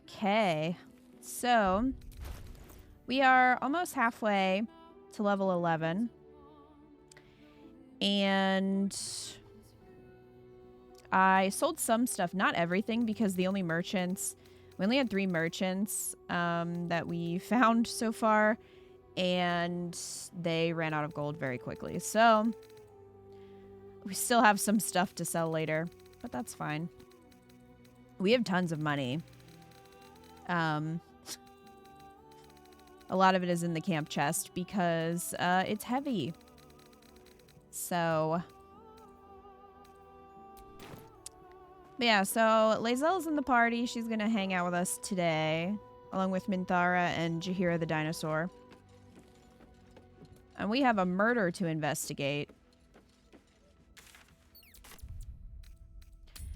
Okay, so we are almost halfway to level 11. And I sold some stuff, not everything, because the only merchants, we only had 3 merchants that we found so far, and they ran out of gold very quickly. So we still have some stuff to sell later, but that's fine. We have tons of money. A lot of it is in the camp chest because it's heavy. So, but yeah, so Lae'zel's in the party. She's going to hang out with us today, along with Minthara and Jaheira the dinosaur. And we have a murder to investigate.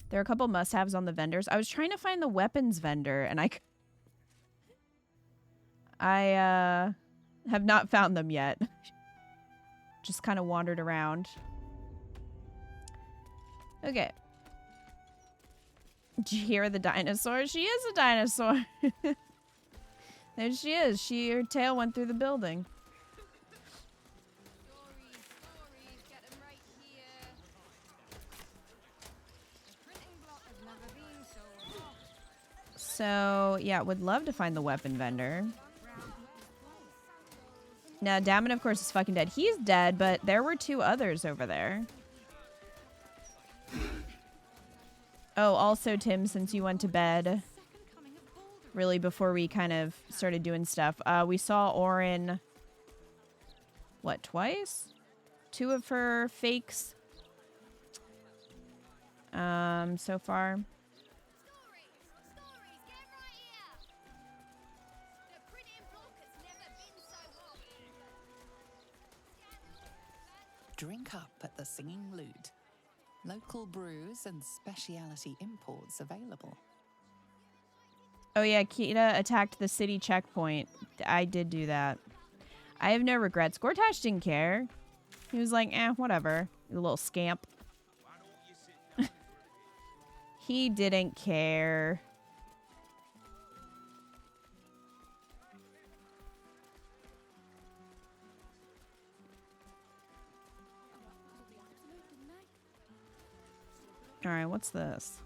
There are a couple must-haves on the vendors. I was trying to find the weapons vendor, and I have not found them yet. Just kind of wandered around. Okay. Did you hear the dinosaur? She is a dinosaur. There she is. Her tail went through the building. So, yeah, would love to find the weapon vendor. Now, Damon, of course, is fucking dead. He's dead, but there were 2 others over there. Oh, also, Tim, since you went to bed, really before we kind of started doing stuff, we saw Orin, what, twice? 2 of her fakes so far. Drink up at the Singing Lute. Local brews and specialty imports available. Oh yeah, Kita attacked the city checkpoint. I did do that. I have no regrets. Gortash didn't care. He was like, eh, whatever. You little scamp. He didn't care. Alright, what's this?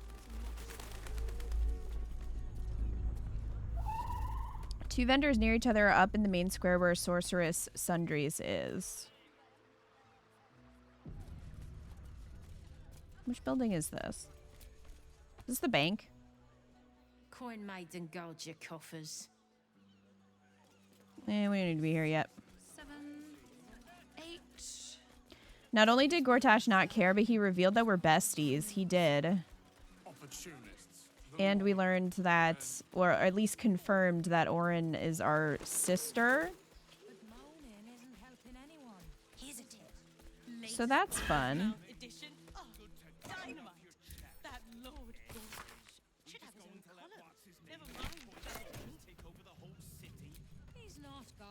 2 vendors near each other are up in the main square where Sorceress Sundries is. Which building is this? Is this the bank? Coin made and guard your coffers. We don't need to be here yet. 7, 8. Not only did Gortash not care, but he revealed that we're besties. He did. And we learned that, or at least confirmed that Orin is our sister. So that's fun.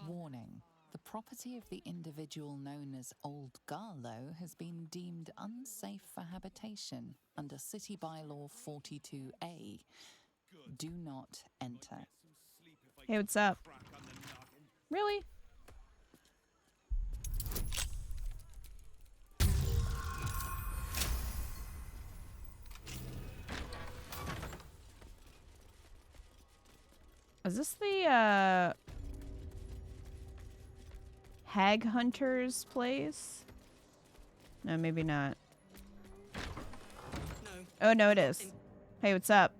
Warning. The property of the individual known as Old Garlow has been deemed unsafe for habitation under City Bylaw 42A. Do not enter. Hey, what's up? Really? Is this the, Hag Hunter's place? No, maybe not. No. Oh, no, it is. Hey, what's up?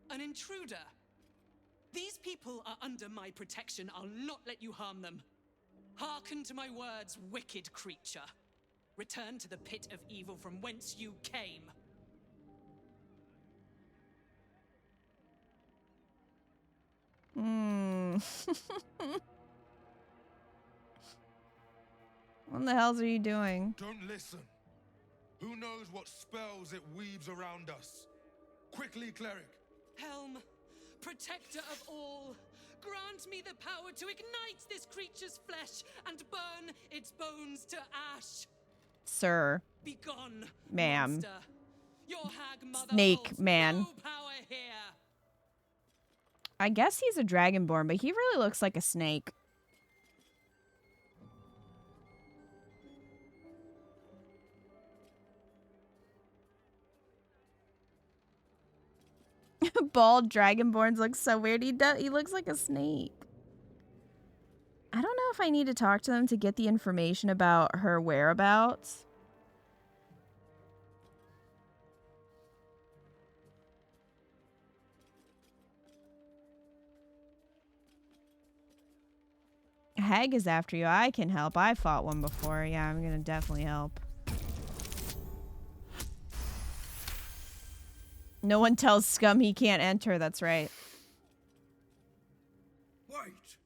An intruder. These people are under my protection. I'll not let you harm them. Hearken to my words, wicked creature. Return to the pit of evil from whence you came. What the hells are you doing? Don't listen. Who knows what spells it weaves around us? Quickly, cleric. Helm, protector of all, grant me the power to ignite this creature's flesh and burn its bones to ash. Sir. Begone, Ma'am. monster. Your hag mother Snake holds man. no power here. I guess he's a dragonborn, but he really looks like a snake. Bald dragonborns look so weird. He looks like a snake. I don't know if I need to talk to them to get the information about her whereabouts. Hag is after you. I can help. I fought one before. Yeah, I'm gonna definitely help. No one tells Scum he can't enter. That's right. Wait.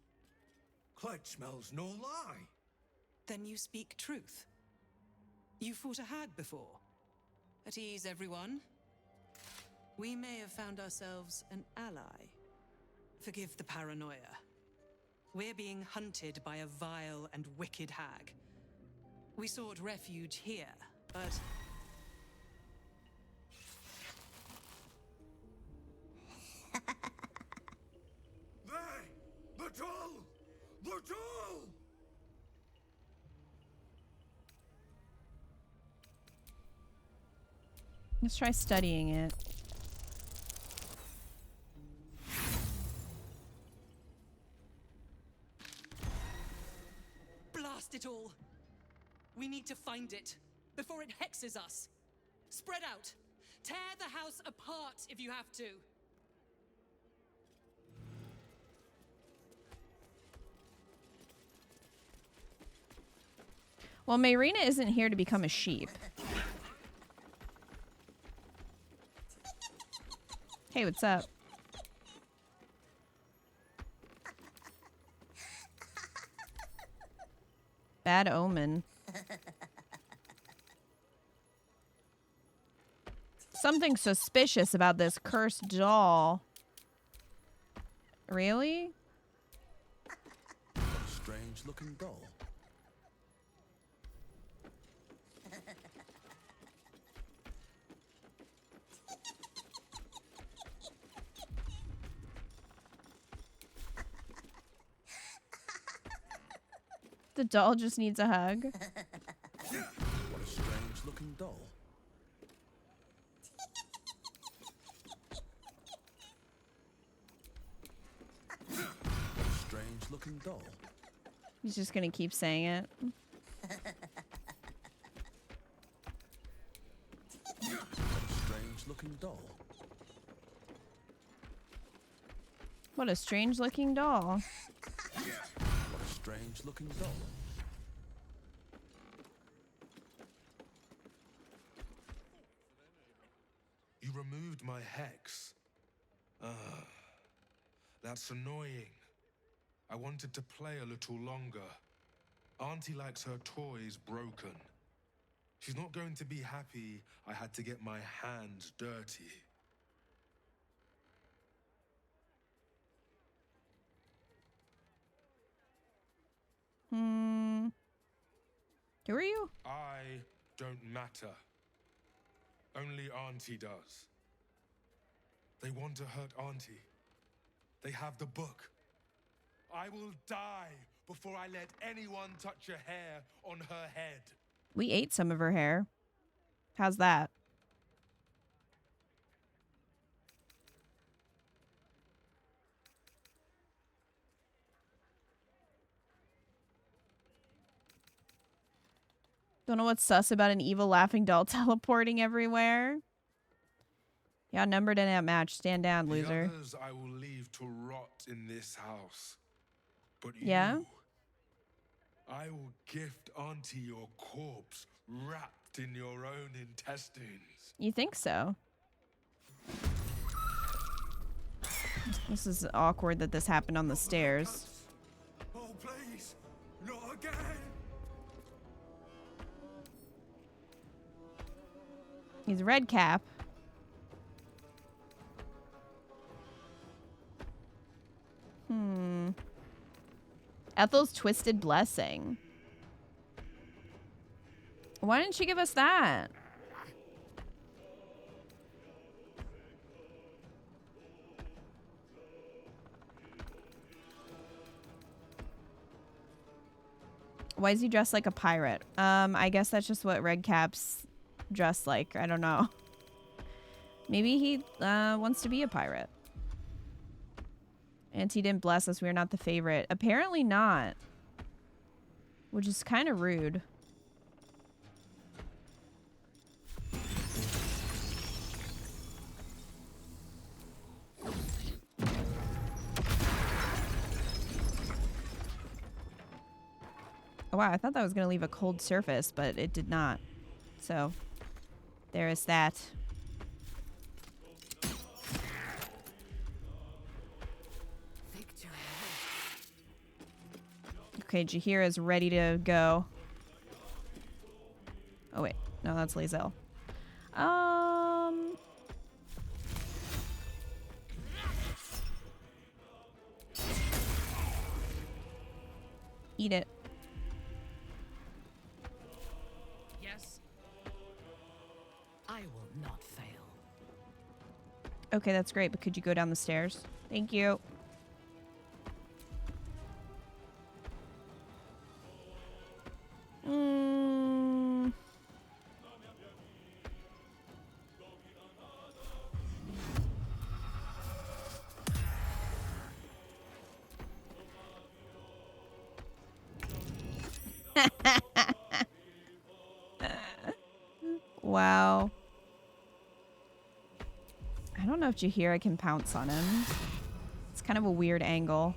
Clegg smells no lie. Then you speak truth. You fought a hag before. At ease, everyone. We may have found ourselves an ally. Forgive the paranoia. We're being hunted by a vile and wicked hag. We sought refuge here, but... The doll! The doll! Let's try studying it. Blast it all! We need to find it before it hexes us. Spread out. Tear the house apart if you have to. Well, Mayrina isn't here to become a sheep. Hey, what's up? Bad omen. Something suspicious about this cursed doll. Really? Strange looking doll. The doll just needs a hug. What a strange looking doll. What a strange looking doll. He's just gonna keep saying it. What a strange looking doll. What a strange looking doll. What a strange looking doll. You removed my hex. That's annoying. I wanted to play a little longer. Auntie likes her toys broken. She's not going to be happy I had to get my hands dirty. Who are you? I don't matter. Only Auntie does. They want to hurt Auntie. They have the book. I will die before I let anyone touch a hair on her head. We ate some of her hair. How's that? Don't know what's sus about an evil laughing doll teleporting everywhere. You outnumbered in that match. Stand down, loser. The others I will leave to rot in this house. But Yeah? you, I will gift Auntie your corpse wrapped in your own intestines. You think so? This is awkward that this happened on the stairs. Oh, please, not again. He's red cap. Ethel's Twisted Blessing. Why didn't she give us that? Why is he dressed like a pirate? I guess that's just what Red Cap's dressed like. I don't know. Maybe he wants to be a pirate. Auntie didn't bless us. We're not the favorite. Apparently not. Which is kind of rude. Oh, wow, I thought that was going to leave a cold surface, but it did not. So, there is that. Okay, Jahira's ready to go. Oh, wait. No, that's Lae'zel. Eat it. Yes. I will not fail. Okay, that's great, but could you go down the stairs? Thank you. Wow. I don't know if Jahira can pounce on him. It's kind of a weird angle.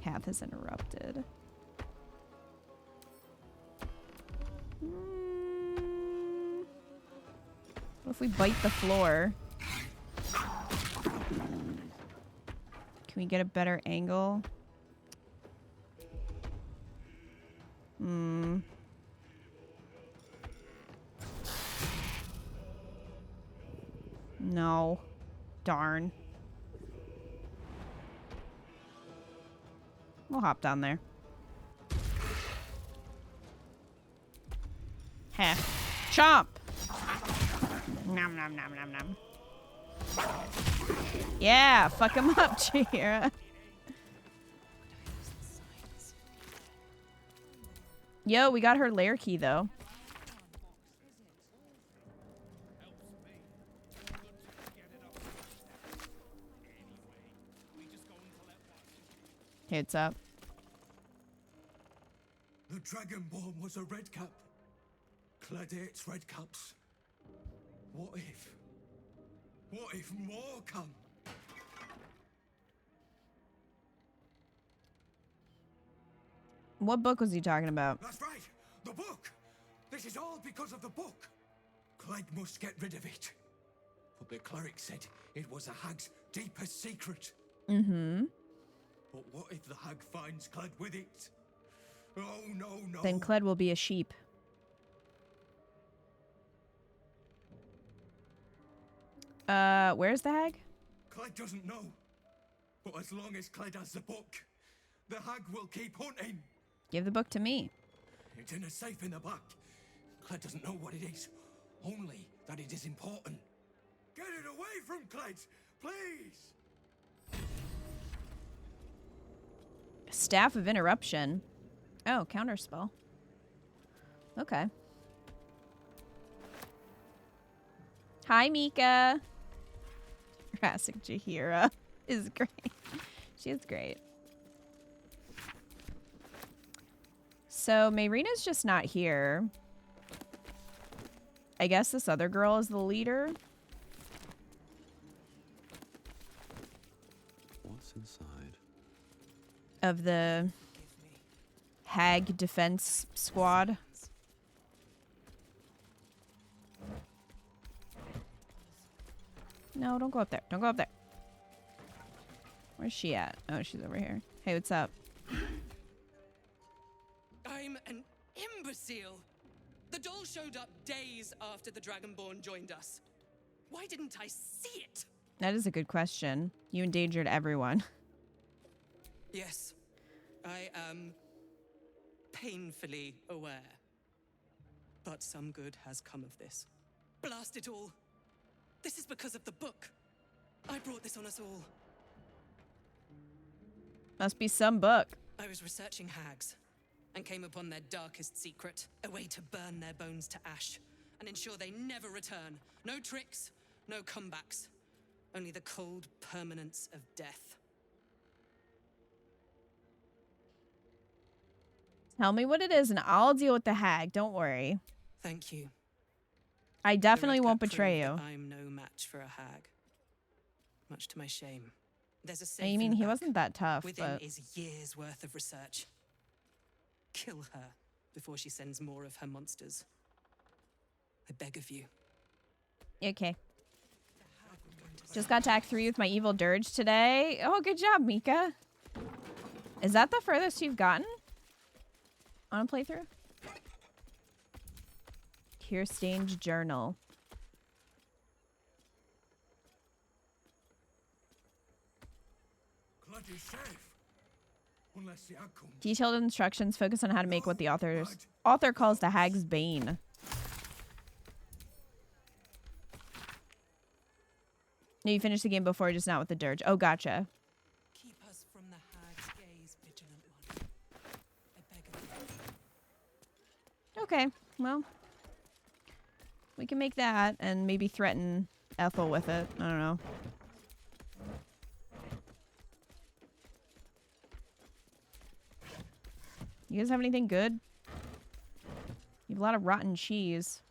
Path is interrupted. What if we bite the floor? Can we get a better angle? No. Darn. We'll hop down there. Heh. Chomp! Nom nom nom nom nom. Yeah, fuck him up, Jahira. Yo, we got her lair key though. Hey, what's up? The Dragonborn was a red cap. Clad its red caps. What if more come? What book was he talking about? That's right, the book! This is all because of the book. Clegg must get rid of it. But the cleric said it was a hag's deepest secret. Mm-hmm. But what if the hag finds Clegg with it? Oh, no, no. Then Cled will be a sheep. Where's the hag? Clegg doesn't know. But as long as Clegg has the book, the hag will keep hunting. Give the book to me. It's in a safe in the back. Clegg doesn't know what it is, only that it is important. Get it away from Clegg, please! Staff of Interruption. Oh, counterspell. Okay. Hi, Mika. Harassing Jahira is great. She is great. So, Mayrina's just not here. I guess this other girl is the leader. What's inside? Of the hag defense squad. No, don't go up there. Don't go up there. Where's she at? Oh, she's over here. Hey, what's up? I'm an imbecile. The doll showed up days after the Dragonborn joined us. Why didn't I see it? That is a good question. You endangered everyone. Yes, I am painfully aware. But some good has come of this. Blast it all. This is because of the book. I brought this on us all. Must be some book. I was researching hags and came upon their darkest secret, a way to burn their bones to ash and ensure they never return. No tricks, no comebacks, only the cold permanence of death. Tell me what it is and I'll deal with the hag. Don't worry. Thank you. I definitely The red won't cap betray proved you. that I'm no match for a hag. Much to my shame. There's a safe I in mean, the he back. wasn't that tough, Within but is years worth of research. Kill her before she sends more of her monsters. I beg of you. okay. Just got to Act 3 with my evil Durge today. Oh, good job, Mika. Is that the furthest you've gotten on a playthrough? Tear-stained journal. Glad you're safe. Unless the hag comes. Detailed instructions focus on how to make what the author calls the Hag's Bane. No, you finished the game before, just not with the Durge. Oh, gotcha. Keep us from the hag's gaze, vigilant one. I beg of you. Okay, well. We can make that and maybe threaten Ethel with it. I don't know. You guys have anything good? You have a lot of rotten cheese.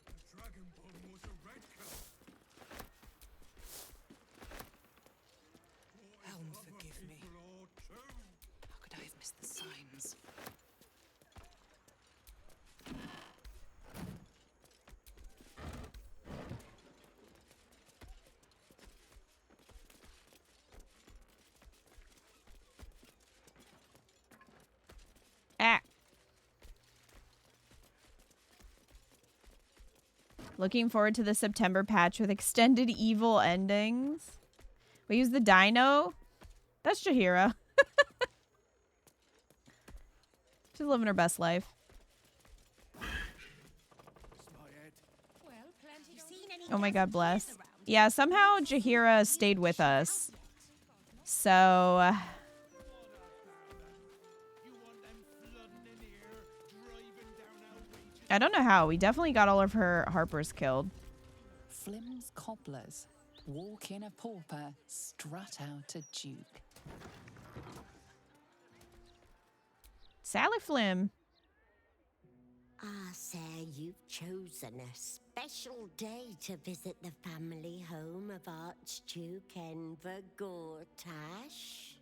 The dragon bone was a red cap. Helm, forgive me. How could I have missed the signs? Ah. Looking forward to the September patch with extended evil endings. We use the dino. That's Jahira. She's living her best life. Oh my god, bless. Yeah, somehow Jahira stayed with us. So... I don't know how. We definitely got all of her Harpers killed. Flim's cobblers walk in a pauper, strut out a duke. Sally Flim. Ah, sir, you've chosen a special day to visit the family home of Archduke Enver Gortash.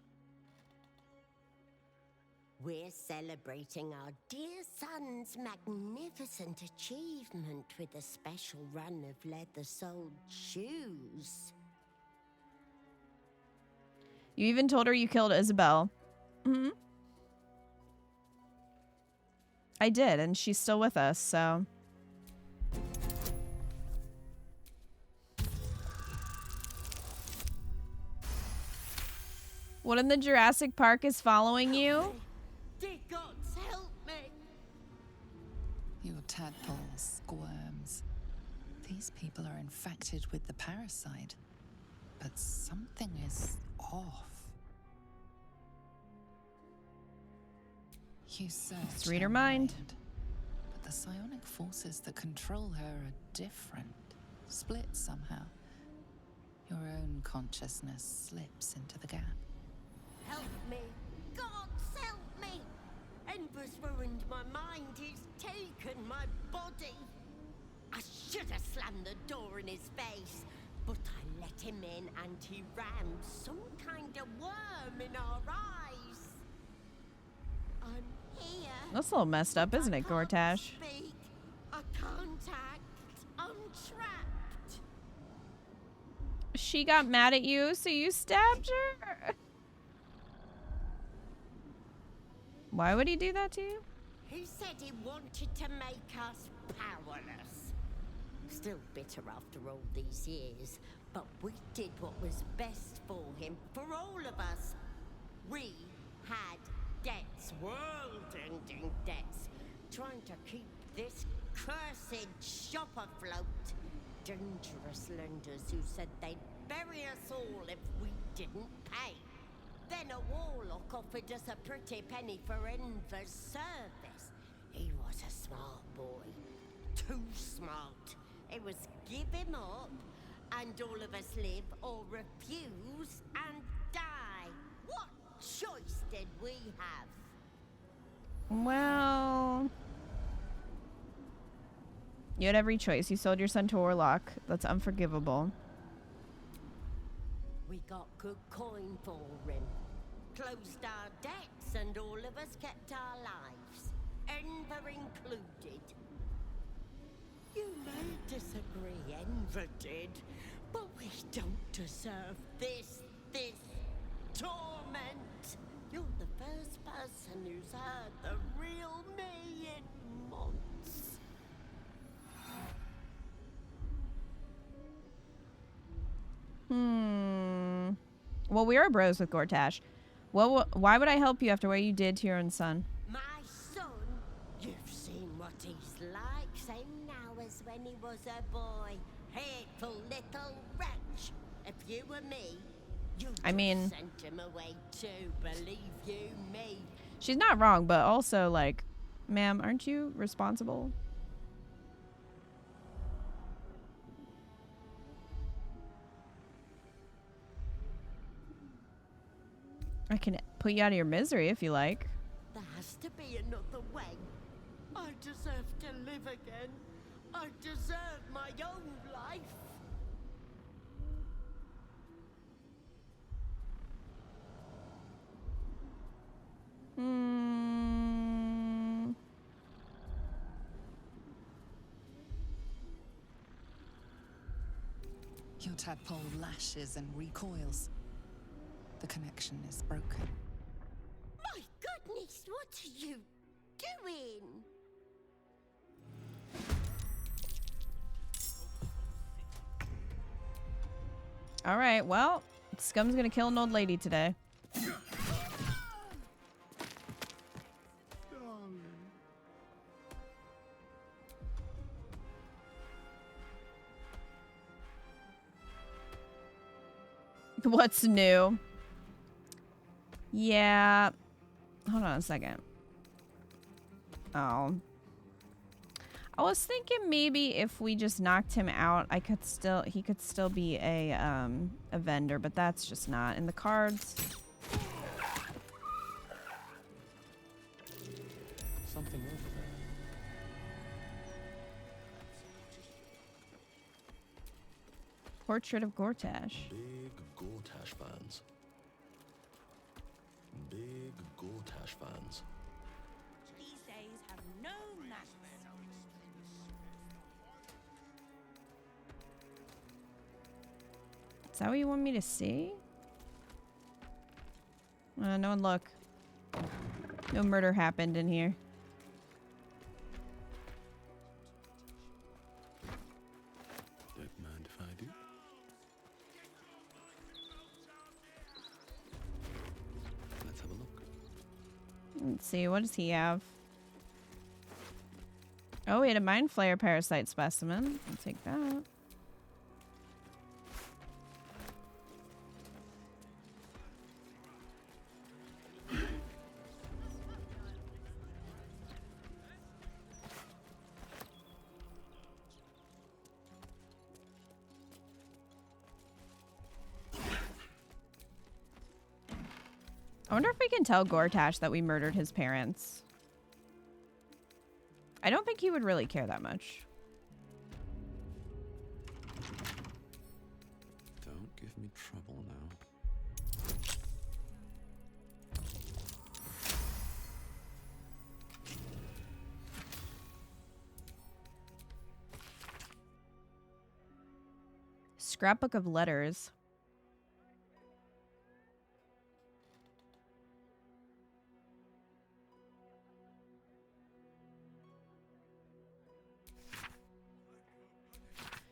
We're celebrating our dear son's magnificent achievement with a special run of leather-soled shoes. You even told her you killed Isabel. Mm-hmm. I did, and she's still with us, so... What in the Jurassic Park is following you? Dear gods, help me! Your tadpole squirms. These people are infected with the parasite, but something is off. You search Let's read her mind. But the psionic forces that control her are different, split somehow. Your own consciousness slips into the gap. Help me! Gods, help me! Enver's ruined my mind. He's taken my body. I should have slammed the door in his face, but I let him in and he rammed some kind of worm in our eyes. I'm here. That's a little messed up, isn't it, I can't Gortash? speak. I can't act. I'm trapped. She got mad at you, so you stabbed her? Why would he do that to you? He said he wanted to make us powerless. Still bitter after all these years, but we did what was best for him, for all of us. We had debts, world-ending debts, trying to keep this cursed shop afloat. dangerous lenders who said they'd bury us all if we didn't pay. Then a warlock offered us a pretty penny for Enver's service. He was a smart boy. Too smart. It was give him up, and all of us live or refuse and die. What choice did we have? Well, you had every choice. You sold your son to a warlock. That's unforgivable. We got good coin for him. Closed our debts, and all of us kept our lives. Enver included. You may disagree, Enver did, but we don't deserve this torment. You're the first person who's heard the real me in months. Well, we are bros with Gortash. Well, why would I help you after what you did to your own son? My son? You've seen what he's like, same now as when he was a boy. Hateful little wretch. If you were me, you'd have sent him away too, believe you me. She's not wrong, but also, like, ma'am, aren't you responsible? I can put you out of your misery if you like. There has to be another way. I deserve to live again. I deserve my own life. Your tadpole lashes and recoils. The connection is broken. My goodness, what are you doing? All right, well, Scum's gonna kill an old lady today. What's new? Yeah. Hold on a second. Oh. I was thinking maybe if we just knocked him out, he could still be a vendor, but that's just not in the cards. Something over there. Portrait of Gortash. Big Gortash fans. Big Gortash fans. These days have no manners. Is that what you want me to see? No one look. No murder happened in here. Don't mind if I do. Let's have a look. Let's see, what does he have? Oh, he had a Mind Flayer parasite specimen. I'll take that. I wonder if we can tell Gortash that we murdered his parents. I don't think he would really care that much. Don't give me trouble now. Scrapbook of letters.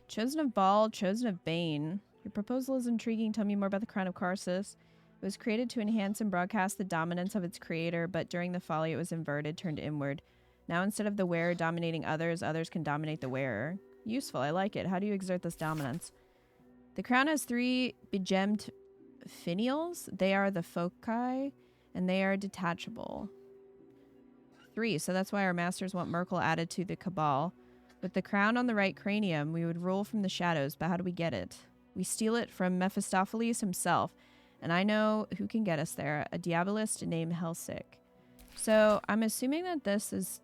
Chosen of Baal, chosen of Bane. Your proposal is intriguing. Tell me more about the crown of Karsus. It was created to enhance and broadcast the dominance of its creator, but during the folly it was inverted, turned inward. Now instead of the wearer dominating others, others can dominate the wearer. Useful. I like it. How do you exert this dominance? The crown has 3 begemmed finials. They are the foci, and they are detachable. 3. So that's why our masters want Merkel added to the Cabal. With the crown on the right cranium, we would rule from the shadows. But how do we get it? We steal it from Mephistopheles himself. And I know who can get us there. A diabolist named Helsik. So I'm assuming that this is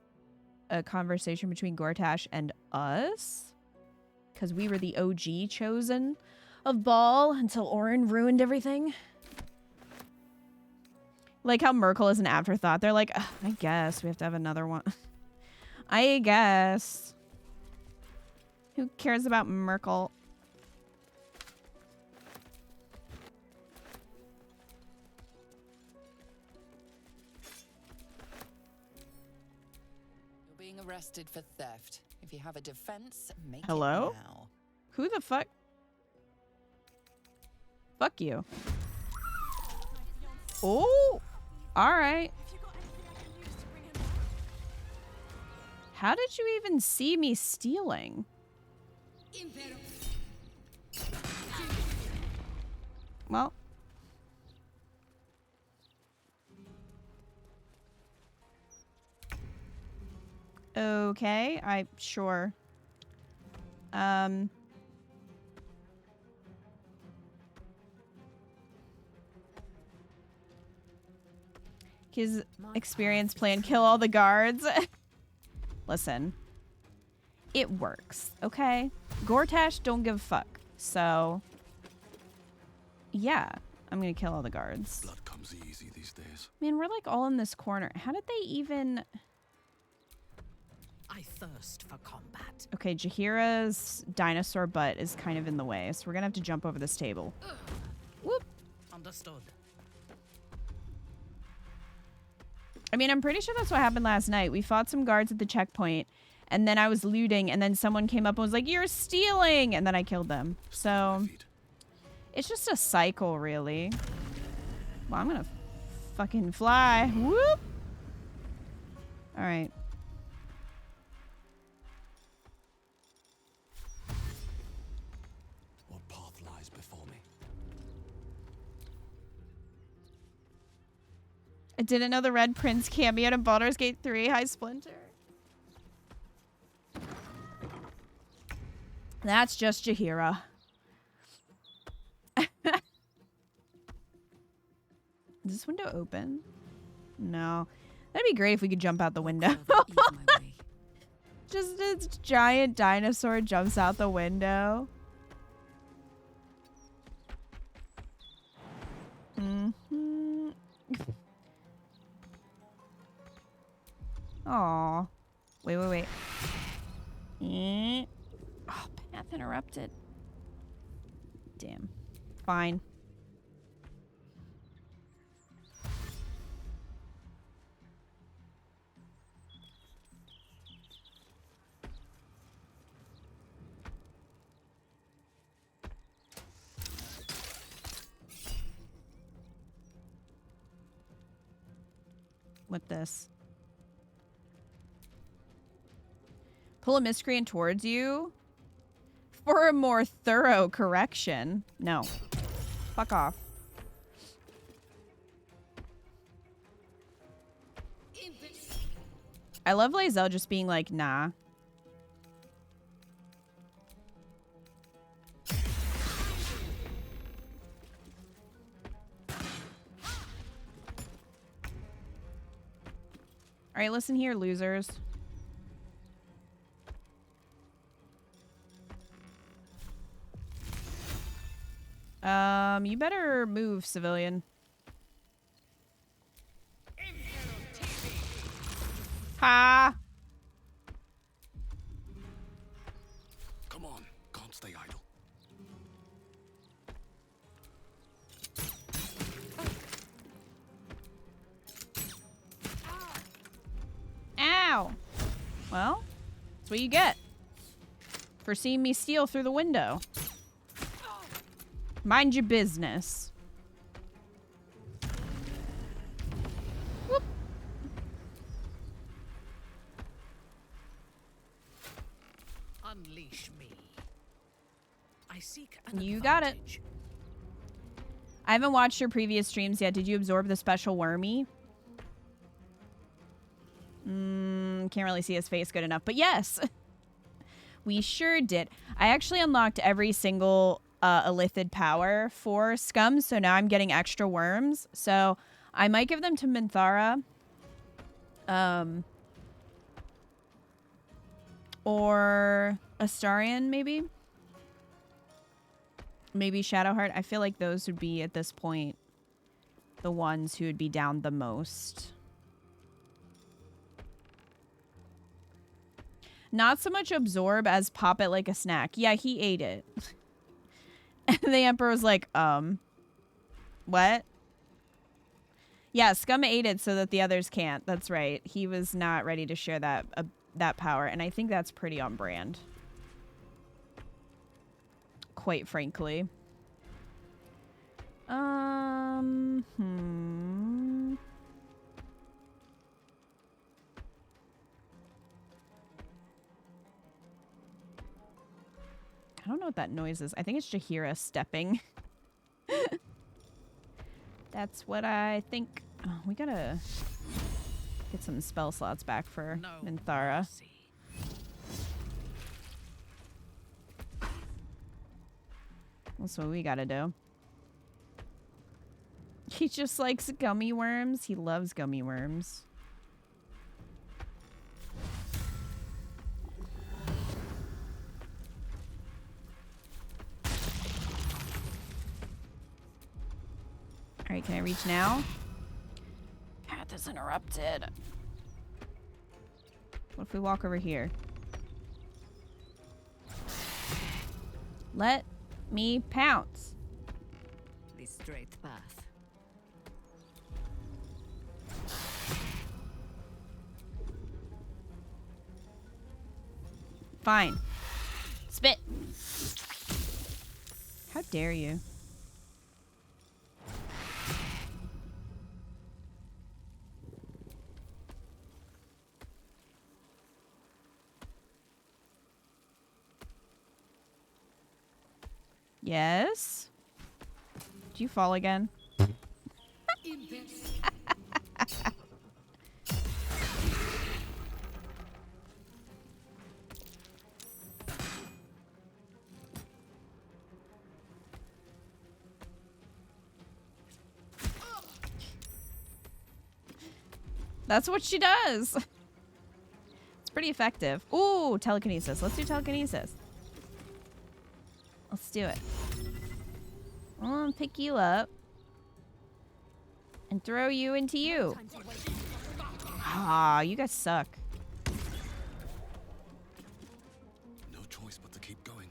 a conversation between Gortash and us. Because we were the OG chosen of Ball until Orin ruined everything. Like how Merkel is an afterthought. They're like, I guess we have to have another one. I guess. Who cares about Merkel? You're being arrested for theft. If you have a defense, make Hello? it now. Who the fuck? Fuck you. Oh, all right. How did you even see me stealing? Well. Okay, sure. His experience plan, kill all the guards. Listen. It works, okay? Gortash don't give a fuck. So, yeah. I'm gonna kill all the guards. Blood comes easy these days. Man, we're like all in this corner. How did they even... I thirst for combat. Okay, Jaheira's dinosaur butt is kind of in the way, so we're gonna have to jump over this table. Whoop. Understood. I mean, I'm pretty sure that's what happened last night. We fought some guards at the checkpoint, and then I was looting, and then someone came up and was like, "You're stealing!" And then I killed them. So, it's just a cycle, really. Well, I'm gonna fucking fly. Whoop! Alright. What path lies before me? I didn't know the Red Prince cameoed in Baldur's Gate 3. Hi, Splinter. That's just Jaheira. Is this window open? No. That'd be great if we could jump out the window. Just this giant dinosaur jumps out the window. Mm-hmm. Aw. Wait. Oh, path interrupted. Damn. Fine. With this. Pull a miscreant towards you for a more thorough correction. No. Fuck off. I love Lae'zel just being like, nah. Alright, listen here, losers. You better move, civilian. Ha! Come on, can't stay idle. Ow! Well, that's what you get for seeing me steal through the window. Mind your business. Whoop. Unleash me. I seek an You got it. advantage. I haven't watched your previous streams yet. Did you absorb the special wormy? Can't really see his face good enough, but yes. We sure did. I actually unlocked every single Illithid power for Scum, so now I'm getting extra worms. So I might give them to Minthara. Or Astarion, maybe? Maybe Shadowheart. I feel like those would be, at this point, the ones who would be down the most. Not so much absorb as pop it like a snack. Yeah, he ate it. And the Emperor was like, what? Yeah, Scum ate it so that the others can't. That's right. He was not ready to share that power, and I think that's pretty on brand. Quite frankly. I don't know what that noise is. I think it's Jahira stepping. That's what I think. Oh, we gotta get some spell slots back for Minthara. That's what we gotta do. He just likes gummy worms. He loves gummy worms. Alright, can I reach now? Path is interrupted. What if we walk over here? Let me pounce. The straight path. Fine. Spit. How dare you? Yes? Did you fall again? That's what she does. It's pretty effective. Ooh, telekinesis. Let's do telekinesis. Let's do it. I'll pick you up and throw you into you. Ah, you guys suck. No choice but to keep going.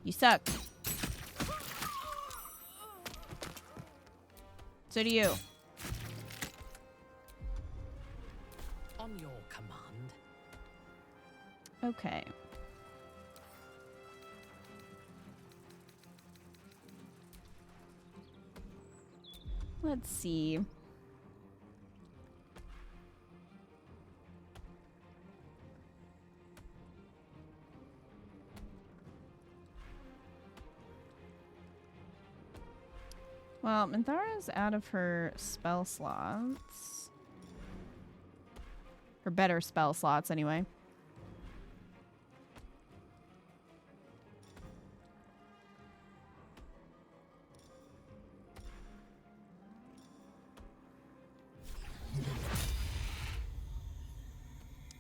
You suck. So do you. On your command. Okay. Let's see. Well, Minthara's out of her spell slots. Her better spell slots, anyway.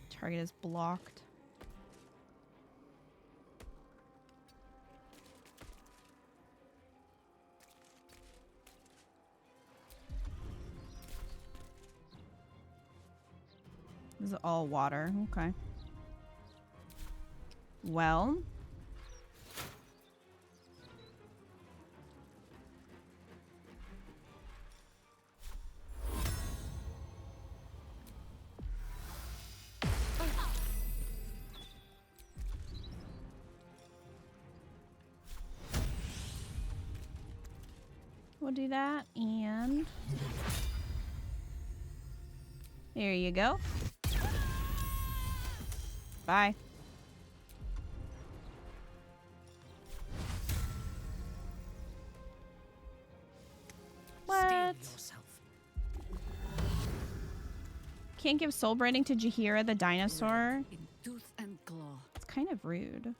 Target is blocked. This is all water. Okay. Well. We'll do that, and there you go. Bye. Can't give soul branding to Jaheira the dinosaur. In tooth and claw. It's kind of rude.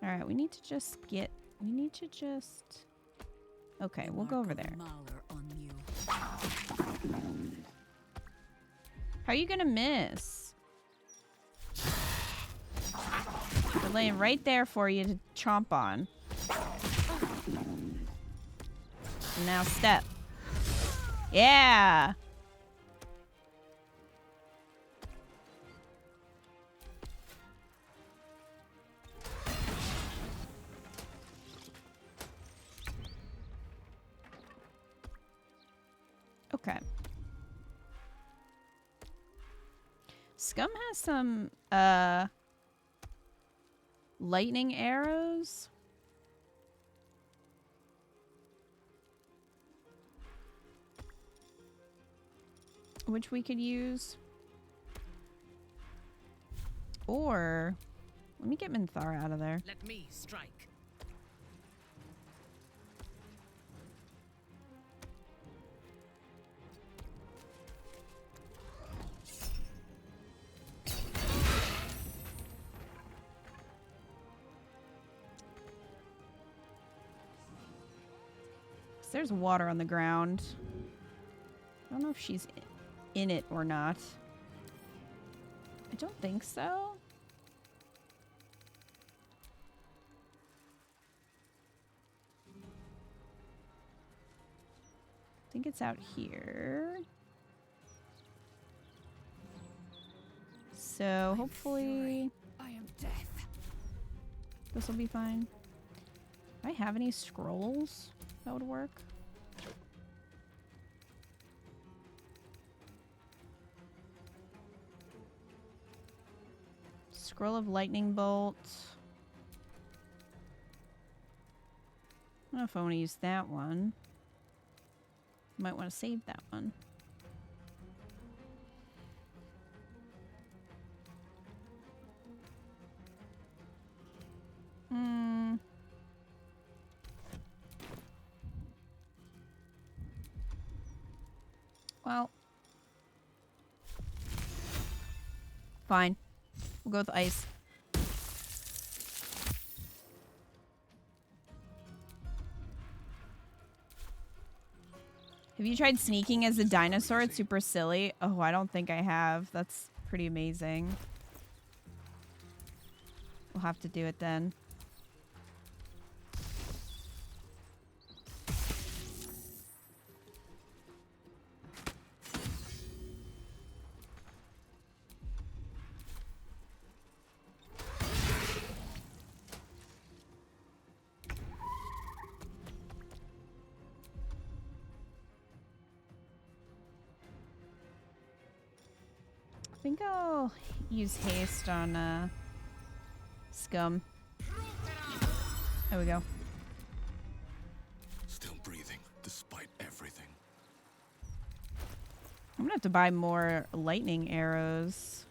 Alright, we need to just get... We need to just... Okay, we'll go over there. How are you gonna miss? We're laying right there for you to chomp on. Now step. Yeah! Okay. Scum has some, lightning arrows. Which we could use. Or, let me get Minthara out of there. Let me strike. There's water on the ground. I don't know if she's in it or not. I don't think so. I think it's out here. So hopefully I am death. this will be fine. Do I have any scrolls that would work? Scroll of lightning bolt. I don't know if I want to use that one. Might want to save that one. Well. Fine. We'll go with ice. Have you tried sneaking as a dinosaur? It's super silly. Oh, I don't think I have. That's pretty amazing. We'll have to do it then. I think I'll use haste on Scum. There we go. Still breathing, despite everything. I'm gonna have to buy more lightning arrows.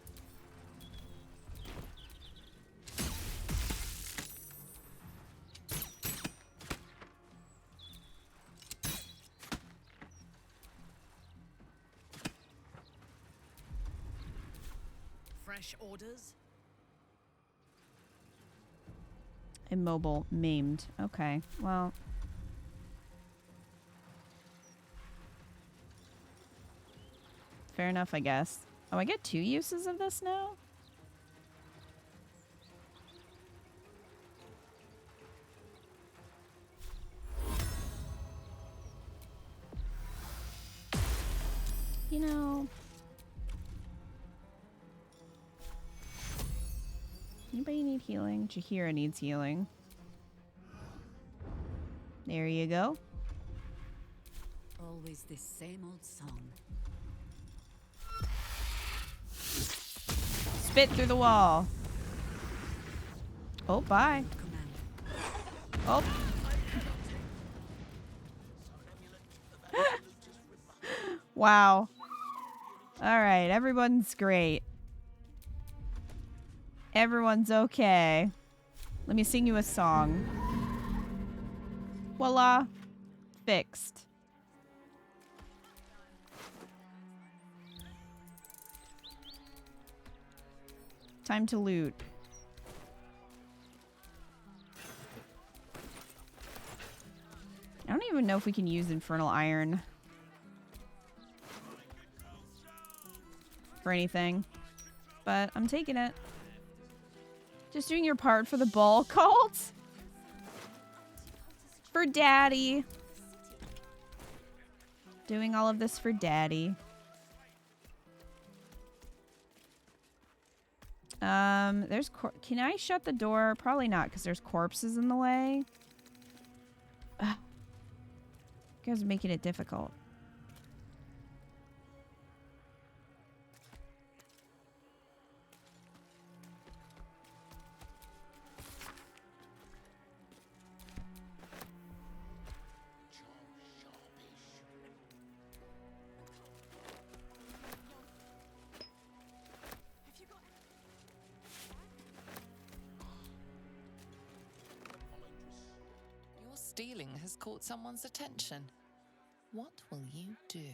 Fresh orders? Immobile, maimed. Okay, well. Fair enough, I guess. Oh, I get 2 uses of this now? You know... Anybody need healing? Jaheira needs healing. There you go. Always the same old song. Spit through the wall. Oh, bye. Oh. Wow. All right, everyone's great. Everyone's okay. Let me sing you a song. Voila. Fixed. Time to loot. I don't even know if we can use Infernal Iron for anything, but I'm taking it. Just doing your part for the ball cult? For Daddy. Doing all of this for Daddy. There's can I shut the door? Probably not, because there's corpses in the way. Ugh. You guys are making it difficult. Your stealing has caught someone's attention. What will you do?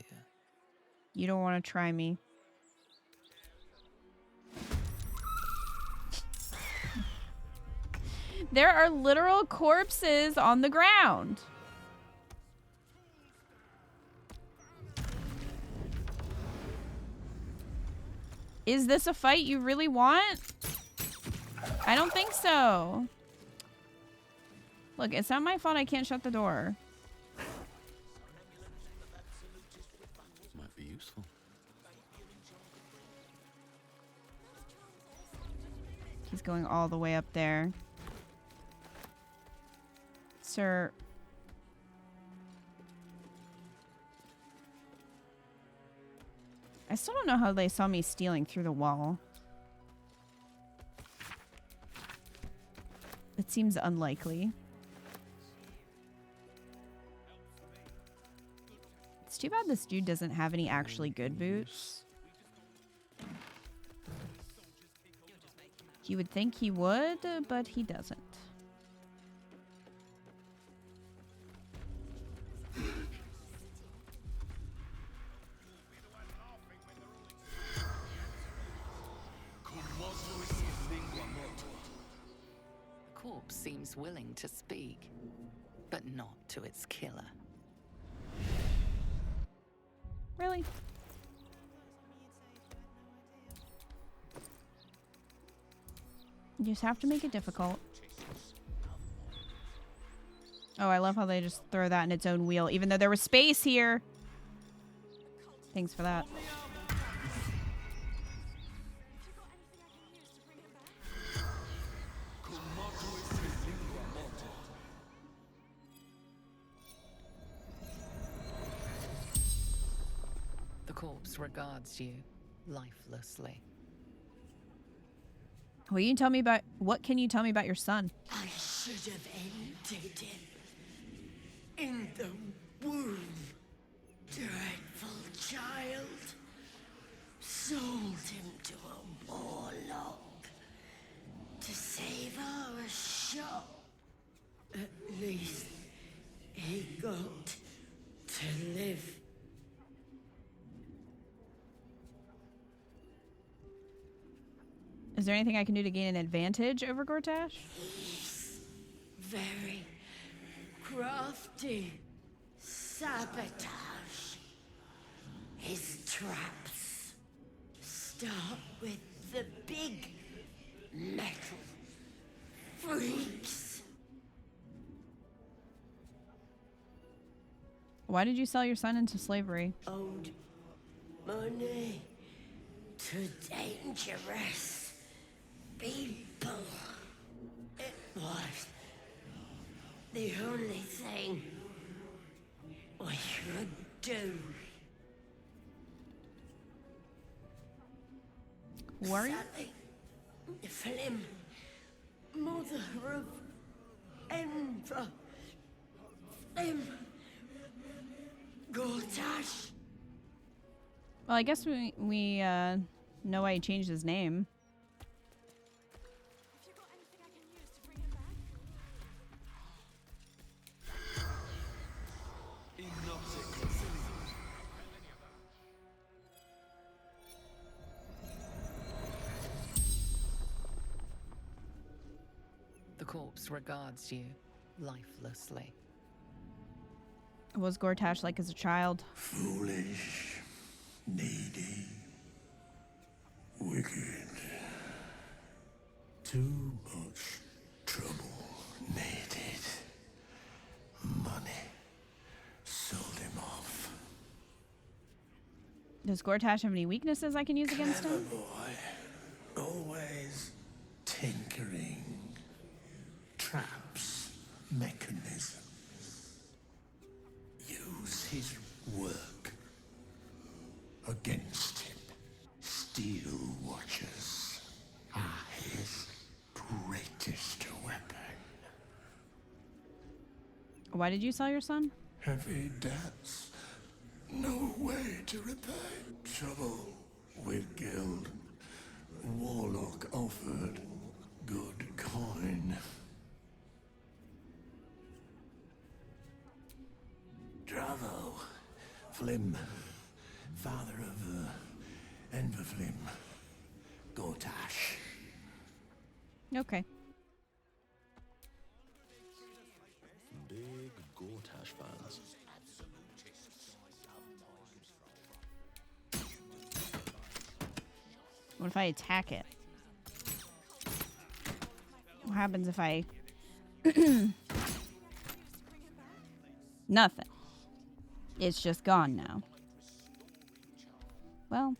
You don't want to try me. There are literal corpses on the ground. Is this a fight you really want? I don't think so. Look, it's not my fault I can't shut the door. Might be useful. He's going all the way up there. Sir. I still don't know how they saw me stealing through the wall. It seems unlikely. It's too bad this dude doesn't have any actually good boots. You would think he would, but he doesn't. The corpse seems willing to speak, but not to its killer. Really? You just have to make it difficult. Oh, I love how they just throw that in its own wheel, even though there was space here. Thanks for that. The corpse regards you lifelessly. What can you tell me about your son? I should have ended him in the womb. Dreadful child. Sold him to a warlock to save our shop. At least he got to live. Is there anything I can do to gain an advantage over Gortash? He's very crafty. Sabotage. His traps start with the big metal freaks. Why did you sell your son into slavery? Owed money to dangerous people. It was the only thing we could do. Worry? Sally Flynn, mother of Enver Flynn, Gortash. Well, I guess we know why he changed his name. corpse regards you lifelessly. What was Gortash like as a child? Foolish, needy, wicked. Too much trouble needed. Money sold him off. Does Gortash have any weaknesses I can use against Clever him? boy, always tinkering. Traps, mechanisms. Use his work against him. Steel watchers are his greatest weapon. Why did you sell your son? Heavy debts, no way to repay. Trouble with guild. Warlock offered good coin. Dravo, Flim, father of Enverflim, Gortash. Okay. Big Gortash fans. What if I attack it? What happens if I... Nothing. It's just gone now. Well.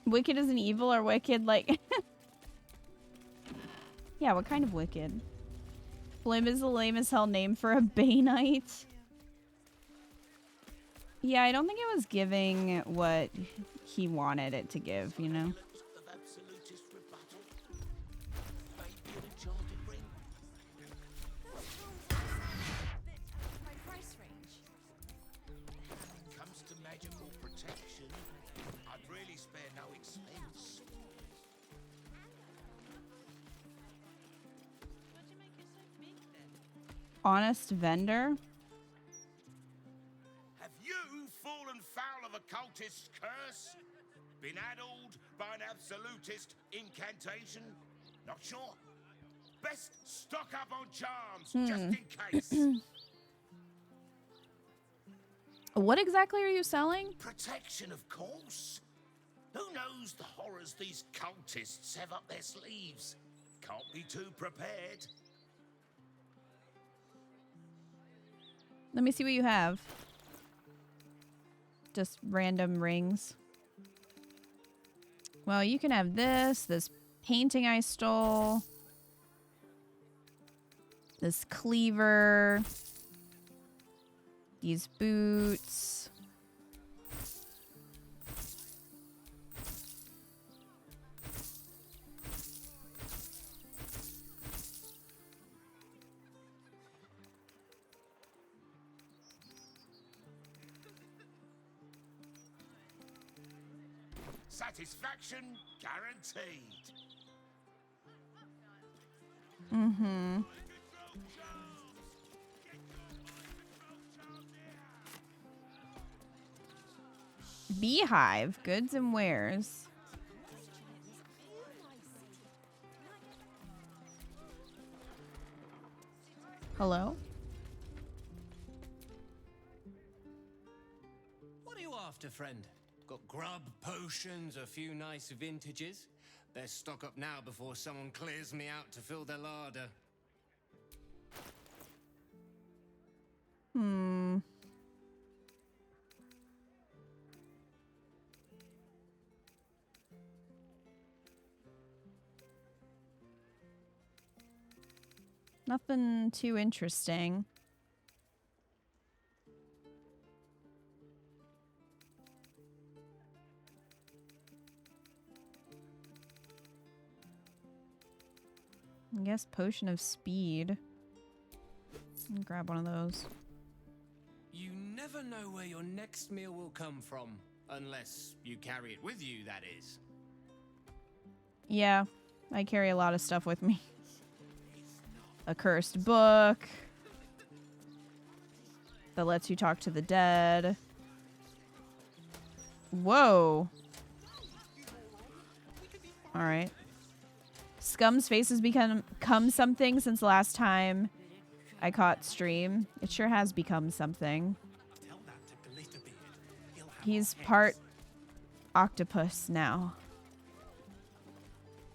Wicked is an evil or wicked like... Yeah, what kind of wicked? Flim is the lame as hell name for a Baneite. Yeah, I don't think it was giving what he wanted it to give, you know? Comes to magical protection, I'd really spare no expense. Honest vendor? Have you fallen foul of a cultist's curse? Been addled by an absolutist incantation? Not sure? Best stock up on charms, just in case. What exactly are you selling? Protection, of course. Who knows the horrors these cultists have up their sleeves? Can't be too prepared. Let me see what you have. Just random rings. Well, you can have this painting I stole, this cleaver, these boots. Satisfaction guaranteed. Mm-hmm. Beehive, goods and wares. Hello? What are you after, friend? Got grub, potions, a few nice vintages? Best stock up now before someone clears me out to fill their larder. Nothing too interesting. I guess potion of speed. I'll grab one of those. You never know where your next meal will come from. Unless you carry it with you, that is. Yeah, I carry a lot of stuff with me. A cursed book that lets you talk to the dead. Whoa. All right. Scum's face has become something since the last time I caught stream. It sure has become something. He's part octopus now.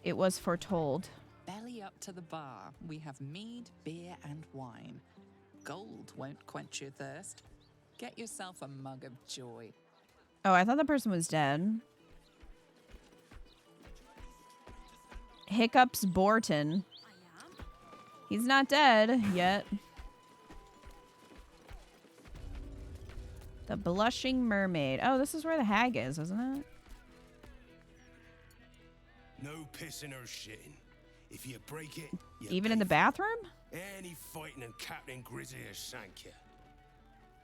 It was foretold. Belly up to the bar. We have mead, beer, and wine. Gold won't quench your thirst. Get yourself a mug of joy. Oh, I thought the person was dead. Hiccups Borton. He's not dead yet. The Blushing Mermaid. Oh, this is where the hag is, isn't it? No pissing or shitting. If you break it, you Even in the bathroom? Any fighting and Captain Grizzly has sank you.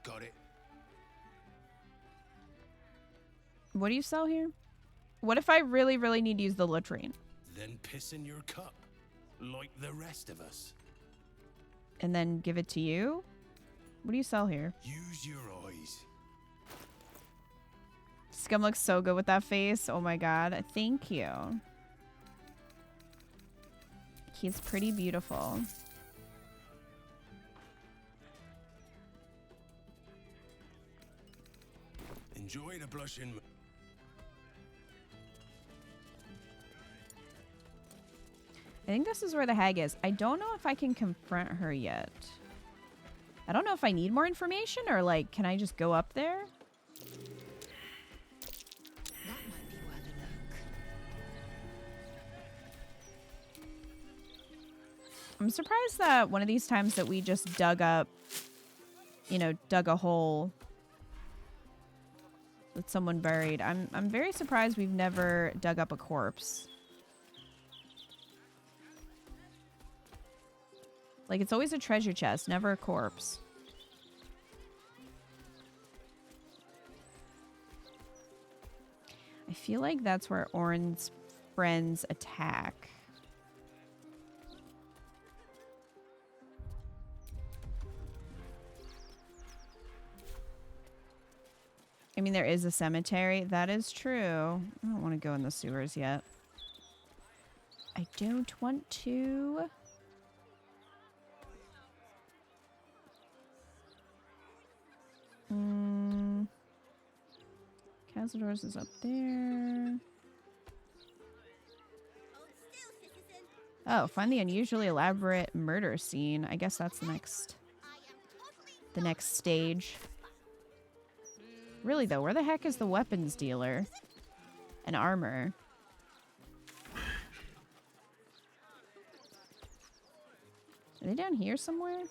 Got it? What do you sell here? What if I really, really need to use the latrine? Then piss in your cup, like the rest of us. And then give it to you? What do you sell here? Use your eyes. Scum looks so good with that face. Oh my god. Thank you. He's pretty beautiful. Enjoy the blushing. I think this is where the hag is. I don't know if I can confront her yet. I don't know if I need more information or, like, can I just go up there? That might be worth a look. I'm surprised that one of these times that we just dug up, you know, dug a hole with someone buried. I'm very surprised we've never dug up a corpse. Like, it's always a treasure chest, never a corpse. I feel like that's where Orin's friends attack. I mean, there is a cemetery. That is true. I don't want to go in the sewers yet. I don't want to. Castledor's is up there. Oh, find the unusually elaborate murder scene. I guess that's the next stage. Really though, where the heck is the weapons dealer? And armor. Are they down here somewhere?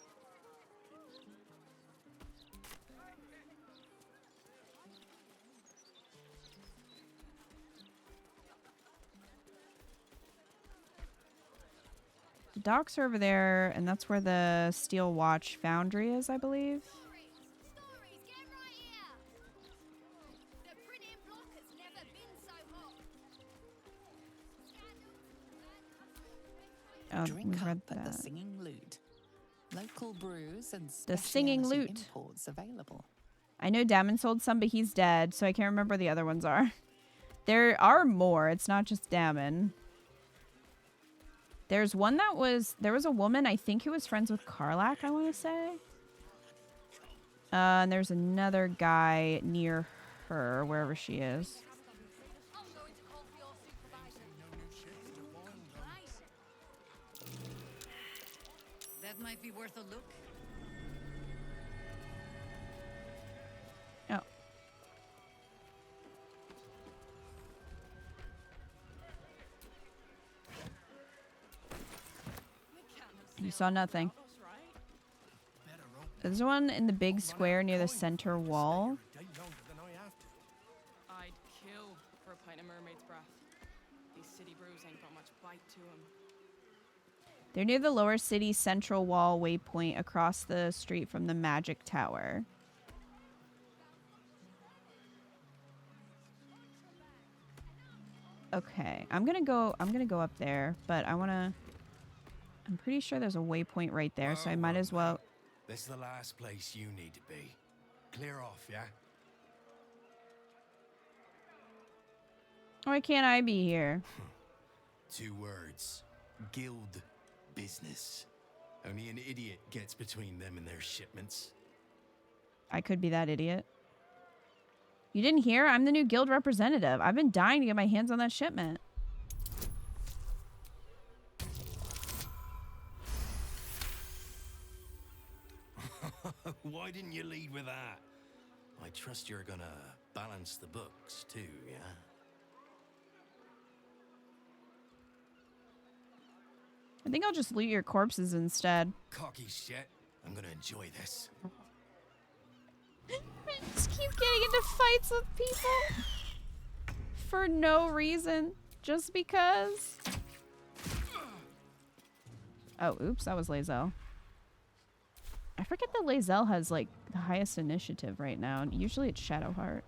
The docks are over there, and that's where the Steel Watch Foundry is, I believe. Oh, Drink we've up read at the that. Singing Lute. Local brews and The Singing specialty Lute. imports available. I know Damon sold some, but he's dead, so I can't remember the other ones are. There are more. It's not just Damon. There's one that was... There was a woman, I think, who was friends with Karlach, I want to say. And there's another guy near her, wherever she is. That might be worth a look. Oh. You saw nothing. There's one in the big square near the center wall. I'd kill for a pint of mermaid's breath. These city brews ain't got much bite to them. They're near the lower city central wall waypoint across the street from the Magic Tower. Okay, I'm gonna go up there, but I'm pretty sure there's a waypoint right there, so I might as well. This is the last place you need to be. Clear off, yeah? Why can't I be here? 2 words. Guild business. Only an idiot gets between them and their shipments. I could be that idiot. You didn't hear? I'm the new guild representative. I've been dying to get my hands on that shipment. Why didn't you lead with that? I trust you're gonna balance the books too, yeah? I think I'll just loot your corpses instead. Cocky shit. I'm gonna enjoy this. I just keep getting into fights with people. For no reason. Just because. Oh, oops. That was Lae'zel. I forget that Lae'zel has, like, the highest initiative right now. And usually it's Shadowheart.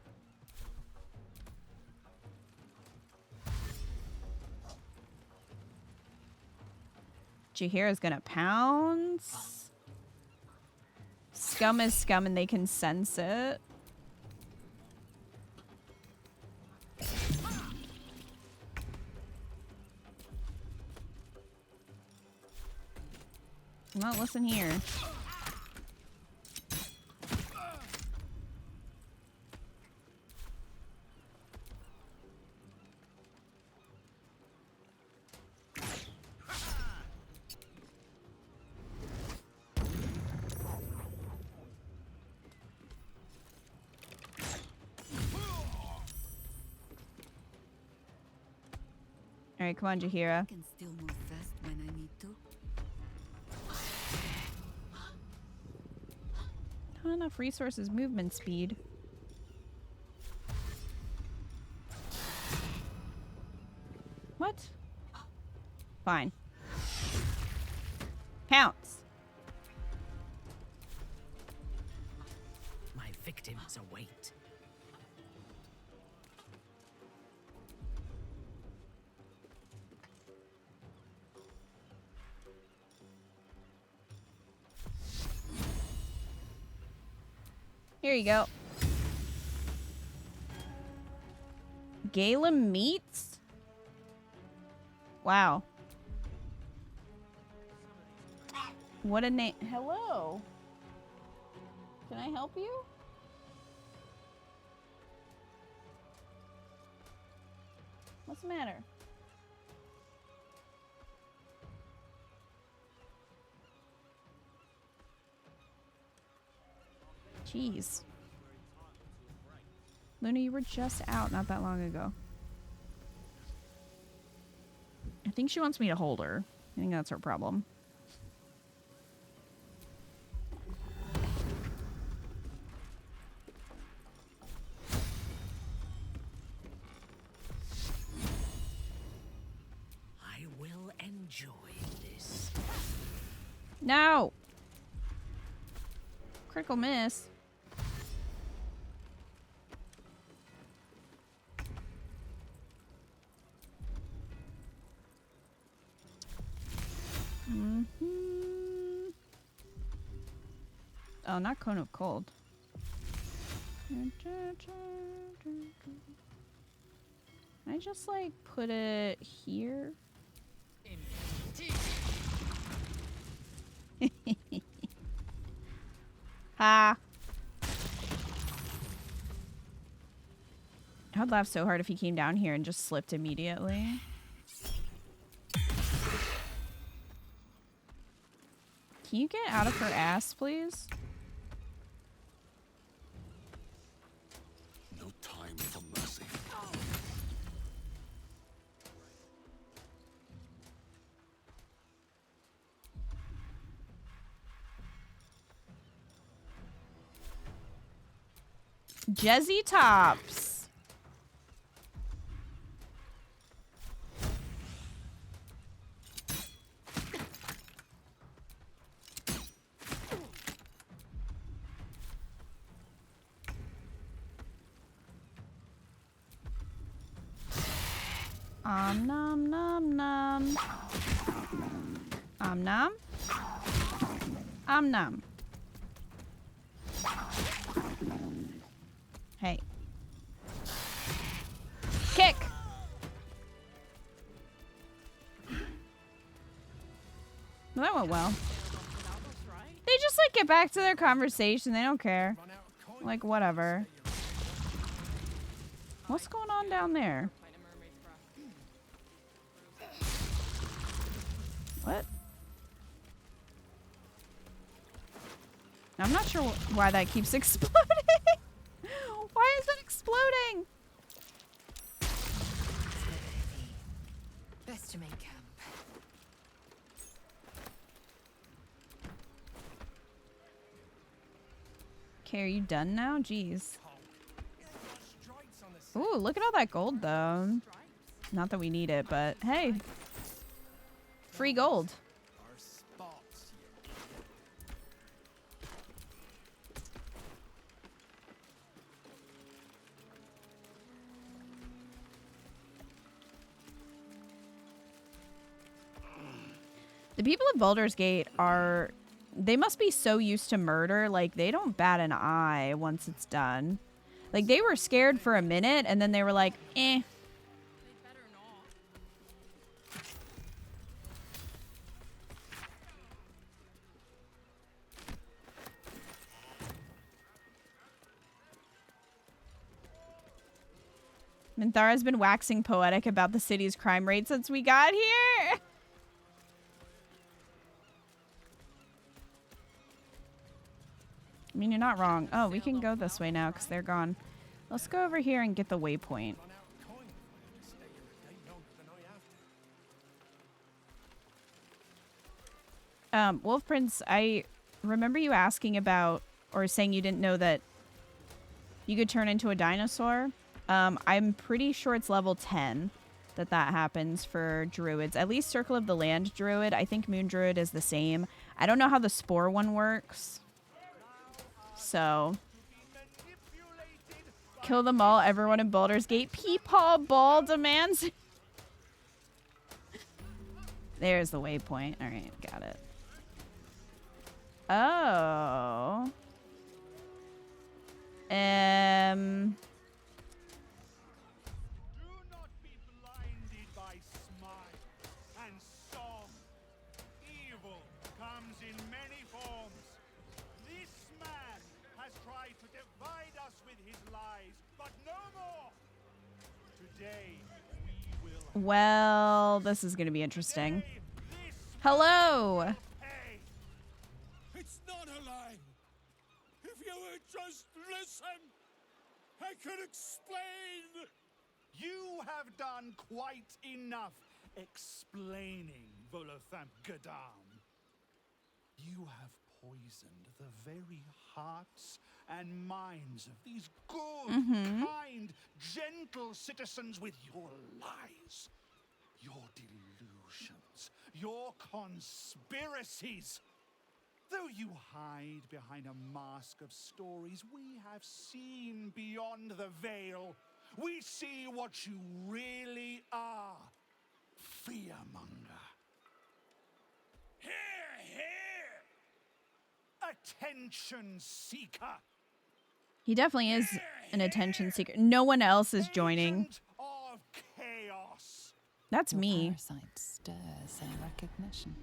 Jaheira's gonna pounce. Scum is scum and they can sense it. Well, listen here. All right, come on, Jaheira. I can still move fast when I need to. Not enough resources, movement speed. What? Fine. Pounce. My victims await. Here you go. Gala meats? Wow. What a name. Hello. Can I help you? What's the matter? Jeez. Luna, you were just out not that long ago. I think she wants me to hold her. I think that's her problem. I will enjoy this. No! Critical miss. Oh, not Cone of Cold. Can I just, like, put it here? Ha! I would laugh so hard if he came down here and just slipped immediately. Can you get out of her ass, please? No time for mercy. Jezzy Tops. Nom nom nom. Nom. Nom. Hey. Kick. Well, that went well. They just like get back to their conversation. They don't care. Like whatever. What's going on down there? What? I'm not sure why that keeps exploding. Why is it exploding? Best to make camp. Okay, are you done now? Jeez. Ooh, look at all that gold, though. Not that we need it, but hey. Free gold. The people at Baldur's Gate are... They must be so used to murder, like, they don't bat an eye once it's done. Like, they were scared for a minute, and then they were like, eh. Minthara's been waxing poetic about the city's crime rate since we got here. I mean, you're not wrong. Oh, we can go this way now because they're gone. Let's go over here and get the waypoint. Wolf Prince, I remember you asking about, or saying you didn't know that you could turn into a dinosaur. I'm pretty sure it's level 10 that happens for druids. At least Circle of the Land druid. I think Moon druid is the same. I don't know how the spore one works. So, kill them all, everyone in Baldur's Gate. Peepaw Ball demands. There's the waypoint. All right, got it. Oh. Well, this is going to be interesting. Hello. It's not a lie. If you would just listen, I could explain. You have done quite enough explaining, Volo. You have poisoned the very hearts and minds of these good, kind, gentle citizens with your lies, your delusions, your conspiracies. Though you hide behind a mask of stories, we have seen beyond the veil. We see what you really are. Fearmonger. Hear, hear! Attention seeker. He definitely is an attention seeker. No one else is joining. Of chaos. That's me. Parasite stirs in recognition.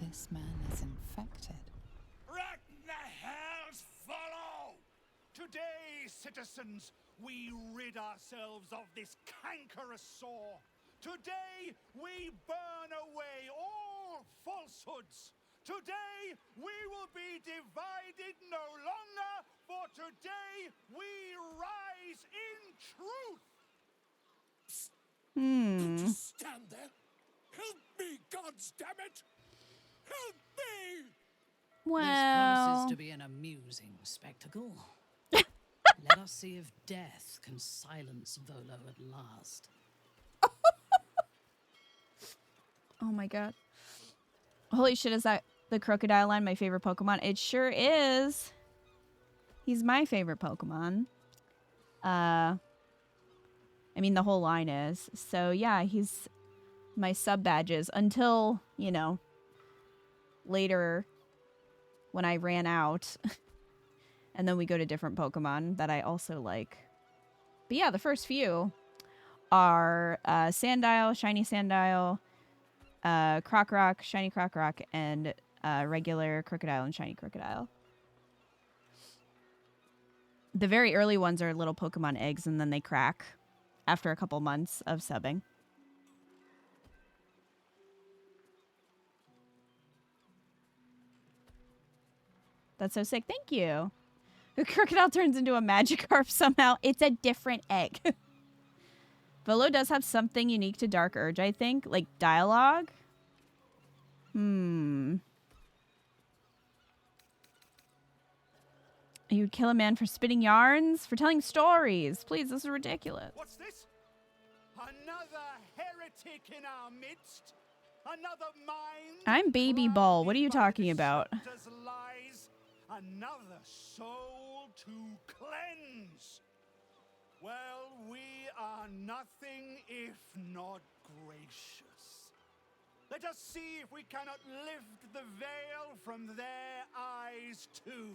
This man is infected. Right in the hell's Volo! Today, citizens, we rid ourselves of this cankerous sore. Today, we burn away all falsehoods. Today, we will be divided no longer, for today, we rise in truth. Don't just stand there. Help me, gods damn it! Help me! Well, this promises to be an amusing spectacle. Let us see if death can silence Volo at last. Oh my god. Holy shit, is that the crocodile line my favorite Pokemon? It sure is. He's my favorite Pokemon. I mean, the whole line is. So yeah, he's my sub badges until, you know, later when I ran out. And then we go to different Pokemon that I also like. But yeah, the first few are Sandile, Shiny Sandile, Croc Rock, Shiny Croc Rock, and regular Crocodile and Shiny Crocodile. The very early ones are little Pokemon eggs, and then they crack after a couple months of subbing. That's so sick. Thank you. The Crocodile turns into a Magikarp somehow. It's a different egg. Volo does have something unique to Dark Urge, I think. Like dialogue. You'd kill a man for spitting yarns? For telling stories? Please, this is ridiculous. What's this? Another heretic in our midst? Another mind? I'm Baby Ball. What are you talking about? Lies? Another soul to cleanse? Well, we are nothing if not gracious. Let us see if we cannot lift the veil from their eyes too.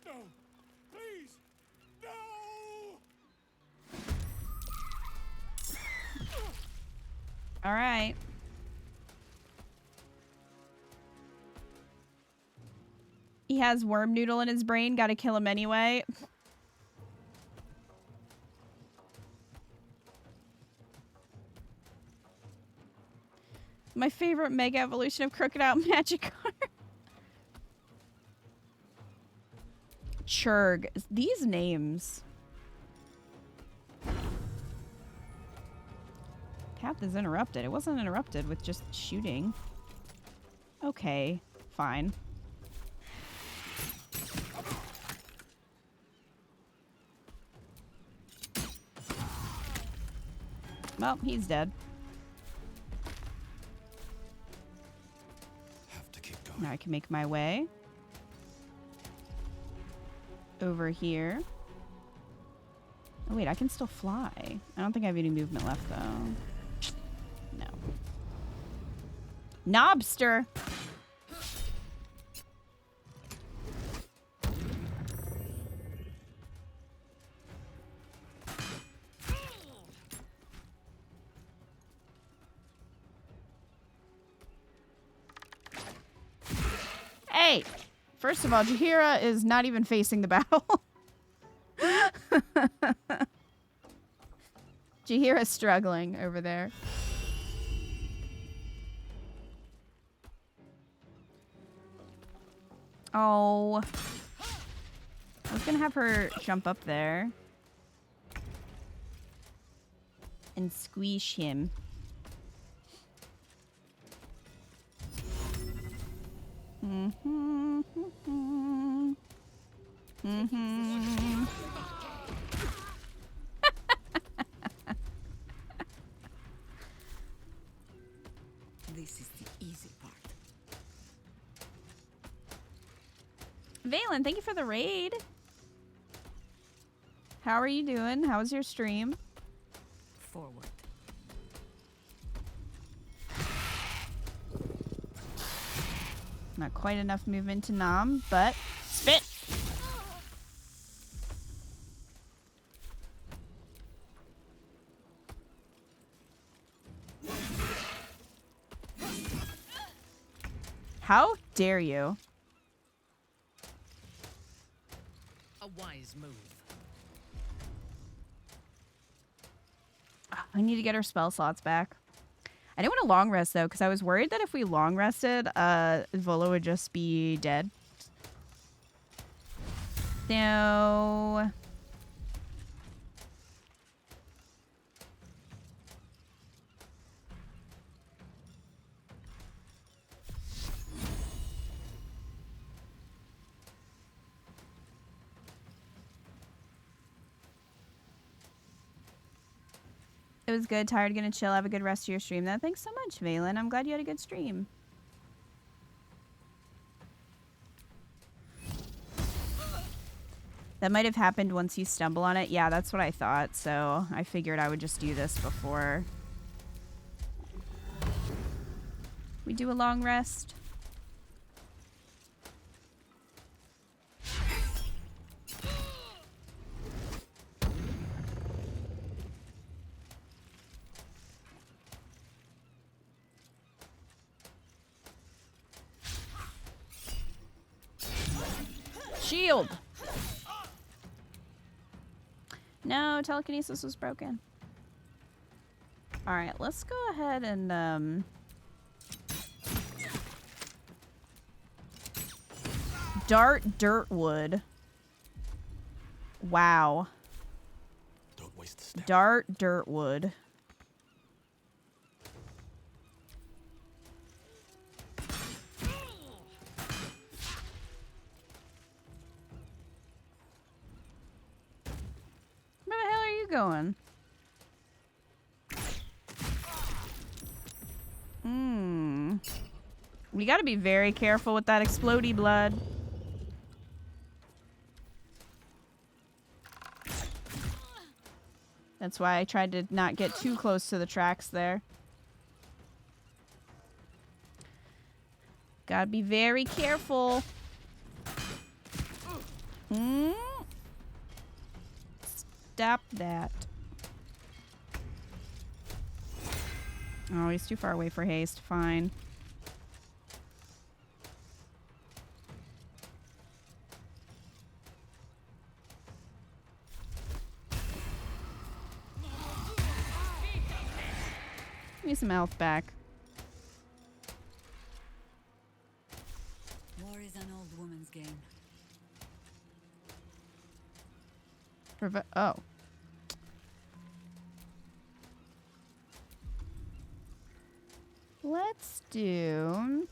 No! Please! No! All right. He has worm noodle in his brain. Gotta kill him anyway. My favorite mega evolution of Crocodile Magikarp. Churg. These names. Path is interrupted. It wasn't interrupted with just shooting. Okay, fine. Well, he's dead. Have to keep going. Now I can make my way over here. Oh wait, I can still fly. I don't think I have any movement left though. No. Knobster! Hey! First of all, Jaheira is not even facing the battle. Jaheira's struggling over there. Oh. I was gonna have her jump up there. And squeeze him. Mm-hmm. Mm-hmm. This is the easy part. Valen, thank you for the raid. How are you doing? How was your stream? Forward. Not quite enough movement to nom, but spit. How dare you? A wise move. I need to get her spell slots back. I didn't want to long rest though, because I was worried that if we long rested, Volo would just be dead. No. It was good. Tired, gonna chill. Have a good rest of your stream though. Thanks so much, Valen. I'm glad you had a good stream. That might have happened once you stumble on it. Yeah, that's what I thought. So I figured I would just do this before we do a long rest. Shield! No, telekinesis was broken. Alright, let's go ahead and, Dart Dirtwood. Wow. Don't waste a step. Dart Dirtwood. Where the hell are you going? We gotta be very careful with that explodey blood. That's why I tried to not get too close to the tracks there. Gotta be very careful. Stop that. Oh, he's too far away for haste. Fine. Give me some health back. War is an old woman's game. Oh. Let's do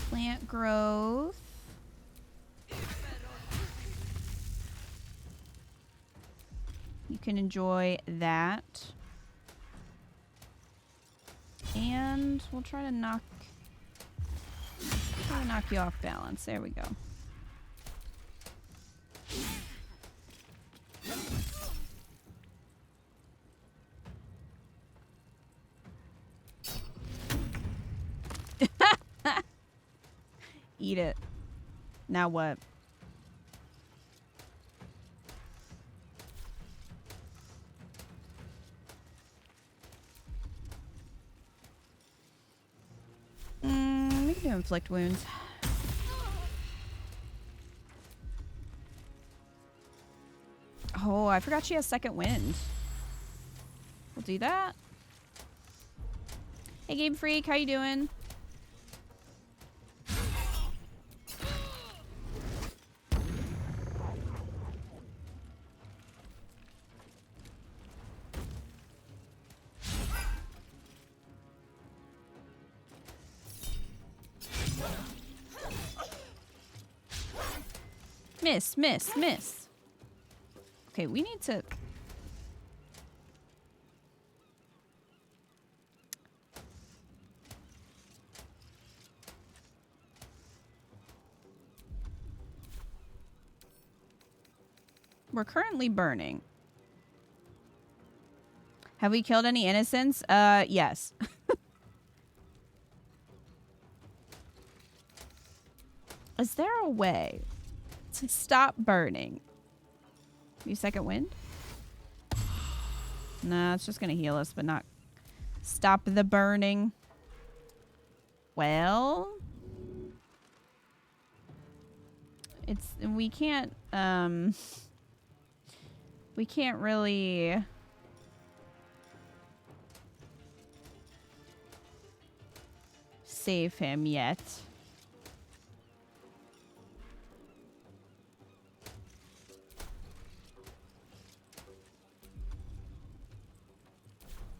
plant growth. You can enjoy that. And we'll try to knock you off balance. There we go. Eat it. Now what? We can do inflict wounds. Oh, I forgot she has second wind. We'll do that. Hey, Game Freak, how you doing? Miss, miss, miss. Okay, we need to... We're currently burning. Have we killed any innocents? Yes. Is there a way to stop burning? You second wind? Nah, it's just gonna heal us, but not stop the burning. Well, we can't really save him yet.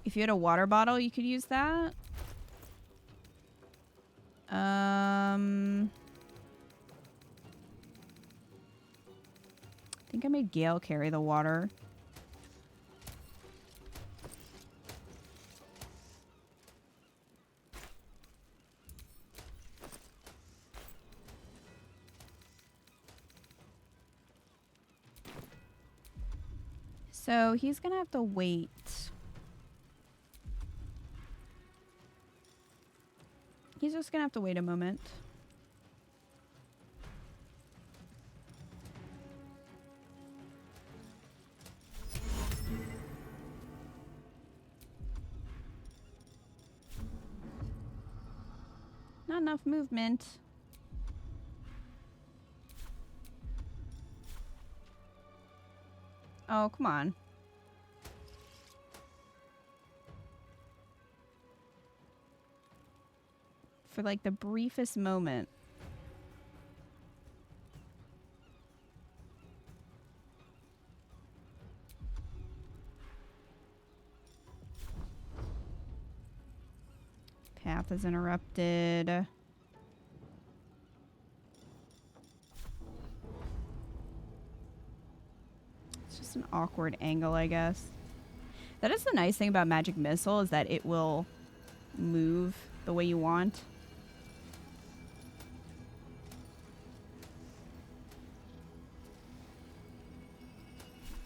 If you had a water bottle, you could use that. I think I made Gale carry the water. So he's gonna have to wait. He's just gonna have to wait a moment. Not enough movement. Oh, come on. For like the briefest moment. Path is interrupted. It's just an awkward angle, I guess. That is the nice thing about Magic Missile, is that it will move the way you want.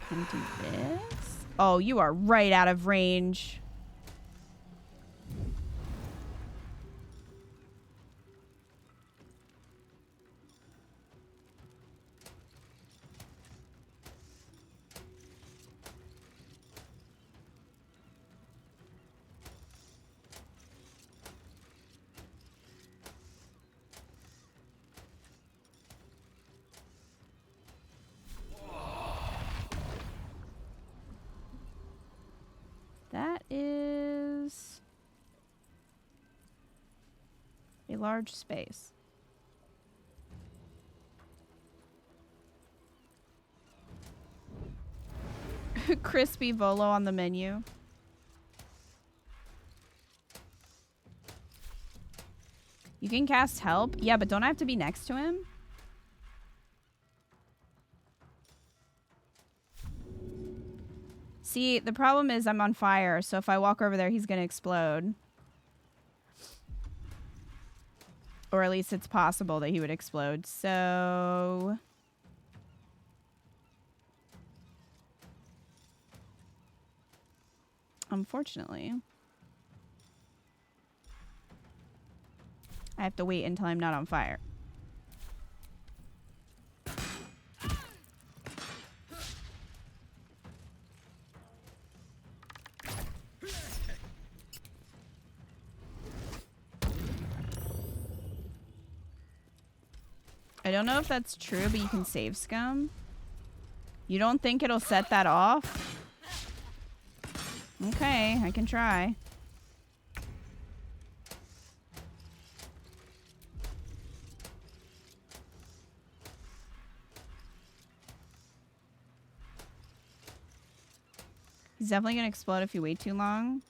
Can do this. Oh, you are right out of range. That is a large space. Crispy Volo on the menu. You can cast help. Yeah, but don't I have to be next to him? See, the problem is I'm on fire, so if I walk over there, he's gonna explode. Or at least it's possible that he would explode, so... Unfortunately. I have to wait until I'm not on fire. I don't know if that's true, but you can save scum. You don't think it'll set that off? Okay, I can try. He's definitely gonna explode if you wait too long.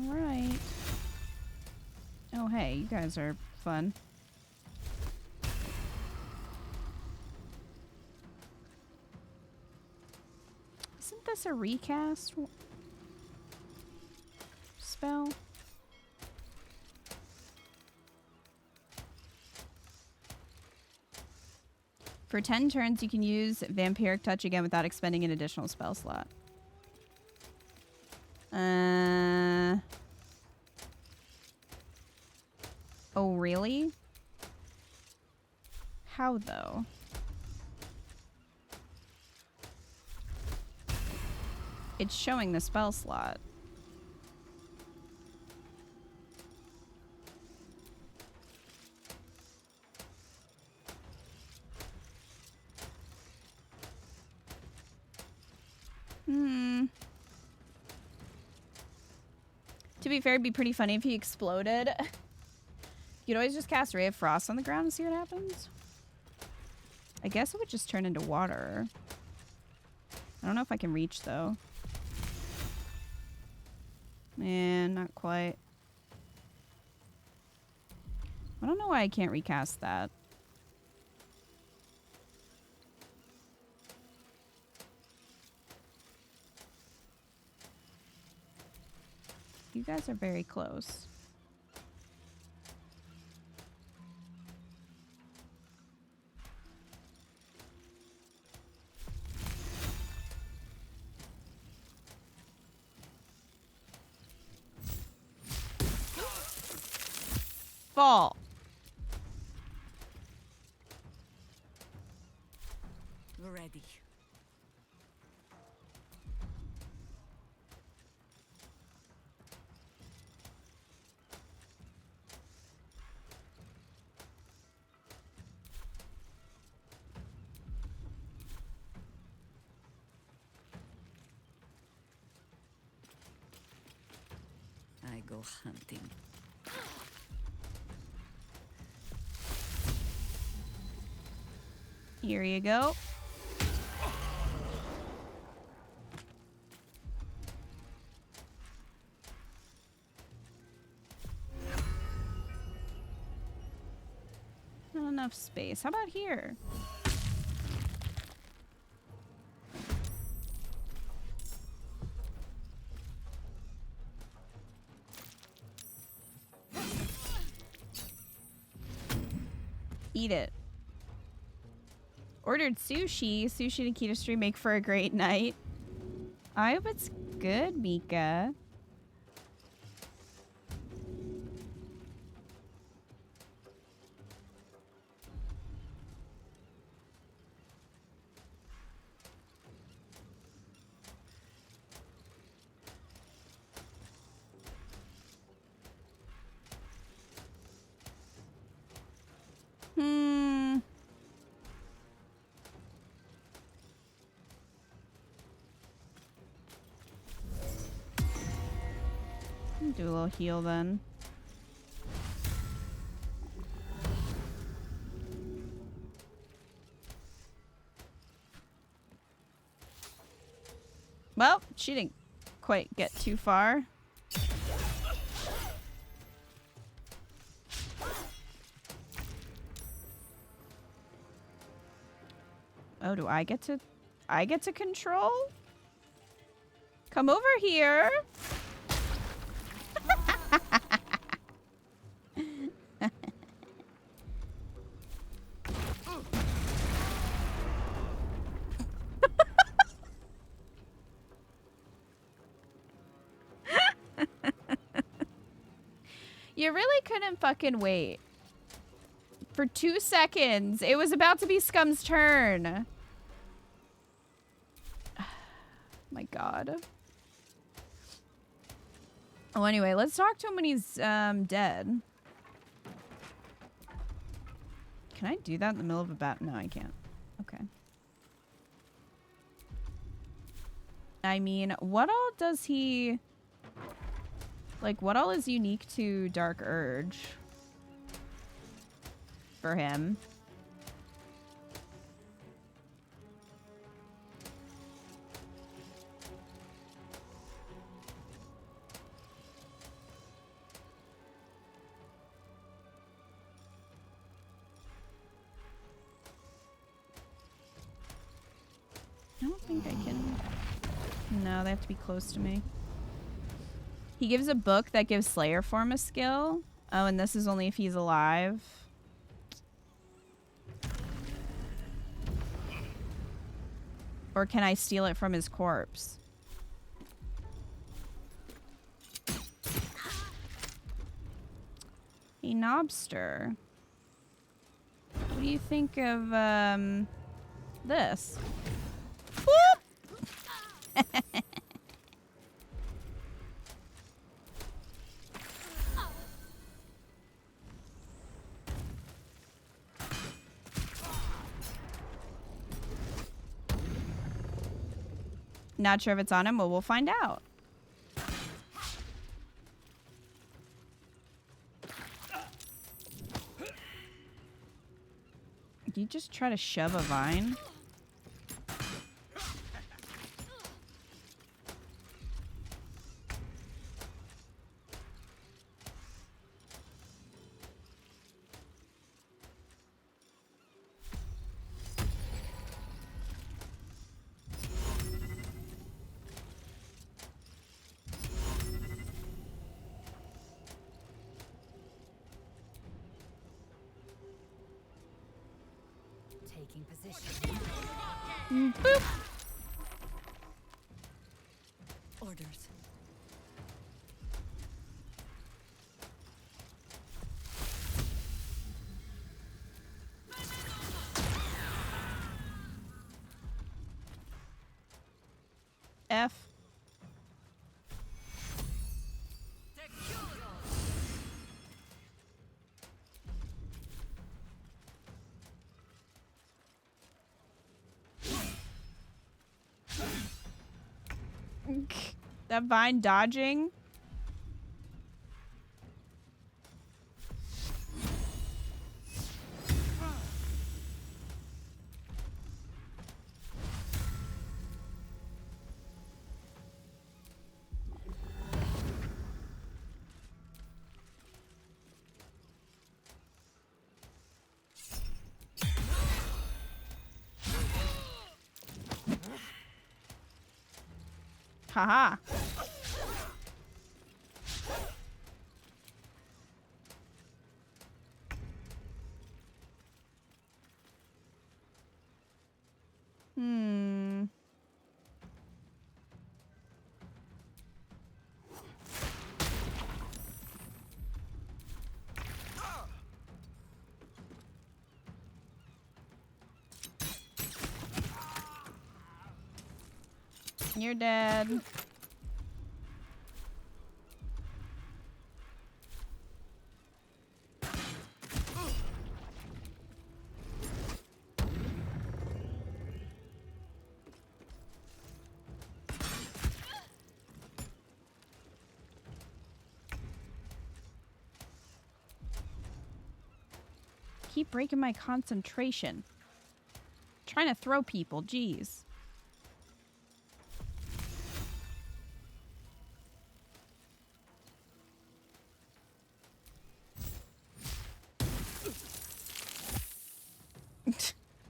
Alright. Oh, hey, you guys are fun. Isn't this a recast spell? For 10 turns, you can use Vampiric Touch again without expending an additional spell slot. Oh, really? How, though? It's showing the spell slot. To be fair, it'd be pretty funny if he exploded. You'd always just cast Ray of Frost on the ground and see what happens. I guess it would just turn into water. I don't know if I can reach, though. Man, not quite. I don't know why I can't recast that. You guys are very close. Fall. Ready. go hunting. Here you go. Not enough space. How about here? Eat it. Ordered sushi. Sushi and Kita stream make for a great night. I hope it's good, Mika. Do a little heal then. Well, she didn't quite get too far. Oh, do I get to control? Come over here. You really couldn't fucking wait. For 2 seconds. It was about to be Scum's turn. My god. Oh, anyway, let's talk to him when he's dead. Can I do that in the middle of a battle? No, I can't. Okay. I mean, what all does he... Like, what all is unique to Dark Urge for him? I don't think I can... No, they have to be close to me. He gives a book that gives Slayer form a skill. Oh, and this is only if he's alive. Or can I steal it from his corpse? Hey, Knobster. What do you think of, this? Whoop! Not sure if it's on him, but we'll find out. Did you just try to shove a vine? Taking position. Boop. Orders. F. That vine dodging. Haha. Hmm. You're dead. Keep breaking my concentration. Trying to throw people, jeez.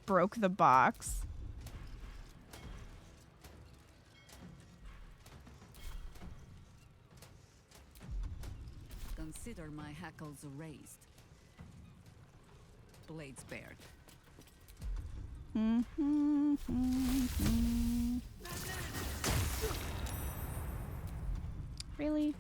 Broke the box. Consider my hackles raised. Blades bared. Really?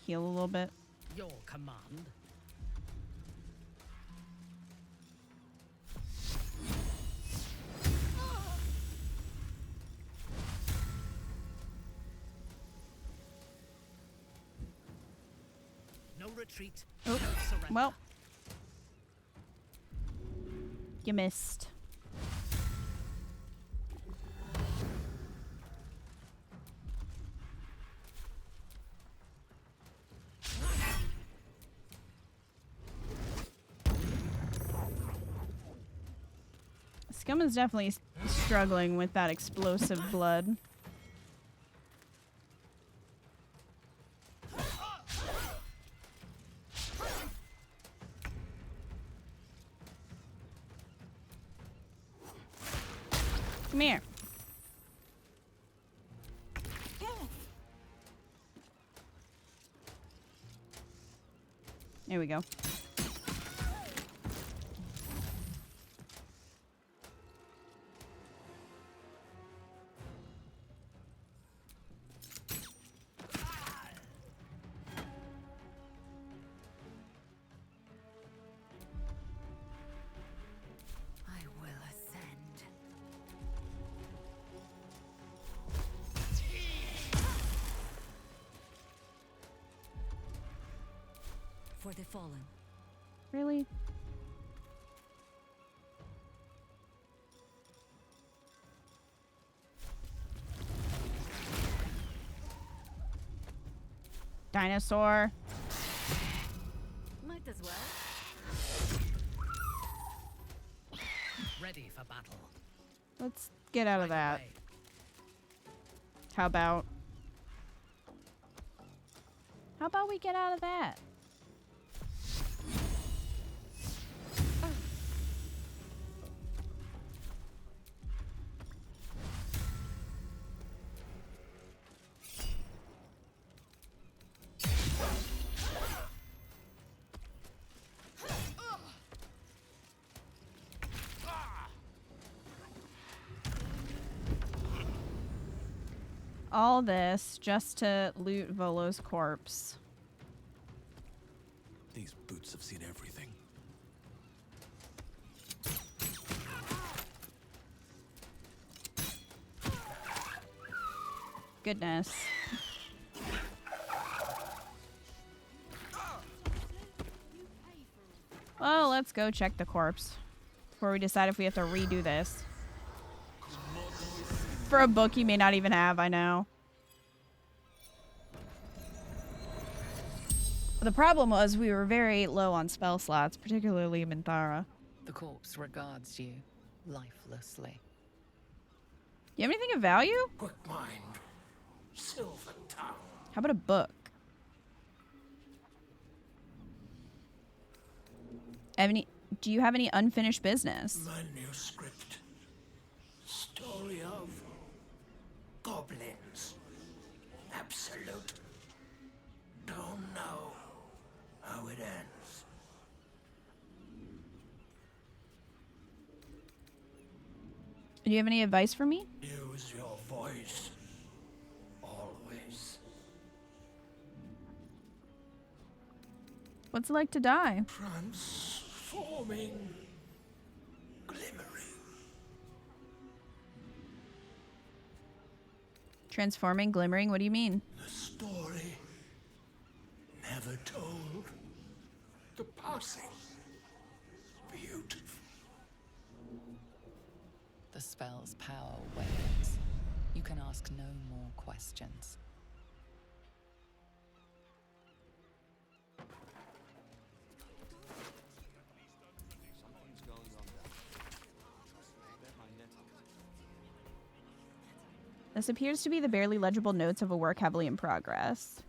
Heal a little bit. Your command. No retreat. Oh, No surrender. well. You missed. Scum is definitely struggling with that explosive blood. Come here. There we go. I will ascend. For the fallen. Really? Dinosaur. Might as well. Ready for battle. Let's get out of that. How about we get out of that? All this just to loot Volo's corpse. These boots have seen everything. Goodness. Well, let's go check the corpse before we decide if we have to redo this. For a book you may not even have, I know. The problem was we were very low on spell slots, particularly Minthara. The corpse regards you lifelessly. You have anything of value? Quick mind, silver tongue. How about a book? Do you have any unfinished business? Manuscript. Story of goblins. Absolute. Don't know how it ends. Do you have any advice for me? Use your voice. Always. What's it like to die? Transforming. Glimmering. Transforming, glimmering, what do you mean? The story never told. The passing. Beautiful. The spell's power wanes. You can ask no more questions. This appears to be the barely legible notes of a work heavily in progress.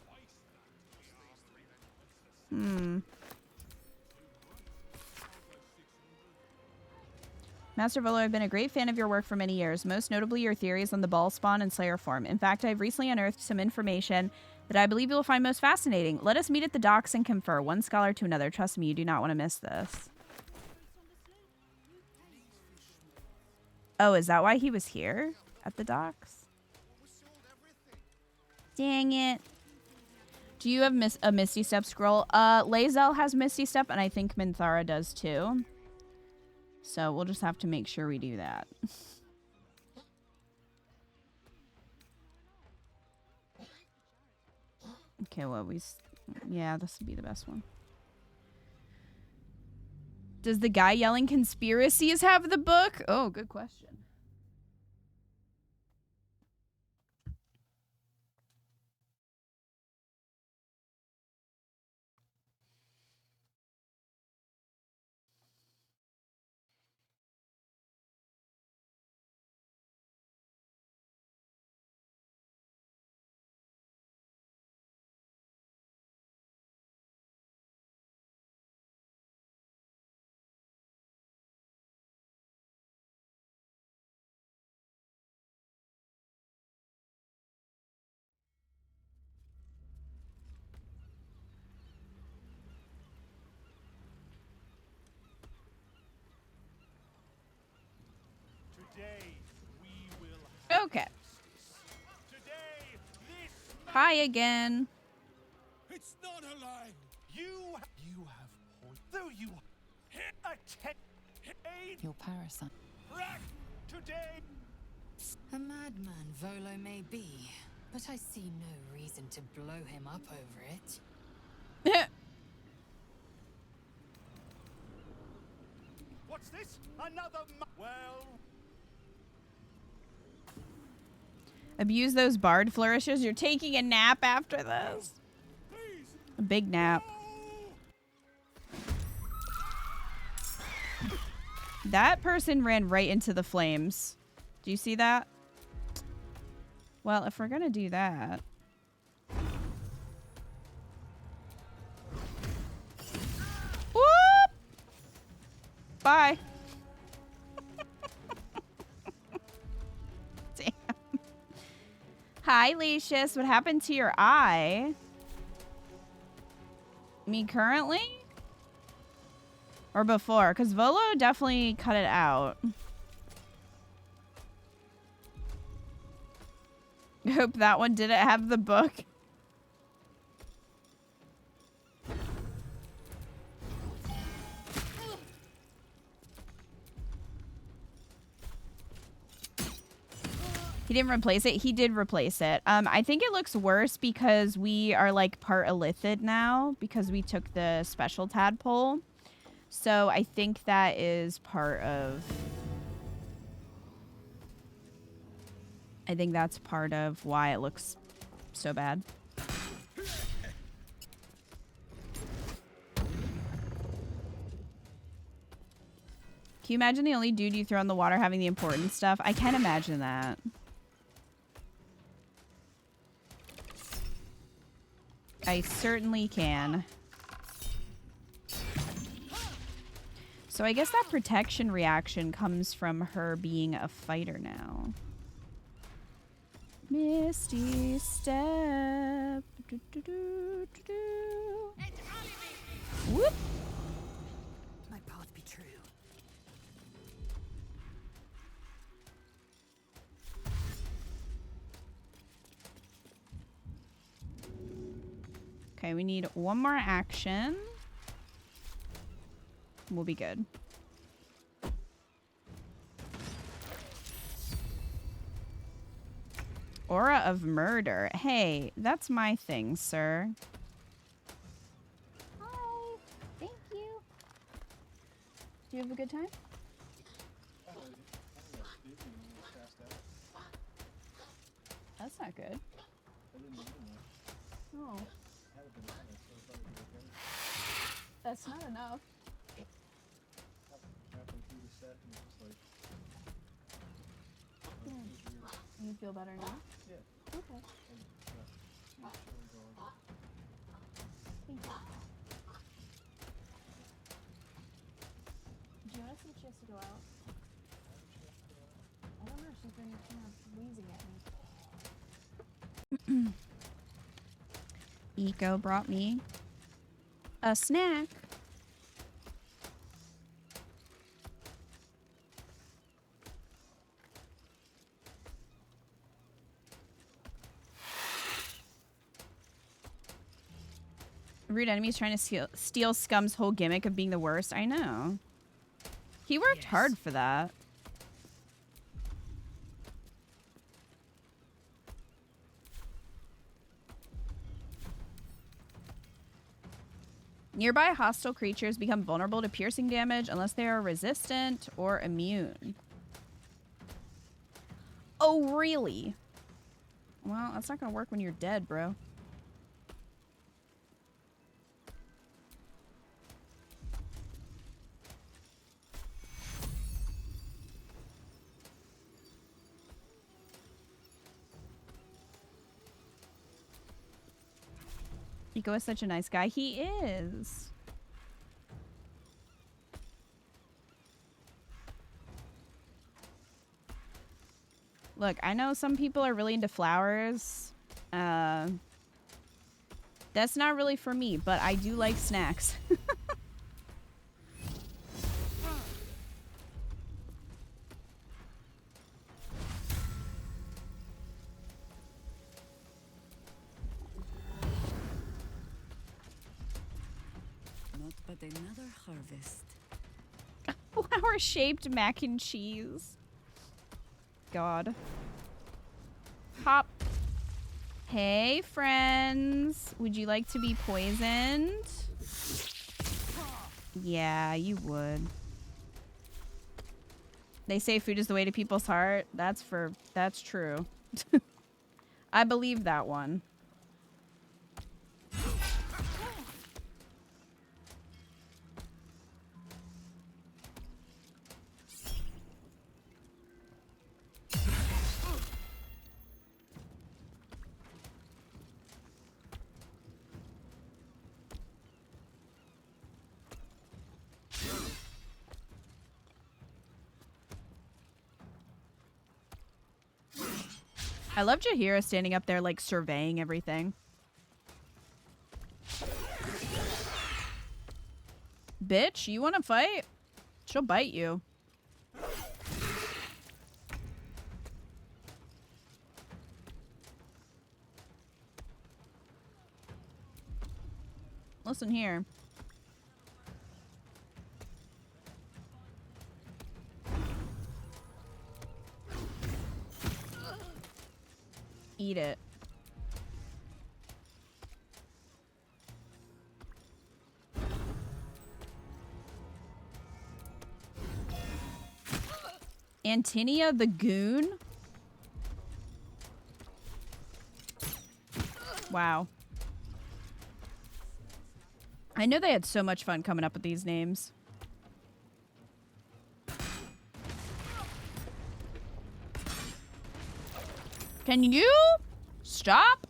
Master Volo, I've been a great fan of your work for many years, most notably your theories on the ball spawn and Slayer form. In fact, I've recently unearthed some information that I believe you will find most fascinating. Let us meet at the docks and confer, one scholar to another. Trust me, you do not want to miss this. Oh, is that why he was here? At the docks? Dang it. Do you have a Misty Step scroll? Lae'zel has Misty Step, and I think Minthara does too. So we'll just have to make sure we do that. Okay, well, yeah, this would be the best one. Does the guy yelling conspiracies have the book? Oh, good question. Okay. Hi again. It's not a lie. You have though you Your parasite. Today. A madman Volo may be, but I see no reason to blow him up over it. What's this? Another well. Abuse those bard flourishes. You're taking a nap after this. A big nap. That person ran right into the flames. Do you see that? Well, if we're gonna do that. Whoop! Bye. Damn. Hi, Lucius. What happened to your eye? Me currently? Or before? Because Volo definitely cut it out. Hope that one didn't have the book. He didn't replace it. He did replace it. I think it looks worse because we are like part illithid now because we took the special tadpole. So I think that is part of... I think that's part of why it looks so bad. Can you imagine the only dude you throw in the water having the important stuff? I can't imagine that. I certainly can. So I guess that protection reaction comes from her being a fighter now. Misty step. Do, do, do, do, do. Whoop. My path be true. Okay, we need one more action. We'll be good. Aura of murder. Hey, that's my thing, sir. Hi. Thank you. Do you have a good time? That's not good. Oh. That's not enough. You feel better now? Yeah. Okay. Thank you. Do you notice that she has to go out? I don't know. She's been kind of wheezing at me. Eco brought me a snack. Rude enemies trying to steal Scum's whole gimmick of being the worst. I know. He worked hard for that. Nearby hostile creatures become vulnerable to piercing damage unless they are resistant or immune. Oh, really? Well, that's not gonna work when you're dead, bro. Eco is such a nice guy. He is. Look, I know some people are really into flowers. That's not really for me, but I do like snacks. But another harvest. Flower-shaped mac and cheese. God. Hop. Hey, friends. Would you like to be poisoned? Yeah, you would. They say food is the way to people's heart. That's true. I believe that one. I love Jaheira standing up there, like, surveying everything. Bitch, you want to fight? She'll bite you. Listen here. Eat it. Antinia the Goon? Wow. I know they had so much fun coming up with these names. Can you stop?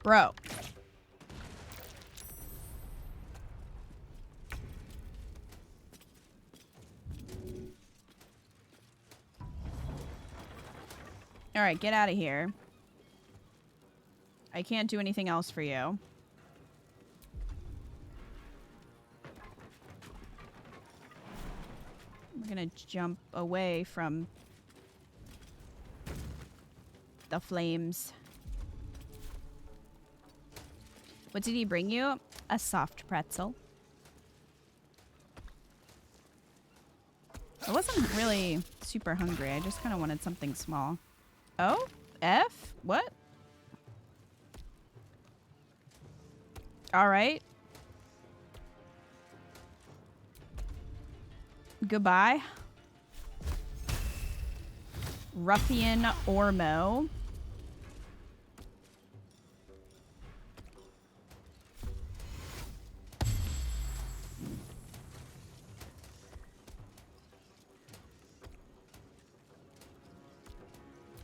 Bro. Alright, get out of here. I can't do anything else for you. We're gonna jump away from the flames. What did he bring you? A soft pretzel. I wasn't really super hungry. I just kind of wanted something small. Oh? F? What? Alright. Goodbye. Ruffian Ormo.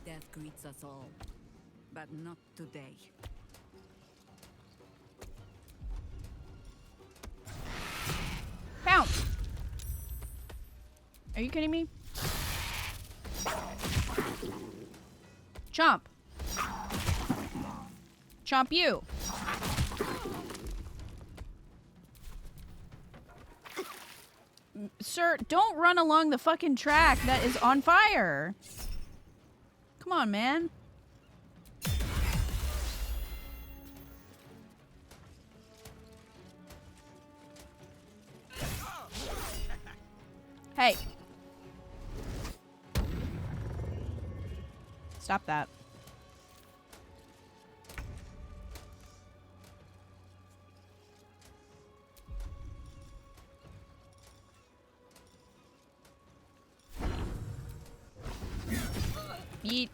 Death greets us all, but not today. Bounce! Are you kidding me? Chomp. Chomp you. Sir, don't run along the fucking track that is on fire. Come on, man. Hey. Stop that. Yeet.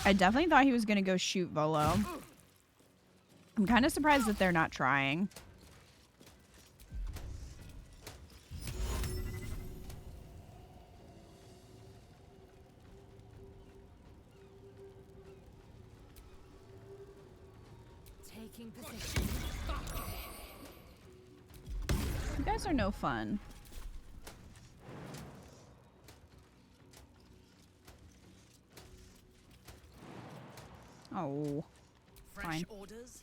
I definitely thought he was going to go shoot Volo. I'm kind of surprised that they're not trying. Taking position. You guys are no fun. Oh, Fresh fine. orders?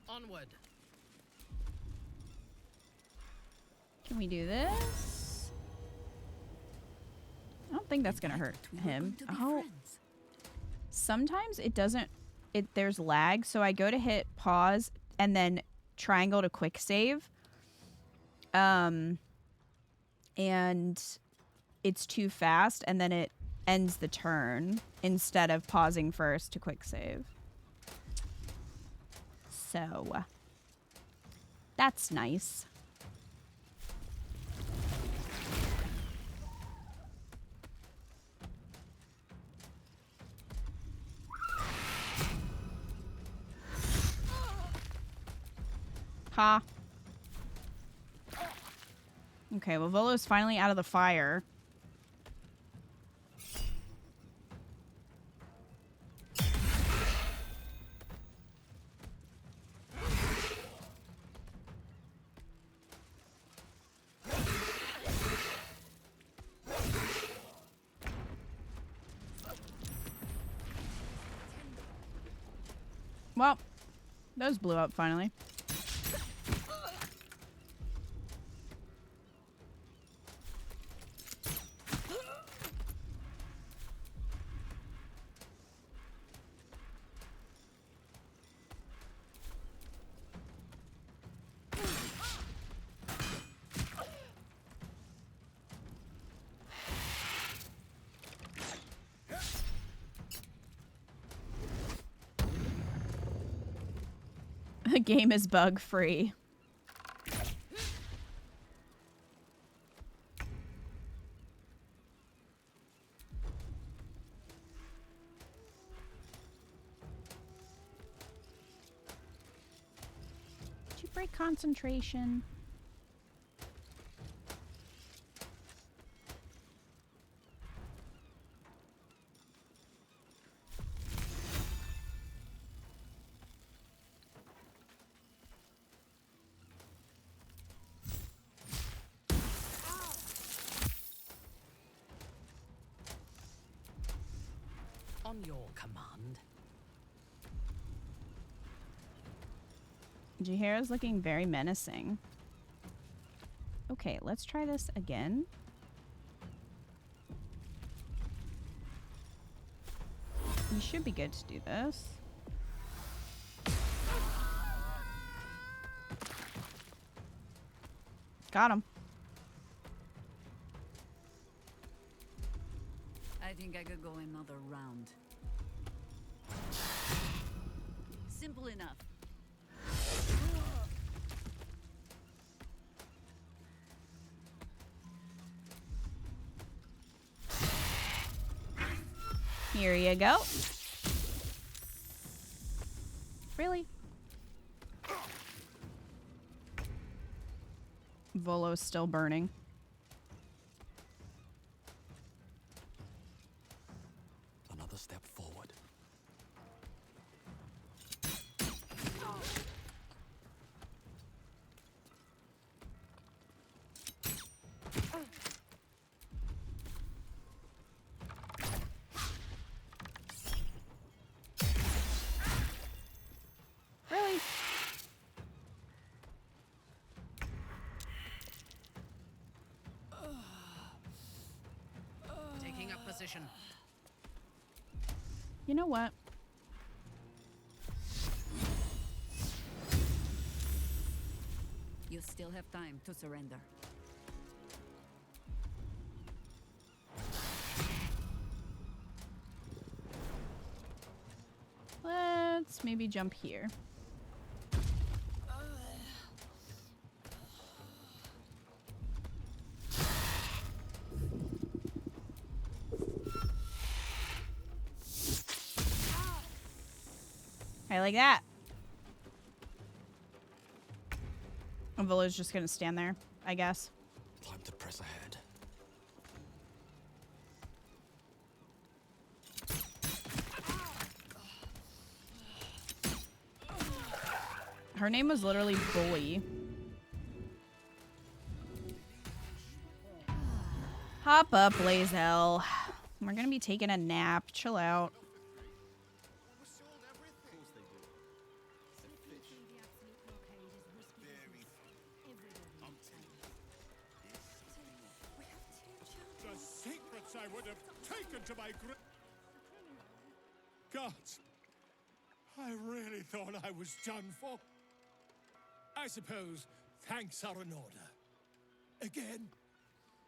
Onward. Can we do this? I don't think that's gonna hurt him. Oh, sometimes it doesn't. There's lag, so I go to hit pause and then triangle to quick save. And it's too fast, and then it ends the turn instead of pausing first to quick save. So that's nice. Ha. Okay, well, Volo's finally out of the fire. Well, those blew up finally. The game is bug free. Break concentration. On your command. Jahira's looking very menacing. Okay, let's try this again. You should be good to do this. Got him. I think I could go another round. Simple enough. Here you go. Really? Volo's still burning. Another step forward. Really? Taking up position. You know what? You still have time to surrender. Let's maybe jump here. I like that. And Volo's just gonna stand there, I guess. Time to press ahead. Her name was literally Bully. Hop up, Lazel. We're gonna be taking a nap. Chill out. The secrets I would have taken to my grave. Gods, I really thought I was done for. I suppose thanks are in order. Again.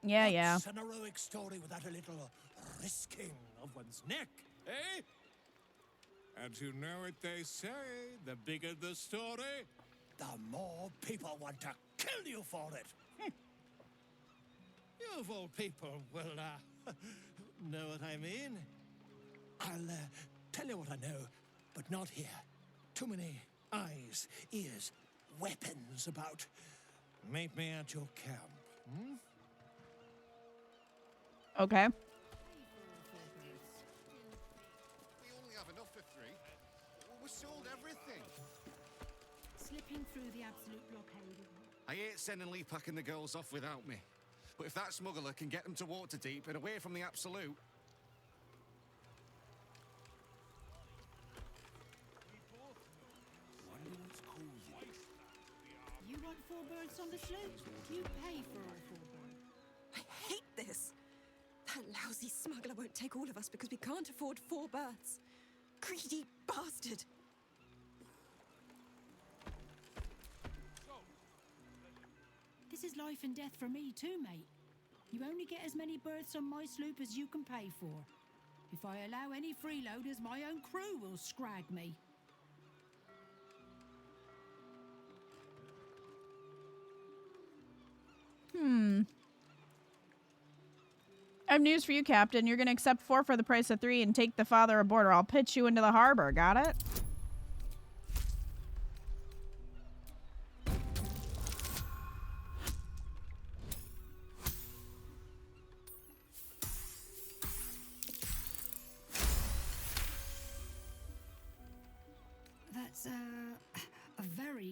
Yeah. What's an heroic story without a little risking of one's neck, eh? And you know what they say, the bigger the story, the more people want to kill you for it. You of all people will, know what I mean? I'll, tell you what I know, but not here. Too many eyes, ears, weapons about. Meet me at your camp, hmm? Okay. We only have enough for 3. We sold everything. Slipping through the absolute blockade. I hate sending Lee packing the girls off without me. But if that smuggler can get them to Waterdeep and away from the Absolute... You want 4 birds on the slope? You pay for all 4 birds. I hate this. That lousy smuggler won't take all of us because we can't afford 4 birds. Greedy bastard. This is life and death for me too, mate. You only get as many berths on my sloop as you can pay for. If I allow any freeloaders, my own crew will scrag me. I have news for you, Captain. You're gonna accept 4 for the price of 3 and take the father aboard, or I'll pitch you into the harbor. Got it?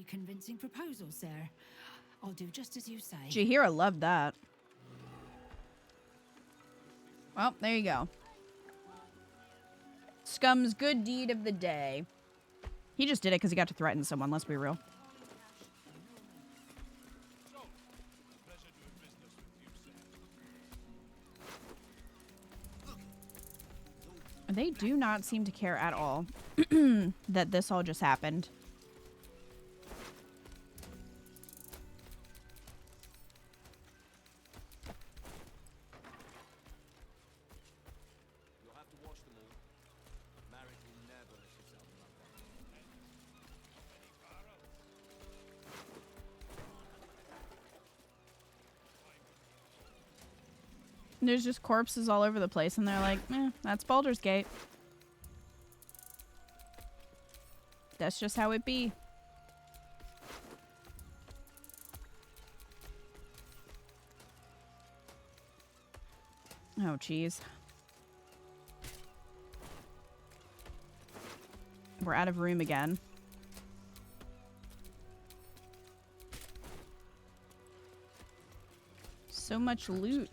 convincing proposal, sir. I'll do just as you say. Jahira loved that. Well, there you go. Scum's good deed of the day. He just did it because he got to threaten someone, let's be real. They do not seem to care at all that this all just happened. There's just corpses all over the place, and they're like, that's Baldur's Gate. That's just how it be. Oh, jeez. We're out of room again. So much loot.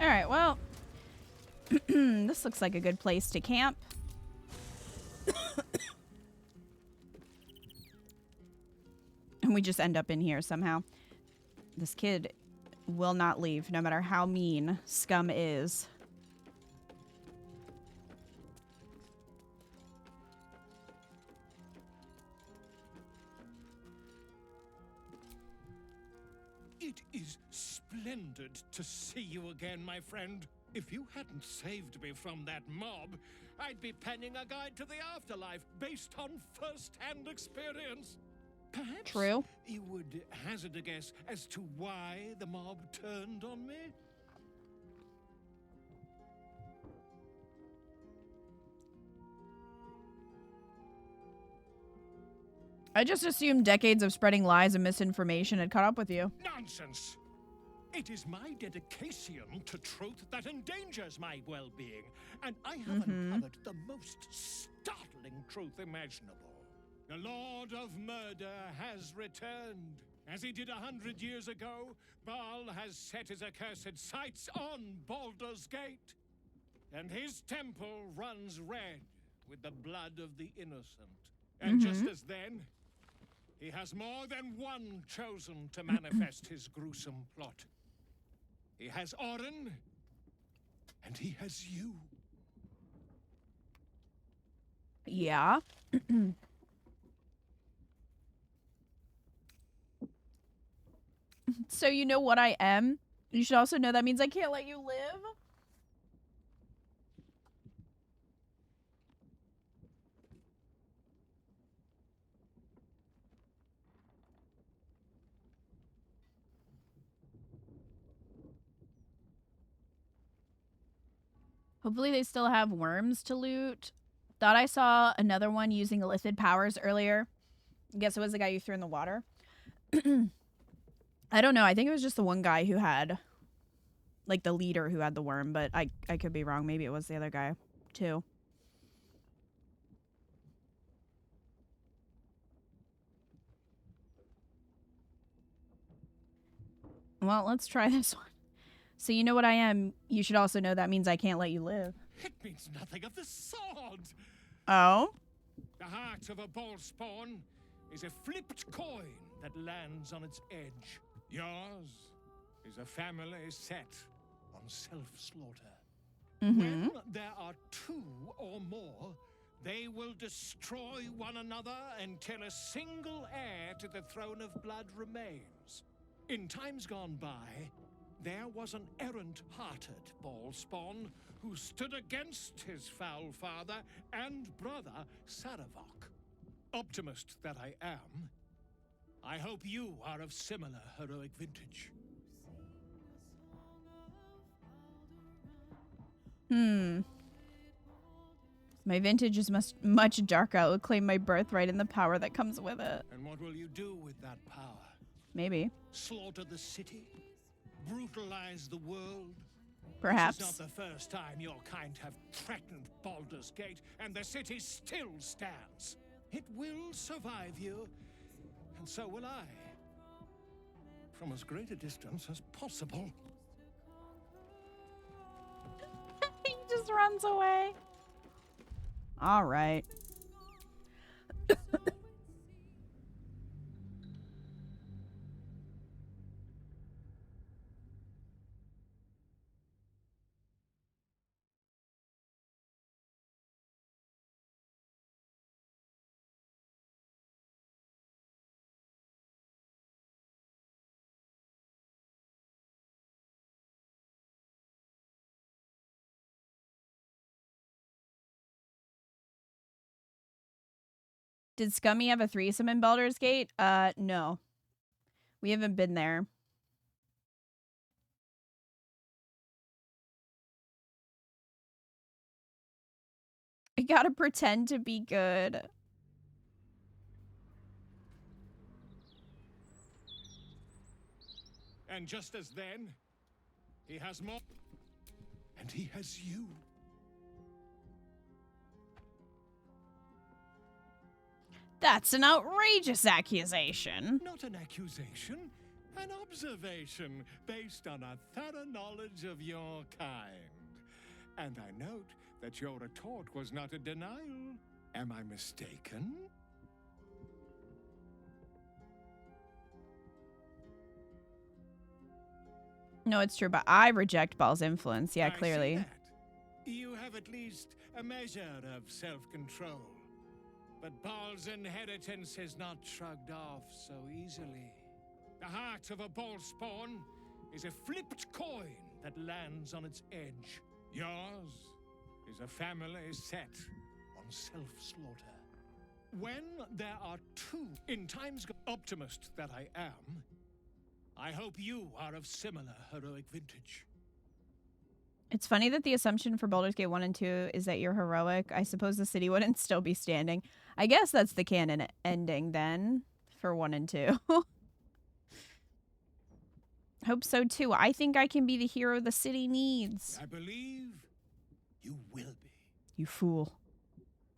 Alright, well, this looks like a good place to camp. And we just end up in here somehow. This kid will not leave, no matter how mean Scum is. It is splendid to see you again, my friend. If you hadn't saved me from that mob, I'd be penning a guide to the afterlife based on first-hand experience. Perhaps True. You would hazard a guess as to why the mob turned on me? I just assumed decades of spreading lies and misinformation had caught up with you. Nonsense! It is my dedication to truth that endangers my well-being, and I have uncovered the most startling truth imaginable. The Lord of Murder has returned. As he did 100 years ago, Baal has set his accursed sights on Baldur's Gate, and his temple runs red with the blood of the innocent. And just as then, he has more than one chosen to manifest his gruesome plot. He has Orin, and he has you. Yeah. So you know what I am? You should also know that means I can't let you live. Hopefully they still have worms to loot. Thought I saw another one using illicit powers earlier. Guess it was the guy you threw in the water. I don't know. I think it was just the one guy who had, like, the leader who had the worm, but I could be wrong. Maybe it was the other guy, too. Well, let's try this one. So you know what I am. You should also know that means I can't let you live. It means nothing of the sort. Oh? The heart of a ball spawn is a flipped coin that lands on its edge. Yours is a family set on self-slaughter. When there are two or more, they will destroy one another until a single heir to the throne of blood remains. In times gone by, there was an errant-hearted ball spawn who stood against his foul father and brother, Saravok. Optimist that I am, I hope you are of similar heroic vintage. My vintage is much darker. I will claim my birthright and the power that comes with it. And what will you do with that power? Maybe. Slaughter the city? Brutalize the world? Perhaps. This is not the first time your kind have threatened Baldur's Gate, and the city still stands. It will survive you, and so will I. From as great a distance as possible. He just runs away. All right. Did Scummy have a threesome in Baldur's Gate? No. We haven't been there. I gotta pretend to be good. And just as then, he has more. And he has you. That's an outrageous accusation. Not an accusation, an observation based on a thorough knowledge of your kind. And I note that your retort was not a denial. Am I mistaken? No, it's true, but I reject Baal's influence. Yeah, clearly. I see that. You have at least a measure of self-control. But Baal's inheritance is not shrugged off so easily. The heart of a Ballspawn is a flipped coin that lands on its edge. Yours is a family set on self-slaughter. When there are two, in times optimist that I am, I hope you are of similar heroic vintage. It's funny that the assumption for Baldur's Gate 1 and 2 is that you're heroic. I suppose the city wouldn't still be standing. I guess that's the canon ending then for 1 and 2. Hope so too. I think I can be the hero the city needs. I believe you will be. You fool.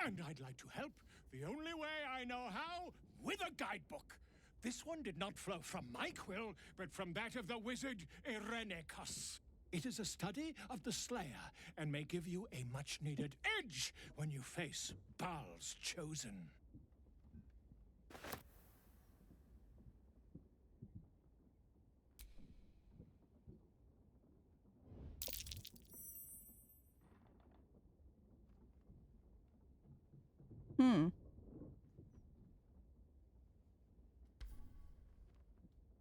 And I'd like to help the only way I know how, with a guidebook. This one did not flow from my quill, but from that of the wizard Irenicus. It is a study of the Slayer and may give you a much-needed edge when you face Baal's chosen.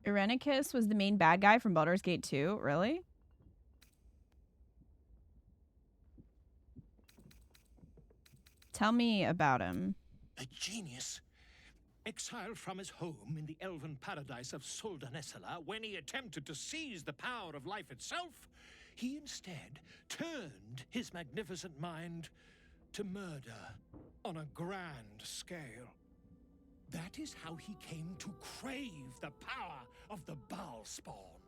Irenicus was the main bad guy from Baldur's Gate 2? Really? Tell me about him. A genius. Exiled from his home in the elven paradise of Soldanesela when he attempted to seize the power of life itself, he instead turned his magnificent mind to murder on a grand scale. That is how he came to crave the power of the Baalspawn.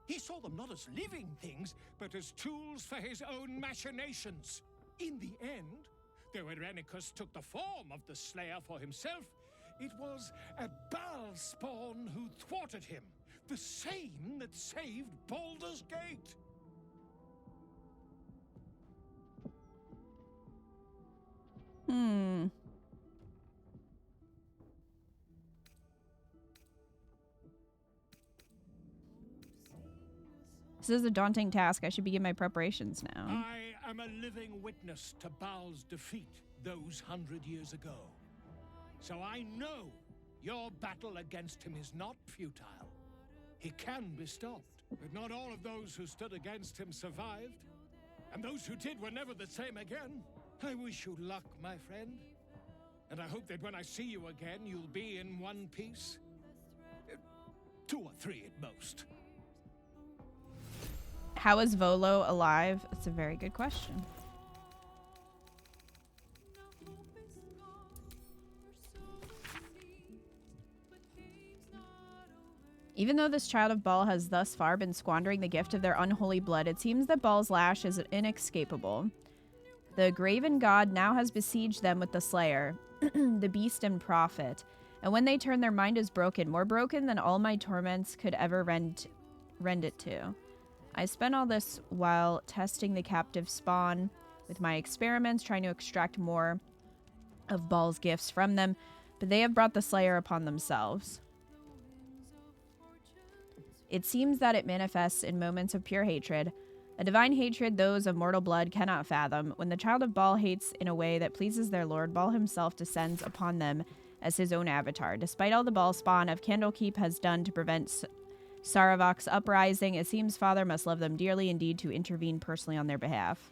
He saw them not as living things, but as tools for his own machinations. In the end, though Irenicus took the form of the Slayer for himself, it was a Baalspawn who thwarted him, the same that saved Baldur's Gate. This is a daunting task. I should begin my preparations now. I am a living witness to Baal's defeat those 100 years ago. So I know your battle against him is not futile. He can be stopped, but not all of those who stood against him survived. And those who did were never the same again. I wish you luck, my friend. And I hope that when I see you again, you'll be in one piece. 2 or 3 at most. How is Volo alive? It's a very good question. Even though this child of Baal has thus far been squandering the gift of their unholy blood, it seems that Baal's lash is inescapable. The graven god now has besieged them with the Slayer, the beast and prophet, and when they turn, their mind is broken, more broken than all my torments could ever rend it to. I spent all this while testing the captive spawn with my experiments, trying to extract more of Baal's gifts from them, but they have brought the Slayer upon themselves. It seems that it manifests in moments of pure hatred, a divine hatred those of mortal blood cannot fathom. When the child of Baal hates in a way that pleases their lord, Baal himself descends upon them as his own avatar. Despite all the Baal spawn of Candlekeep has done to prevent Saravok's uprising, it seems Father must love them dearly indeed to intervene personally on their behalf.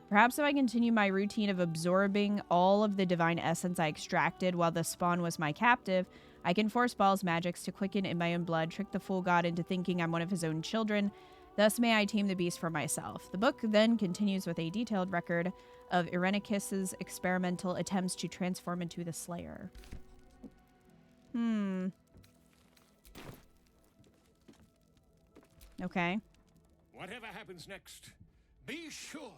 Perhaps if I continue my routine of absorbing all of the divine essence I extracted while the spawn was my captive, I can force Baal's magics to quicken in my own blood, trick the fool god into thinking I'm one of his own children. Thus may I tame the beast for myself. The book then continues with a detailed record of Irenicus's experimental attempts to transform into the Slayer. Okay. Whatever happens next, be sure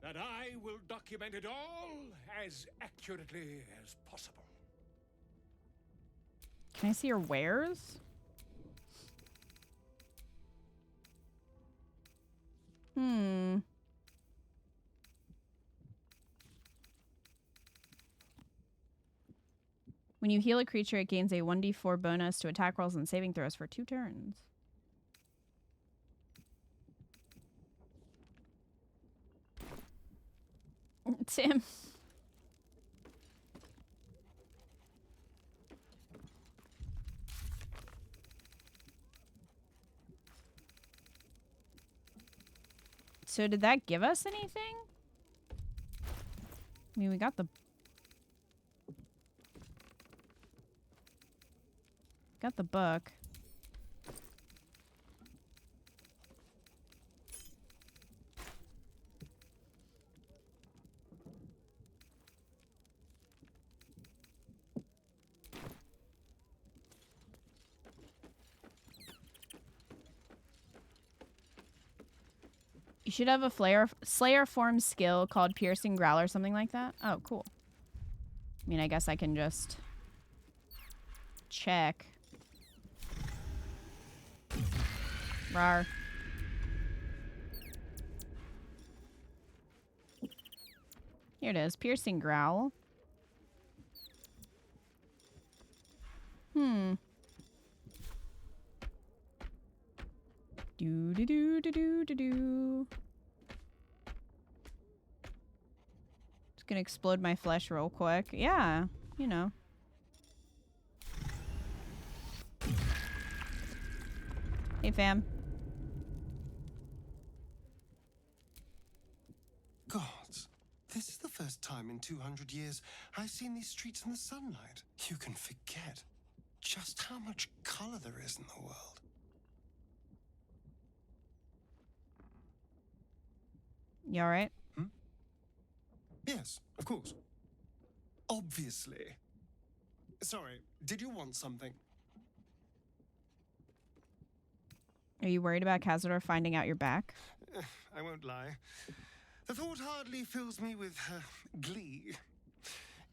that I will document it all as accurately as possible. Can I see your wares? When you heal a creature, it gains a 1d4 bonus to attack rolls and saving throws for 2 turns. Tim. So did that give us anything? I mean, we got the book. You should have a Slayer form skill called Piercing Growl or something like that. Oh, cool. I mean, I guess I can just check. Rar. Here it is. Piercing Growl. Do-do-do-do-do-do-do. Just gonna explode my flesh real quick. Yeah, you know. Hey, fam. Gods, this is the first time in 200 years I've seen these streets in the sunlight. You can forget just how much color there is in the world. You alright? Yes, of course. Obviously. Sorry, did you want something? Are you worried about Cazador finding out you're back? I won't lie. The thought hardly fills me with glee.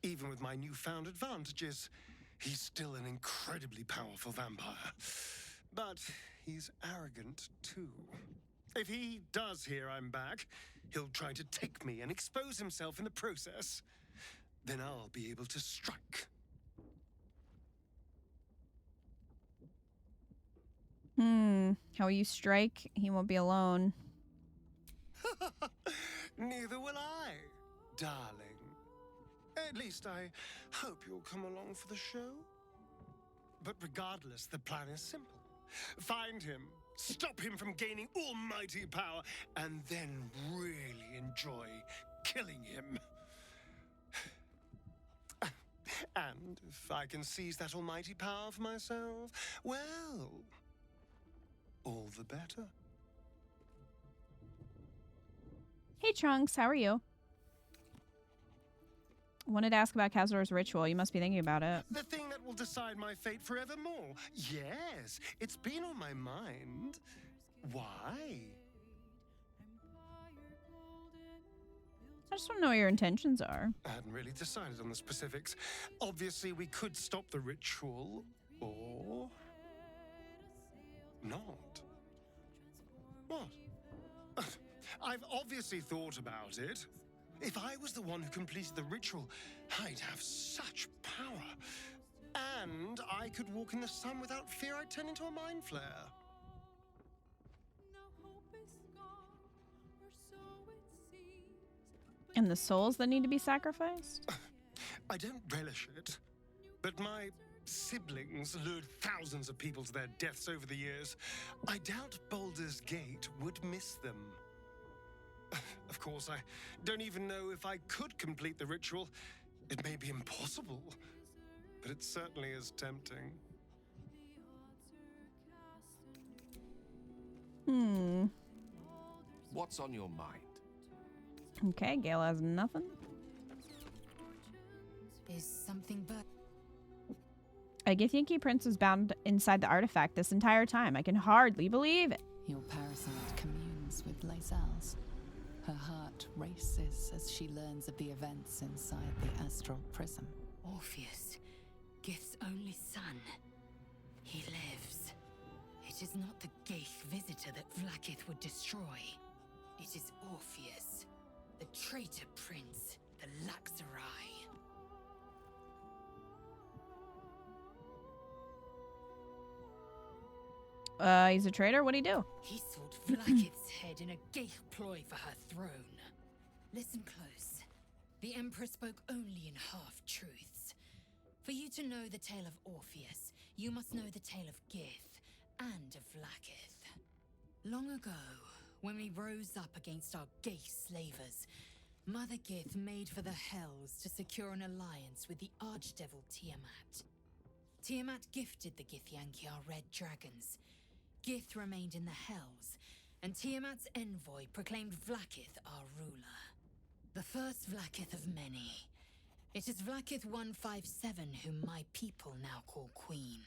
Even with my newfound advantages, he's still an incredibly powerful vampire. But he's arrogant, too. If he does hear I'm back, he'll try to take me and expose himself in the process. Then I'll be able to strike. How you strike, he won't be alone. Neither will I, darling. At least I hope you'll come along for the show. But regardless, the plan is simple. Find him, stop him from gaining almighty power, and then really enjoy killing him. And if I can seize that almighty power for myself, well, all the better. Hey, Trunks, how are you? Wanted to ask about Cazador's ritual. You must be thinking about it. The thing that will decide my fate forevermore. Yes, it's been on my mind. Why? I just want to know what your intentions are. I hadn't really decided on the specifics. Obviously, we could stop the ritual, or not. What? I've obviously thought about it. If I was the one who completed the ritual, I'd have such power. And I could walk in the sun without fear I'd turn into a mind flare. And the souls that need to be sacrificed? I don't relish it, but my siblings lured thousands of people to their deaths over the years. I doubt Baldur's Gate would miss them. Of course, I don't even know if I could complete the ritual. It may be impossible, but it certainly is tempting. What's on your mind? Okay, Gale has nothing. Is something but A Githyanki prince was bound inside the artifact this entire time. I can hardly believe it. Your parasite communes with Lae'zel's. Her heart races as she learns of the events inside the astral prism. Orpheus, Gith's only son. He lives. It is not the Gaith visitor that Vlaakith would destroy. It is Orpheus, the traitor prince, the Laxarai. He's a traitor? What'd he do? He sought Vlaakith's head in a Gaith ploy for her throne. Listen close. The Emperor spoke only in half-truths. For you to know the tale of Orpheus, you must know the tale of Gith and of Vlaakith. Long ago, when we rose up against our Gaith slavers, Mother Gith made for the Hells to secure an alliance with the Archdevil Tiamat. Tiamat gifted the Githyanki our red dragons. Gith remained in the Hells, and Tiamat's envoy proclaimed Vlaakith our ruler. The first Vlaakith of many. It is Vlaakith 157 whom my people now call Queen.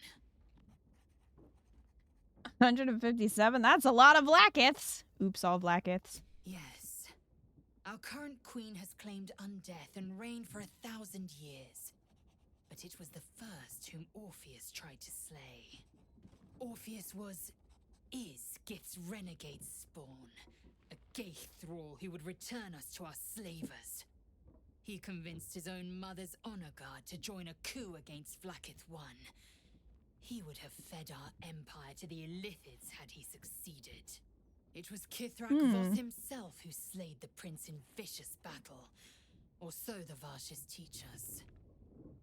157? That's a lot of Vlaakiths. Oops, all Vlaakiths. Yes. Our current queen has claimed undeath and reigned for 1,000 years. But it was the first whom Orpheus tried to slay. Orpheus is Gith's renegade spawn. A Gaith thrall who would return us to our slavers. He convinced his own mother's honor guard to join a coup against Vlaakith I. He would have fed our empire to the Illithids had he succeeded. It was Kithrak Voss himself who slayed the prince in vicious battle. Or so the Varshas teach us.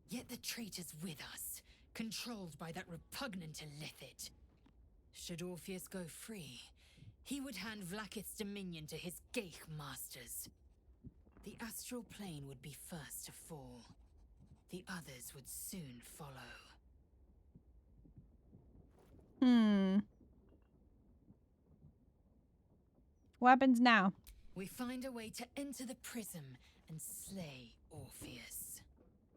Yet the traitor's with us, controlled by that repugnant Illithid. Should Orpheus go free, he would hand Vlaakith's dominion to his Gaith masters. The astral plane would be first to fall. The others would soon follow. What happens now? We find a way to enter the prism and slay Orpheus.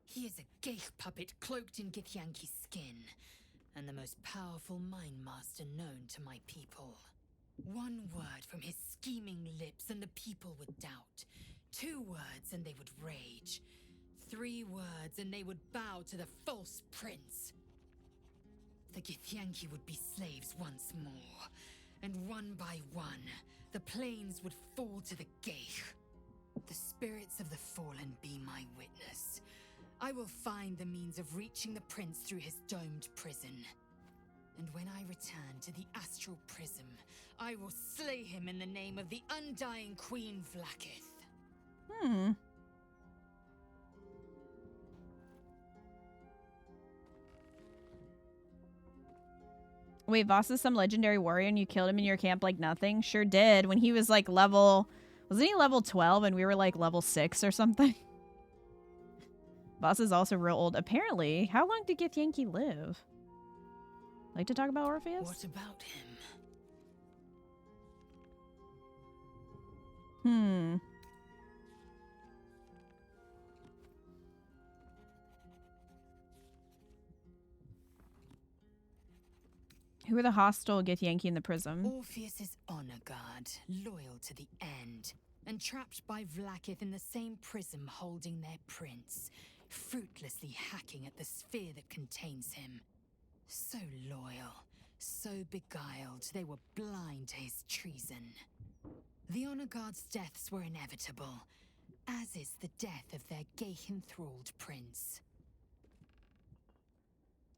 He is a Gaith puppet cloaked in Githyanki skin, and the most powerful mind master known to my people. One word from his scheming lips and the people would doubt. 2 words and they would rage. 3 words and they would bow to the false prince. The Githyanki would be slaves once more, and one by one, the planes would fall to the Gaith. The spirits of the fallen be my witness. I will find the means of reaching the prince through his domed prison. And when I return to the astral prism, I will slay him in the name of the undying Queen Vlaakith. Wait, Voss is some legendary warrior and you killed him in your camp like nothing? Sure did. When he was like level... Wasn't he level 12 and we were like level 6 or something? Voss is also real old. Apparently, how long did Githyanki live? Like to talk about Orpheus? What about him? Who are the hostile Githyanki in the prism? Orpheus's honor guard, loyal to the end, and trapped by Vlaakith in the same prism holding their prince, fruitlessly hacking at the sphere that contains him. So loyal, so beguiled, they were blind to his treason. The honor guard's deaths were inevitable, as is the death of their gay-enthralled prince.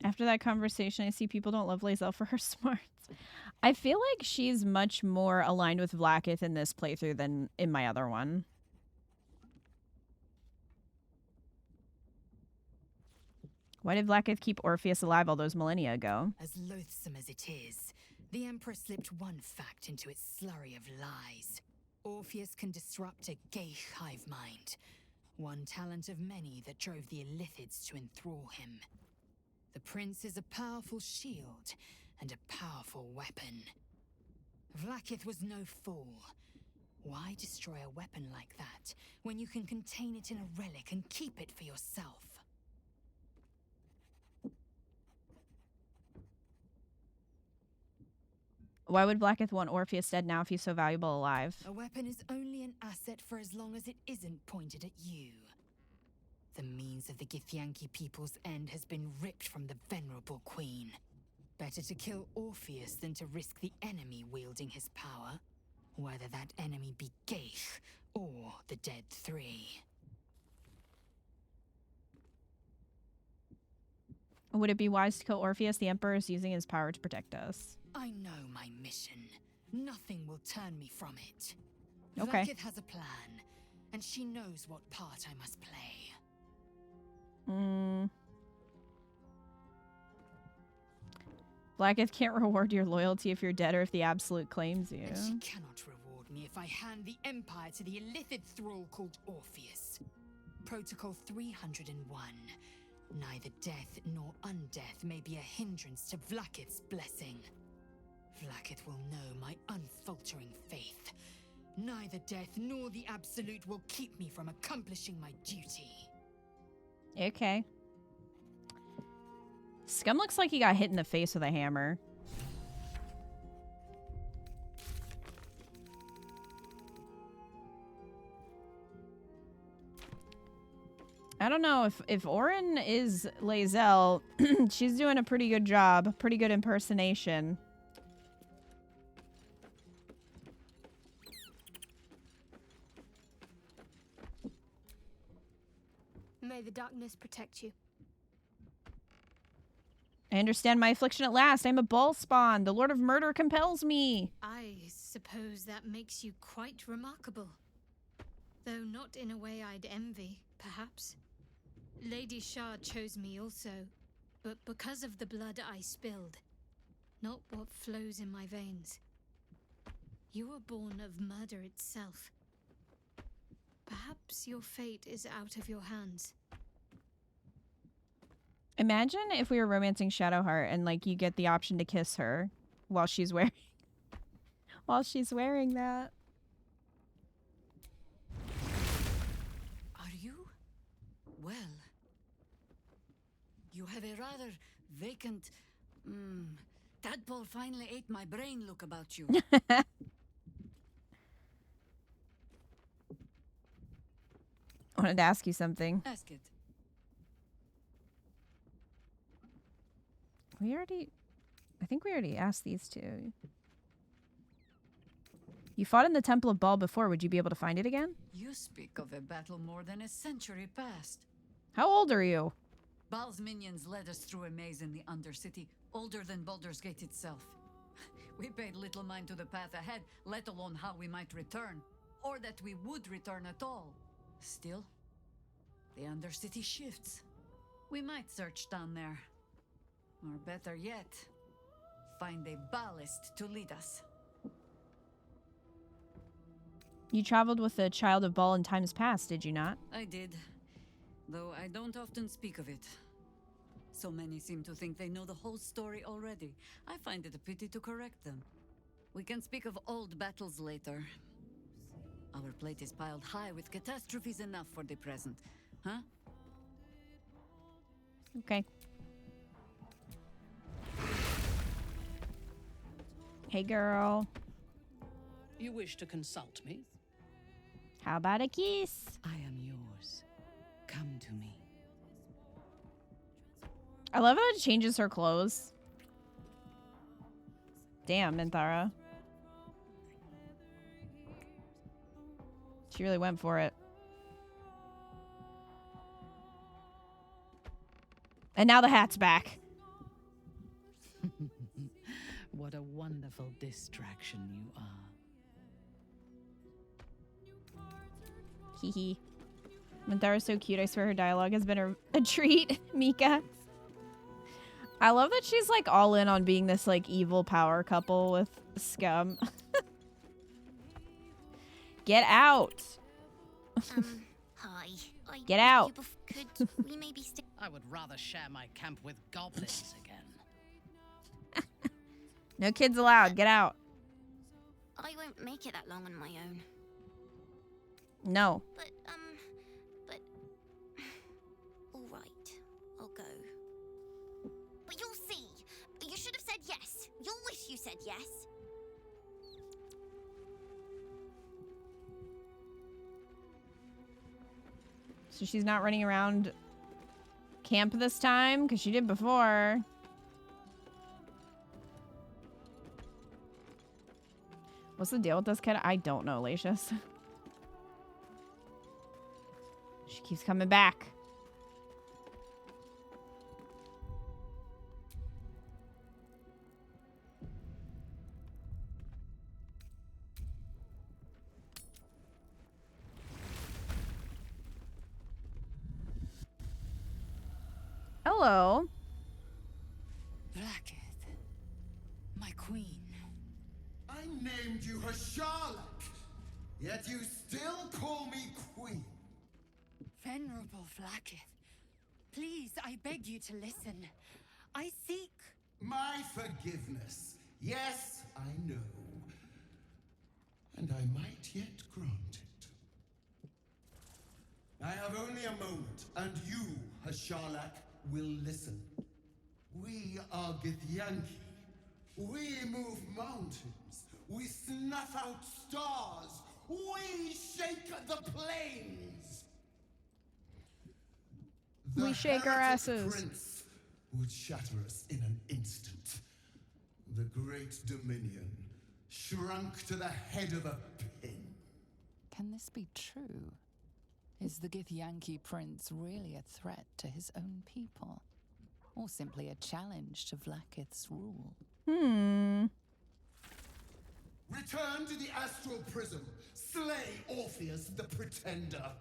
After that conversation, I see people don't love Lae'zel for her smarts. I feel like she's much more aligned with Vlaakith in this playthrough than in my other one. Why did Vlaakith keep Orpheus alive all those millennia ago? As loathsome as it is, the Emperor slipped one fact into its slurry of lies. Orpheus can disrupt a gay hive mind, one talent of many that drove the Illithids to enthrall him. The prince is a powerful shield and a powerful weapon. Vlaakith was no fool. Why destroy a weapon like that when you can contain it in a relic and keep it for yourself? Why would Vlaakith want Orpheus dead now if he's so valuable alive? A weapon is only an asset for as long as it isn't pointed at you. The means of the Githyanki people's end has been ripped from the venerable queen. Better to kill Orpheus than to risk the enemy wielding his power, whether that enemy be Gaith or the Dead Three. Would it be wise to kill Orpheus? The Emperor is using his power to protect us. I know my mission. Nothing will turn me from it. Okay. Vlaakith has a plan, and she knows what part I must play. Vlaakith can't reward your loyalty if you're dead or if the Absolute claims you. And she cannot reward me if I hand the Empire to the Illithid thrall called Orpheus. Protocol 301. Neither death nor undeath may be a hindrance to Vlaakith's blessing. Vlaakith will know my unfaltering faith. Neither death nor the Absolute will keep me from accomplishing my duty. Okay. Scum looks like he got hit in the face with a hammer. I don't know if Orin is Lae'zel, she's doing a pretty good job, pretty good impersonation. May the darkness protect you. I understand my affliction at last. I'm a ball spawn. The Lord of Murder compels me. I suppose that makes you quite remarkable. Though not in a way I'd envy, perhaps. Lady Shard chose me also, but because of the blood I spilled, not what flows in my veins. You were born of murder itself. Perhaps your fate is out of your hands. Imagine if we were romancing Shadowheart and like you get the option to kiss her while she's wearing that. Are you? Well, you have a rather vacant, tadpole finally ate my brain look about you. I wanted to ask you something. Ask it. I think we already asked these two. You fought in the Temple of Baal before. Would you be able to find it again? You speak of a battle more than a century past. How old are you? Baal's minions led us through a maze in the Undercity, older than Baldur's Gate itself. We paid little mind to the path ahead, let alone how we might return, or that we would return at all. Still, the Undercity shifts. We might search down there. Or better yet, find a ballast to lead us. You traveled with the Child of Baal in times past, did you not? I did, though I don't often speak of it. So many seem to think they know the whole story already. I find it a pity to correct them. We can speak of old battles later. Our plate is piled high with catastrophes enough for the present, huh? Okay. Hey, girl. You wish to consult me? How about a kiss? I am yours. Come to me. I love how it changes her clothes. Damn, Minthara. She really went for it. And now the hat's back. What a wonderful distraction you are. Hee hee. Minthara's so cute. I swear her dialogue has been a treat, Mika. I love that she's like all in on being this like evil power couple with Scum. Get out. Hi. Get out. Could we maybe stay? I would rather share my camp with goblins again. No kids allowed. Get out. I won't make it that long on my own. No. But all right, I'll go. But you'll see. You should have said yes. You'll wish you said yes. So she's not running around camp this time because she did before. What's the deal with this kid? I don't know, Lacius. She keeps coming back. Hello. Blacketh, my queen. I named you Hasharlak, yet you still call me queen. Venerable Blacketh, please, I beg you to listen. I seek... My forgiveness. Yes, I know. And I might yet grant it. I have only a moment, and you, Hasharlak, will listen. We are Githyanki. We move mountains. We snuff out stars. We shake the plains. We shake our asses. Prince would shatter us in an instant. The great dominion shrunk to the head of a pin. Can this be true? Is the Githyanki prince really a threat to his own people? Or simply a challenge to Vlaakith's rule? Return to the astral prism. Slay Orpheus the Pretender.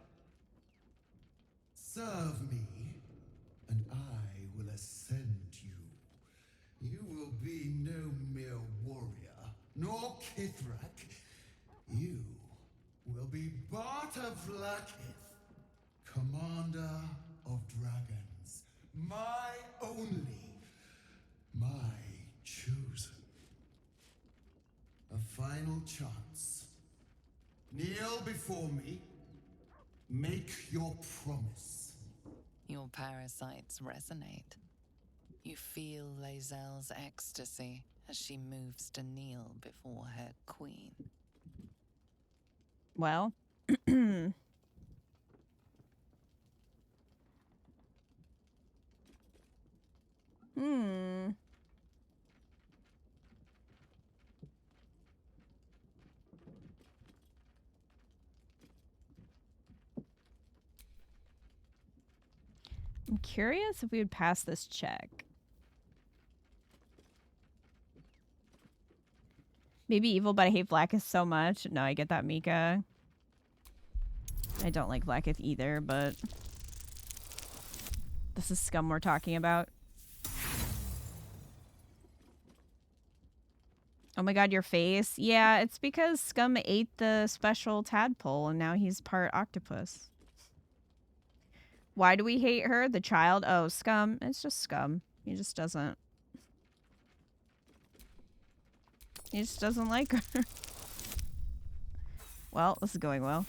Serve me, and I will ascend you. You will be no mere warrior, nor Kithrak. You will be Barta Vlaakith, commander of dragons. My only, my chosen. A final chance. Kneel before me. Make your promise. Your parasites resonate. You feel Lae'zel's ecstasy as she moves to kneel before her queen. Well. I'm curious if we would pass this check. Maybe evil, but I hate Vlaakith so much. No, I get that, Mika. I don't like Vlaakith either, but this is Scum we're talking about. Oh my god, your face. Yeah, it's because Scum ate the special tadpole and now he's part octopus. Why do we hate her? The child? Oh, Scum. It's just Scum. He just doesn't. He just doesn't like her. Well, this is going well.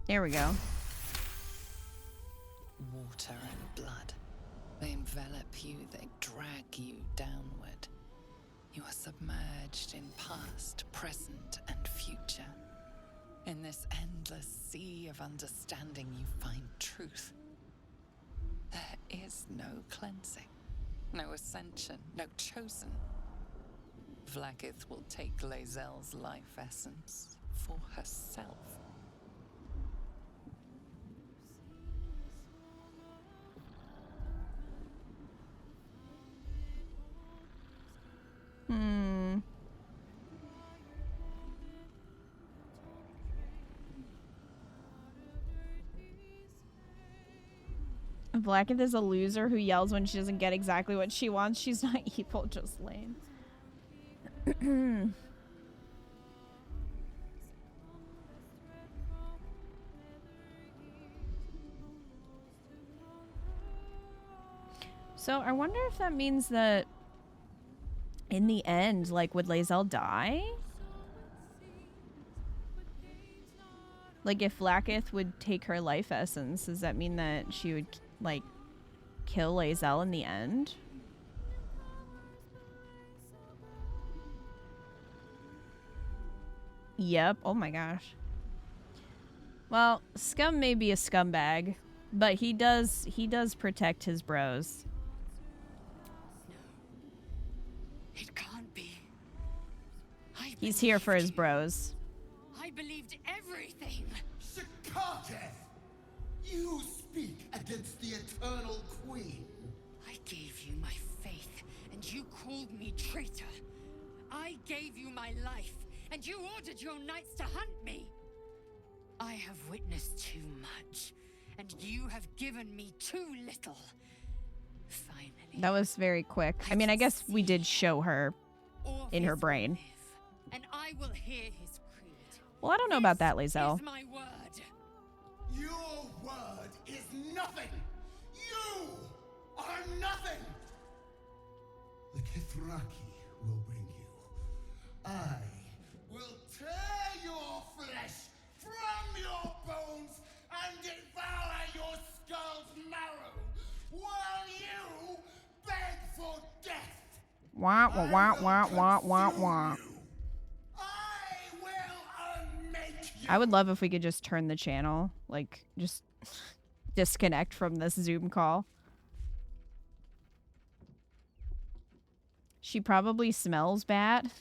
There we go. Water and blood. you, they drag you downward. You are submerged in past, present, and future. In this endless sea of understanding, you find truth. There is no cleansing, no ascension, no chosen. Vlaakith will take Lae'zel's life essence for herself. Vlaakith is a loser who yells when she doesn't get exactly what she wants. She's not evil, just lame. So I wonder if that means that in the end, like, would Lae'zel die? Like, if Vlaakith would take her life essence, does that mean that she would, like, kill Lae'zel in the end? Yep. Oh my gosh. Well, Scum may be a scumbag, but he does protect his bros. It can't be. He's here for his bros. I believed everything. Shikateth! You speak against the Eternal Queen. I gave you my faith, and you called me traitor. I gave you my life, and you ordered your knights to hunt me. I have witnessed too much, and you have given me too little. Finally. That was very quick. I mean, I guess we did show her in her brain. And I will hear his creed. Well, I don't know about that, Lae'zel. Is my word. Your word is nothing. You are nothing. The Kithraki will bring you. I will tear your flesh from your bones and devour your skull's marrow while you beg for death. Wah, wah, wah, wah, wah, wah, wah. I would love if we could just turn the channel, like, just disconnect from this Zoom call. She probably smells bad.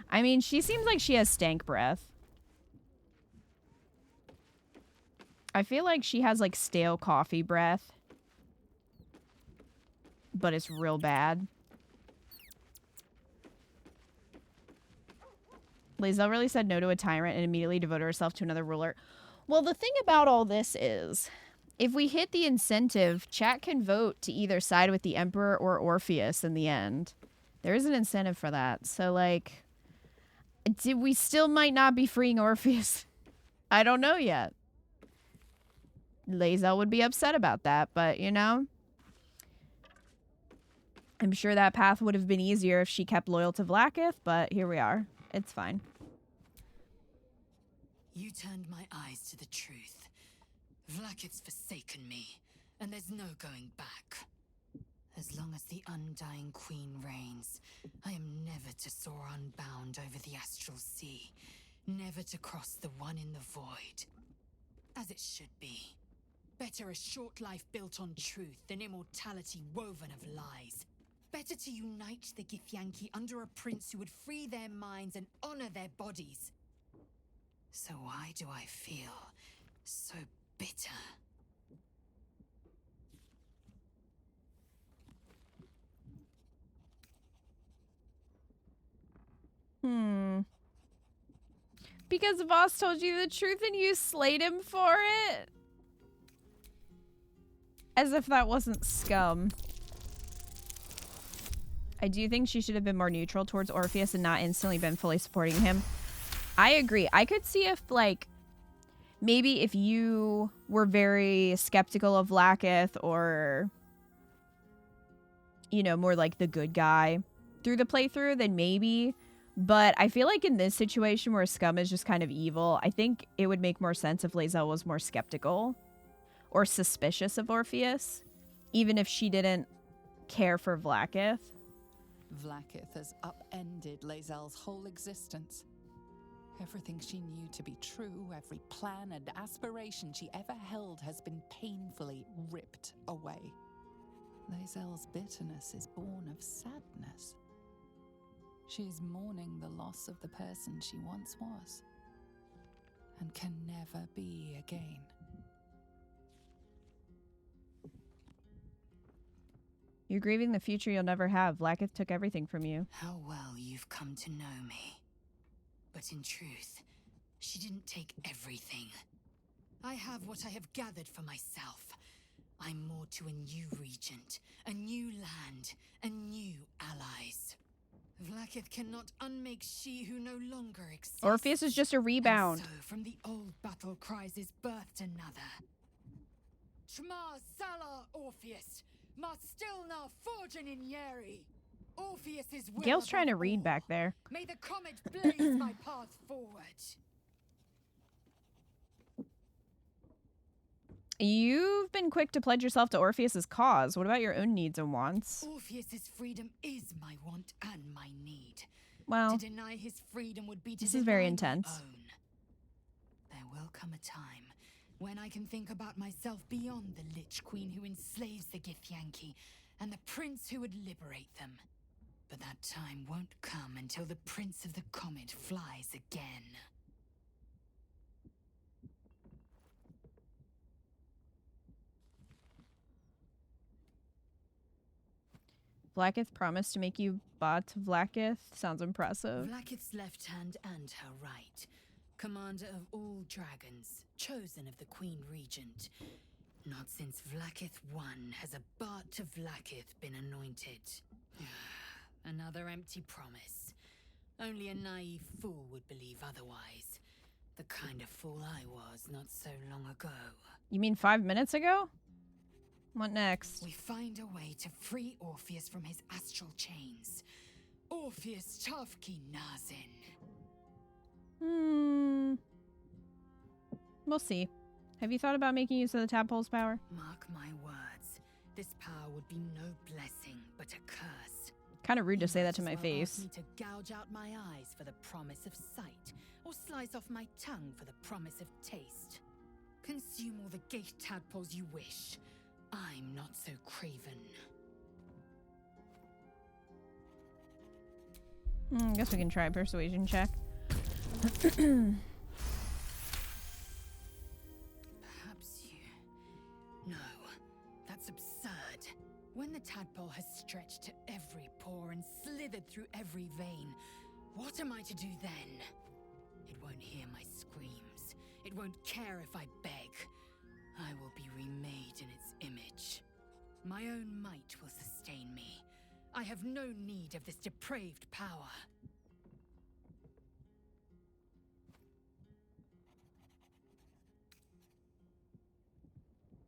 I mean, she seems like she has stank breath. I feel like she has, like, stale coffee breath. But it's real bad. Lae'zel really said no to a tyrant and immediately devoted herself to another ruler. Well, the thing about all this is, if we hit the incentive, chat can vote to either side with the Emperor or Orpheus in the end. There is an incentive for that. So, like, we still might not be freeing Orpheus. I don't know yet. Lae'zel would be upset about that, but, you know, I'm sure that path would have been easier if she kept loyal to Vlaakith, but here we are. It's fine. You turned my eyes to the truth. Vlaakith's forsaken me, and there's no going back. As long as the Undying Queen reigns, I am never to soar unbound over the astral sea, never to cross the one in the void. As it should be. Better a short life built on truth than immortality woven of lies. Better to unite the Githyanki under a prince who would free their minds and honor their bodies. So why do I feel so bitter? Because Voss told you the truth and you slayed him for it? As if that wasn't scum. I do think she should have been more neutral towards Orpheus and not instantly been fully supporting him. I agree. I could see if, like, maybe if you were very skeptical of Vlaakith or, you know, more like the good guy through the playthrough, then maybe. But I feel like in this situation where Scum is just kind of evil, I think it would make more sense if Lae'zel was more skeptical or suspicious of Orpheus, even if she didn't care for Vlaakith. Vlaakith has upended Lae'zel's whole existence. Everything she knew to be true, every plan and aspiration she ever held has been painfully ripped away. Lae'zel's bitterness is born of sadness. She's mourning the loss of the person she once was, and can never be again. You're grieving the future you'll never have. Vlaakith took everything from you. How well you've come to know me. But in truth, she didn't take everything. I have what I have gathered for myself. I'm more to a new regent, a new land, and new allies. Vlaakith cannot unmake she who no longer exists. Orpheus is just a rebound. And so, from the old battle cries is birthed another. Shma Salar Orpheus, Mart Stilna Forgin in Yeri. Orpheus is will Gale's trying to above read all. back there. May the comet blaze my path forward. You've been quick to pledge yourself to Orpheus's cause. What about your own needs and wants? Orpheus's freedom is my want and my need. Well, to deny his freedom would be to this is very deny my intense. own. There will come a time when I can think about myself beyond the Lich Queen who enslaves the Githyanki and the prince who would liberate them. But that time won't come until the Prince of the Comet flies again. Vlaakith promised to make you Bot Vlaakith. Sounds impressive. Vlaakith's left hand and her right. Commander of all dragons, chosen of the Queen Regent. Not since Vlaakith I has a Bart of Vlaakith been anointed. Another empty promise. Only a naive fool would believe otherwise. The kind of fool I was not so long ago. You mean 5 minutes ago? What next? We find a way to free Orpheus from his astral chains. Orpheus Tavki Nazin. We'll see. Have you thought about making use of the tadpole's power? Mark my words. This power would be no blessing, but a curse. Kind of rude to say that to my Ask face. me to gouge out my eyes for the promise of sight, or slice off my tongue for the promise of taste. Consume all the gate tadpoles you wish. I'm not so craven. Guess we can try a persuasion check. Perhaps you... No, that's absurd. When the tadpole has stretched to every pore and slithered through every vein, what am I to do then? It won't hear my screams. It won't care if I beg. I will be remade in its image. My own might will sustain me. I have no need of this depraved power.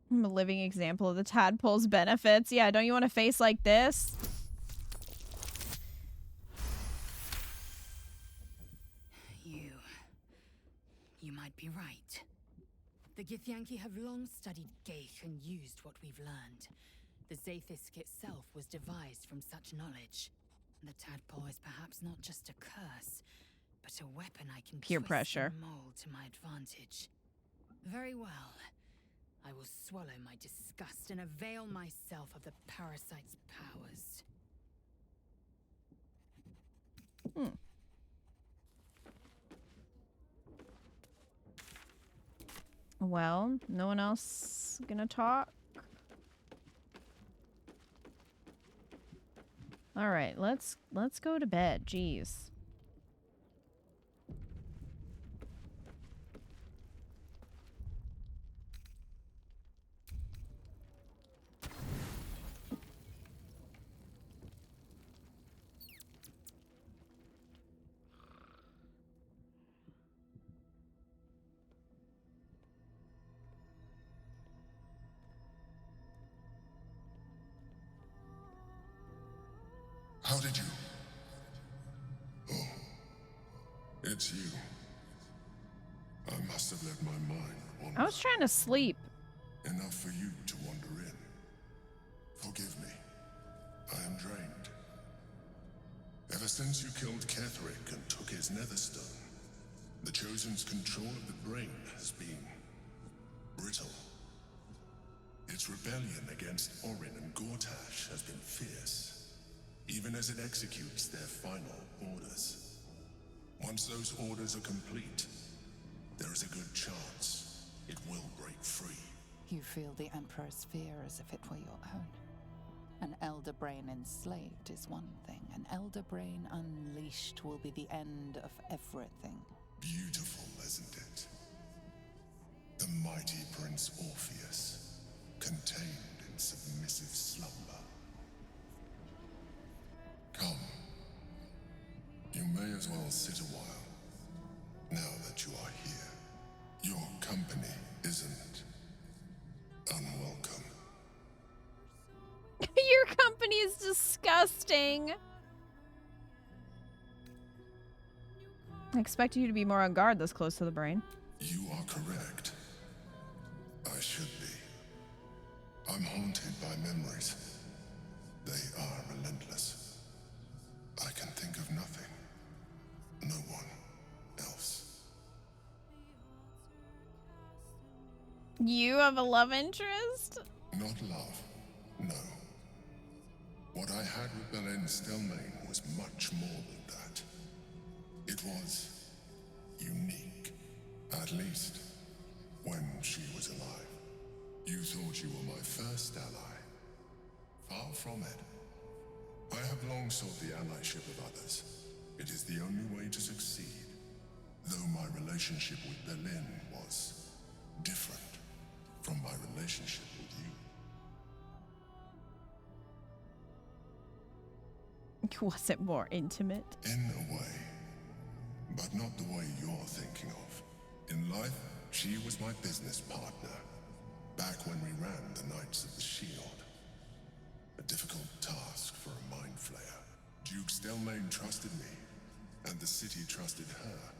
I'm a living example of the tadpole's benefits. Yeah, don't you want a face like this? You might be right. The Githyanki have long studied Geich and used what we've learned. The Zaithisk itself was devised from such knowledge. The tadpole is perhaps not just a curse, but a weapon I can Peer twist pressure. and mold to my advantage. Very well. I will swallow my disgust and avail myself of the parasite's powers. Well, no one else gonna talk? All right, let's go to bed. Jeez. How did you? Oh, it's you. I must have let my mind wander. I was trying to sleep. Enough for you to wander in. Forgive me. since you killed Ketherick and took his netherstone, the Chosen's control of the brain has been brittle. Its rebellion against Orin and Gortash has been fierce, even as it executes their final orders. Once those orders are complete, there is a good chance it will break free. You feel the Emperor's fear as if it were your own. An elder brain enslaved is one thing. An elder brain unleashed will be the end of everything. Beautiful, isn't it? The mighty Prince Orpheus, contained in submissive slumber. Come. You may as well sit a while, now that you are here. Your company isn't unwelcome. Your company is disgusting. I expect you to be more on guard this close to the brain. You are correct. I should be. I'm haunted by memories. They are relentless. I can think of nothing. No one else. You have a love interest? Not love, no. What I had with Belen Stelmane was much more than that. It was unique. At least, when she was alive. You thought you were my first ally. Far from it. I have long sought the allyship of others. It is the only way to succeed. Though my relationship with Belen was different from my relationship with you. Was it more intimate? In a way, but not the way you're thinking of. In life, she was my business partner, back when we ran the Knights of the Shield. A difficult task for a mind flayer. Duke Stelmane trusted me, and the city trusted her.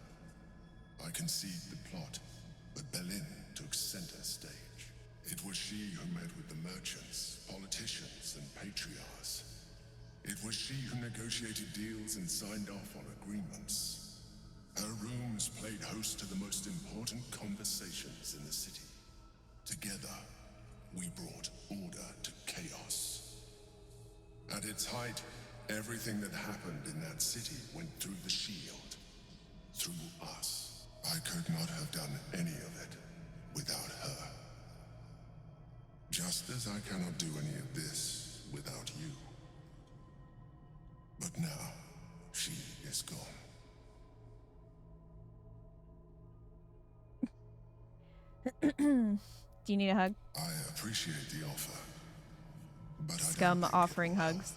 I conceived the plot, but Belen took center stage. It was she who met with the merchants, politicians, and patriarchs. It was she who negotiated deals and signed off on agreements. Her rooms played host to the most important conversations in the city. Together, we brought order to chaos. At its height, everything that happened in that city went through the shield. Through us. I could not have done any of it without her. Just as I cannot do any of this without you. But now, she is gone. Do you need a hug? I appreciate the offer, but Scum offering hugs.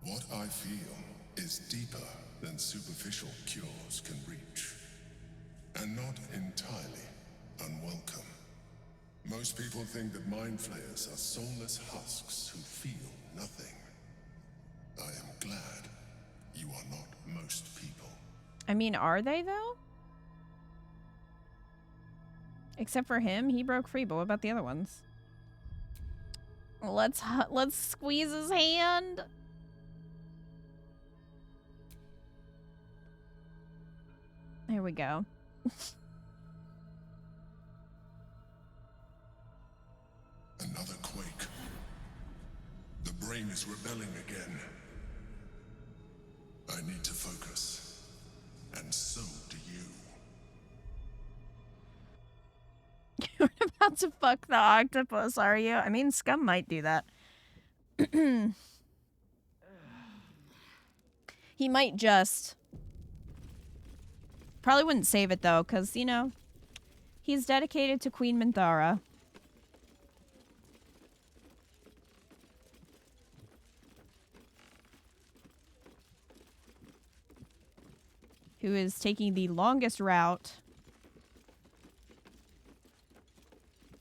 What I feel is deeper than superficial cures can reach, and not entirely unwelcome. Most people think that mind flayers are soulless husks who feel nothing. I am glad you are not most people. I mean, are they though? Except for him, he broke free, but what about the other ones? Let's squeeze his hand. There we go. Another quake. The brain is rebelling again. I need to focus. And so do you. You're about to fuck the octopus, are you? I mean, Scum might do that. He might just. Probably wouldn't save it, though, because, you know, he's dedicated to Queen Minthara. Who is taking the longest route,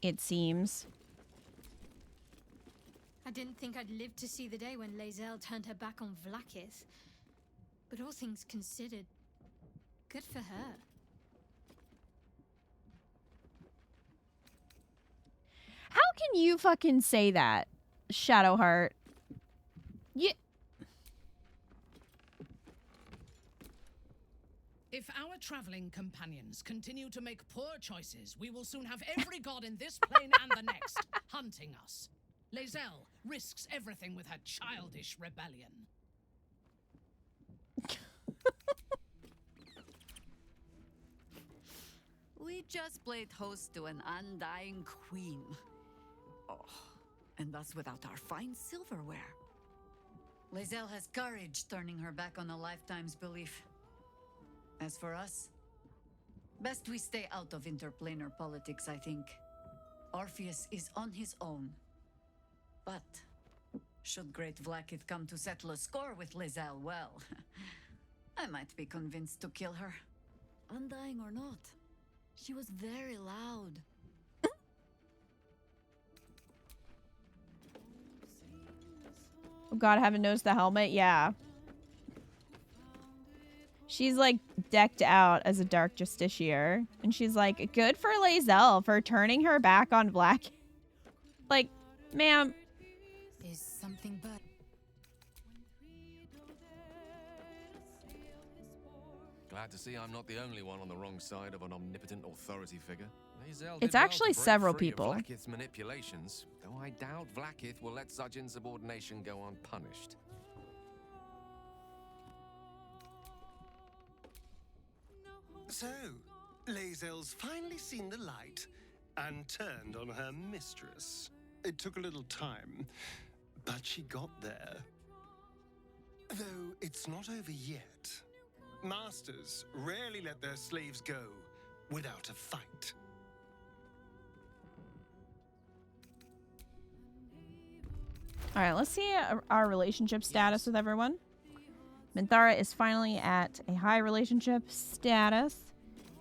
it seems. I didn't think I'd live to see the day when Lae'zel turned her back on Vlaakith. But all things considered, good for her. How can you fucking say that, Shadowheart? our traveling companions continue to make poor choices, we will soon have every god in this plane and the next hunting us. Lae'zel risks everything with her childish rebellion. We just played host to an undying queen. Oh, and that's without our fine silverware. Lae'zel has courage, turning her back on a lifetime's belief. As for us, best we stay out of interplanar politics, I think. Orpheus is on his own. But should Great Vlaakith come to settle a score with Lae'zel, well, I might be convinced to kill her. Undying or not, she was very loud. Oh god, I haven't noticed the helmet. Yeah. She's like decked out as a dark justiciar. And she's like, good for Lae'zel for turning her back on Black. Like, ma'am. Is something but. Glad to see I'm not the only one on the wrong side of an omnipotent authority figure. Lae'zel It's did well actually to break several free of people. Vlaakith's manipulations, though I doubt Vlaakith will let such insubordination go unpunished. So, Lae'zel's finally seen the light and turned on her mistress. It took a little time, but she got there. Though it's not over yet. Masters rarely let their slaves go without a fight. Alright, let's see our relationship status with everyone. Minthara is finally at a high relationship status.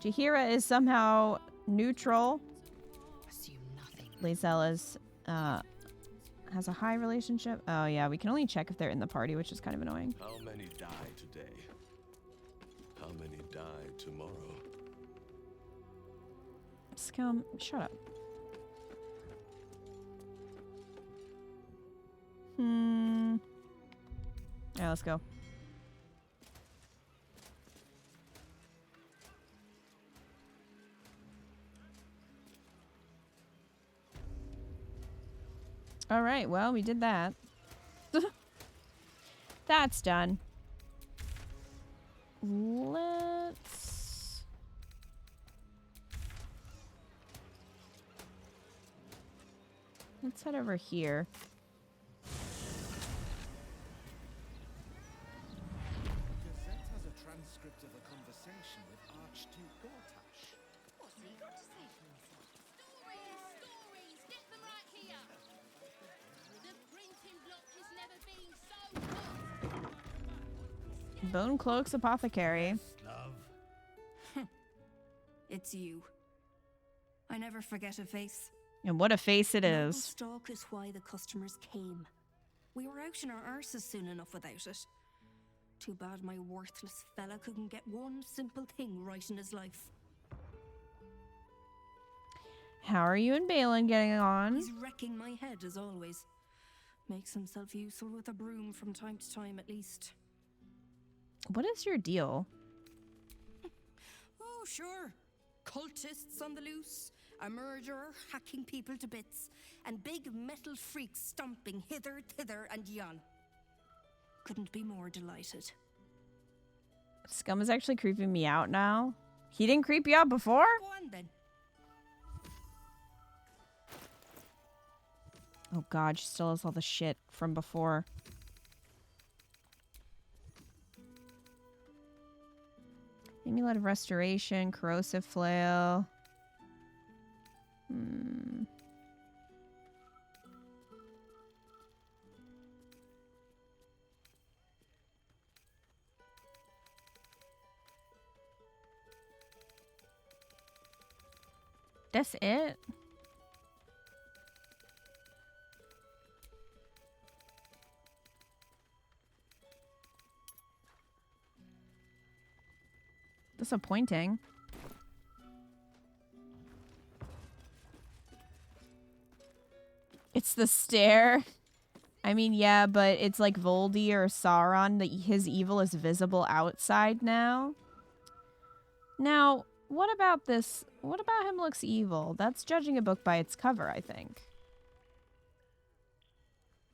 Jaheira is somehow neutral. Lae'zel is, has a high relationship. Oh yeah, we can only check if they're in the party, which is kind of annoying. How many die today? How many die tomorrow? Scum, shut up. Yeah, let's go. All right, well, we did that. That's done. Let's head over here. Gazette has a transcript of a conversation with Archduke Gortash. What's he got to say for himself? Stories! Get them right here! The printing block has never been so good! Bone Cloak's apothecary. Love. It's you. I never forget a face. And what a face it is. Stock is why the customers came. We were out in our arses soon enough without it. Too bad my worthless fella couldn't get one simple thing right in his life. How are you and Balin getting on? He's wrecking my head as always. Makes himself useful with a broom from time to time at least. What is your deal? Oh, sure. Cultists on the loose, a murderer hacking people to bits, and big metal freaks stomping hither, thither, and yon. Couldn't be more delighted. Scum is actually creeping me out now. He didn't creep you out before? Go on then. Oh god, she still has all the shit from before. Amulet of Restoration, Corrosive Flail. That's it? Disappointing. It's the stare. I mean, yeah, but it's like Voldy or Sauron. His evil is visible outside now. Now, what about this? What about him looks evil? That's judging a book by its cover, I think.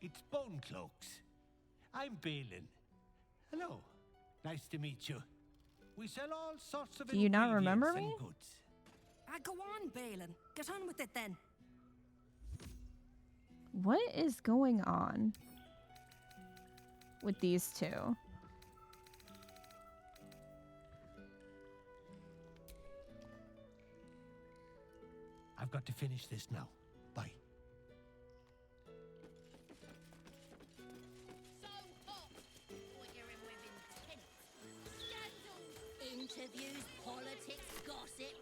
It's Bone Cloaks. I'm Balin. Hello. Nice to meet you. We sell all sorts of Do you not remember ingredients me? and goods. Go on, Balin. Get on with it then. What is going on with these two? I've got to finish this now. Bye. Interviews, politics, gossip,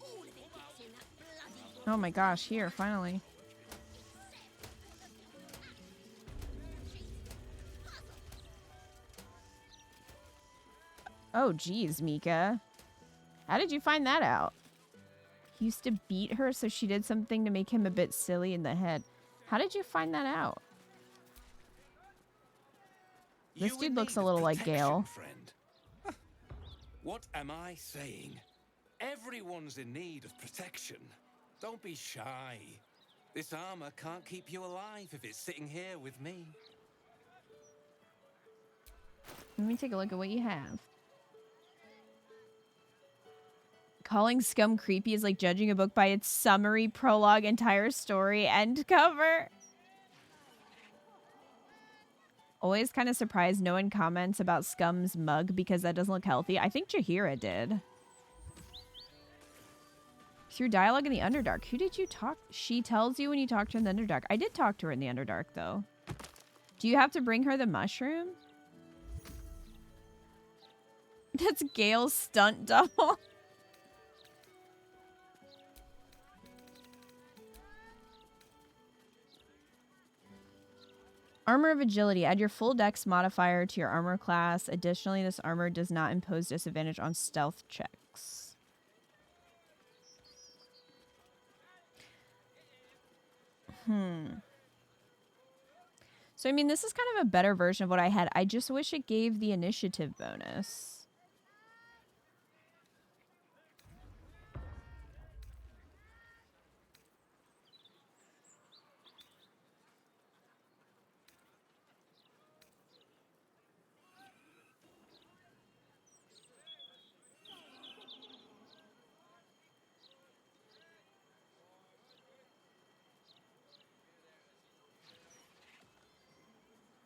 all of it gets in that bloody... Oh my gosh, here, finally. Oh geez, Mika. How did you find that out? He used to beat her, so she did something to make him a bit silly in the head. How did you find that out? This dude looks a little like Gale. Friend. What am I saying? Everyone's in need of protection. Don't be shy. This armor can't keep you alive if it's sitting here with me. Let me take a look at what you have. Calling Scum creepy is like judging a book by its summary, prologue, entire story, end cover. Always kind of surprised no one comments about Scum's mug because that doesn't look healthy. I think Jaheira did. Through dialogue in the Underdark. Who did you talk? She tells you when you talk to her in the Underdark. I did talk to her in the Underdark, though. Do you have to bring her the mushroom? That's Gale's stunt double. Armor of Agility. Add your full dex modifier to your armor class. Additionally, this armor does not impose disadvantage on stealth checks. So, I mean, this is kind of a better version of what I had. I just wish it gave the initiative bonus.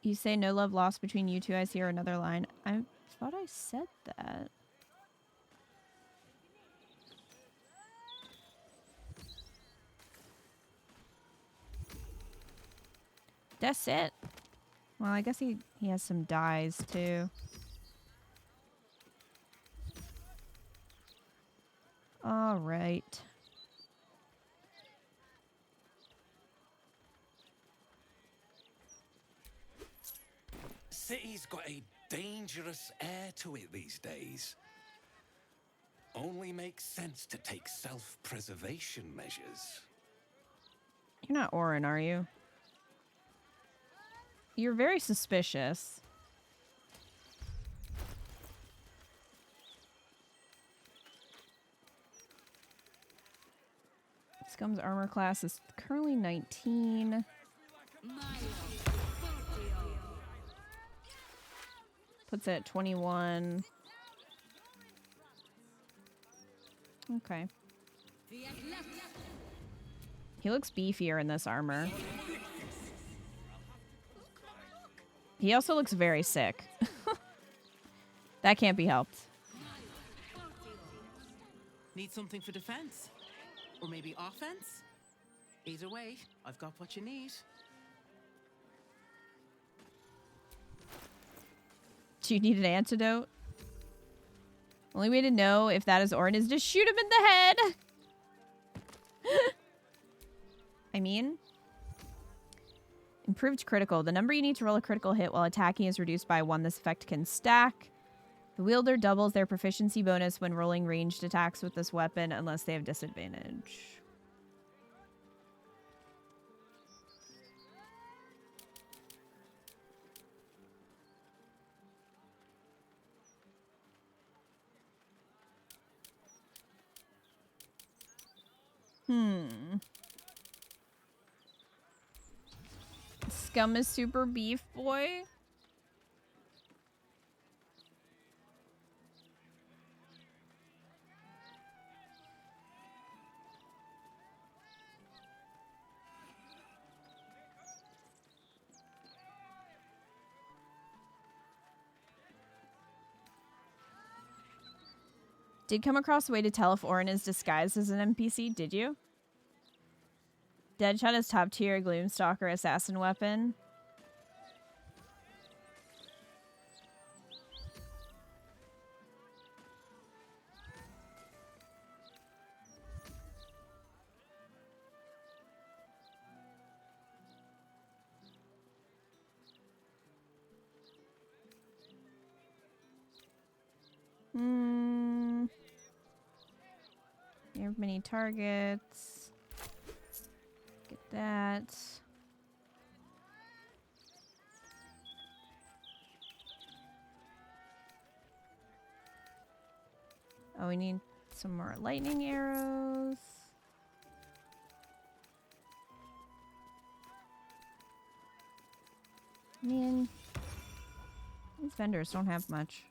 You say no love lost between you two. I see another line. I thought I said that. That's it. Well, I guess he has some dyes too. All right. City's got a dangerous air to it these days. Only makes sense to take self-preservation measures. You're not Orin, are you? You're very suspicious. Scum's armor class is currently 19. Puts it at 21. Okay. He looks beefier in this armor. He also looks very sick. That can't be helped. Need something for defense? Or maybe offense? Either way, I've got what you need. Do you need an antidote? Only way to know if that is Orin is to shoot him in the head. I mean, improved critical. The number you need to roll a critical hit while attacking is reduced by 1. This effect can stack. The wielder doubles their proficiency bonus when rolling ranged attacks with this weapon unless they have disadvantage. Scum is super beef boy. Did come across a way to tell if Orin is disguised as an NPC, did you? Deadshot is top tier Gloomstalker assassin weapon. You have many targets. Get that. Oh, we need some more lightning arrows. Man, these vendors don't have much.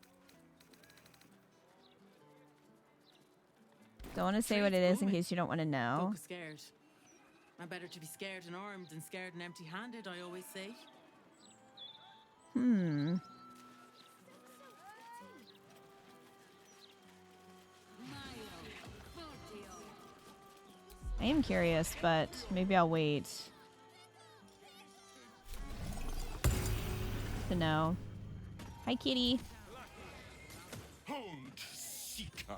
Don't want to say what it is in case you don't want to know. Folk are scared. I'm better to be scared and armed than scared and empty-handed, I always say. I am curious, but maybe I'll wait to know. Hi, kitty. Hold, Seeker.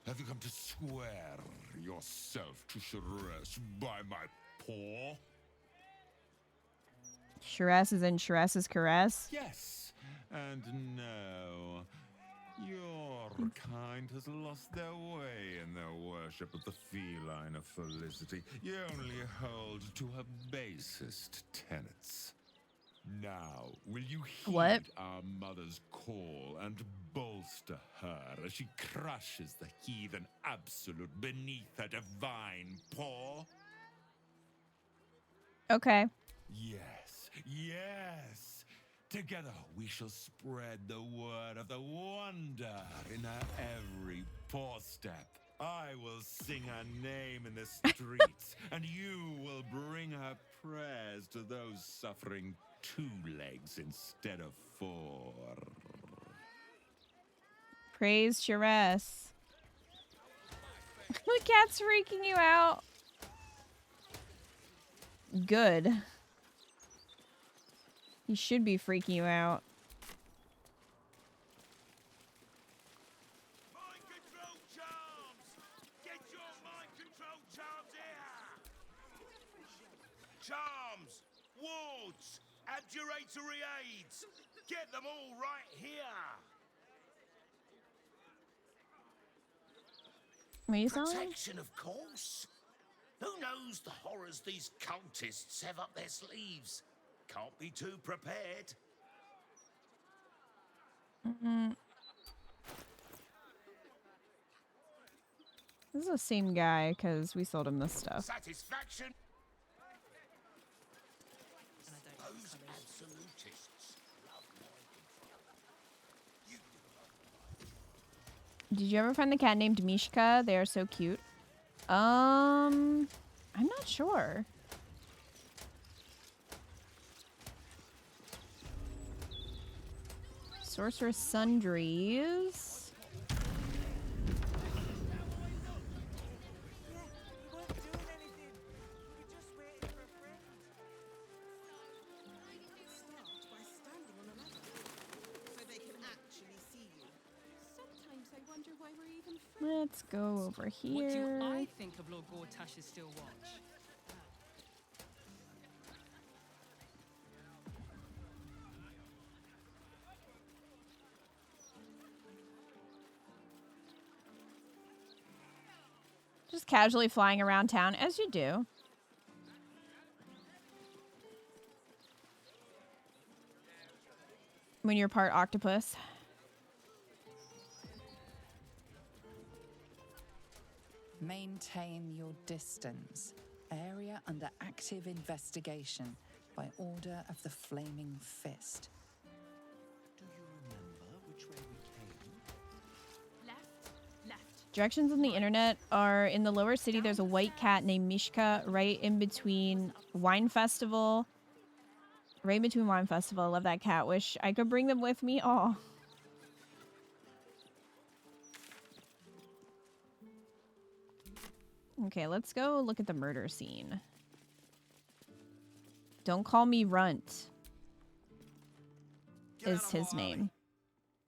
Have you come to swear yourself to Sharess by my paw? Sharess is in Sharess's caress? Yes, and no. Your kind has lost their way in their worship of the feline of Felicity. You only hold to her basest tenets. Now, will you heed our mother's call and bolster her as she crushes the heathen absolute beneath her divine paw? Okay. Yes, yes. Together we shall spread the word of the wonder in her every paw step. I will sing her name in the streets, and you will bring her prayers to those suffering 2 legs instead of 4. Praise Sharess. The cat's freaking you out. Good. He should be freaking you out. Mind control charms! Get your mind control charms here! Charms, wards, abjuratory aids. Get them all right here. What are you selling? Protection, of course. Who knows the horrors these cultists have up their sleeves? Can't be too prepared. This is the same guy because we sold him this stuff. Satisfaction. Those absolutists love my Did you ever find the cat named Mishka? They are so cute. I'm not sure. Sorceress Sundries. Let's go over here. What do I think of Lord Gortash's still watch? Just casually flying around town, as you do. When you're part octopus. Maintain your distance. Area under active investigation by order of the Flaming Fist. Do you remember which way we came? Left. Directions on the internet are in the lower city. There's a white cat named Mishka right in between Wine Festival. Right between Wine Festival. I love that cat. Wish I could bring them with me. Oh. Okay, let's go look at the murder scene. Don't call me Runt. Is his name.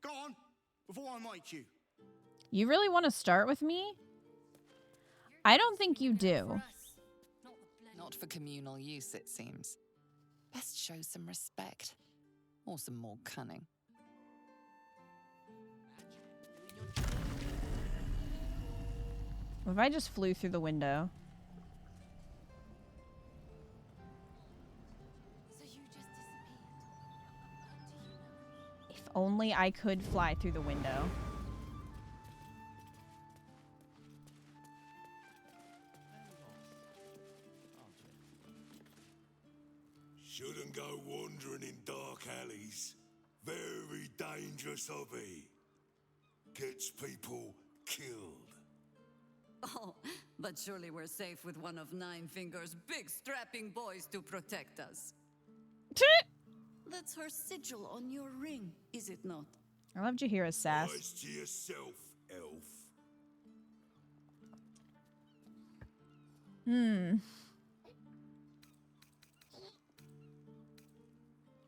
Go on, before I make you. You really want to start with me? I don't think you do. Not for communal use, it seems. Best show some respect. Or some more cunning. What if I just flew through the window? If only I could fly through the window. Shouldn't go wandering in dark alleys. Very dangerous hobby. Gets people killed. Oh, but surely we're safe with one of Nine Fingers' big strapping boys to protect us. That's her sigil on your ring, is it not? I love Jahira's sass. Wise to yourself, elf.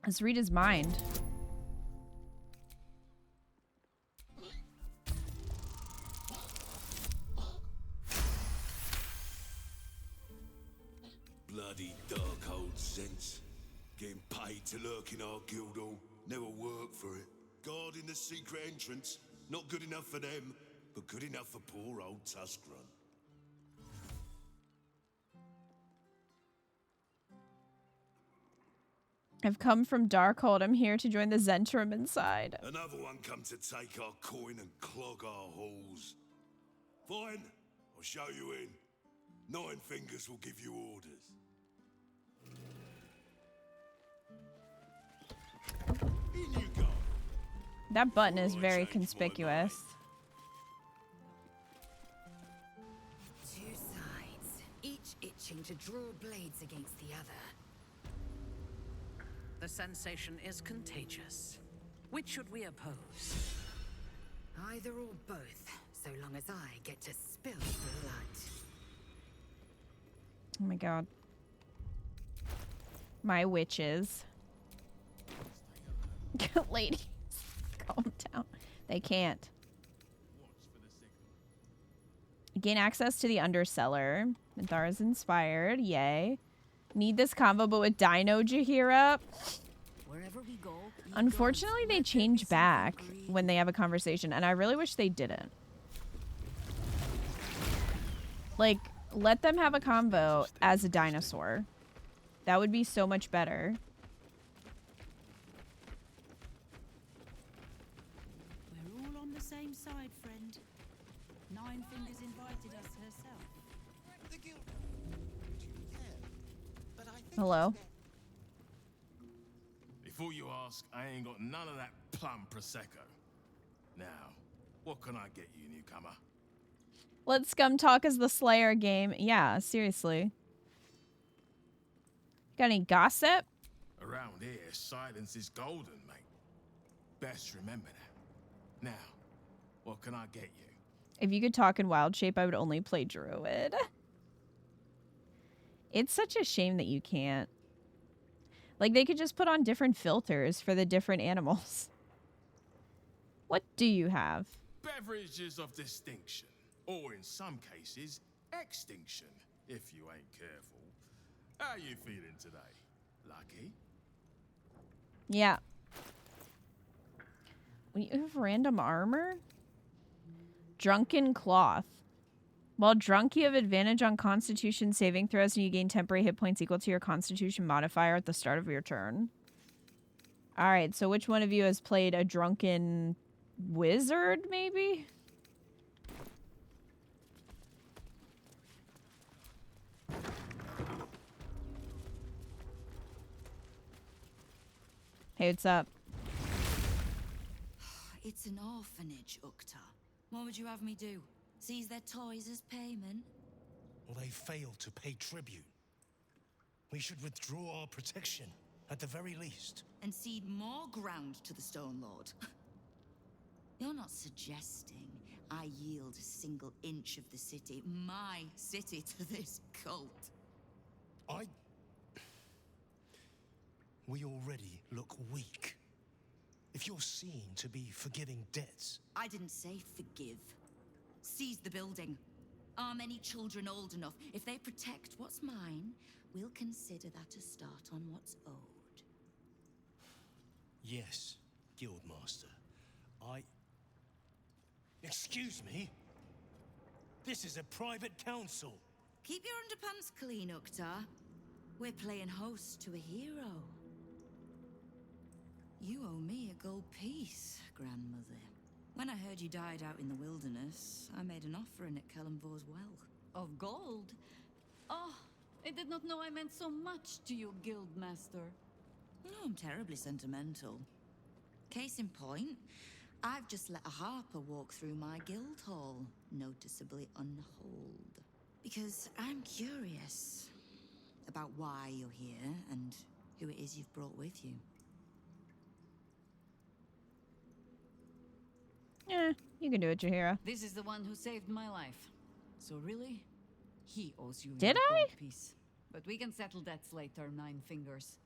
Let's read his mind. Bloody dark old sense. Getting paid to lurk in our guild hall. Never worked for it. Guarding the secret entrance. Not good enough for them, but good enough for poor old Tusk Run. I've come from Darkhold. I'm here to join the Zentrum inside. Another one come to take our coin and clog our halls. Fine, I'll show you in. Nine Fingers will give you orders. In you go. That button is very conspicuous. Two sides, each itching to draw blades against the other. The sensation is contagious. Which should we oppose? Either or both, so long as I get to spill blood. Oh my god. My witches. Ladies, calm down. They can't. Gain access to the undercellar. Minthara is inspired. Yay. Need this combo, but with Dino Jahira. Wherever we go, Unfortunately, they change back when they have a conversation, and I really wish they didn't. Like, let them have a convo as a dinosaur. That would be so much better. We're all on the same side, friend. Nine Fingers invited us herself. The guild. But I think Hello? Before you ask, I ain't got none of that plum Prosecco. Now, what can I get you, newcomer? Let Scum talk as the Slayer game. Yeah, seriously. Got any gossip? Around here, silence is golden, mate. Best remember that. Now, what can I get you? If you could talk in wild shape, I would only play Druid. It's such a shame that you can't. Like, they could just put on different filters for the different animals. What do you have? Beverages of distinction. Or in some cases, extinction, if you ain't careful. How you feeling today? Lucky? Yeah. When you have random armor? Drunken Cloth. While drunk, you have advantage on Constitution saving throws, and you gain temporary hit points equal to your Constitution modifier at the start of your turn. Alright, so which one of you has played a drunken wizard, maybe? Hey, what's up? It's an orphanage, Ukta. What would you have me do? Seize their toys as payment? Or they failed to pay tribute. We should withdraw our protection, at the very least. And cede more ground to the Stone Lord? You're not suggesting I yield a single inch of the city, my city, to this cult? We already look weak. If you're seen to be forgiving debts... I didn't say forgive. Seize the building. Are many children old enough? If they protect what's mine, we'll consider that a start on what's owed. Yes, Guildmaster. Excuse me? This is a private council. Keep your underpants clean, Ukta. We're playing host to a hero. You owe me a gold piece, grandmother. When I heard you died out in the wilderness, I made an offering at Kellamvor's well. Of gold? Oh, I did not know I meant so much to you, Guildmaster. No, I'm terribly sentimental. Case in point, I've just let a harper walk through my guild hall, noticeably unholed. Because I'm curious about why you're here and who it is you've brought with you. You can do it, Jahira. This is the one who saved my life. So really, he owes you Did your I? gold piece. But we can settle debts later, Nine Fingers.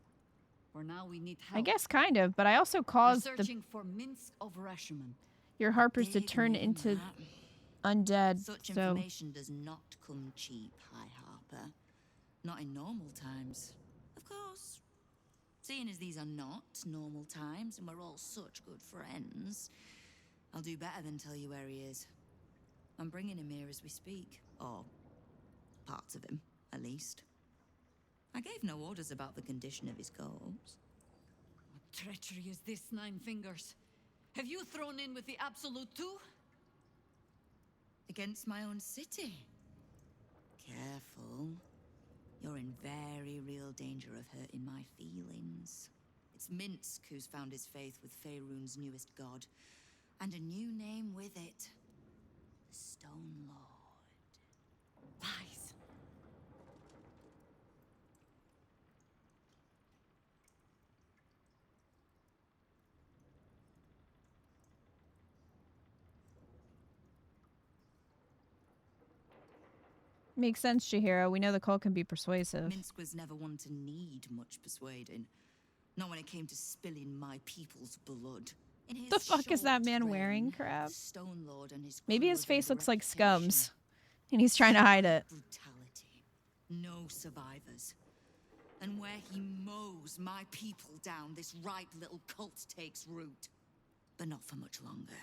For now, we need help. I guess kind of, but I also caused We're searching for Minsk of Rashomon. your harpers to turn into undead. Such So information does not come cheap, High Harper. Not in normal times. Of course. Seeing as these are not normal times and we're all such good friends, I'll do better than tell you where he is. I'm bringing him here as we speak. Or parts of him, at least. I gave no orders about the condition of his corpse. What treachery is this, Nine Fingers? Have you thrown in with the Absolute too? Against my own city. Careful. You're in very real danger of hurting my feelings. It's Minsk who's found his faith with Faerun's newest god. And a new name with it. The Stone Lord. Lies. makes sense, Jahira. We know the cult can be persuasive. Minsk was never one to need much persuading. Not when it came to spilling my people's blood. The fuck is that man wearing, crap? Stone Lord and his Maybe crew his have face earned a looks like reputation. Scum's, and he's trying to hide it. Brutality. No survivors. And where he mows my people down, this ripe little cult takes root. But not for much longer.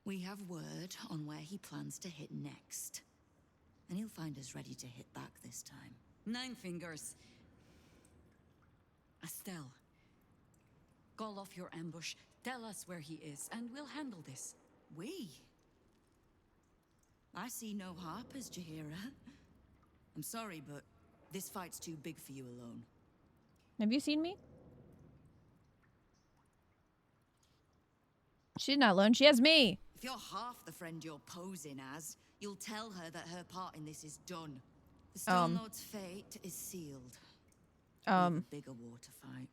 We have word on where he plans to hit next. And he'll find us ready to hit back this time. Nine Fingers. Estelle. Call off your ambush. Tell us where he is, and we'll handle this. We? I see no Harpers, Jahira. I'm sorry, but this fight's too big for you alone. Have you seen me? She's not alone. She has me. If you're half the friend you're posing as, you'll tell her that her part in this is done. The Stone Lord's fate is sealed. We have a bigger war to fight.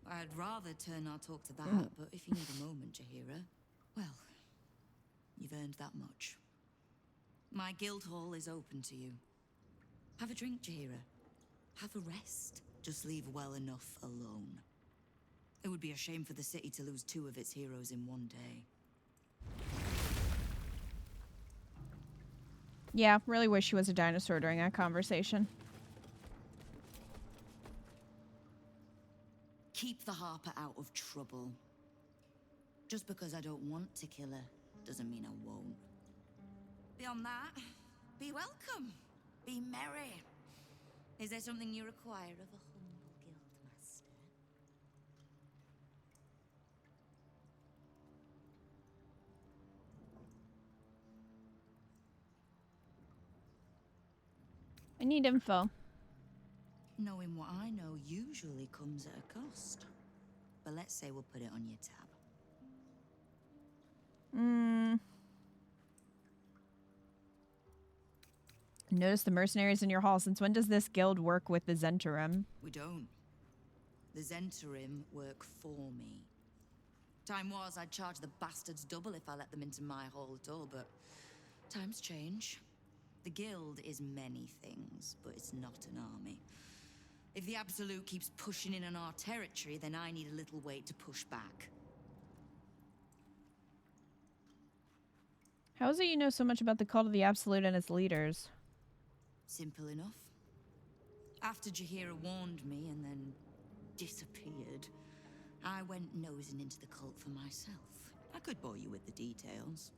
I'd rather turn our talk to that, but if you need a moment, Jahira, well, you've earned that much. My guild hall is open to you. Have a drink, Jahira. Have a rest. Just leave well enough alone. It would be a shame for the city to lose 2 of its heroes in one day. Yeah, really wish she was a dinosaur during that conversation. Keep the Harper out of trouble. Just because I don't want to kill her doesn't mean I won't. Beyond that, be welcome. Be merry. Is there something you require of a humble guildmaster? I need info. Knowing what I know usually comes at a cost. But let's say we'll put it on your tab. Notice the mercenaries in your hall. Since when does this guild work with the Zhentarim? We don't. The Zhentarim work for me. Time was I'd charge the bastards double if I let them into my hall at all, but times change. The guild is many things, but it's not an army. If the Absolute keeps pushing in on our territory, then I need a little weight to push back. How is it you know so much about the cult of the Absolute and its leaders? Simple enough. After Jaheira warned me and then disappeared, I went nosing into the cult for myself. I could bore you with the details.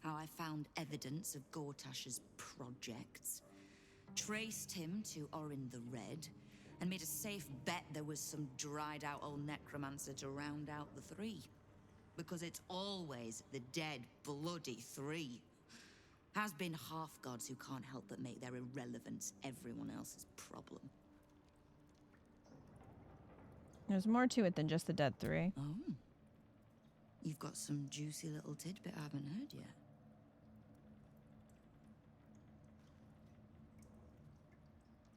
How I found evidence of Gortash's projects, traced him to Orin the Red, and made a safe bet there was some dried out old necromancer to round out the three. Because it's always the dead, bloody three. Has been half-gods who can't help but make their irrelevance everyone else's problem. There's more to it than just the dead three. Oh. You've got some juicy little tidbit I haven't heard yet.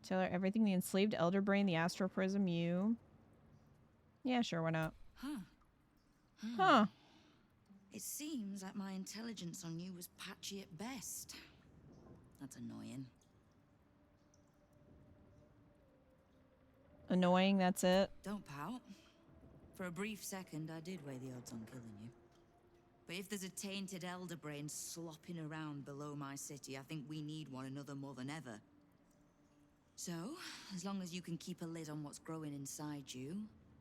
Taylor, everything the enslaved elder brain, the astral prism, you. Yeah, sure, why not? Huh. It seems like my intelligence on you was patchy at best. That's annoying. Annoying, that's it. Don't pout. For a brief second, I did weigh the odds on killing you. But if there's a tainted elder brain slopping around below my city, I think we need one another more than ever. So, as long as you can keep a lid on what's growing inside you,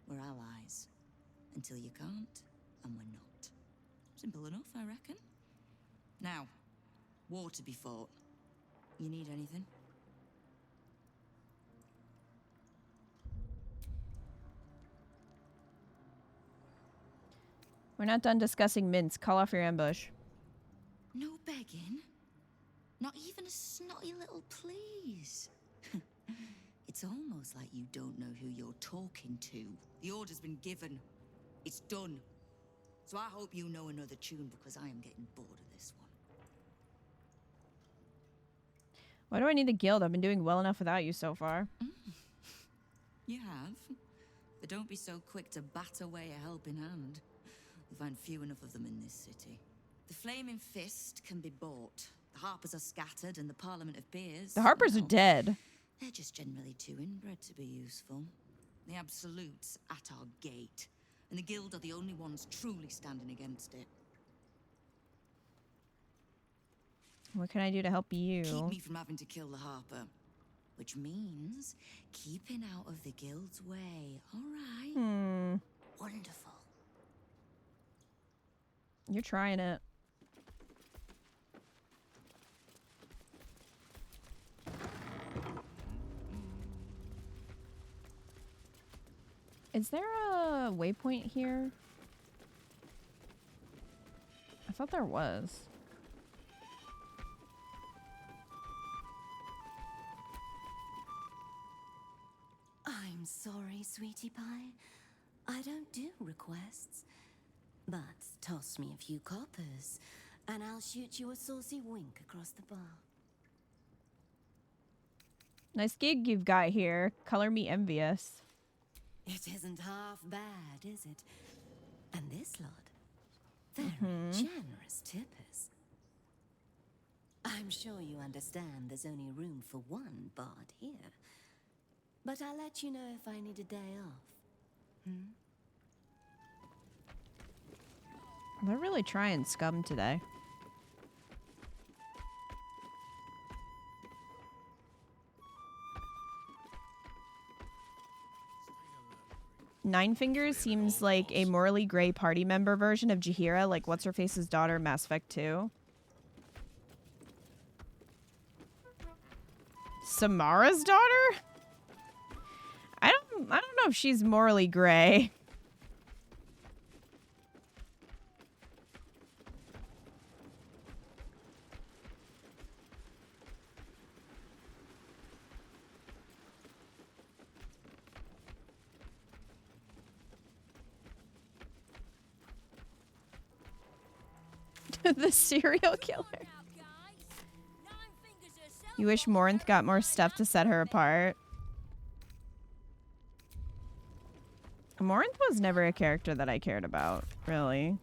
we're allies. Until you can't, and we're not. Simple enough, I reckon. Now, war to be fought. You need anything? We're not done discussing mints. Call off your ambush. No begging? Not even a snotty little please? It's almost like you don't know who you're talking to. The order's been given. It's done. So I hope you know another tune because I am getting bored of this one. Why do I need the guild? I've been doing well enough without you so far. You have? But don't be so quick to bat away a helping hand. You'll find few enough of them in this city. The Flaming Fist can be bought. The Harpers are scattered and the Parliament of Peers... The Harpers are dead. They're just generally too inbred to be useful. The Absolute's at our gate. And the Guild are the only ones truly standing against it. What can I do to help you? Keep me from having to kill the Harper. Which means keeping out of the Guild's way. All right? Wonderful. You're trying it. Is there a waypoint here? I thought there was. I'm sorry, sweetie pie. I don't do requests. But toss me a few coppers, and I'll shoot you a saucy wink across the bar. Nice gig you've got here. Color me envious. It isn't half bad, is it? And this lot, very generous tippers. I'm sure you understand there's only room for one bard here. But I'll let you know if I need a day off. They're really trying scum today. Nine Fingers seems like a morally gray party member version of Jaheira, like what's her face's daughter in Mass Effect 2. Samara's daughter? I don't know if she's morally gray. The serial killer. You wish Morinth got more stuff to set her apart. Morinth was never a character that I cared about, really.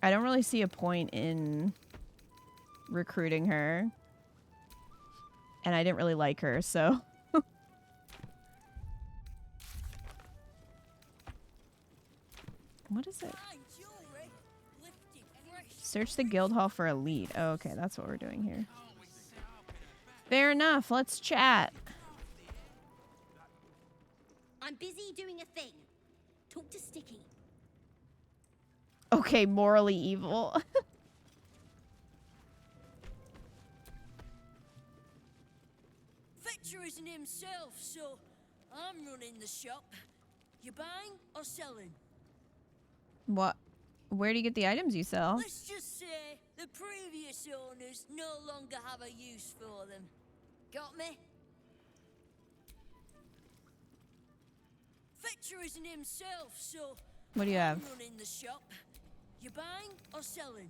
I don't really see a point in recruiting her. And I didn't really like her, so... What is it? Search the guild hall for elite. Oh, okay, that's what we're doing here. Fair enough. Let's chat. I'm busy doing a thing. Talk to Sticky. Okay, morally evil. Fetcher isn't himself, so I'm running the shop. You buying or selling? What? Where do you get the items you sell? Let's just say the previous owners no longer have a use for them. Got me? Fetcher isn't himself, so What do you have? I'm running the shop. You buying or selling?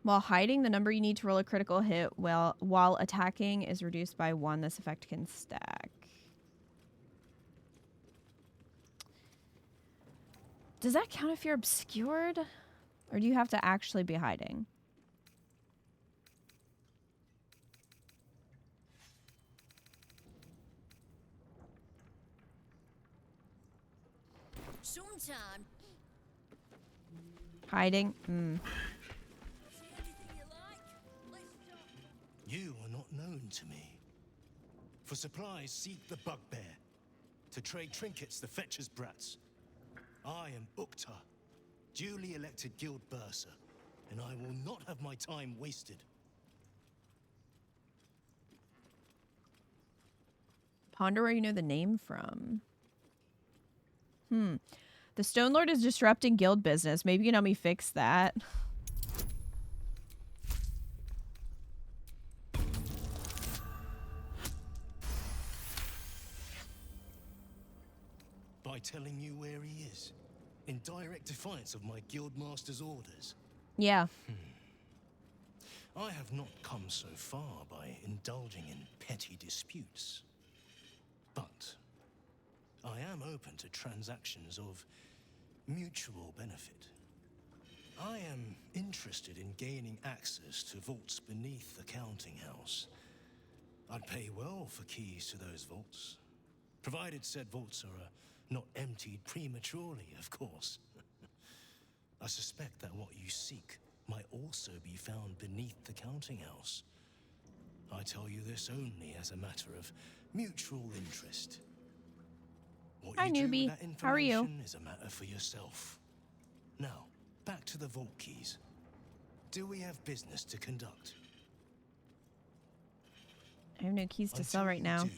While hiding, the number you need to roll a critical hit while attacking is reduced by 1. This effect can stack. Does that count if you're obscured? Or do you have to actually be hiding? Sometime. Hiding? You are not known to me. For supplies, seek the bugbear. To trade trinkets, the Fetcher's brats. I am Ukta, duly elected guild bursar, and I will not have my time wasted. Ponder where you know the name from. The Stone Lord is disrupting guild business. Maybe you can help me fix that. By telling you where he is, in direct defiance of my guild master's orders. Yeah. I have not come so far by indulging in petty disputes. But I am open to transactions of mutual benefit. I am interested in gaining access to vaults beneath the counting house. I'd pay well for keys to those vaults, provided said vaults are not emptied prematurely, of course. I suspect that what you seek might also be found beneath the counting house. I tell you this only as a matter of mutual interest. What Hi, you do with newbie. that How are you? information is a matter for yourself. Now, back to the vault keys. Do we have business to conduct? I have no keys to sell right now. You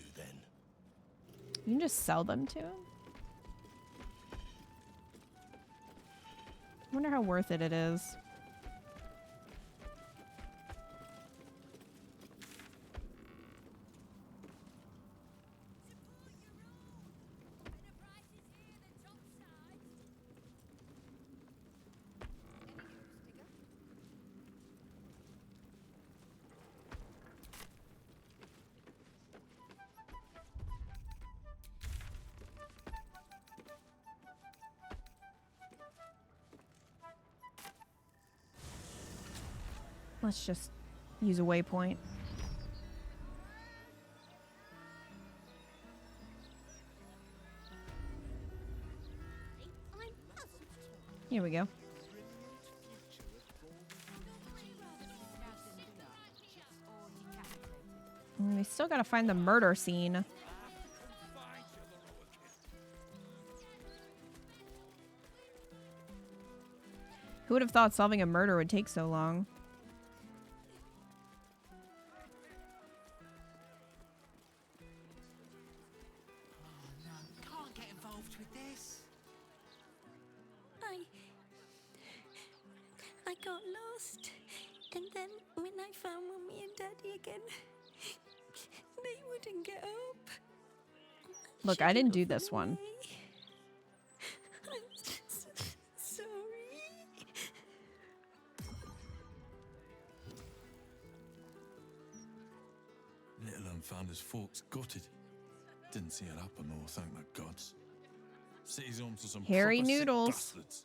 can just sell them to him? I wonder how worth it is. Let's just use a waypoint. Here we go. We still gotta find the murder scene. Who would have thought solving a murder would take so long? Can't get involved with this. I got lost. And then when I found Mummy and Daddy again, they wouldn't get up. Look, I didn't do this one. Sorry. Little un found his forks gutted. Didn't see it happen, or thank the gods. City's home to some Hairy proper sick noodles. bastards.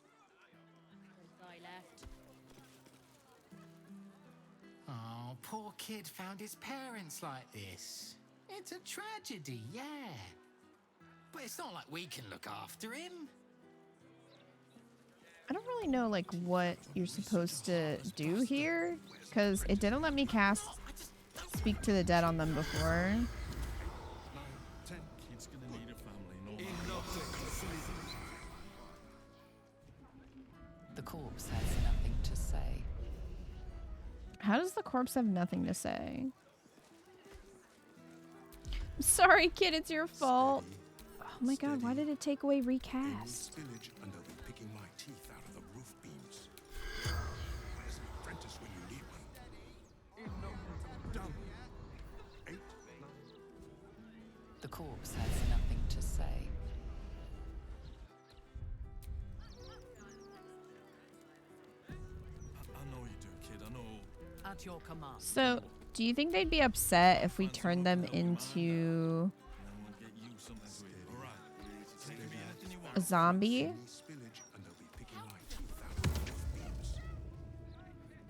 Oh, poor kid found his parents like this. It's a tragedy, yeah. But it's not like we can look after him. I don't really know like what you're supposed to do here, because it didn't let me cast Speak to the Dead on them before. Kid's gonna need a family, no The corpse has nothing to say. How does the corpse have nothing to say? I'm sorry, kid, it's your fault. Oh my god, why did it take away recast? Village, and they'll be picking my teeth out of the roof beams. Where's the apprentice when you need one? Done. 8, 9. The corpse has nothing to say. I know you do, kid. I know. At your command. So, do you think they'd be upset if we turned them into a zombie?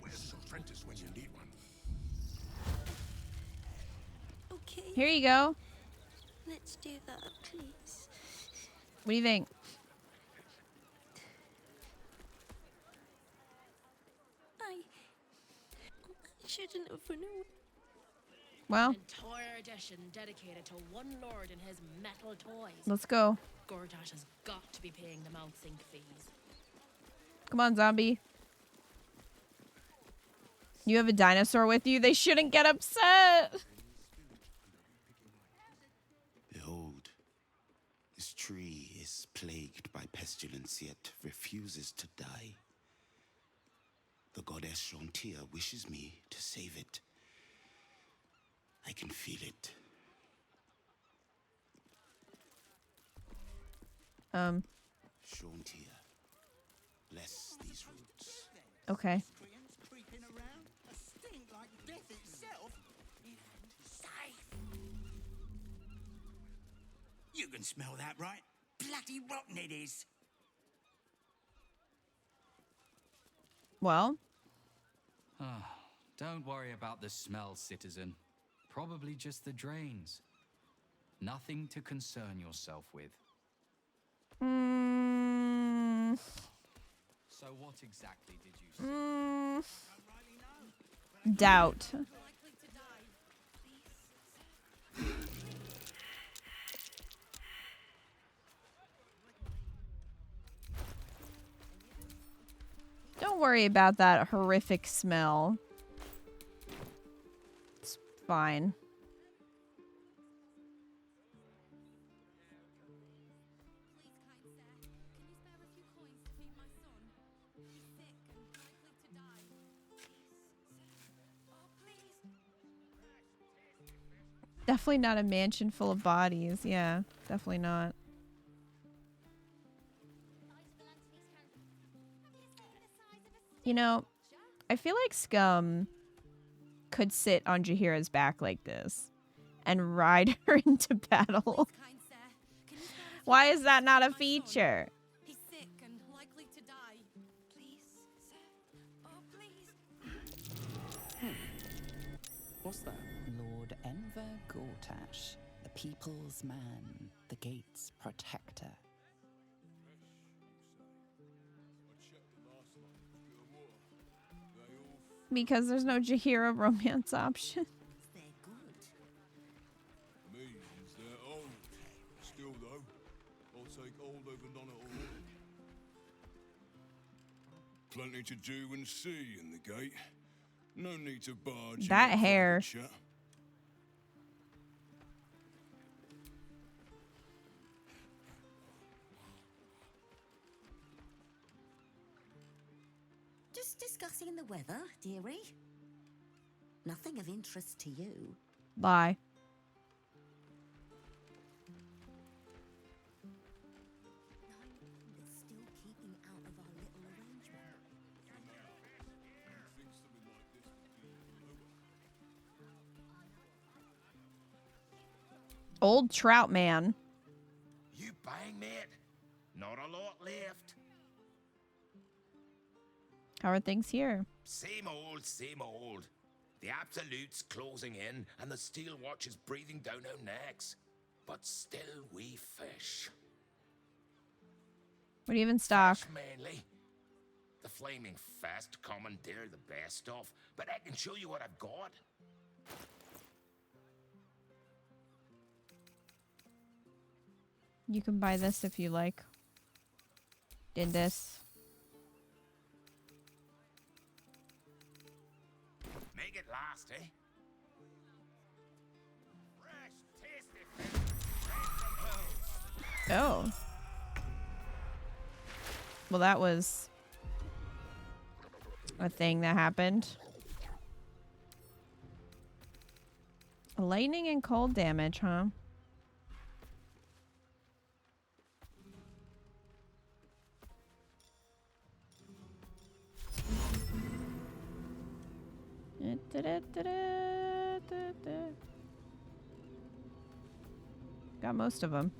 Where's the apprentice when you need one? Okay. Here you go. Let's do that, please. What do you think? I shouldn't have known. Well, Entire edition dedicated to one lord and his metal toys. let's go. Gortash has got to be paying them out sync fees. Come on, zombie. You have a dinosaur with you? They shouldn't get upset. Behold, this tree is plagued by pestilence, yet refuses to die. The goddess Shontia wishes me to save it. I can feel it. Shontia, bless these roots. Okay. Creeping around, a stink like death itself. Safe. You can smell that, right? Bloody rotten it is. Well, Don't worry about the smell, citizen. Probably just the drains. Nothing to concern yourself with. So what exactly did you see? Doubt. Don't worry about that horrific smell. It's fine. Definitely not a mansion full of bodies. Yeah, definitely not. You know, I feel like Scum could sit on Jaheira's back like this and ride her into battle. Why is that not a feature? He's sick and likely to die. Please, sir. Oh, please. What's that? Lord Enver Gortash, the people's man, the gate's protector. Because there's no Jaheira romance option. Means they're old. Still though, I'll take old over none at all. Plenty to do and see in the gate. No need to barge. That hair. Just discussing the weather, dearie. Nothing of interest to you. Lie. Old trout man. You bang, mate. Not a lot left. How are things here? Same old, same old. The Absolute's closing in, and the Steel Watch is breathing down our necks. But still we fish. What do you even stock? Fish mainly. The Flaming Fest commandeer the best of, but I can show you what I've got. You can buy this if you like. Did this. Make it last, eh? Fresh, tasty fish, right from Oh. Well, that was a thing that happened. Lightning and cold damage, huh? Got most of them.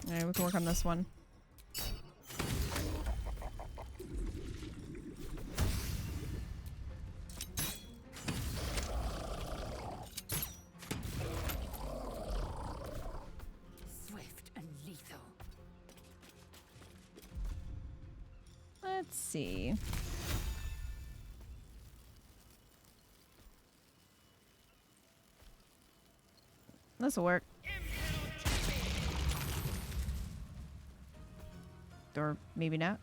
Alright, we can work on this one. Swift and lethal. Let's see. This'll work. Or maybe not.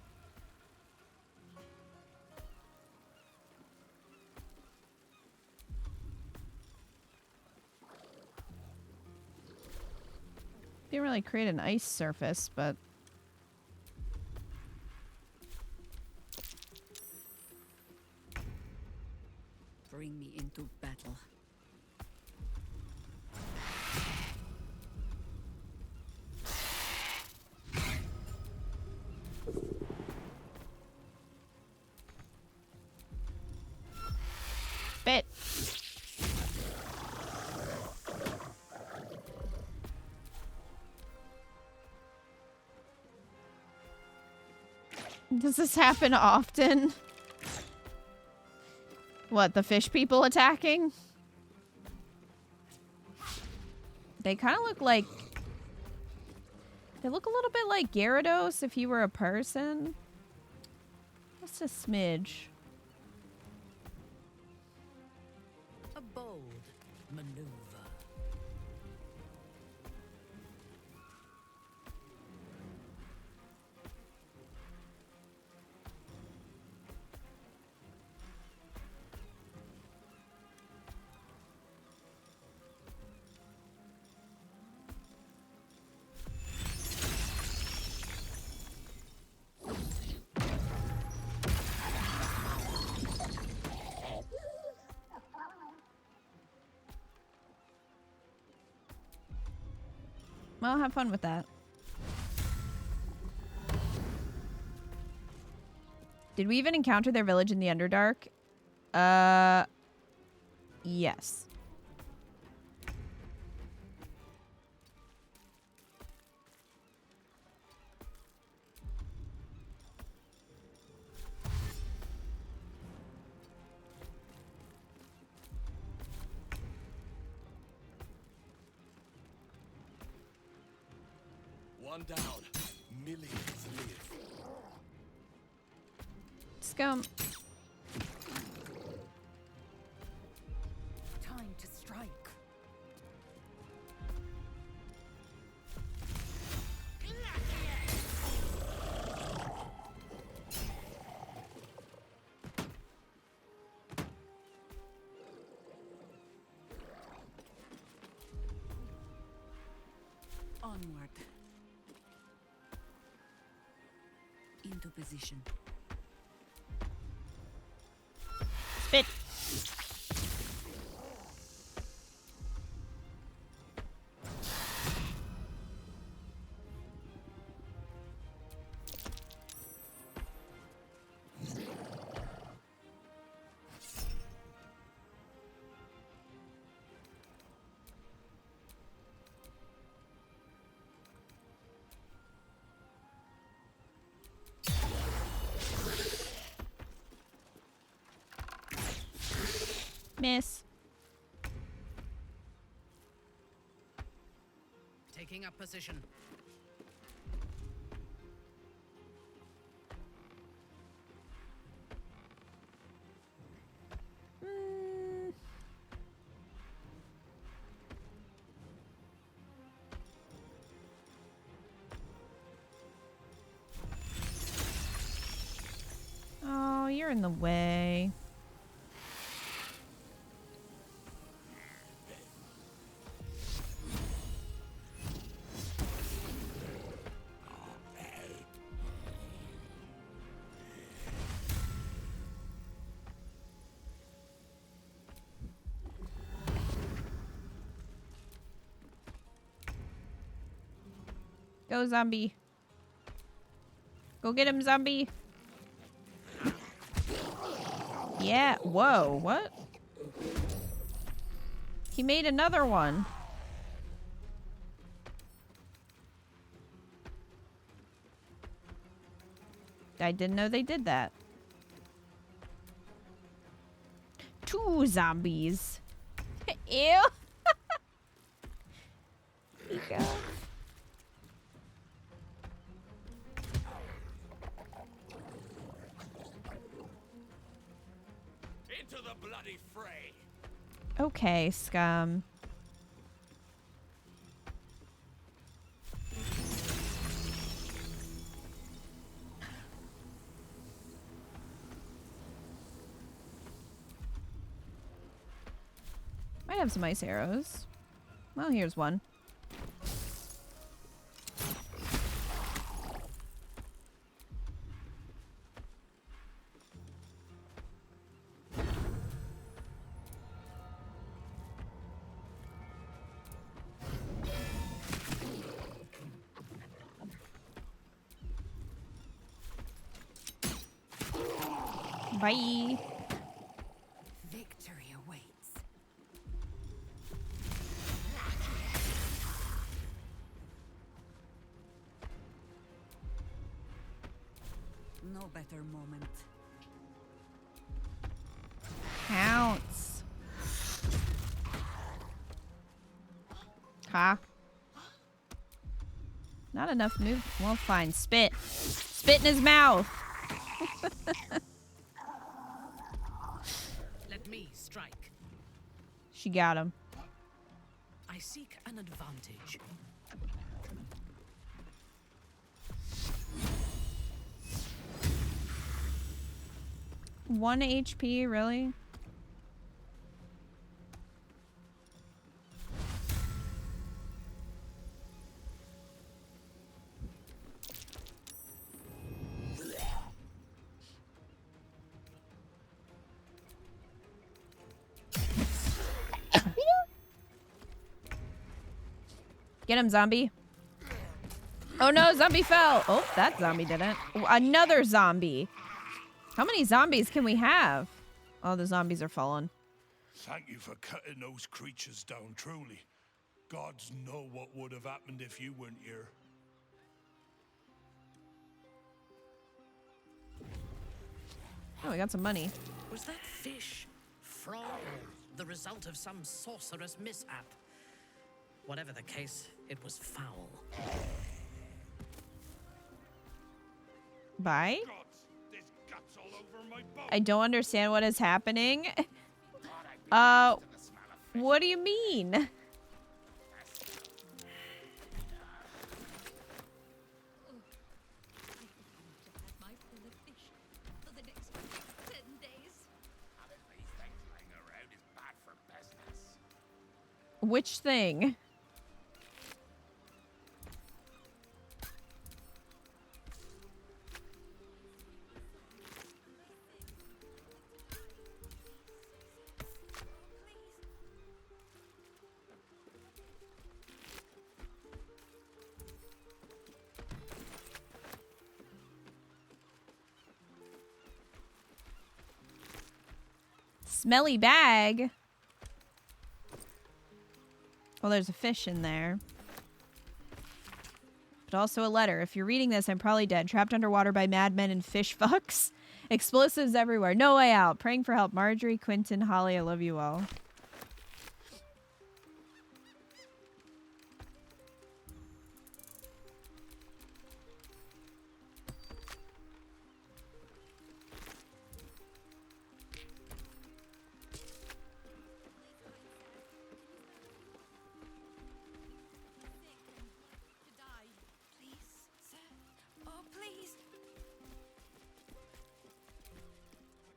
Didn't really create an ice surface, but Bring me into battle. bit. Does this happen often? What, the fish people attacking? They kind of look like... They look a little bit like Gyarados if he were a person. Just a smidge. A bold maneuver. Well, have fun with that. Did we even encounter their village in the Underdark? Yes. One down. Millions live. Scum. Time to strike. Onward. Into position. Spit. Miss. Taking up position. Oh, you're in the way. Go, zombie. Go get him, zombie. Yeah. Whoa, what? He made another one. I didn't know they did that. 2 zombies. Ew. Go. Into the bloody fray. Okay, scum. Might have some ice arrows. Well, here's one. Bye. Victory awaits. No better moment. Counts. Ha. Not enough move. Well, fine. Spit. Spit in his mouth. Let me strike. She got him. I seek an advantage. One HP, really? Get him, zombie. Oh no, zombie fell. Oh, that zombie didn't. Another zombie. How many zombies can we have? Oh, the zombies are falling. Thank you for cutting those creatures down, truly. Gods know what would have happened if you weren't here. Oh, we got some money. Was that fish from the result of some sorcerous mishap? Whatever the case, it was foul. Bye? I don't understand what is happening. What do you mean? Which thing? Smelly bag. Well, there's a fish in there. But also a letter. If you're reading this, I'm probably dead. Trapped underwater by madmen and fish fucks. Explosives everywhere. No way out. Praying for help. Marjorie, Quentin, Holly, I love you all.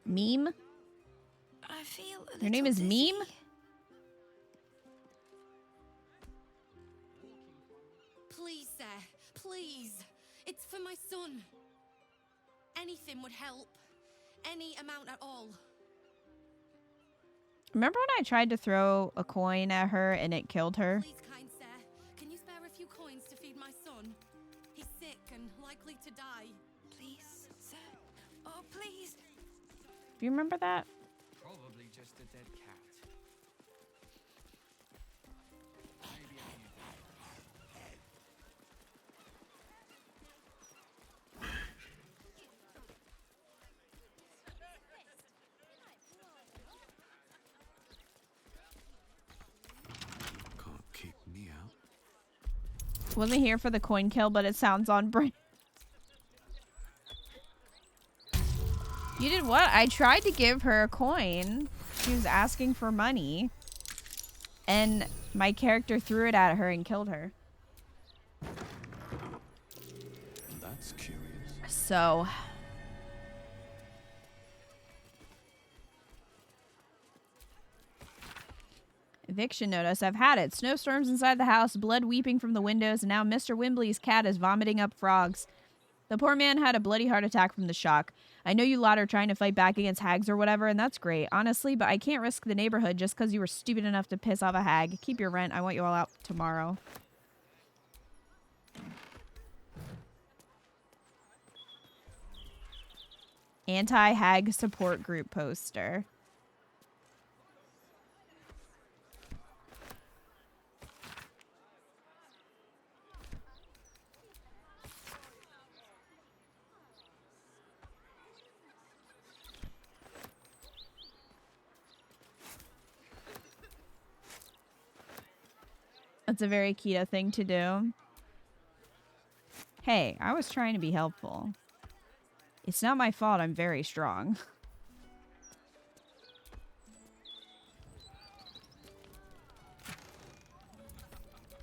Meme? I feel Your name is Meme? Please, sir. Please. It's for my son. Anything would help. Any amount at all. Remember when I tried to throw a coin at her and it killed her? Please, kind sir. Can you spare a few coins to feed my son? He's sick and likely to die. Please, sir. Oh, please. Do you remember that? Probably just a dead cat. Maybe Can't keep me out. Wasn't here for the coin kill, but it sounds on brand. You did what? I tried to give her a coin. She was asking for money. And my character threw it at her and killed her. That's curious. So. Eviction notice. I've had it. Snowstorms inside the house, blood weeping from the windows, and now Mr. Wimbley's cat is vomiting up frogs. The poor man had a bloody heart attack from the shock. I know you lot are trying to fight back against hags or whatever, and that's great, honestly, but I can't risk the neighborhood just because you were stupid enough to piss off a hag. Keep your rent. I want you all out tomorrow. Anti-hag support group poster. That's a very keto thing to do. Hey, I was trying to be helpful. It's not my fault I'm very strong.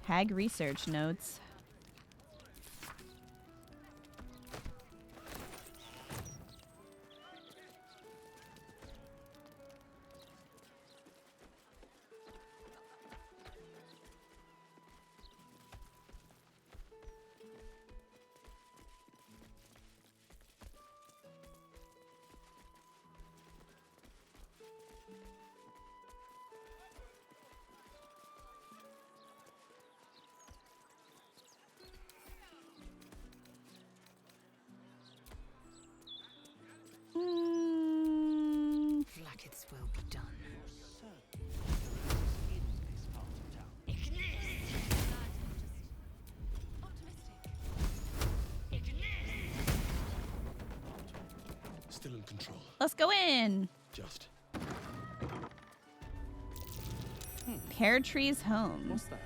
Hag research notes. Flackets will be done. Still in control. Let's go in. Just. Pear Tree's home. What's that?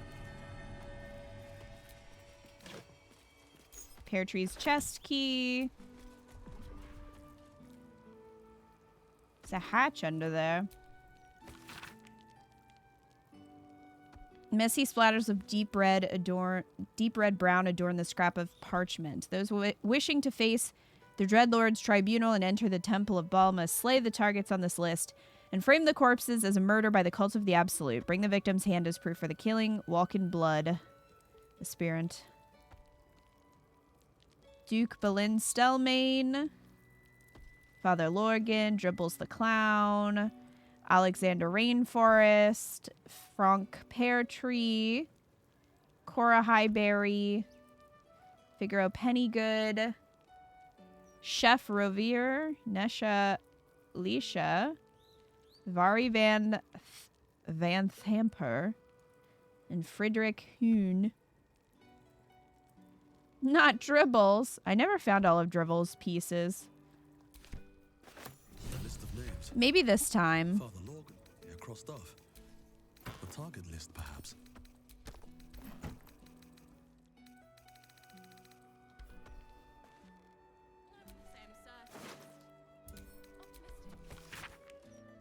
Pear Tree's chest key. There's a hatch under there. Messy splatters of deep red brown adorn the scrap of parchment. Those wishing to face the Dreadlord's tribunal and enter the Temple of Baal must slay the targets on this list and frame the corpses as a murder by the cult of the Absolute. Bring the victim's hand as proof for the killing. Walk in blood. Aspirant. Duke Boleyn Stelmane. Father Lorgan. Dribbles the Clown. Alexander Rainforest. Frank Pear Tree. Cora Highberry. Figaro Pennygood. Chef Rovier. Nesha Lisha. Vari Van Thamper. And Friedrich Hoon. Not Dribbles. I never found all of Dribbles' pieces. Maybe this time. Father Logan, you're crossed off. The target list, perhaps.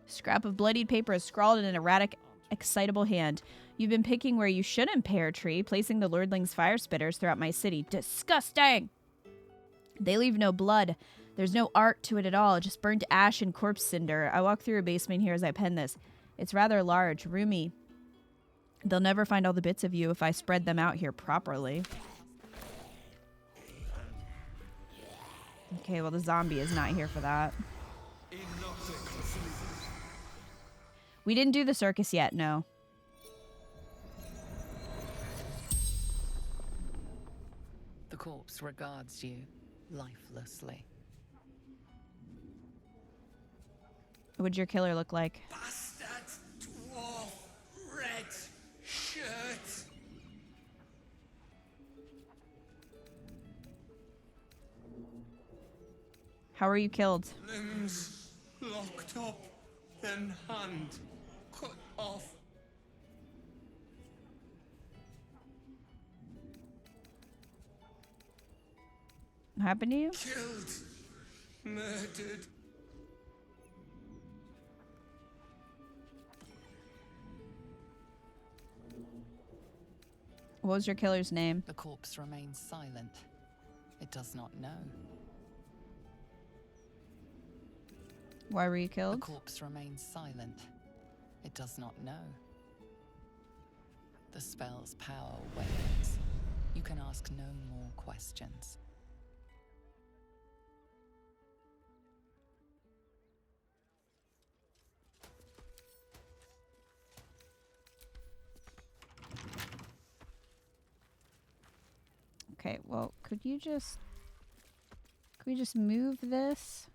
Scrap of bloodied paper is scrawled in an erratic, excitable hand. You've been picking where you shouldn't, Pear Tree, placing the Lordling's fire spitters throughout my city. Disgusting! They leave no blood. There's no art to it at all, just burnt ash and corpse cinder. I walk through a basement here as I pen this. It's rather large, roomy. They'll never find all the bits of you if I spread them out here properly. Okay, well the zombie is not here for that. We didn't do the circus yet, no. The corpse regards you lifelessly. What'd your killer look like? Bastard, dwarf, red shirt. How were you killed? Limbs locked up, then hand cut off. What happened to you? Killed, murdered. What was your killer's name? The corpse remains silent. It does not know. Why were you killed? The corpse remains silent. It does not know. The spell's power wanes. You can ask no more questions. Okay, well, could we just move this?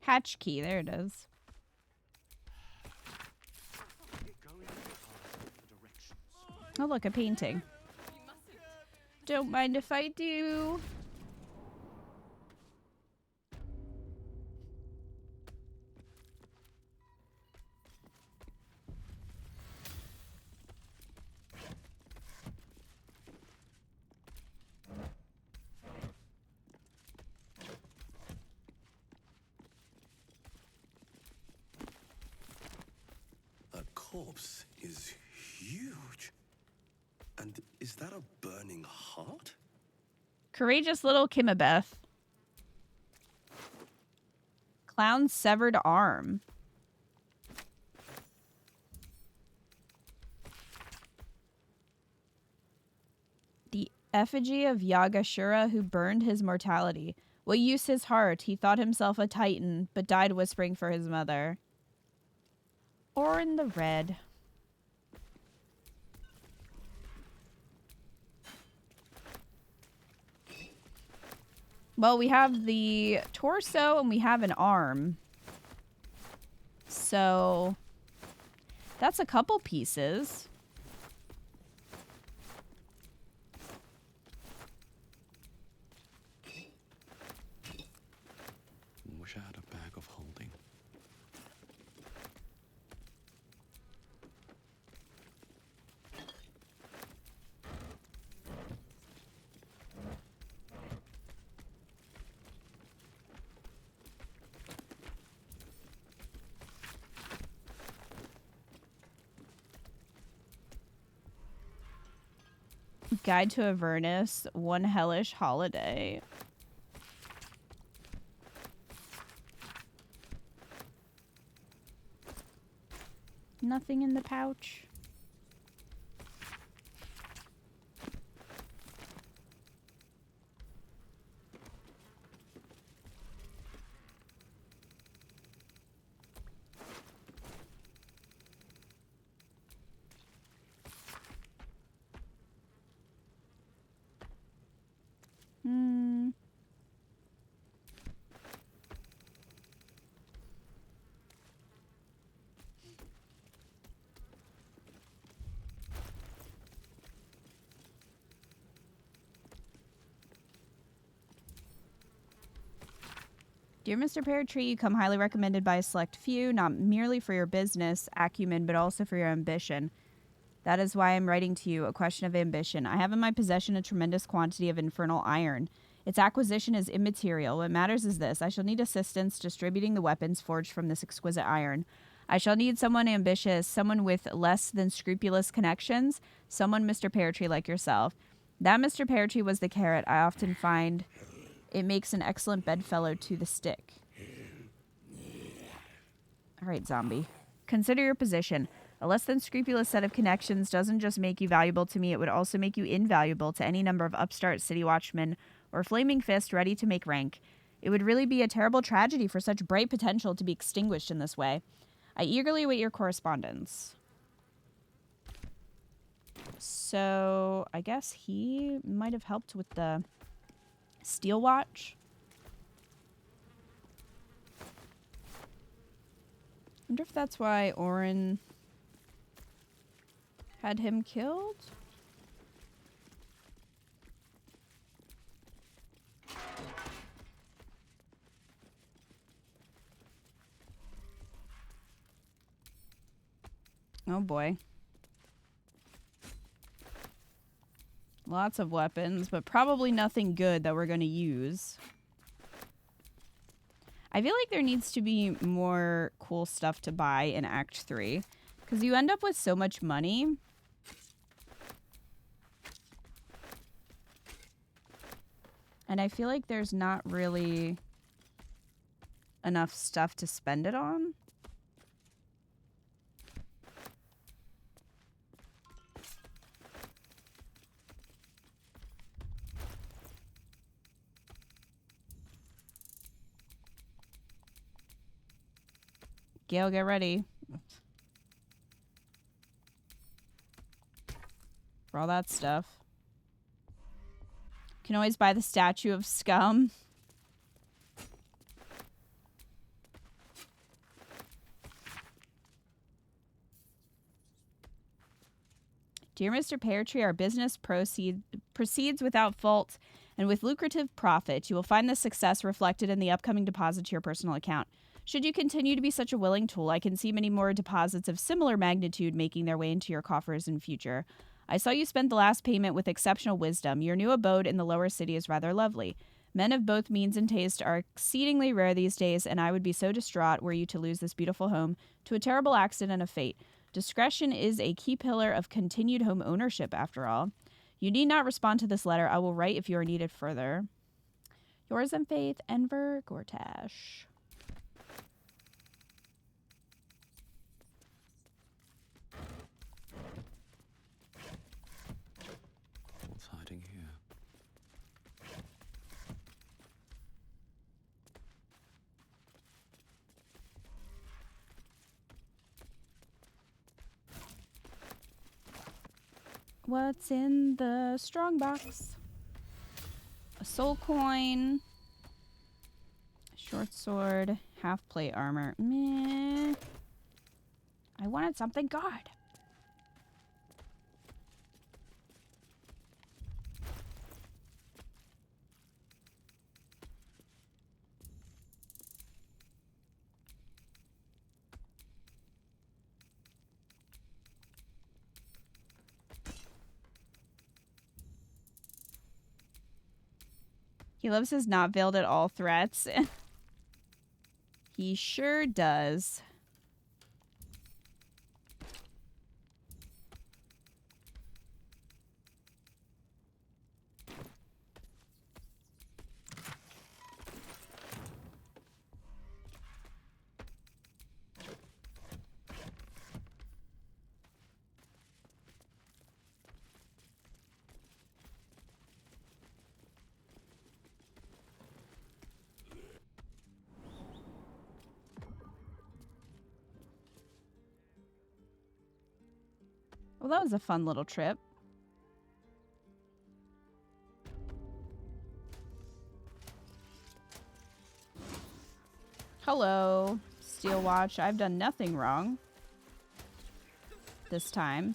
Hatch key, there it is. Oh look, a painting. Don't mind if I do. Corpse is huge. And is that a burning heart? Courageous little Kimabeth. Clown's severed arm. The effigy of Yagashura who burned his mortality. What use his heart? He thought himself a titan, but died whispering for his mother. Or in the red. Well, we have the torso and we have an arm. So that's a couple pieces. Wish I had a bag of holding. Guide to Avernus, One Hellish Holiday. Nothing in the pouch. Dear Mr. Pear Tree, you come highly recommended by a select few, not merely for your business acumen, but also for your ambition. That is why I'm writing to you, a question of ambition. I have in my possession a tremendous quantity of infernal iron. Its acquisition is immaterial. What matters is this. I shall need assistance distributing the weapons forged from this exquisite iron. I shall need someone ambitious, someone with less than scrupulous connections, someone Mr. Pear Tree like yourself. That Mr. Pear Tree was the carrot I often find. It makes an excellent bedfellow to the stick. All right, zombie. Consider your position. A less than scrupulous set of connections doesn't just make you valuable to me, it would also make you invaluable to any number of upstart city watchmen or flaming fist ready to make rank. It would really be a terrible tragedy for such bright potential to be extinguished in this way. I eagerly await your correspondence. So, I guess he might have helped with the steel watch. I wonder if that's why Orin had him killed? Oh boy. Lots of weapons, but probably nothing good that we're going to use. I feel like there needs to be more cool stuff to buy in Act 3. Because you end up with so much money. And I feel like there's not really enough stuff to spend it on. Gale, get ready. For all that stuff. Can always buy the statue of scum. Dear Mr. Pear Tree, our business proceeds without fault and with lucrative profit. You will find this success reflected in the upcoming deposit to your personal account. Should you continue to be such a willing tool, I can see many more deposits of similar magnitude making their way into your coffers in future. I saw you spent the last payment with exceptional wisdom. Your new abode in the lower city is rather lovely. Men of both means and taste are exceedingly rare these days, and I would be so distraught were you to lose this beautiful home to a terrible accident of fate. Discretion is a key pillar of continued home ownership, after all. You need not respond to this letter. I will write if you are needed further. Yours in faith, Enver Gortash. What's hiding here? What's in the strong box? A soul coin. Short sword. Half plate armor. Meh. I wanted something good. He loves his not veiled at all threats. He sure does. Well, that was a fun little trip. Hello, Steel Watch. I've done nothing wrong this time.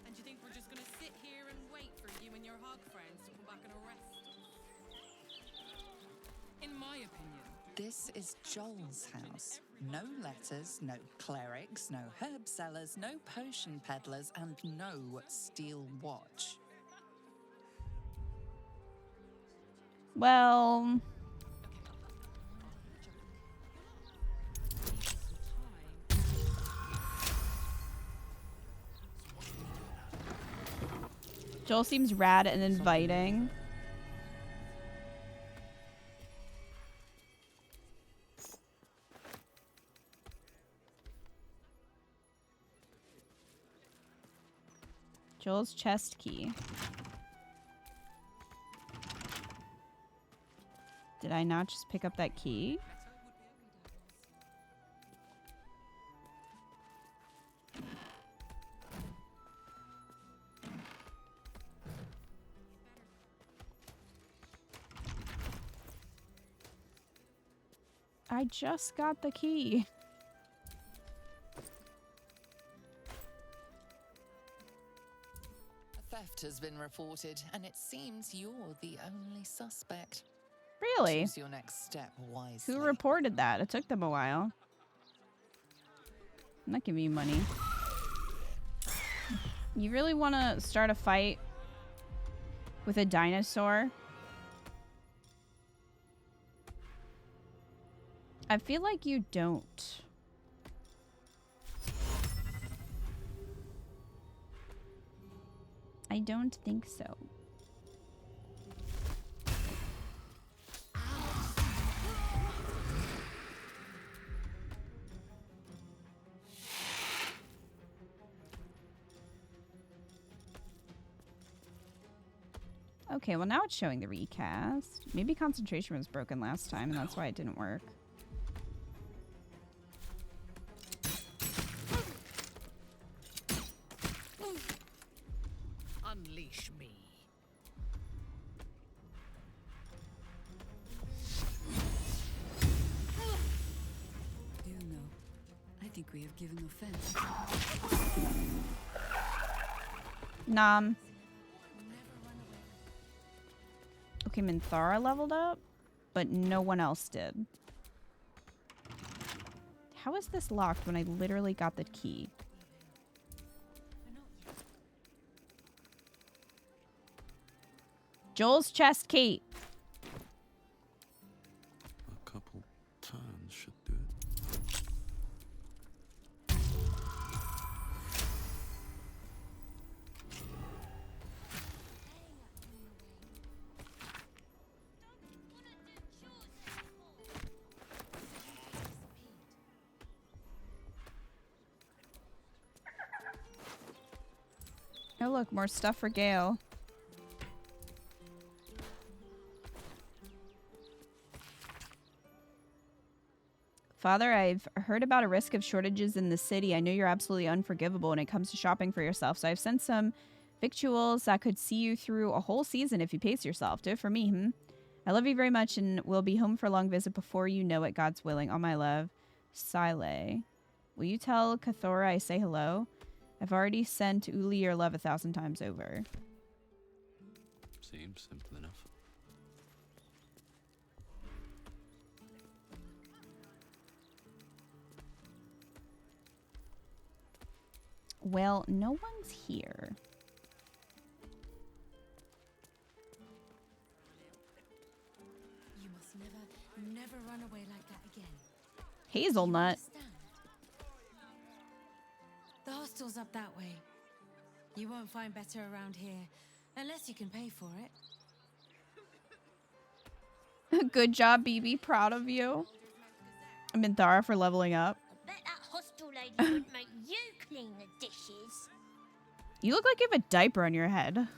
And you think we're just her hog friends to come back and arrest us. In my opinion, This is Joel's house. No letters, no clerics, no herb sellers, no potion peddlers, and no steel watch. Well, Joel seems rad and inviting. Joel's chest key. Did I not just pick up that key? I just got the key. A theft has been reported, and it seems you're the only suspect. Really? Choose your next step wisely. Who reported that? It took them a while. I'm not giving you money. You really want to start a fight with a dinosaur? I feel like you don't. I don't think so. Okay, well now it's showing the recast. Maybe concentration was broken last time and that's why it didn't work. Unleash me. You know, I think we have given offense. Nom. Okay, Minthara leveled up, but no one else did. How is this locked when I literally got the key? Joel's chest key. A couple turns should do it. Oh look, more stuff for Gale. Father, I've heard about a risk of shortages in the city. I know you're absolutely unforgivable when it comes to shopping for yourself, so I've sent some victuals that could see you through a whole season if you pace yourself. Do it for me, I love you very much and will be home for a long visit before you know it, God's willing. All my love, Sile. Will you tell Cathora I say hello? I've already sent Uli your love 1,000 times over. Seems simple enough. Well, no one's here. You must never run away like that again. Hazelnut. The hostel's up that way. You won't find better around here, unless you can pay for it. Good job, BB. Proud of you. Minthara for leveling up. Bet that hostel lady wouldn't make you clean the dishes. You look like you have a diaper on your head. What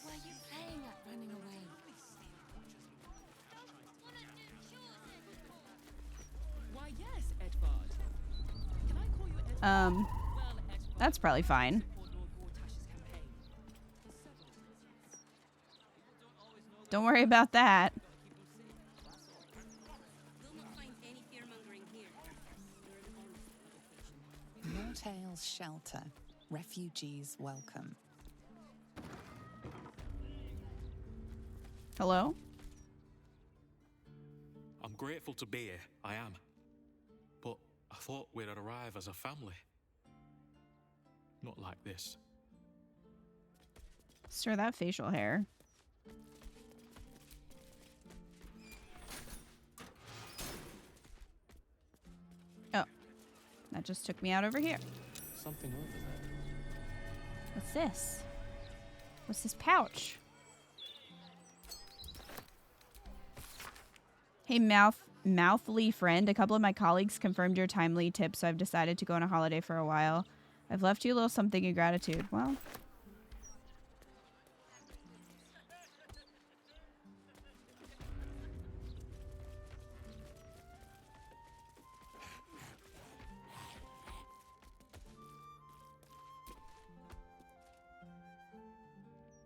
were you playing at running away? why yes, Edvard. Can I call you Edvard? That's probably fine. Don't worry about that. Mortale's shelter. Refugees welcome. Hello? I'm grateful to be here, I am. But I thought we'd arrive as a family. Not like this. Sir, that facial hair. Oh. That just took me out over here. Something over there. What's this? What's this pouch? Hey, mouthly friend. A couple of my colleagues confirmed your timely tip, so I've decided to go on a holiday for a while. I've left you a little something in gratitude. Well...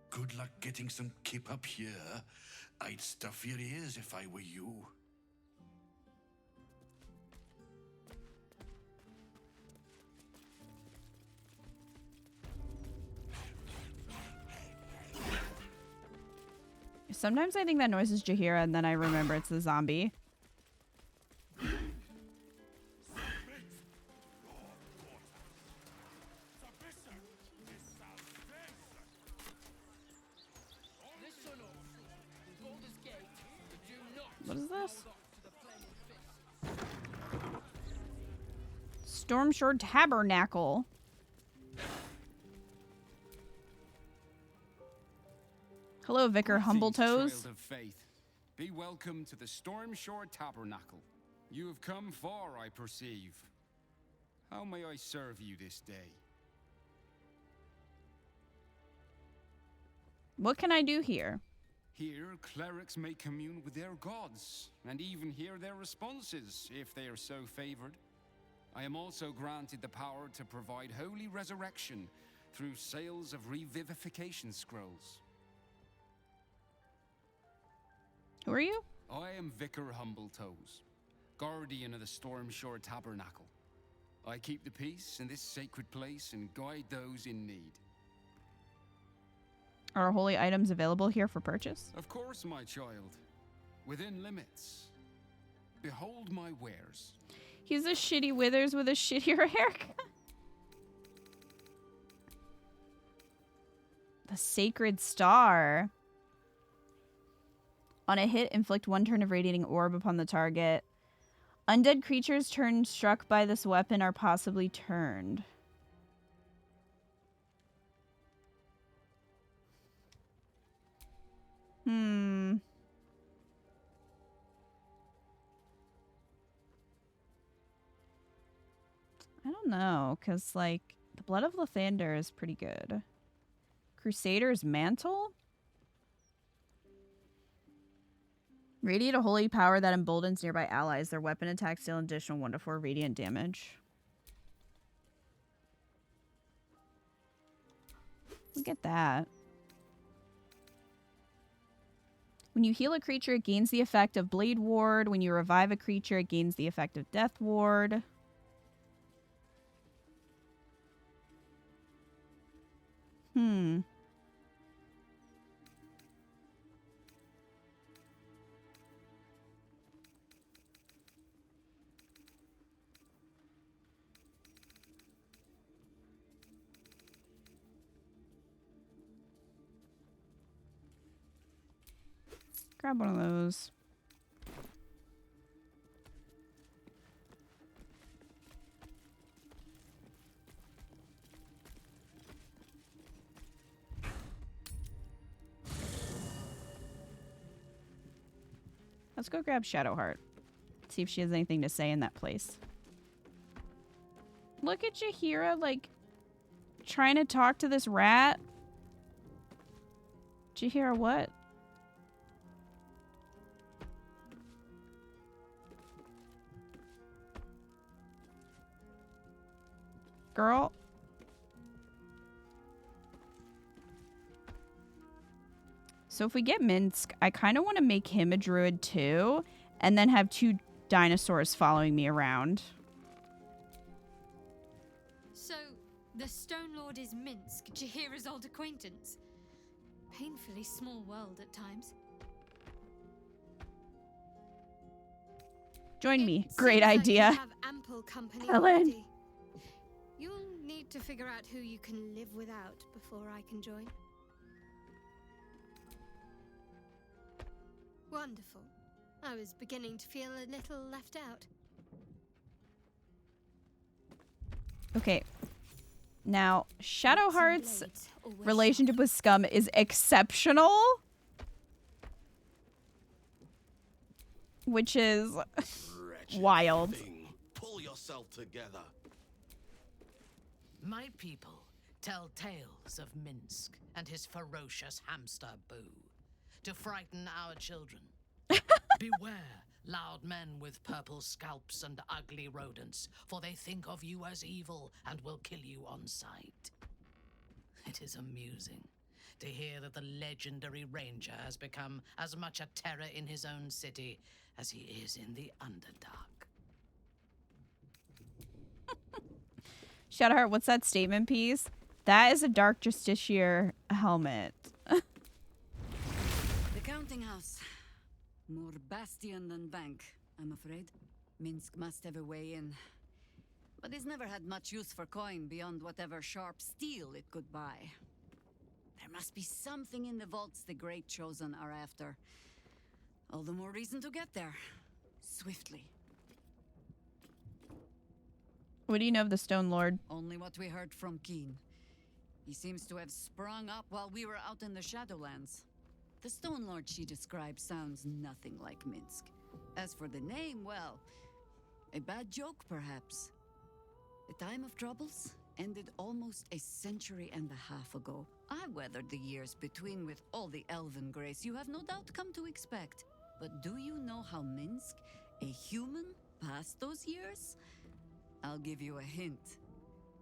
Good luck getting some kip up here. I'd stuff your ears if I were you. Sometimes I think that noise is Jaheira, and then I remember it's the zombie. What is this? Stormshore Tabernacle. Hello, Vicar Humbletoes. Child of faith, be welcome to the Stormshore Tabernacle. You have come far, I perceive. How may I serve you this day? What can I do here? Here, clerics may commune with their gods, and even hear their responses, if they are so favored. I am also granted the power to provide holy resurrection through sales of revivification scrolls. Who are you? I am Vicar Humbletoes, guardian of the Stormshore Tabernacle. I keep the peace in this sacred place and guide those in need. Are holy items available here for purchase? Of course, my child. Within limits. Behold my wares. He's a shitty Withers with a shittier haircut. The Sacred Star. On a hit, inflict 1 turn of radiating orb upon the target. Undead creatures struck by this weapon are possibly turned. I don't know, because, like, the Blood of Lathander is pretty good. Crusader's Mantle? Radiate a holy power that emboldens nearby allies. Their weapon attacks deal an additional 1 to 4 radiant damage. Look at that. When you heal a creature, it gains the effect of Blade Ward. When you revive a creature, it gains the effect of Death Ward. Grab one of those. Let's go grab Shadowheart. See if she has anything to say in that place. Look at Jaheira, like, trying to talk to this rat. Jaheira, what? Girl. So if we get Minsk, I kind of want to make him a druid too, and then have 2 dinosaurs following me around. So, the Stone Lord is Minsk, Jaheira's old acquaintance. Painfully small world at times. Join me. It Great seems like idea. you have ample company Helen. already. You'll need to figure out who you can live without before I can join. Wonderful. I was beginning to feel a little left out. Okay. Now, Shadowheart's relationship with Scum is exceptional. Which is wild. Pull yourself together. My people tell tales of Minsk and his ferocious hamster Boo to frighten our children. Beware, loud men with purple scalps and ugly rodents, for they think of you as evil and will kill you on sight. It is amusing to hear that the legendary ranger has become as much a terror in his own city as he is in the Underdark. Shadowheart, what's that statement piece? That is a Dark Justiciar helmet. The counting house. More bastion than bank, I'm afraid. Minsk must have a way in. But it's never had much use for coin beyond whatever sharp steel it could buy. There must be something in the vaults the Great Chosen are after. All the more reason to get there. Swiftly. What do you know of the Stone Lord? Only what we heard from Keen. He seems to have sprung up while we were out in the Shadowlands. The Stone Lord she described sounds nothing like Minsk. As for the name, well, a bad joke perhaps. The time of troubles ended almost a century and a half ago. I weathered the years between with all the elven grace you have no doubt come to expect. But do you know how Minsk, a human, passed those years? I'll give you a hint.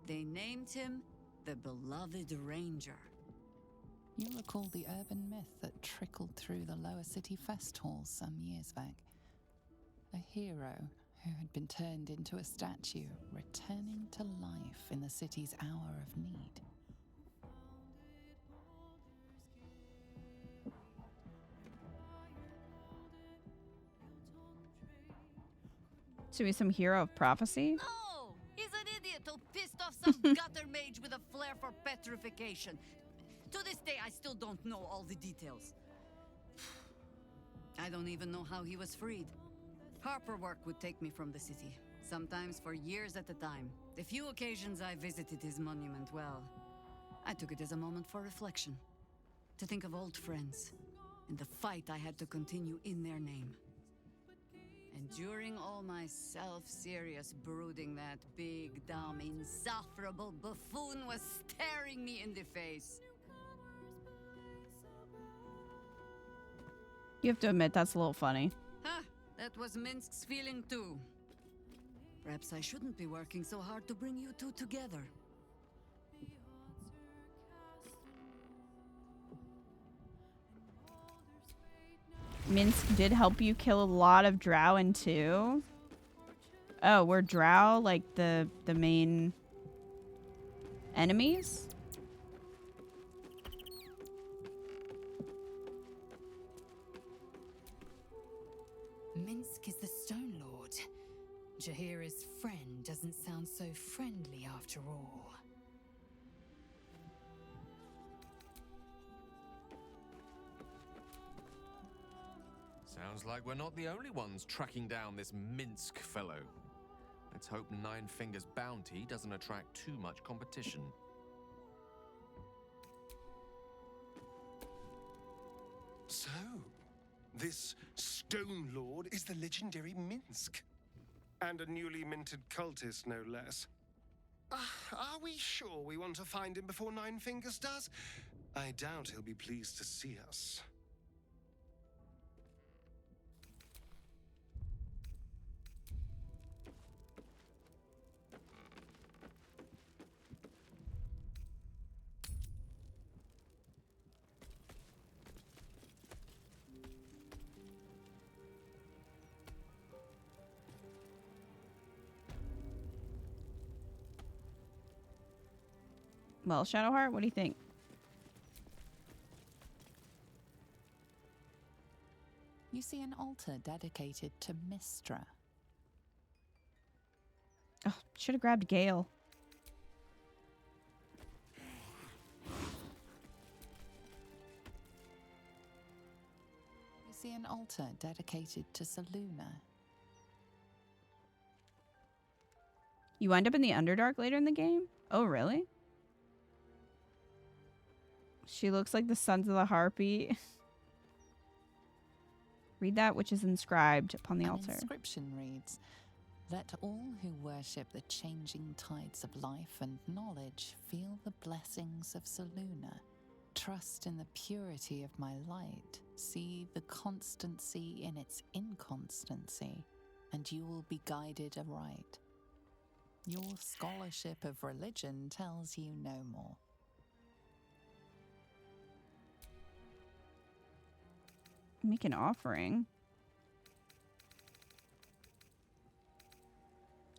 They named him the Beloved Ranger. You recall the urban myth that trickled through the lower city fest halls some years back. A hero who had been turned into a statue, returning to life in the city's hour of need. So he's some hero of prophecy? No! He's an idiot who pissed off some gutter mage with a flair for petrification. To this day, I still don't know all the details. I don't even know how he was freed. Harper work would take me from the city, sometimes for years at a time. The few occasions I visited his monument, well, I took it as a moment for reflection. To think of old friends, and the fight I had to continue in their name. And during all my self-serious brooding, that big, dumb, insufferable buffoon was staring me in the face. You have to admit, that's a little funny. Huh, that was Minsk's feeling too. Perhaps I shouldn't be working so hard to bring you two together. Minsk did help you kill a lot of drow in 2. Oh, were drow like the main enemies? Minsk is the Stone Lord. Jaheira's friend doesn't sound so friendly after all. Sounds like we're not the only ones tracking down this Minsk fellow. Let's hope Nine Fingers' bounty doesn't attract too much competition. So, this Stone Lord is the legendary Minsk. And a newly minted cultist, no less. Are we sure we want to find him before Nine Fingers does? I doubt he'll be pleased to see us. Well, Shadowheart, what do you think? You see an altar dedicated to Mistra, Oh, should have grabbed Gale. You see an altar dedicated to Selûne. You wind up in the Underdark later in the game? Oh, really? She looks like the Sons of the Harpy. Read that which is inscribed upon the altar. An inscription reads, "Let all who worship the changing tides of life and knowledge feel the blessings of Selûne. Trust in the purity of my light. See the constancy in its inconstancy, and you will be guided aright. Your scholarship of religion tells you no more." Make an offering.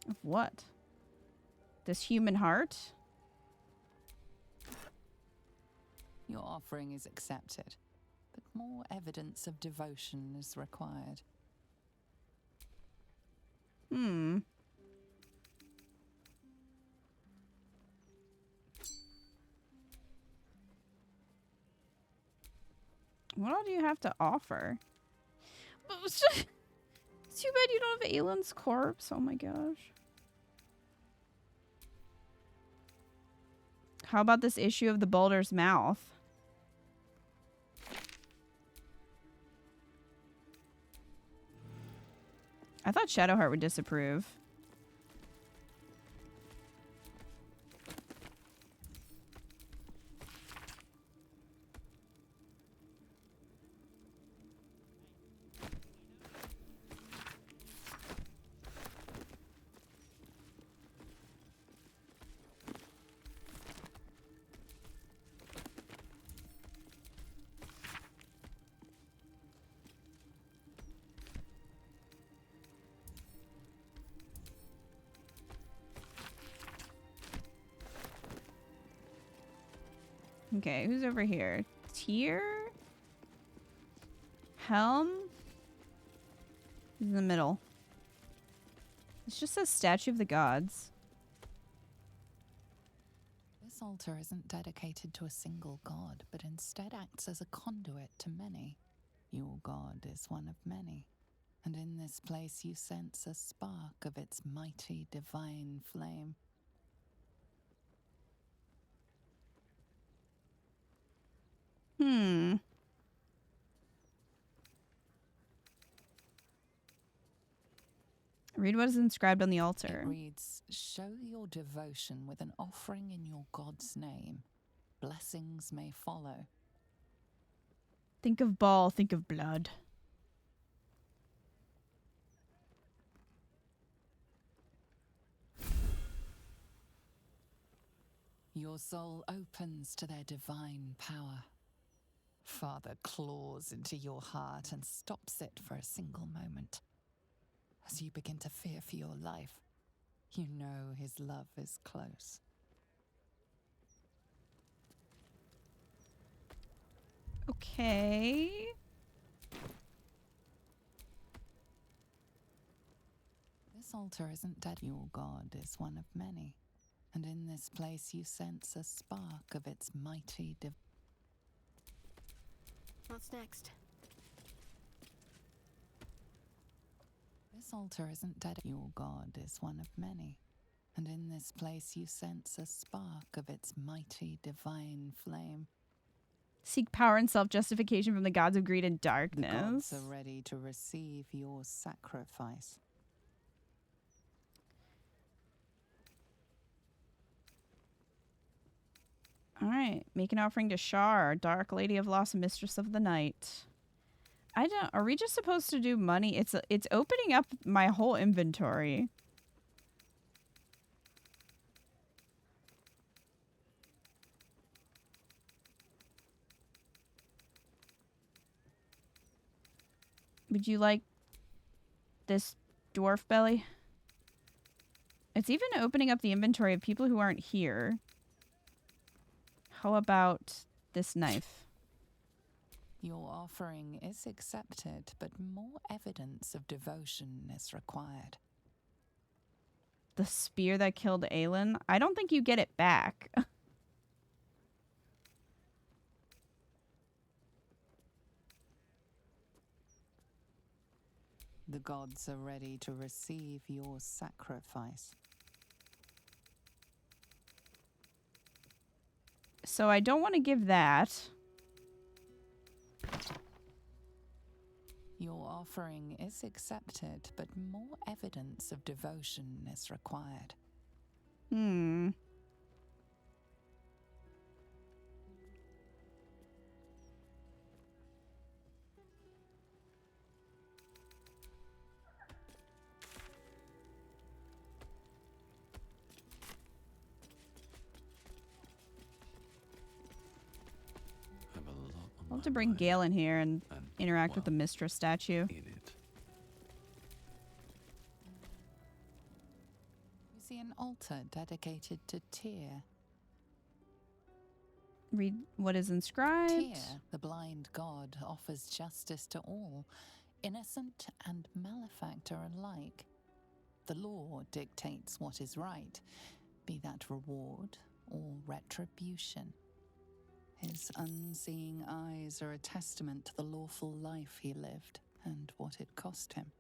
Of what? This human heart? Your offering is accepted, but more evidence of devotion is required. What all do you have to offer? It's too bad you don't have Aylin's corpse. Oh my gosh. How about this issue of the Baldur's Mouth? I thought Shadowheart would disapprove. Okay, who's over here? Tyr? Helm? Who's in the middle? It's just a statue of the gods. This altar isn't dedicated to a single god, but instead acts as a conduit to many. Your god is one of many, and in this place you sense a spark of its mighty divine flame. Read what is inscribed on the altar. It reads, "Show your devotion with an offering in your god's name. Blessings may follow." Think of ball, think of blood. Your soul opens to their divine power. Father claws into your heart and stops it for a single moment. As you begin to fear for your life, you know his love is close. Okay. This altar isn't dead. Your god is one of many, and in this place you sense a spark of its mighty What's next? This altar isn't dead. Your god is one of many, and in this place you sense a spark of its mighty divine flame. Seek power and self-justification from the gods of greed and darkness. The gods are ready to receive your sacrifice. All right, make an offering to Shar, Dark Lady of Lost, Mistress of the Night. I don't. Are we just supposed to do money? It's opening up my whole inventory. Would you like this dwarf belly? It's even opening up the inventory of people who aren't here. How about this knife? Your offering is accepted, but more evidence of devotion is required. the spear that killed Aelin. I don't think you get it back. The gods are ready to receive your sacrifice. So I don't want to give that. Your offering is accepted, but more evidence of devotion is required. Hmm. I'll have to bring Gale in here and interact with the Mistress statue. You see an altar dedicated to Tyr. Read what is inscribed. Tyr, the blind god, offers justice to all, innocent and malefactor alike. The law dictates what is right, be that reward or retribution. His unseeing eyes are a testament to the lawful life he lived and what it cost him.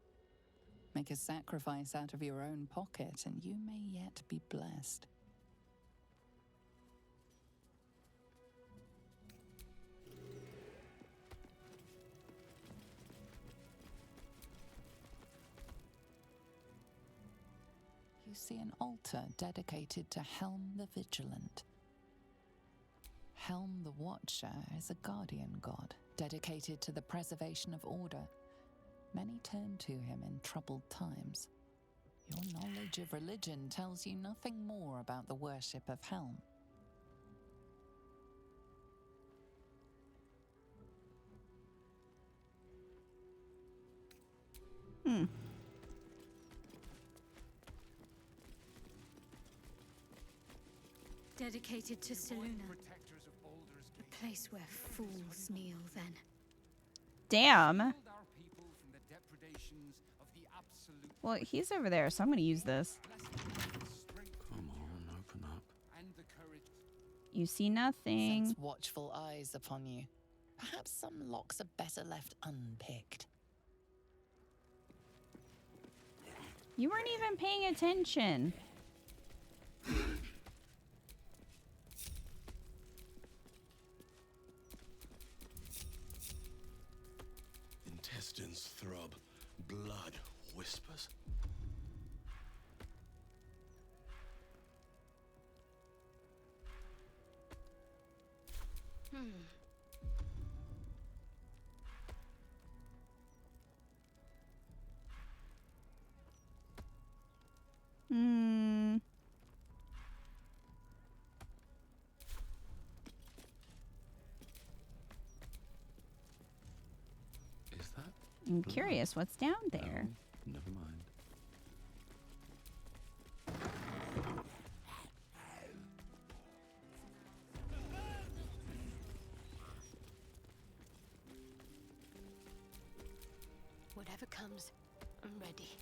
Make a sacrifice out of your own pocket and you may yet be blessed. You see an altar dedicated to Helm the Vigilant. Helm the Watcher is a guardian god, dedicated to the preservation of order. Many turn to him in troubled times. Your knowledge of religion tells you nothing more about the worship of Helm. Hmm. Dedicated to Seluna. A place where fools kneel then. Damn. Well, he's over there, so I'm going to use this. Come on, open up. You see nothing. Sense watchful eyes upon you. Perhaps some locks are better left unpicked. You weren't even paying attention. Intestines throb, blood whispers. Hmm. Is that? I'm curious what's down there. Never mind. Whatever comes, I'm ready.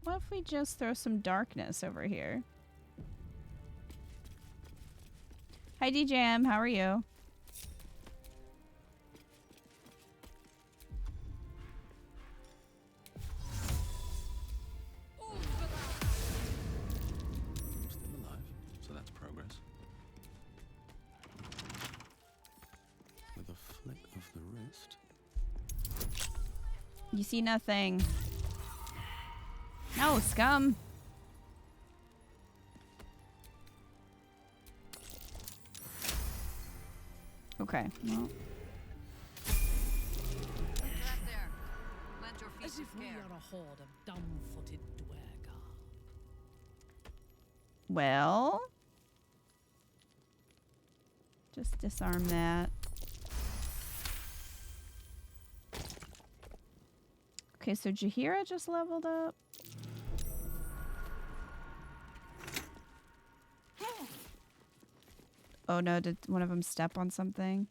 What if we just throw some darkness over here? Hi, DJM. How are you? Still alive, so that's progress. With a flick of the wrist. You see nothing. No, scum. Okay, well. As if we are a horde of dumb-footed dwergar. Well. Just disarm that. Okay, so Jaheira just leveled up. Oh no, did one of them step on something?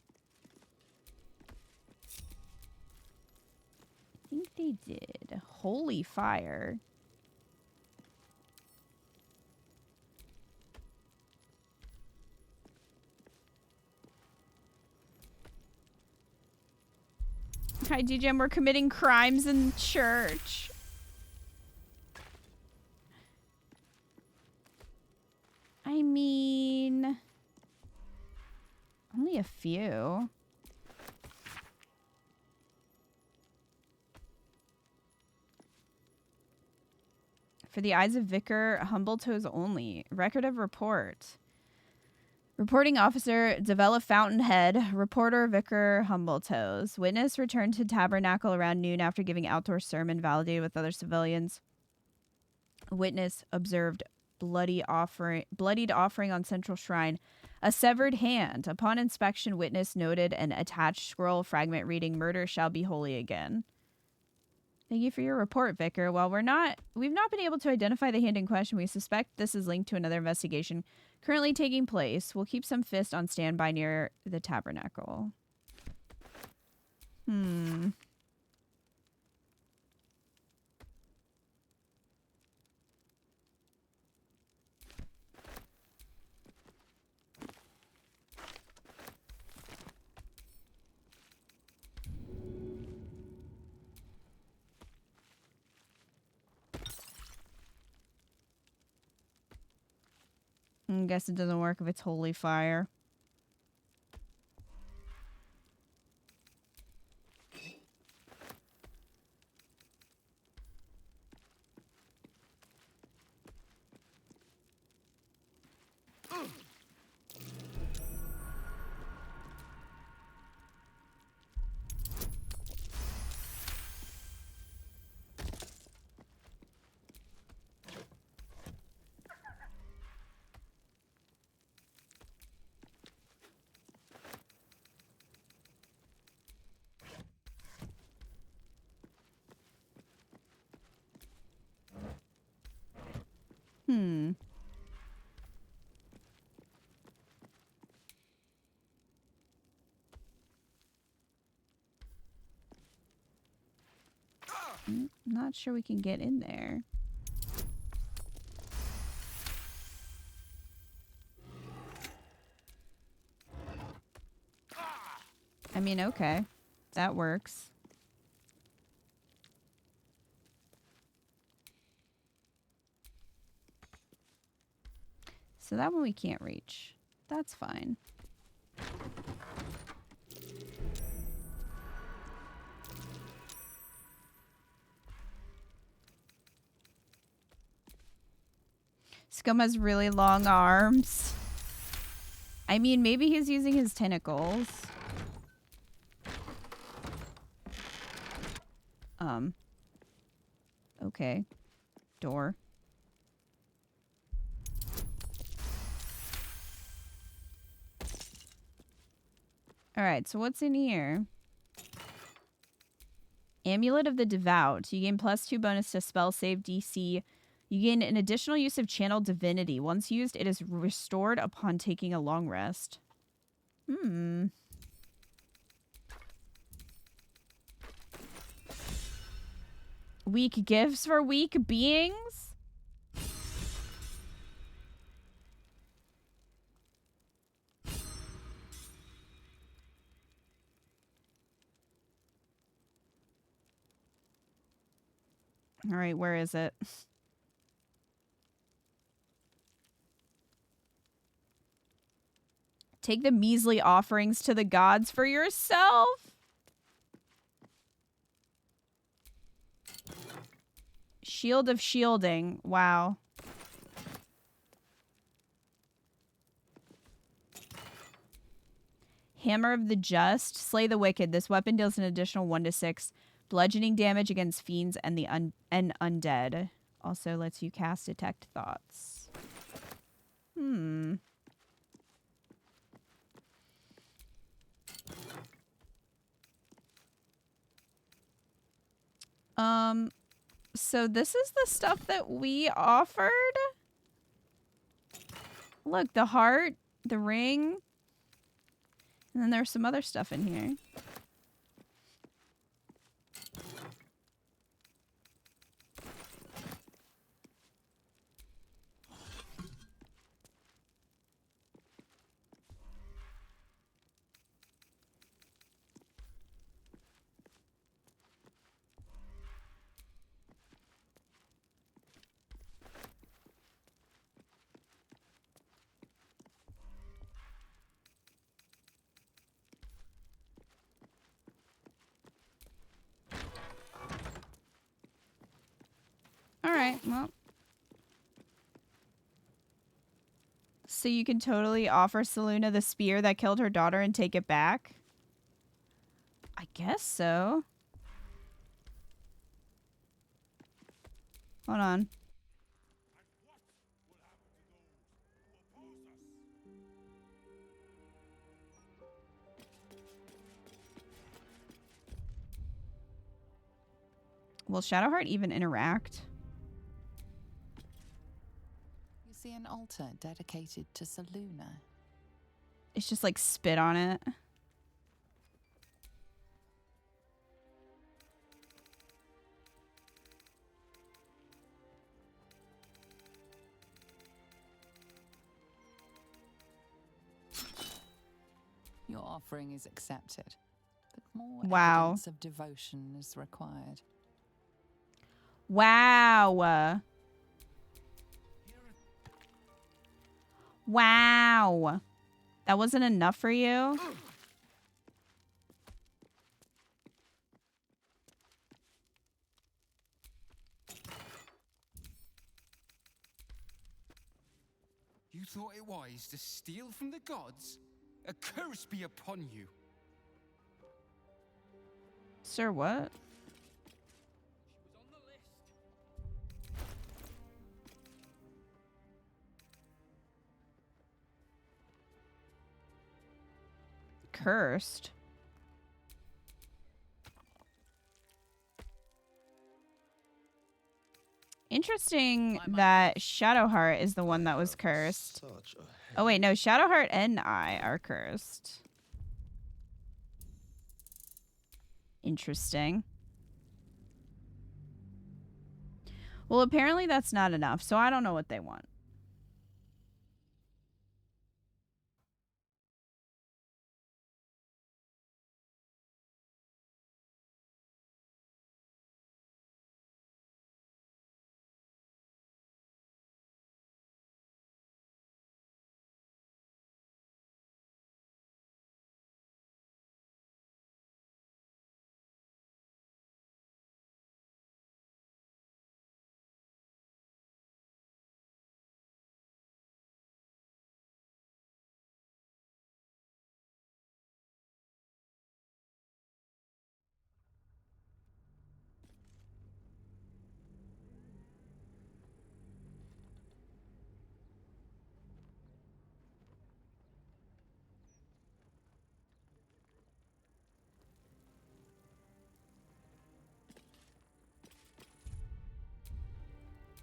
they did. Holy fire. Hi, DJM, we're committing crimes in church. I mean, only a few. For the eyes of Vicar, humble toes only. Record of report. Reporting officer, Devella Fountainhead. Reporter, Vicar, humble toes. Witness returned to Tabernacle around noon after giving outdoor sermon validated with other civilians. Witness observed bloodied offering on central shrine. A severed hand. Upon inspection, witness noted an attached scroll fragment reading, "Murder shall be holy again." Thank you for your report, Vicar. While we've not been able to identify the hand in question, we suspect this is linked to another investigation currently taking place. We'll keep some fist on standby near the tabernacle. I guess it doesn't work if it's holy fire. Not sure we can get in there. I mean, okay. That works. So that one we can't reach. That's fine. Scum has really long arms. I mean, maybe he's using his tentacles. Okay. Door. Alright, so what's in here? Amulet of the Devout. You gain +2 bonus to spell save DC. You gain an additional use of Channel Divinity. Once used, it is restored upon taking a long rest. Weak gifts for weak beings? All right, where is it? Take the measly offerings to the gods for yourself. Shield of Shielding. Wow. Hammer of the Just. Slay the Wicked. This weapon deals an additional 1d6 bludgeoning damage against fiends and the undead. Also lets you cast Detect Thoughts. So this is the stuff that we offered? Look, the heart, the ring, and then there's some other stuff in here. Well. So you can totally offer Seluna the spear that killed her daughter and take it back? I guess so. Hold on. Will Shadowheart even interact? You see an altar dedicated to Seluna. It's just like spit on it. Your offering is accepted, but more Wow. evidence of devotion is required. Wow. Wow. That wasn't enough for you? You thought it wise to steal from the gods? A curse be upon you. Sir, what? Cursed. Interesting that Shadowheart is the one that was cursed. Oh wait, no, Shadowheart and I are cursed. Interesting. Well, apparently that's not enough, so I don't know what they want.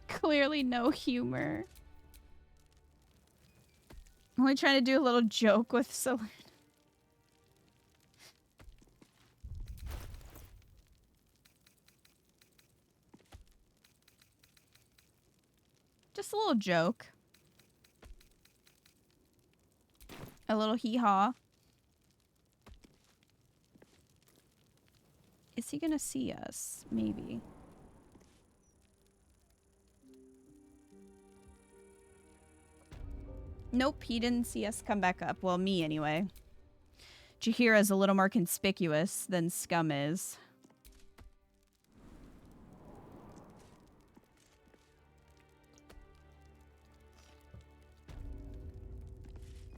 Clearly no humor. I'm only trying to do a little joke with Selena. Just a little joke. A little hee-haw. Is he gonna see us? Maybe. Nope, he didn't see us come back up. Well, me anyway. Jaheira's a little more conspicuous than Scum is.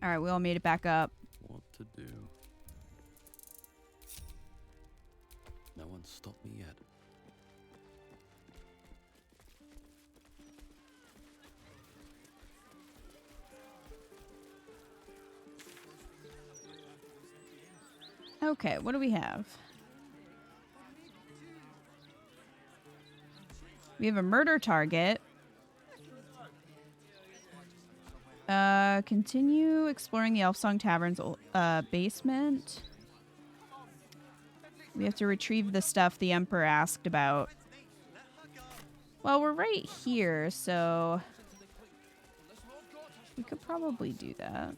Alright, we all made it back up. What to do? No one's stopped me yet. Okay, what do we have? We have a murder target. Continue exploring the Elfsong Tavern's basement. We have to retrieve the stuff the Emperor asked about. Well, we're right here, so we could probably do that.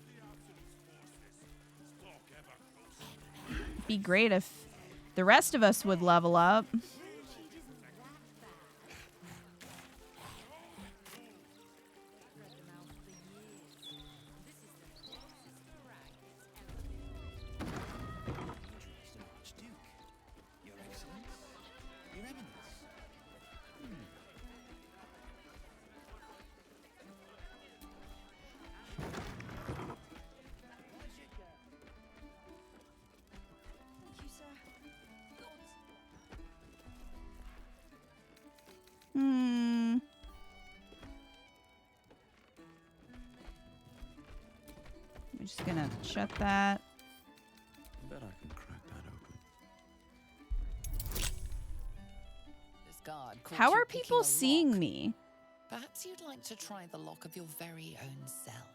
Be great if the rest of us would level up. just gonna shut that. Bet I can crack that open. This guard caught How you are picking people a seeing lock. me? Perhaps you'd like to try the lock of your very own cell.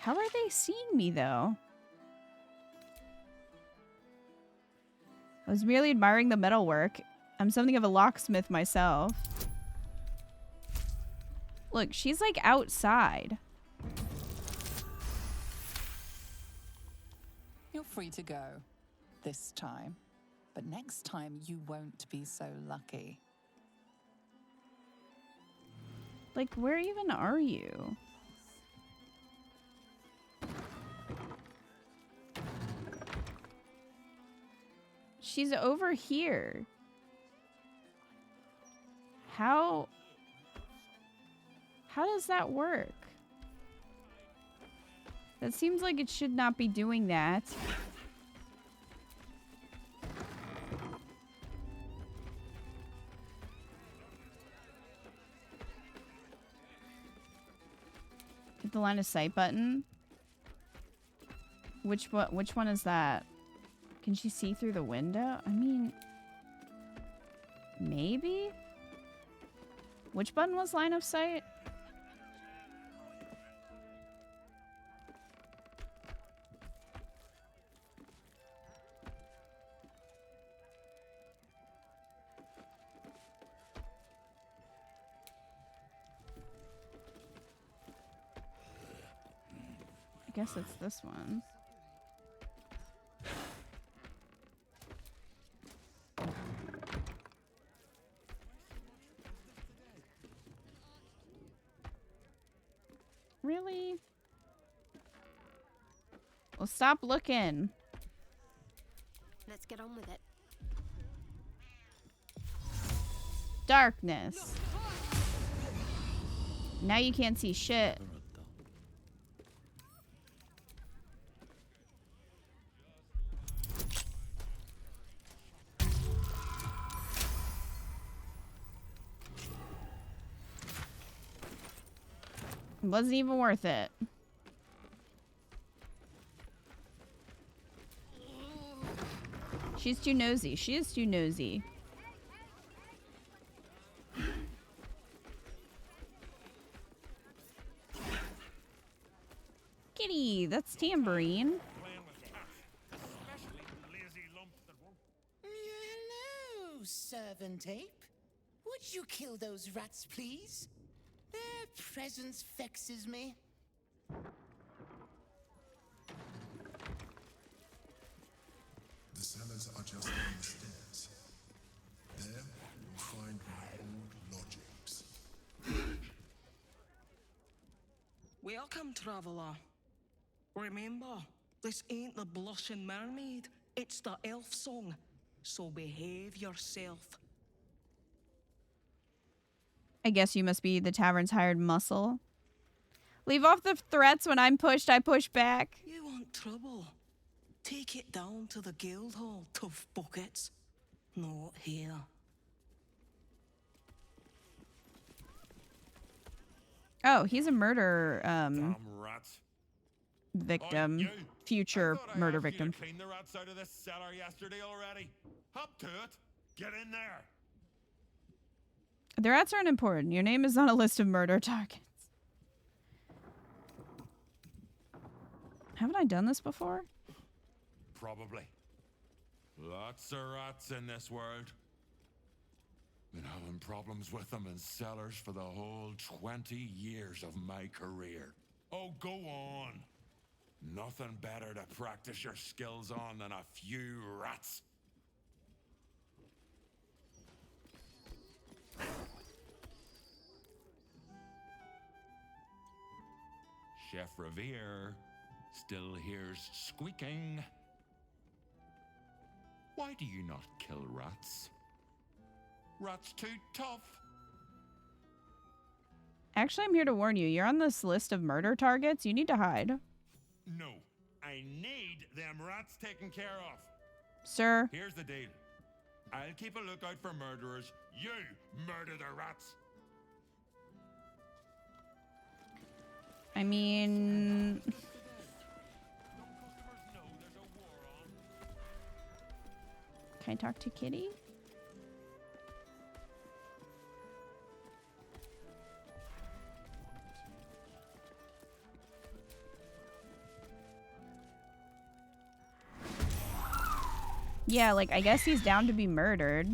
How are they seeing me, though? I was merely admiring the metalwork. I'm something of a locksmith myself. Look, she's like outside. You're free to go. This time. But next time you won't be so lucky. Like, where even are you? She's over here. How does that work? That seems like it should not be doing that. Hit the line of sight button. Which one is that? Can she see through the window? I mean, maybe? Which button was line of sight? I guess it's this one. Really? Well, stop looking. Let's get on with it. Darkness. Now you can't see shit. It wasn't even worth it. She's too nosy. She is too nosy. Kitty, that's Tambourine. Hello, servant ape. Would you kill those rats, please? Their presence vexes me. The cellars are just on the stairs. There you'll find my old lodgings. Welcome, traveller. Remember, this ain't the blushing mermaid. It's the elf song. So behave yourself. I guess you must be the tavern's hired muscle. Leave off the threats. When I'm pushed, I push back. You want trouble? Take it down to the guild hall, tough buckets. Not here. Oh, he's a murder Damn rats. victim. You. Future I thought murder I asked you victim. to clean the rats out of this cellar yesterday already. Up to it. Get in there. The rats aren't important. Your name is on a list of murder targets. Haven't I done this before? Probably. Lots of rats in this world. Been having problems with them in cellars for the whole 20 years of my career. Oh, go on. Nothing better to practice your skills on than a few rats. Chef Revere still hears squeaking. Why do you not kill rats? Rats too tough. Actually, I'm here to warn you. You're on this list of murder targets. You need to hide. No, I need them rats taken care of. Sir. Here's the deal. I'll keep a lookout for murderers. You murder the rats. I mean... Can I talk to Kitty? Yeah, like, I guess he's down to be murdered.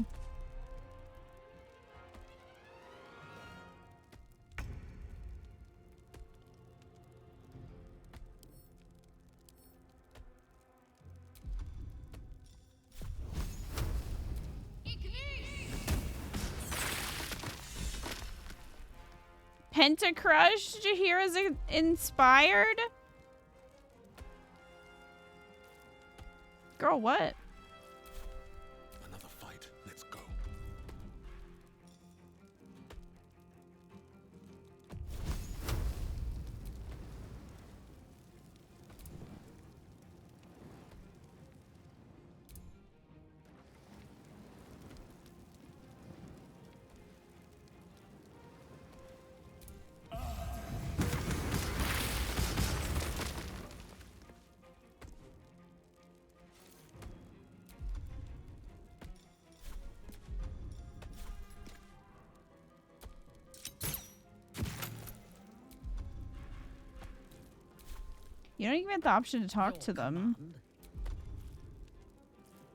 Pentacrush, Jaheira's inspired? Girl, what? Another fight. Let's go. You don't even get the option to talk to them.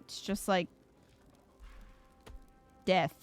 It's just like death.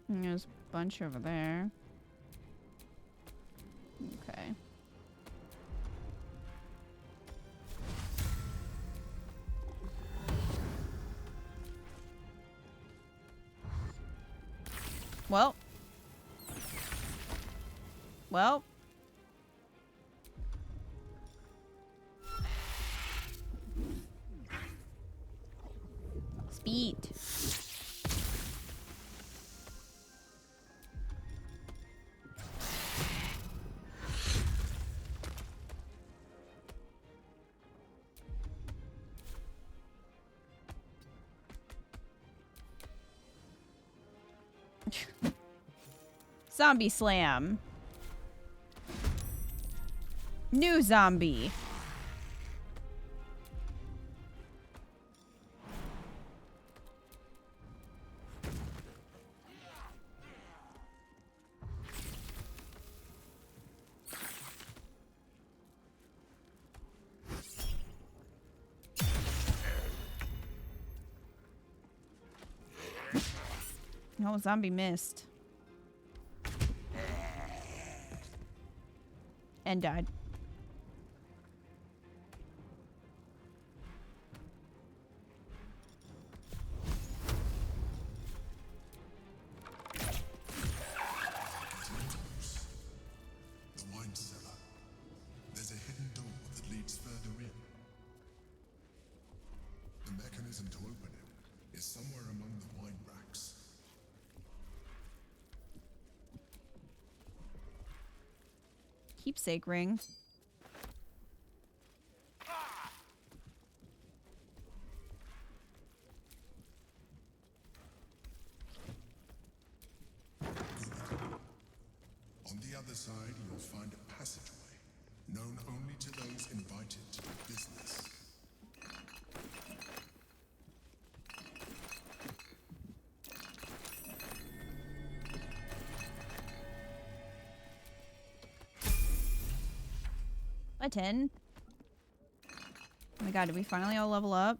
There's a bunch over there. Okay. Well. Speed. Zombie slam. New zombie. No, zombie missed. And died. The wine cellar. There's a hidden door that leads further in. The mechanism to open it is somewhere among the wine racks. Keepsake ring. On the other side, you'll find a passageway, known only to those invited to the business. A 10. Oh my god, did we finally all level up?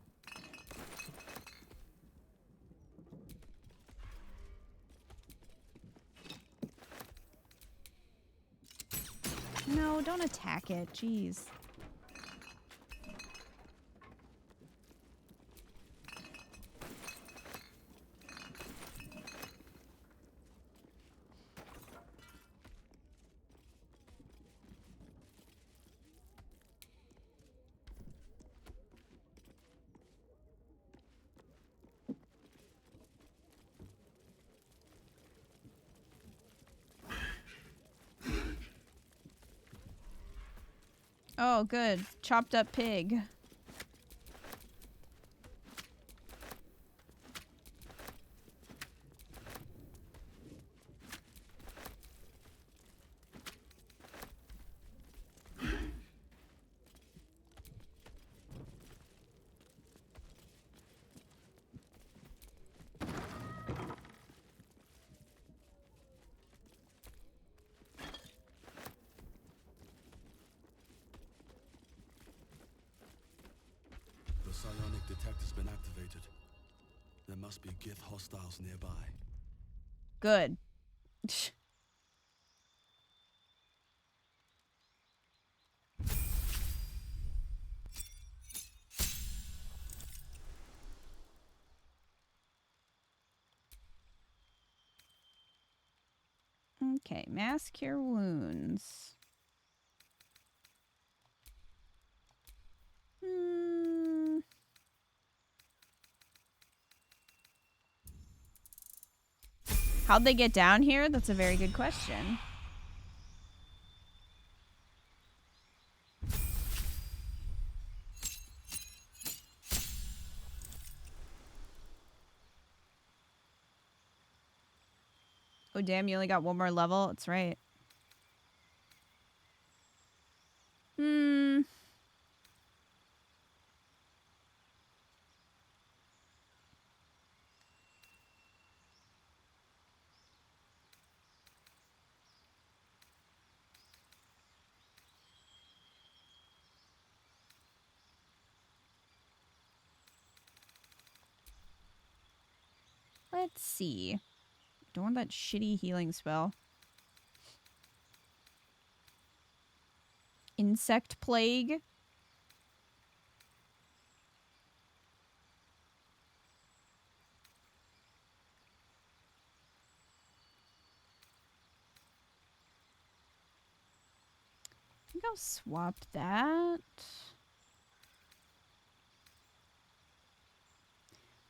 No, don't attack it. Jeez. Oh, good. Chopped up pig. The psionic detector's been activated. There must be Gith hostiles nearby. Good. Okay, mass cure wounds. How'd they get down here? That's a very good question. Oh, damn, you only got one more level? That's right. Let's see. Don't want that shitty healing spell. Insect plague. I think I'll swap that.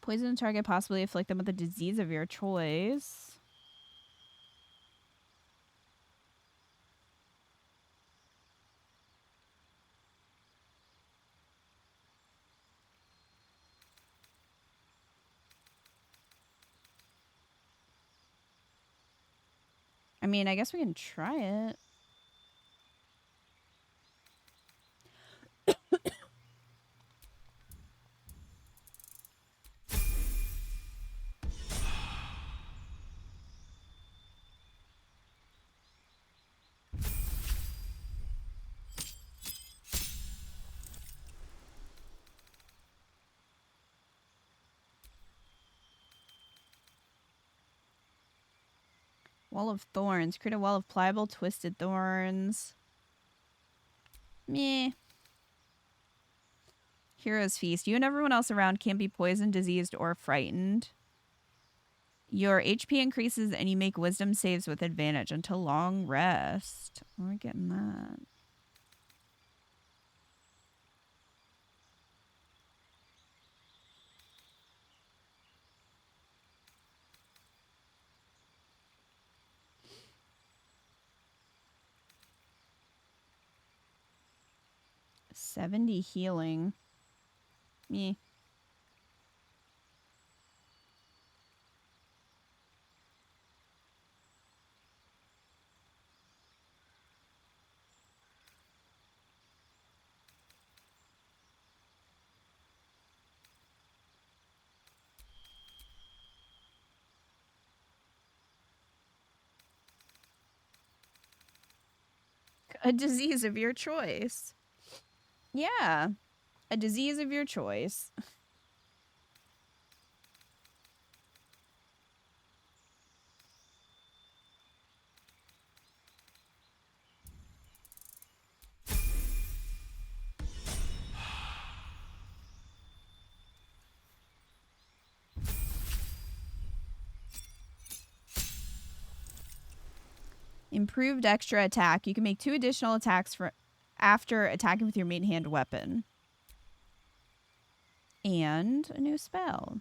Poison the target, possibly afflict them with a disease of your choice. I mean, I guess we can try it. Wall of Thorns. Create a wall of pliable, twisted thorns. Meh. Hero's Feast. You and everyone else around can't be poisoned, diseased, or frightened. Your HP increases and you make wisdom saves with advantage until long rest. We're getting that. $70 healing. Meh. A disease of your choice. Yeah. A disease of your choice. Improved extra attack. You can make 2 additional attacks for after attacking with your main hand weapon. And a new spell.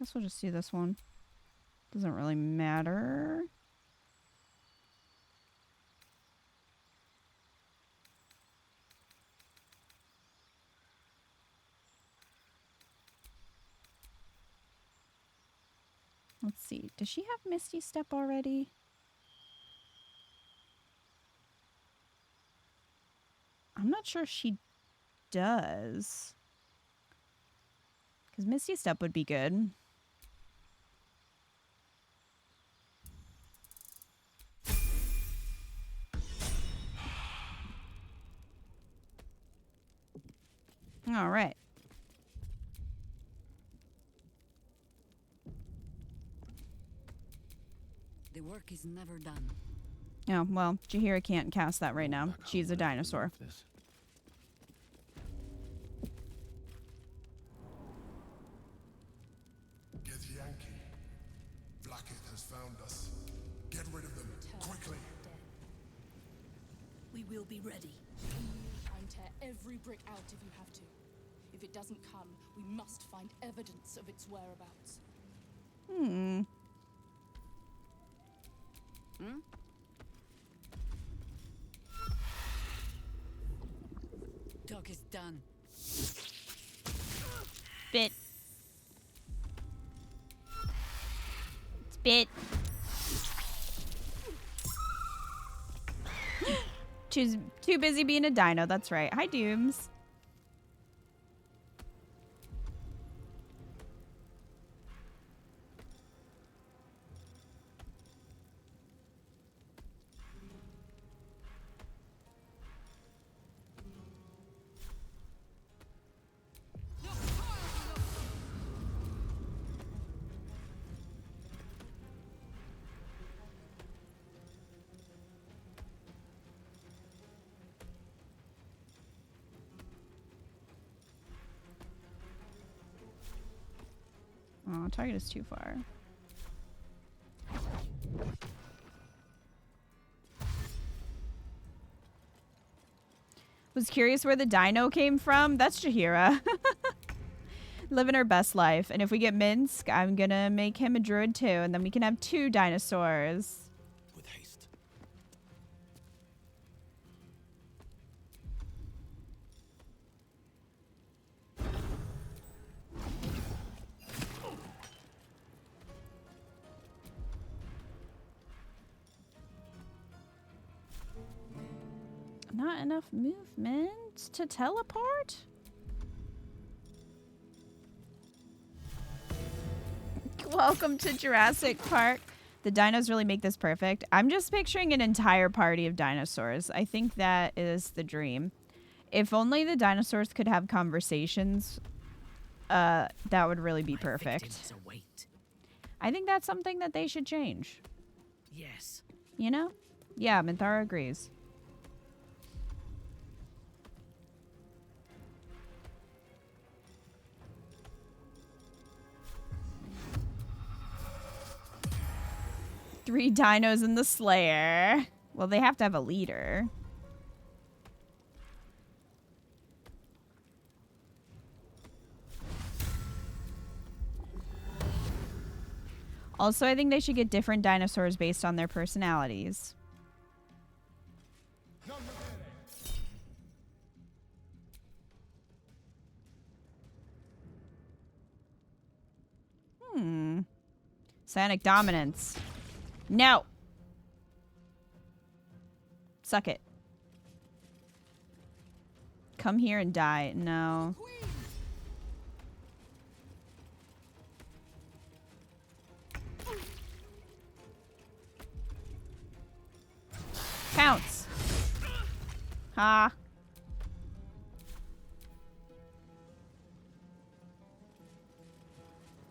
Guess we'll just do this one. Doesn't really matter. Let's see. Does she have Misty Step already? I'm not sure she does. Because Misty Step would be good. All right. The work is never done. Oh, well, Jaheira can't cast that right now. She's a dinosaur. Get Yankee. Blackheath has found us. Get rid of them, quickly. We will be ready. And tear every brick out if you have to. If it doesn't come, we must find evidence of its whereabouts. Hmm. Talk is done. Spit. Spit. Too busy being a dino, that's right. Hi, Dooms. Oh, target is too far. Was curious where the dino came from. That's Jaheira. Living her best life. And if we get Minsk, I'm gonna make him a druid too, and then we can have 2 dinosaurs. With haste. Not enough movement to teleport? Welcome to Jurassic Park. The dinos really make this perfect. I'm just picturing an entire party of dinosaurs. I think that is the dream. If only the dinosaurs could have conversations, that would really be perfect. I think that's something that they should change. Yes. You know? Yeah, Minthara agrees. Three dinos in the Slayer. Well, they have to have a leader. Also, I think they should get different dinosaurs based on their personalities. Psionic dominance. No. Suck it. Come here and die. No. Counts. Ha.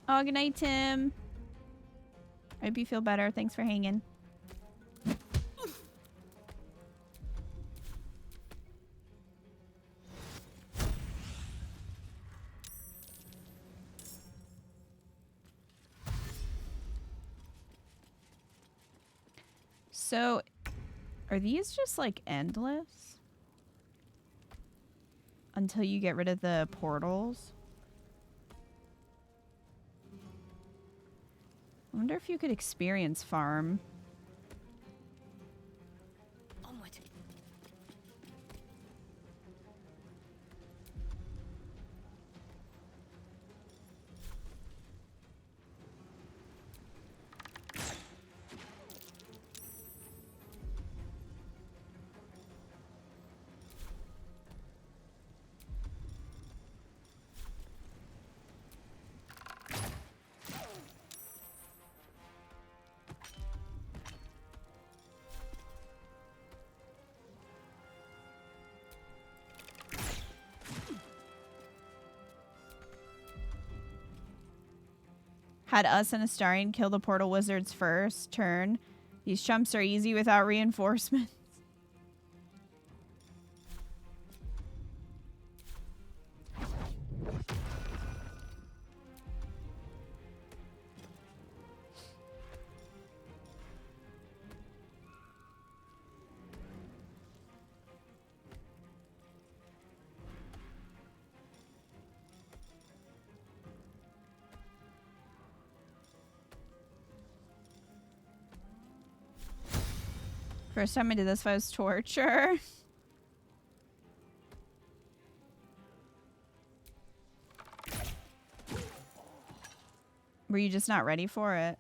Oh, good night, Tim. I hope you feel better. Thanks for hanging. So, are these just like endless? Until you get rid of the portals? I wonder if you could experience farm. Onward. Had us and Astarion kill the portal wizards first turn. These chumps are easy without reinforcements. First time I did this was torture. Were you just not ready for it?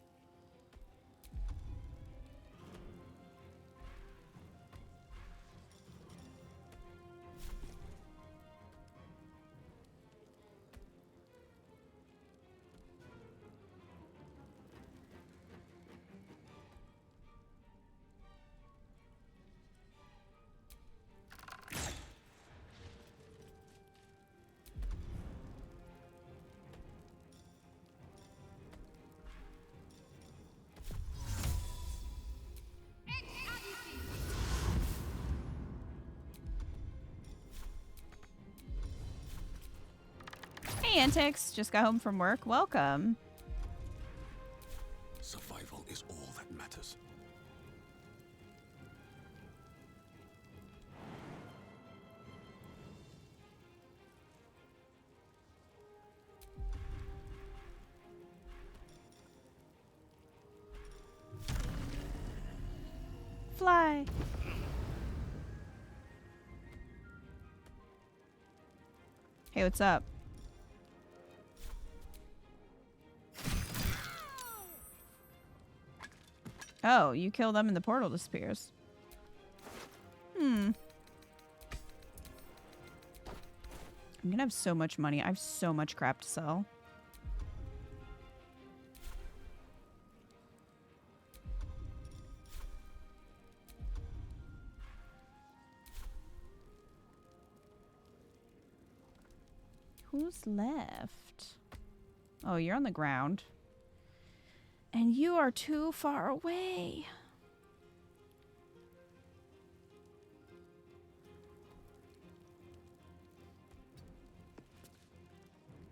Hey, Antics. Just got home from work. Welcome. Survival is all that matters. Fly. Hey, what's up? Oh, you kill them and the portal disappears. I'm gonna have so much money. I have so much crap to sell. Who's left? Oh, you're on the ground. And you are too far away.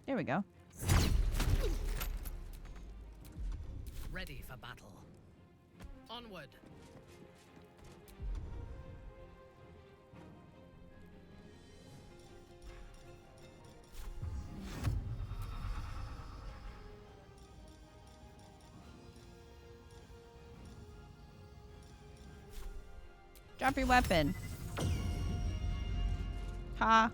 There we go. Ready for battle. Onward. Drop your weapon. Ha.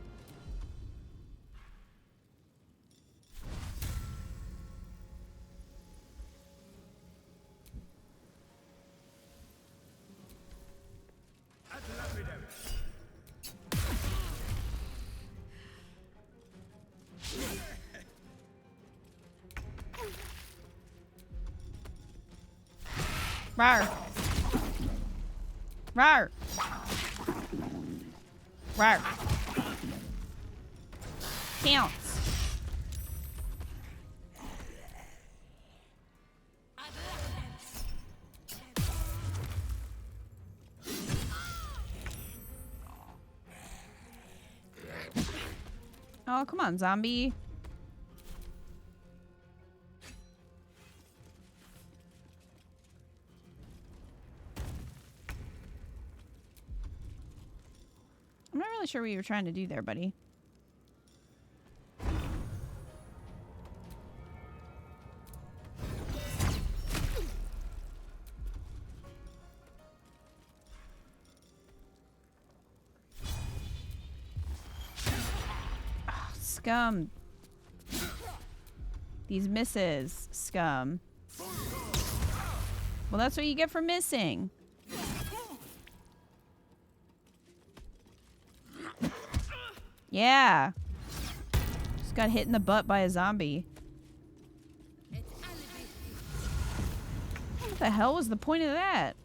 Rawr. Rawr. Rawr. Counts. Oh, come on, zombie. I'm not really sure what you were trying to do there, buddy. scum. These misses, scum. Well, that's what you get for missing. Yeah. Just got hit in the butt by a zombie. What the hell was the point of that?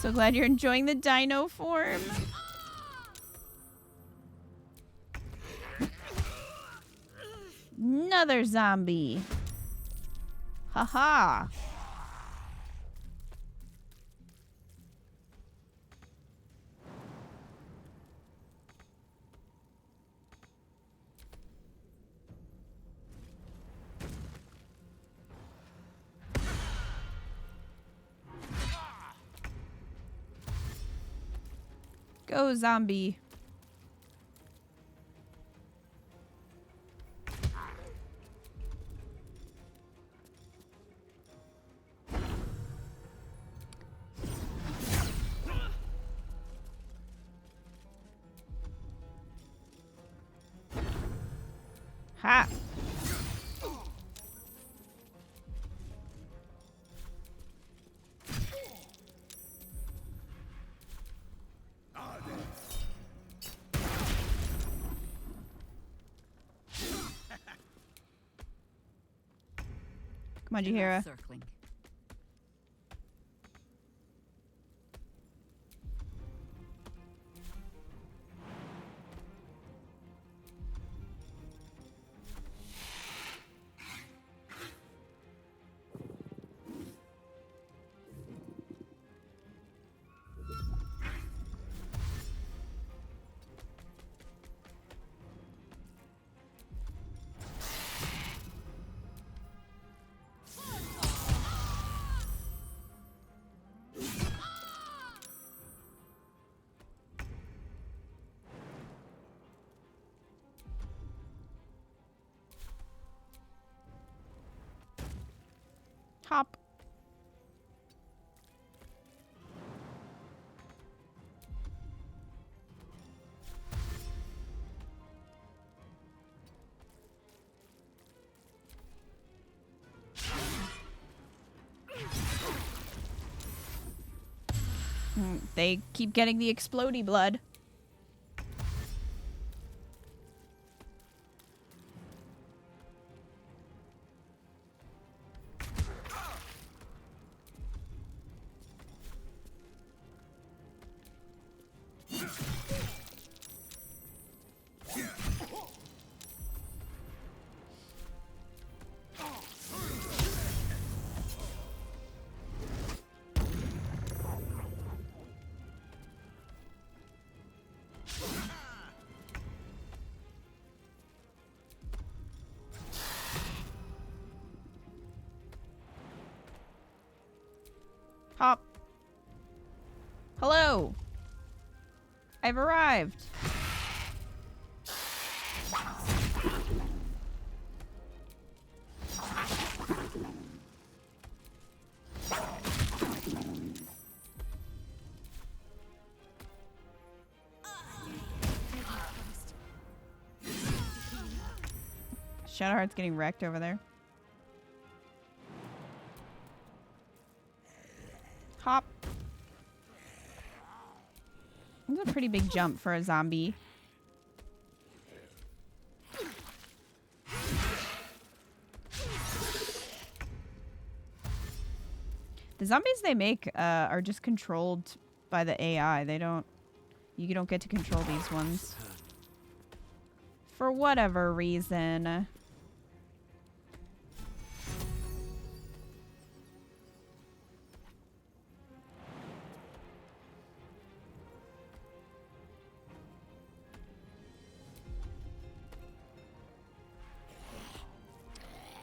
So glad you're enjoying the dino form. Another zombie. Haha. Go, zombie. Ha! Come on, Jahira. Circling. Hop. They keep getting the explodey blood. Hop. Hello. I've arrived. Shadowheart's getting wrecked over there. Hop. That's a pretty big jump for a zombie. The zombies they make are just controlled by the AI. You don't get to control these ones. For whatever reason.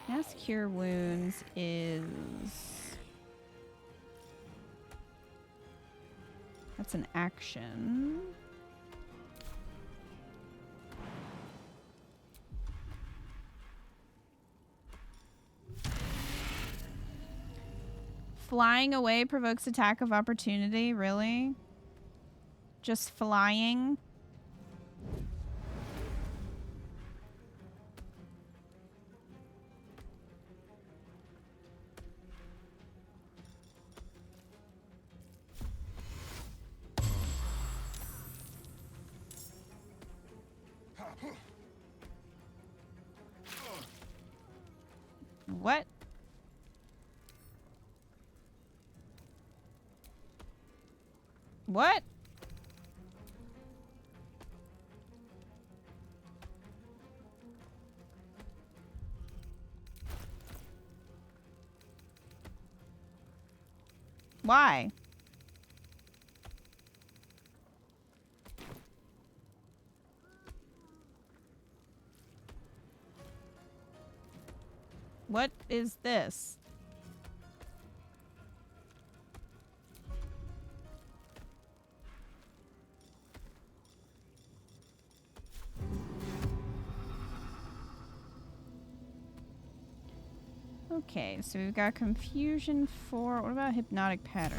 Mass Cure Wounds is... That's an action. flying away provokes attack of opportunity? Really? Just flying? What? What? Why? What is this? Okay, so we've got confusion 4. What about hypnotic pattern?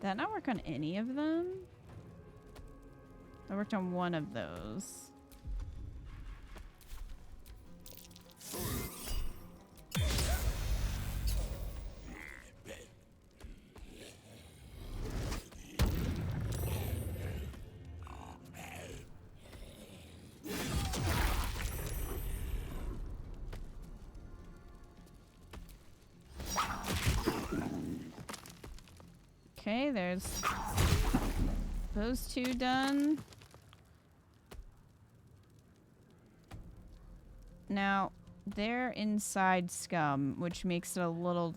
Did that not work on any of them? I worked on one of those. Okay, there's those two done. Now, they're inside scum, which makes it a little...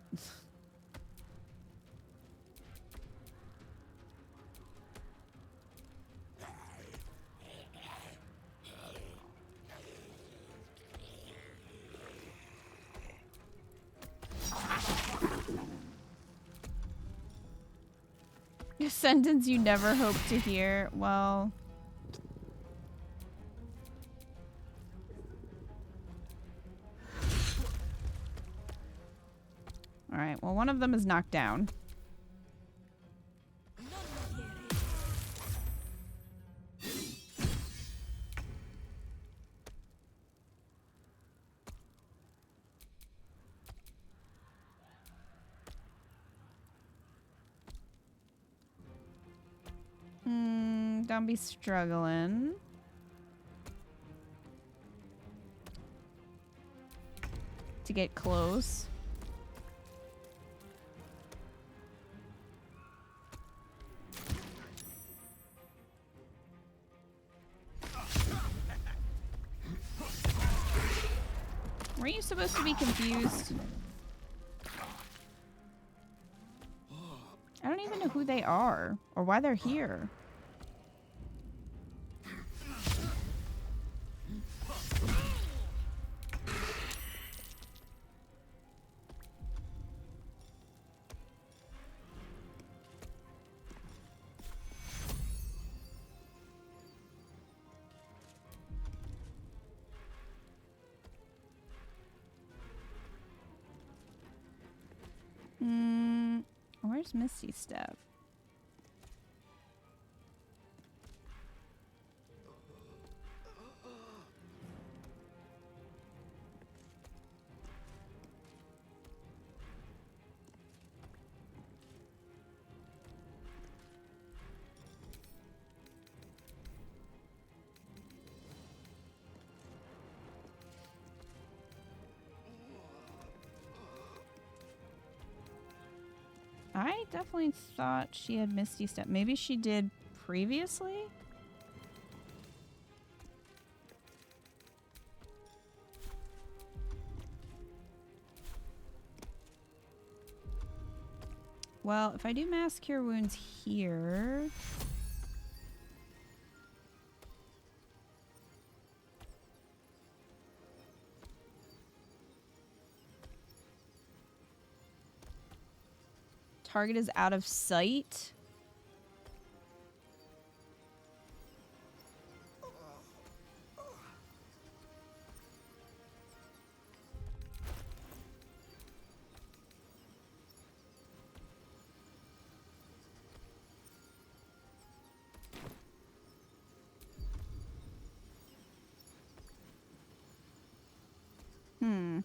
A sentence you never hope to hear. Well... Alright, well, one of them is knocked down. Don't be struggling. To get close. Were you supposed to be confused? I don't even know who they are or why they're here. Where's Misty Step? I definitely thought she had Misty Step. Maybe she did previously? Well, if I do mass cure wounds here... Target is out of sight. Hmm.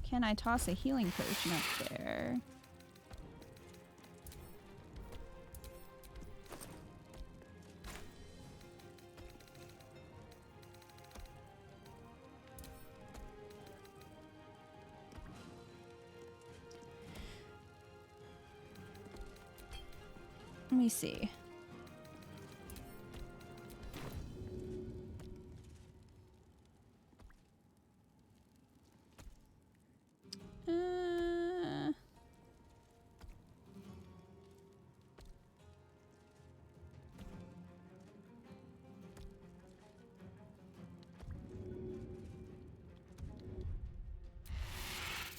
Can I toss a healing potion up there? Let me see.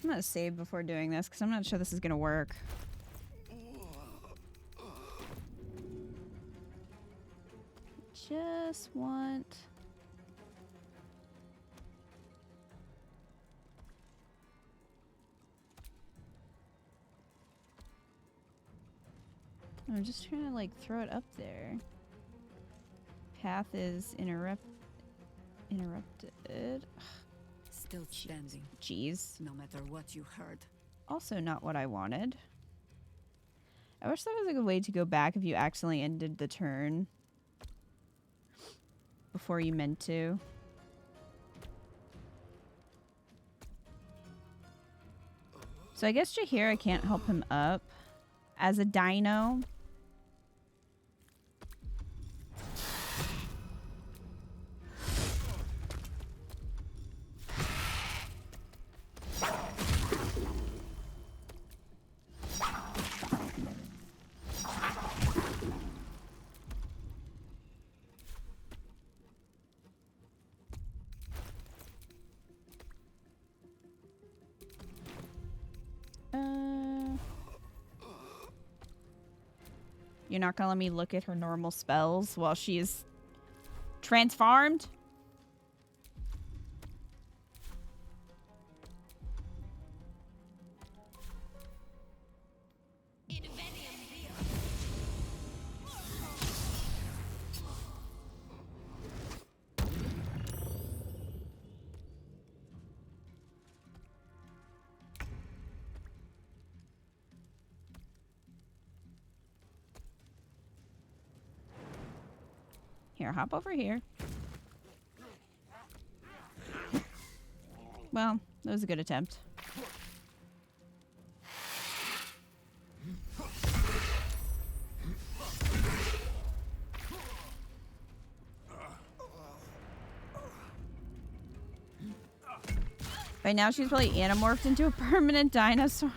I'm gonna save before doing this because I'm not sure this is gonna work. Just want... I'm just trying to like throw it up there. Path is interrupted. Still standing. Jeez. No matter what you heard. Also not what I wanted. I wish there was like a way to go back if you accidentally ended the turn before you meant to. So I guess Jahira can't help him up as a dino. You're not gonna let me look at her normal spells while she is transformed? Here, hop over here. Well, that was a good attempt. By now she's probably anamorphed into a permanent dinosaur.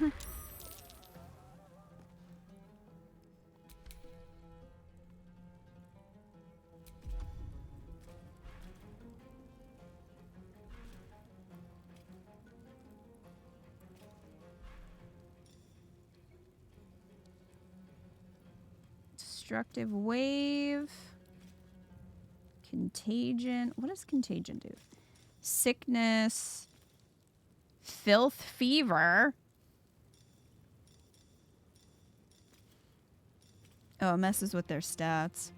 Destructive wave. Contagion. What does contagion do? Sickness. Filth fever. Oh, it messes with their stats.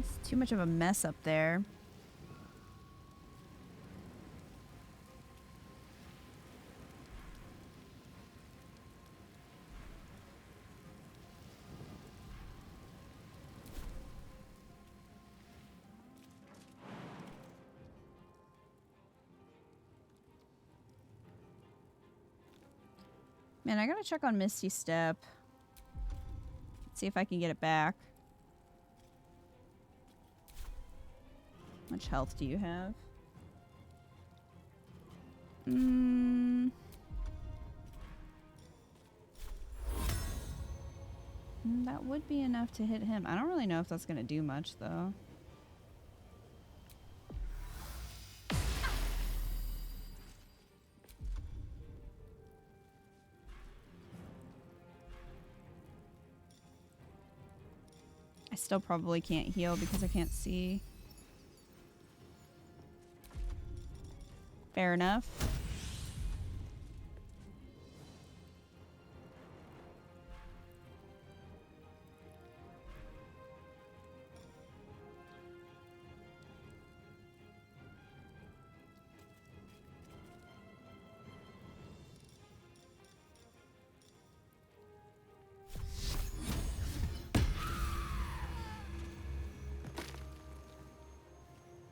It's too much of a mess up there. Man, I gotta check on Misty Step. See if I can get it back. much health do you have? That would be enough to hit him. I don't really know if that's gonna do much though. I still probably can't heal because I can't see. Fair enough.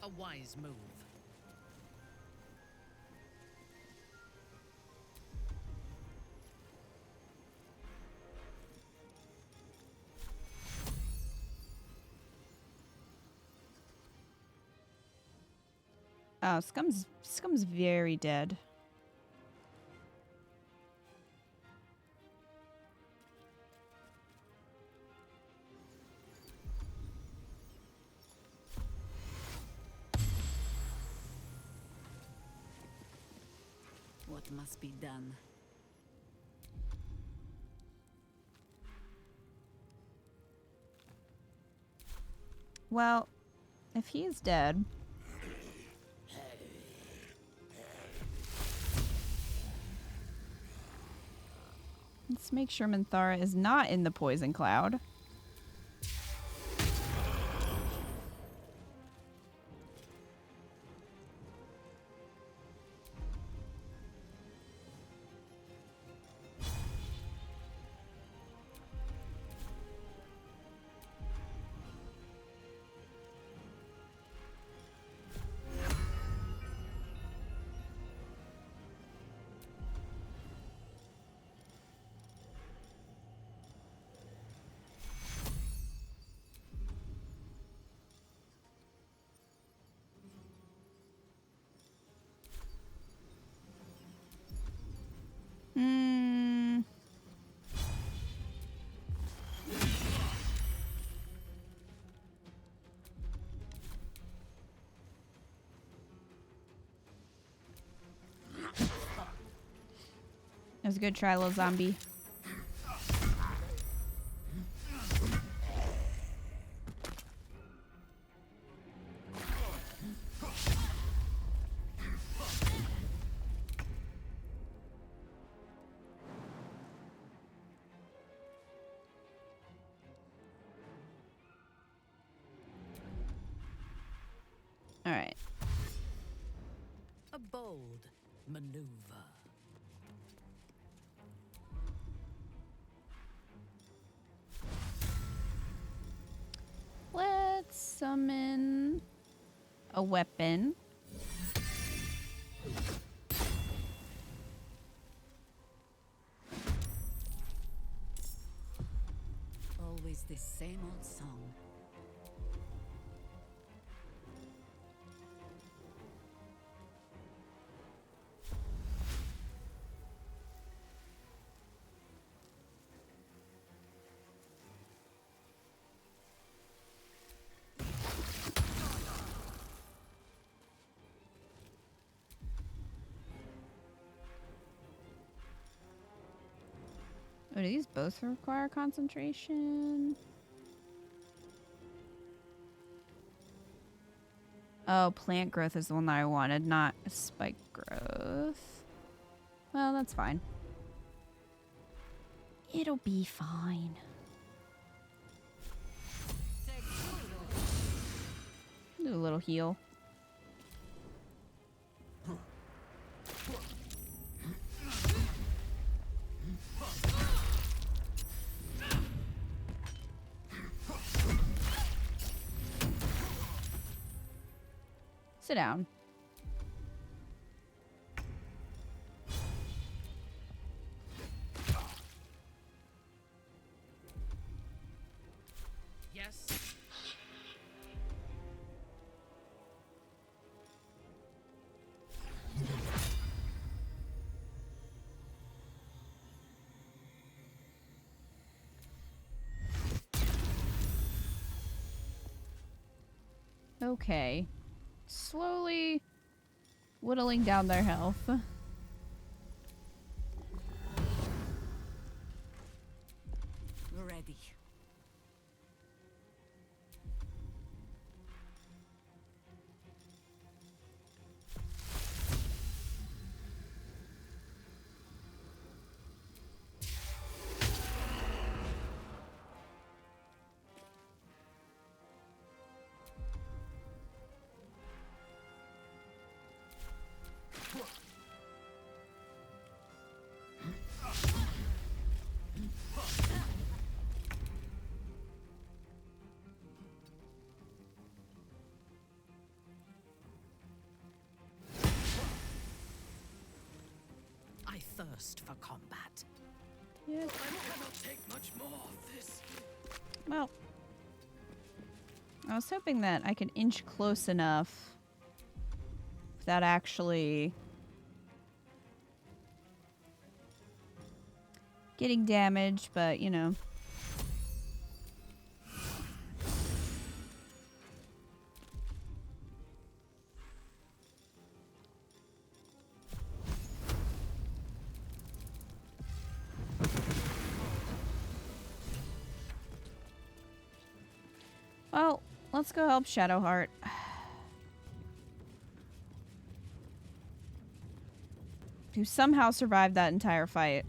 A wise move. Oh, Scum's very dead. What must be done? Well, if he's dead, let's make sure Minthara is not in the poison cloud. That was a good try, little zombie. All right. A bold maneuver. Let's summon a weapon. Always the same old song. Oh, do these both require concentration? Oh, plant growth is the one that I wanted, not spike growth. Well, that's fine. It'll be fine. Do a little heal. Sit down. Yes. Okay. Slowly whittling down their health. Ready. I thirst for combat. Yes. I cannot take much more of this. Well, I was hoping that I could inch close enough without actually getting damaged, but you know. Well, let's go help Shadowheart. Who somehow survived that entire fight.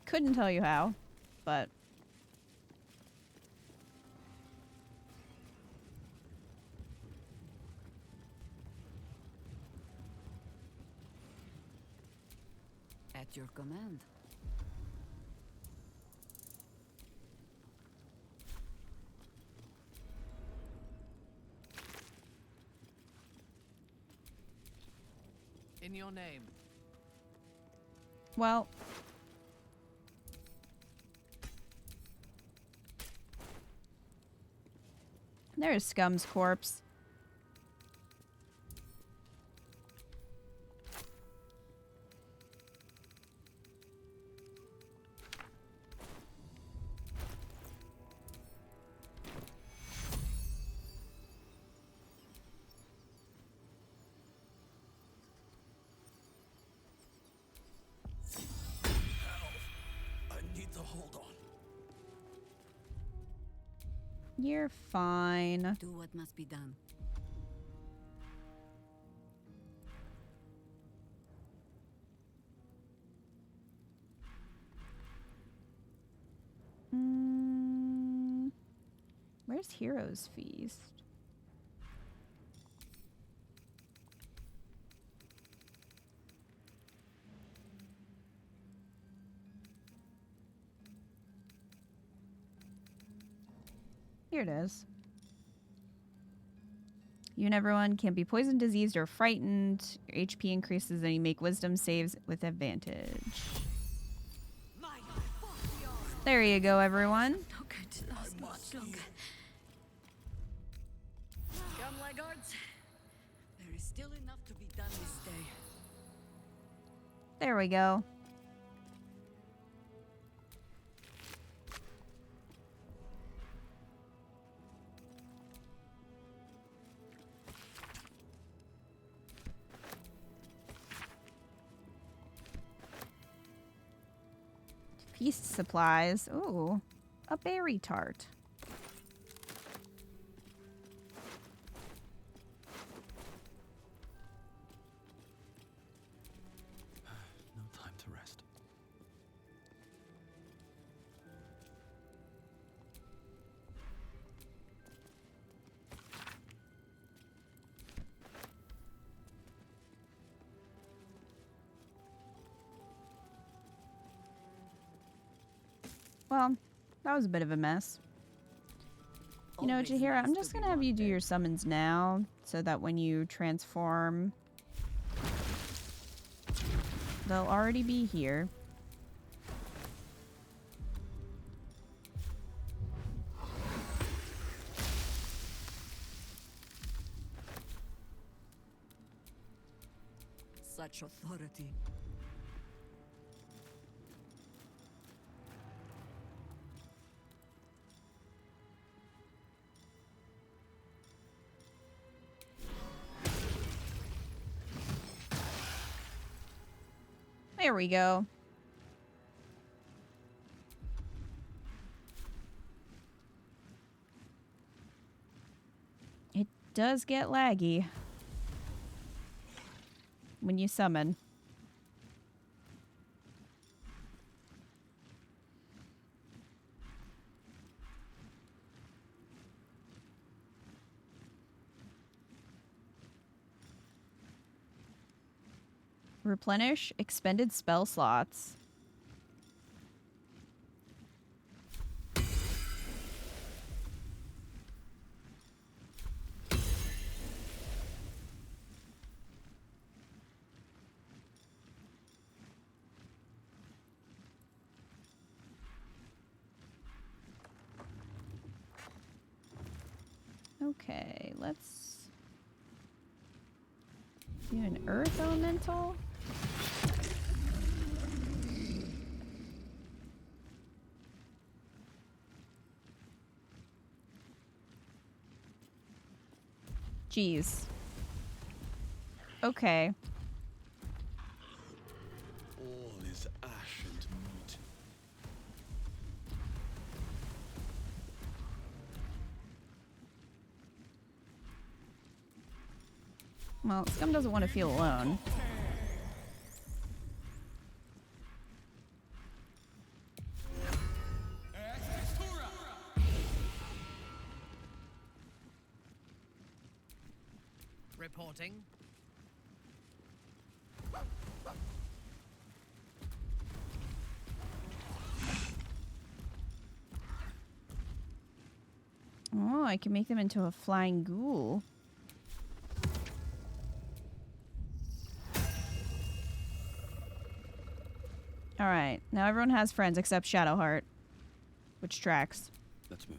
Couldn't tell you how, but At your command. In your name. well, there's Scum's corpse. I need to hold on. You're fine. Do what must be done. Where's Heroes Feast? Here it is. You and everyone can be poisoned, diseased, or frightened. Your HP increases and you make wisdom saves with advantage. There you go, everyone. Not going to last much longer. Come, laggards. There is still enough to be done this day. There we go. Feast supplies. Ooh, a berry tart. No time to rest. Well, that was a bit of a mess. You know, Jaheira, I'm just gonna have you do your summons now, so that when you transform, they'll already be here. such authority. There we go. It does get laggy when you summon. Replenish expended spell slots. Okay, let's do an earth elemental. Jeez. Okay. All is ash and meat. Well, Scum doesn't want to feel alone. Reporting. Oh, I can make them into a flying ghoul. Alright, now everyone has friends except Shadowheart, which tracks. Let's move.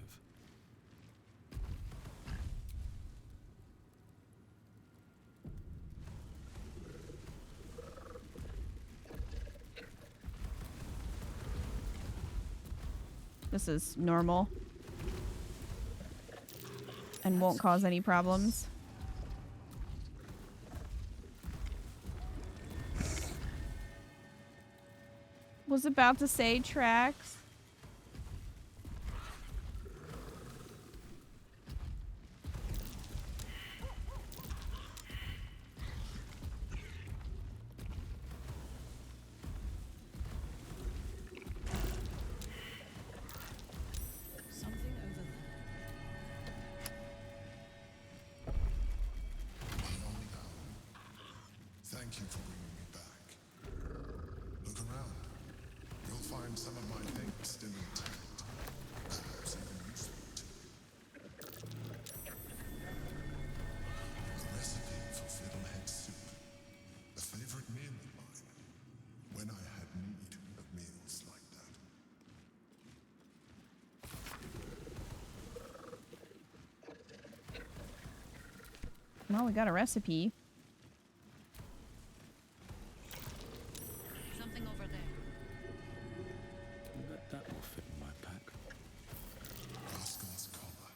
This is normal. And won't cause any problems. Was about to say tracks. Something over there. Thank you for bringing me back. Look around. You'll find some of my things still intact. Perhaps even useful too. A recipe for fiddlehead soup. A favorite meal of mine. When I had need of meals like that. Well, we got a recipe. Something over there. That will fit in my pack. Rascal's collar.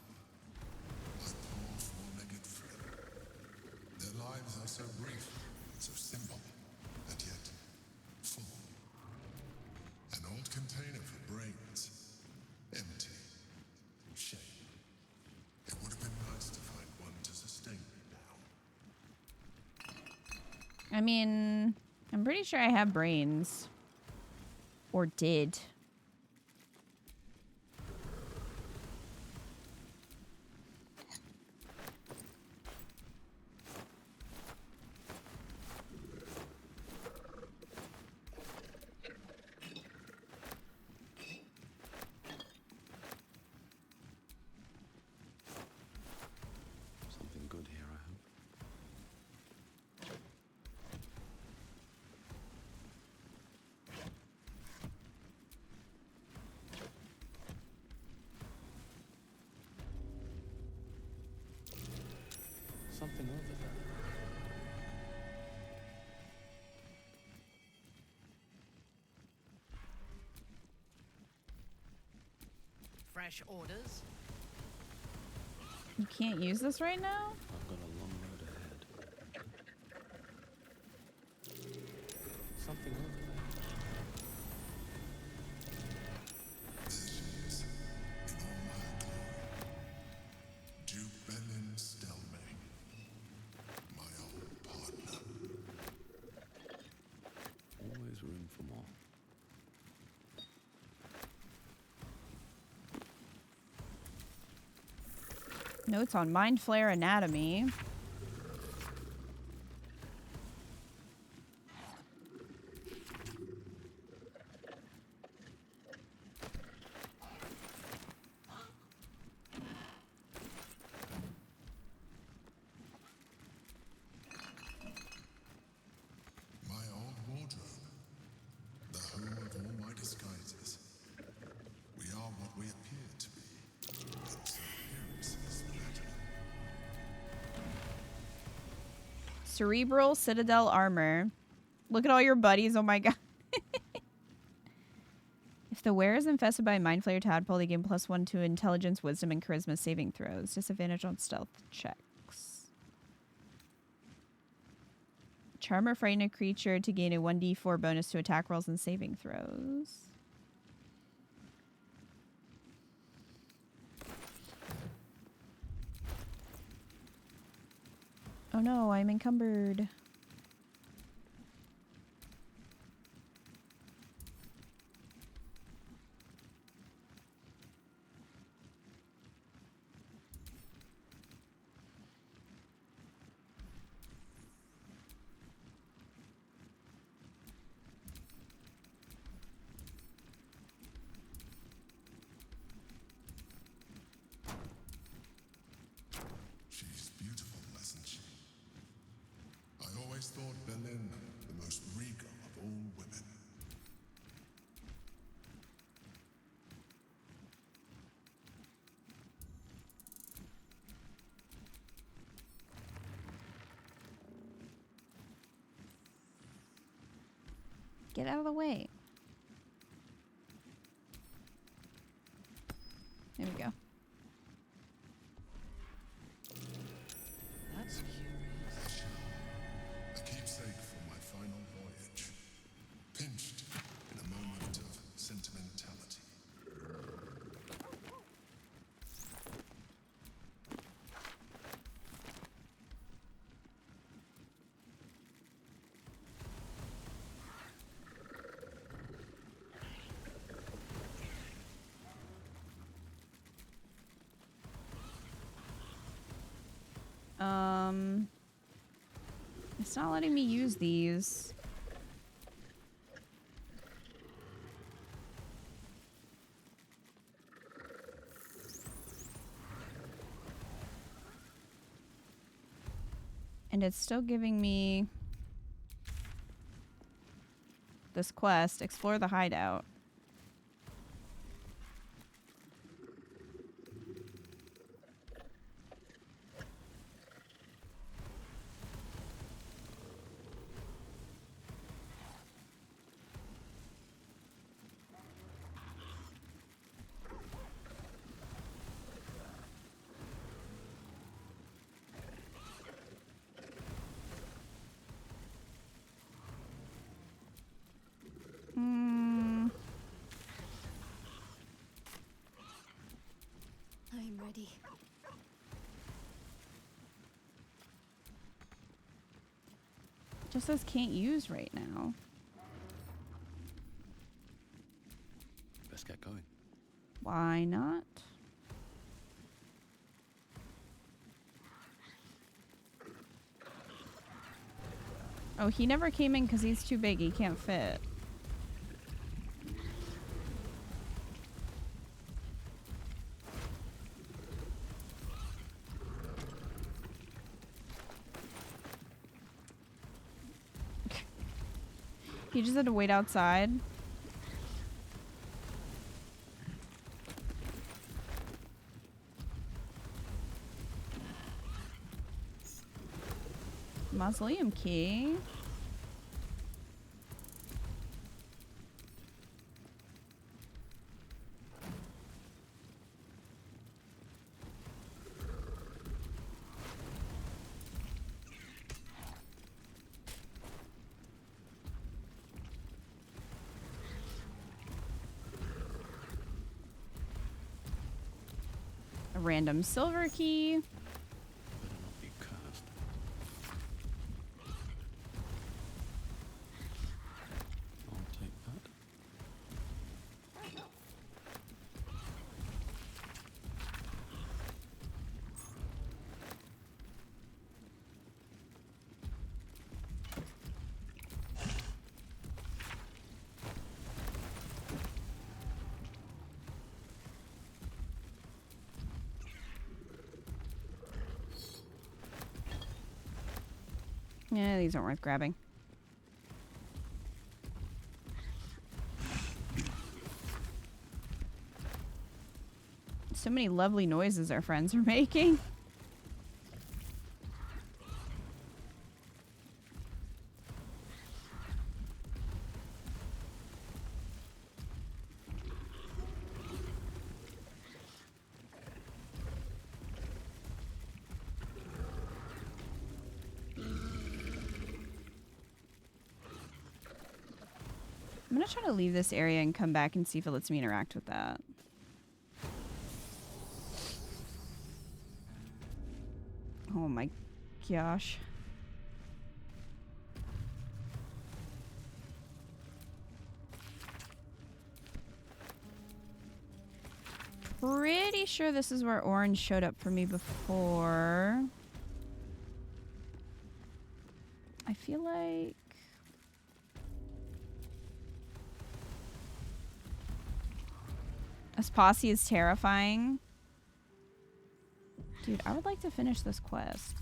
My poor four-legged friend. Their lives are so brief, so simple, and yet full. An old container for brains. Empty. Shame. It would have been nice to find one to sustain me now. I mean, I'm pretty sure I have brains. Or did. Something good here, I hope. Something over there. fresh orders? You can't use this right now? I've got a long road ahead. Something over there. Always room for more. Notes on Mind Flayer anatomy. My old wardrobe. The home of all my disguises. We are what we appear to be. Its appearances matter. Cerebral Citadel armor. Look at all your buddies. Oh my god. If the wearer is infested by a Mind Flayer tadpole, they gain +1 to intelligence, wisdom, and charisma saving throws. Disadvantage on stealth checks. Charm or frighten a creature to gain a 1d4 bonus to attack rolls and saving throws. Oh no, I'm encumbered. She's beautiful, isn't she? I always thought Berlin the most regal of all women. Get out of the way. There we go. That's curious. A keepsake for my final voyage. Pinched in a moment of sentimentality. It's not letting me use these. And it's still giving me this quest, explore the hideout. I'm ready. Just says can't use right now. Let's get going. Why not? Oh, he never came in because he's too big. He can't fit. He just had to wait outside. Mausoleum key. random silver key. Be cursed. I'll take that. Yeah, these aren't worth grabbing. So many lovely noises our friends are making. I'm gonna try to leave this area and come back and see if it lets me interact with that. Oh my gosh. Pretty sure this is where orange showed up for me before. I feel like... This posse is terrifying. Dude, I would like to finish this quest.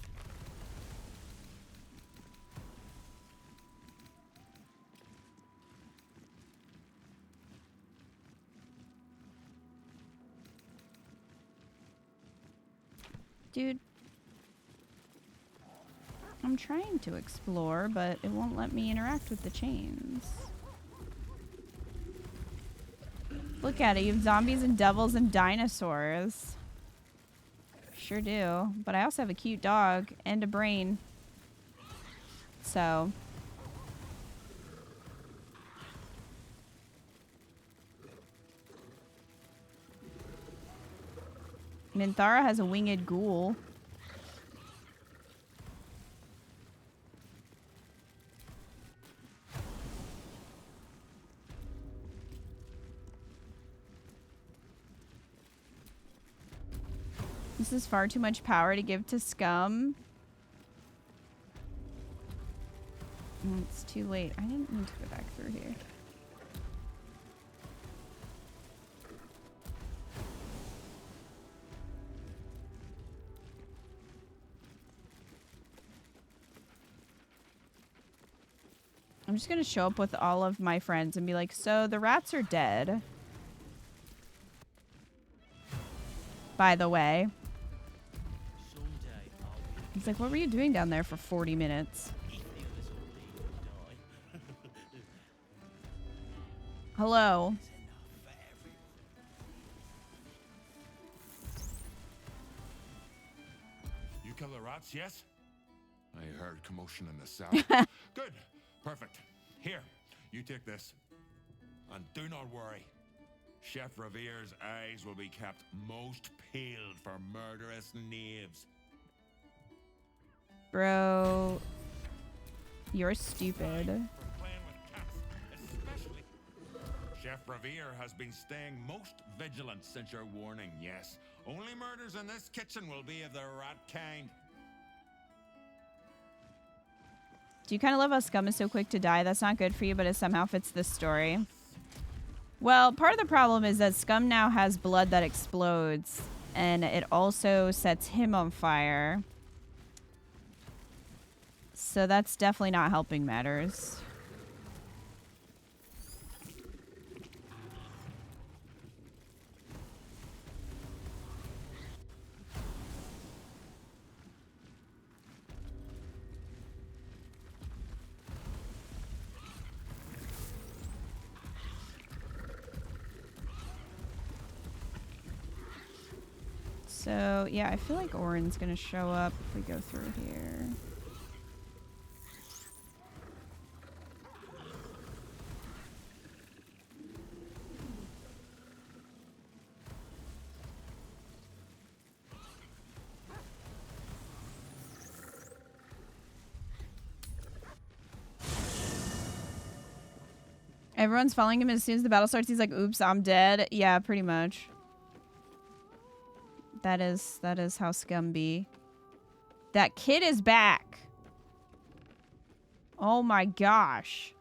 Dude. I'm trying to explore, but it won't let me interact with the chains. Look at it. You have zombies and devils and dinosaurs. Sure do. But I also have a cute dog and a brain. So. Minthara has a winged ghoul. This is far too much power to give to scum. It's too late. I didn't need to go back through here. I'm just gonna show up with all of my friends and be like, so the rats are dead. By the way. He's like, what were you doing down there for 40 minutes? Hello. You kill the rats, yes? I heard commotion in the south. Good. Perfect. Here, you take this. And do not worry. Chef Revere's eyes will be kept most peeled for murderous knaves. Bro, you're stupid. Chef Revere has been staying most vigilant since your warning, yes. Only murders in this kitchen will be of the rat kind. Do you kind of love how Scum is so quick to die? That's not good for you, but it somehow fits this story. Well, part of the problem is that Scum now has blood that explodes, and it also sets him on fire. So that's definitely not helping matters. So, yeah, I feel like Orin's gonna show up if we go through here. Everyone's following him as soon as the battle starts. He's like, oops, I'm dead. Yeah, pretty much. That is how scum be. That kid is back. Oh my gosh.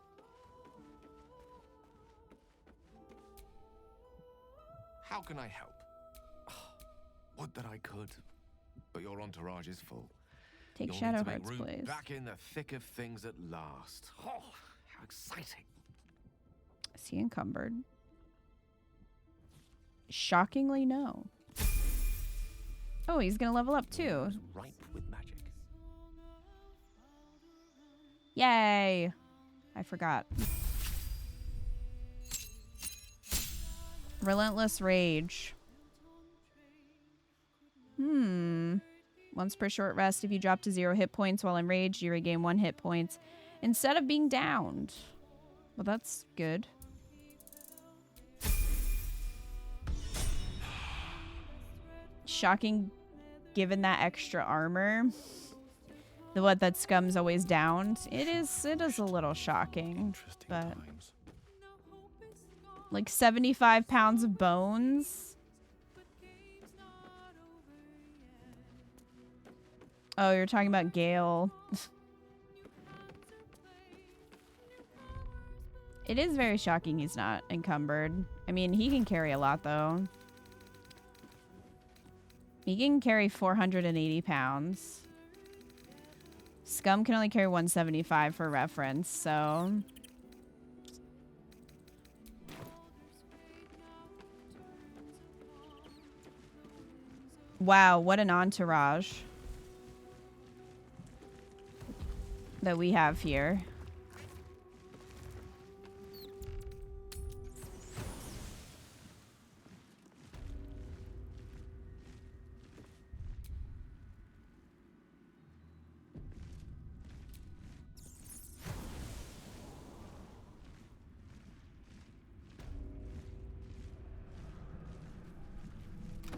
How can I help? Would that I could, but your entourage is full. Take You'll Shadow need to make Hearts, room please. back in the thick of things at last. Oh, how exciting. Is he encumbered? Shockingly, no. Oh, he's gonna level up too. Ripe with magic. Yay! I forgot. Relentless Rage. Once per short rest, if you drop to 0 hit points while enraged, you regain 1 hit points instead of being downed. Well, that's good. Shocking, given that extra armor. The what that scum's always downed. It is a little shocking, but like 75 pounds of bones. Oh, you're talking about Gale. It is very shocking he's not encumbered. I mean, he can carry a lot, though. He can carry 480 pounds. Scum can only carry 175 for reference, so... Wow, what an entourage that we have here.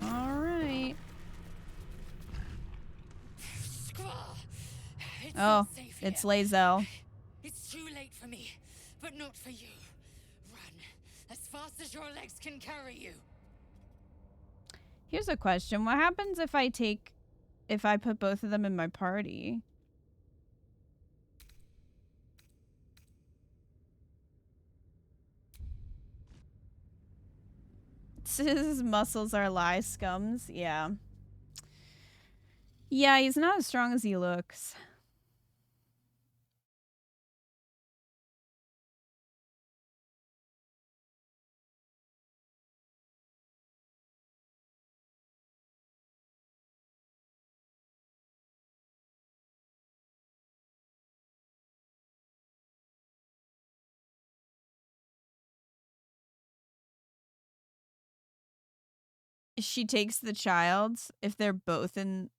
All right. Oh, it's Lae'zel. It's too late for me, but not for you. Run as fast as your legs can carry you. Here's a question. What happens if I put both of them in my party? His muscles are lie scums. Yeah. Yeah, he's not as strong as he looks. She takes the child if they're both in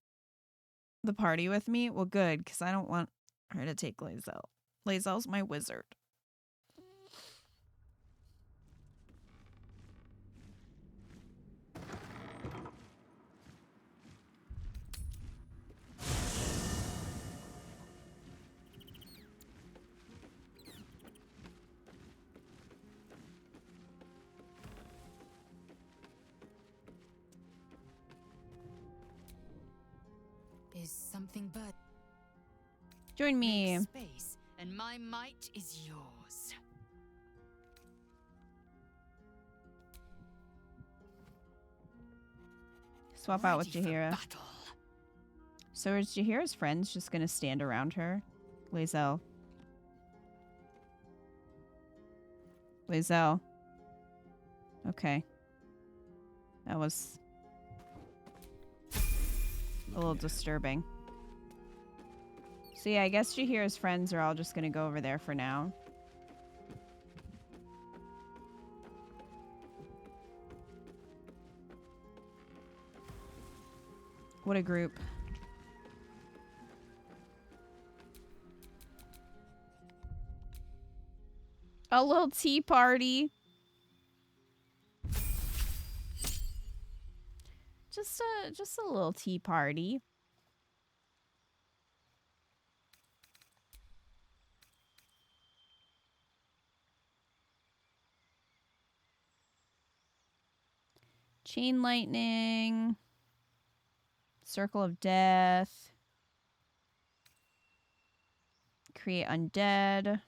the party with me. Well, good, because I don't want her to take Lae'zel. Lae'zel's my wizard. Is something but Join me. space, and my might is yours. Swap out with Jaheira. So is Jaheira's friends just gonna stand around her? Lae'zel. Lae'zel. Okay. That was a little disturbing. So yeah, I guess Jaheira's friends are all just gonna go over there for now. What a group. A little tea party. Just a little tea party. Chain lightning. Circle of death. Create undead.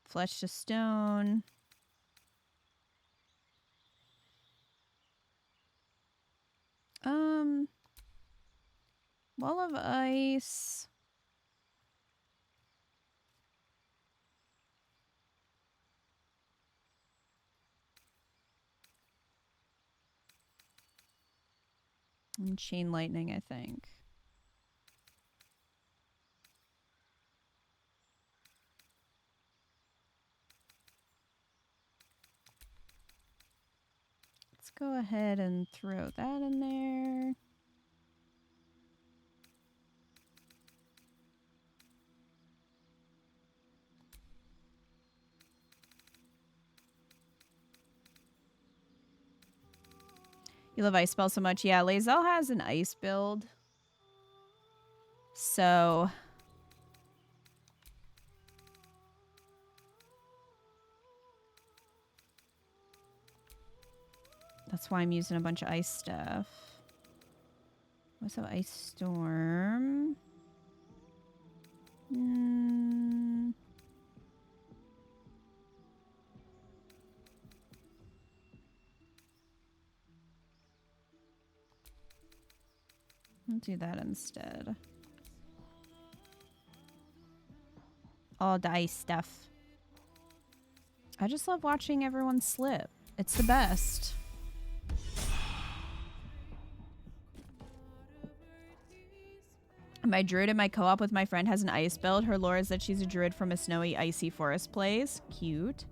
Flesh to stone. Wall of ice. And chain lightning, I think. Let's go ahead and throw that in there. You love ice spell so much. Yeah, Lae'zel has an ice build. So that's why I'm using a bunch of ice stuff. What's up, ice storm? I'll do that instead. All the ice stuff. I just love watching everyone slip. It's the best. My druid in my co-op with my friend has an ice build. Her lore is that she's a druid from a snowy, icy forest place. Cute.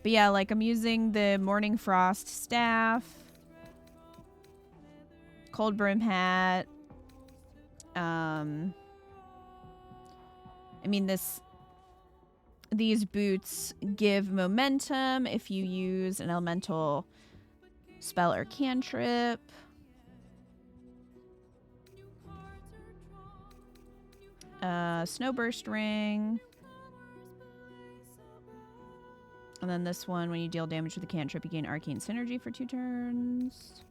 But yeah, like I'm using the Morning Frost staff. Cold Brim hat. I mean, these boots give momentum if you use an elemental spell or cantrip. Snowburst ring. And then this one, when you deal damage with a cantrip, you gain arcane synergy for 2 turns.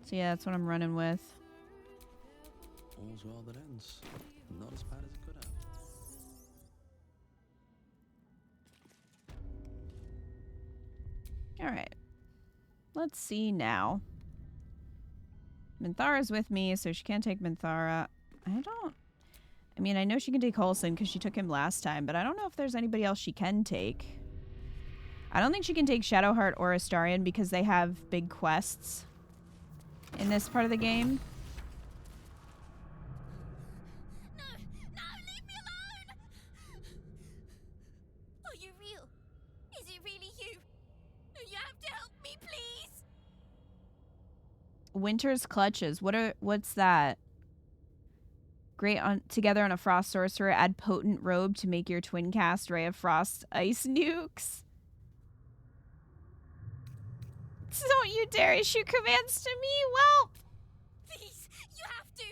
So yeah, that's what I'm running with. All's well that ends. Not as bad as it could have. Alright. Let's see now. Minthara's with me, so she can't take Minthara. I mean, I know she can take Holson because she took him last time, but I don't know if there's anybody else she can take. I don't think she can take Shadowheart or Astarion because they have big quests in this part of the game. No, leave me alone! Are you real? Is it really you? You have to help me, please! Winter's Clutches. What's that? Great together on a frost sorcerer. Add potent robe to make your twin cast Ray of Frost ice nukes. Don't you dare issue commands to me, whelp! Please, you have to!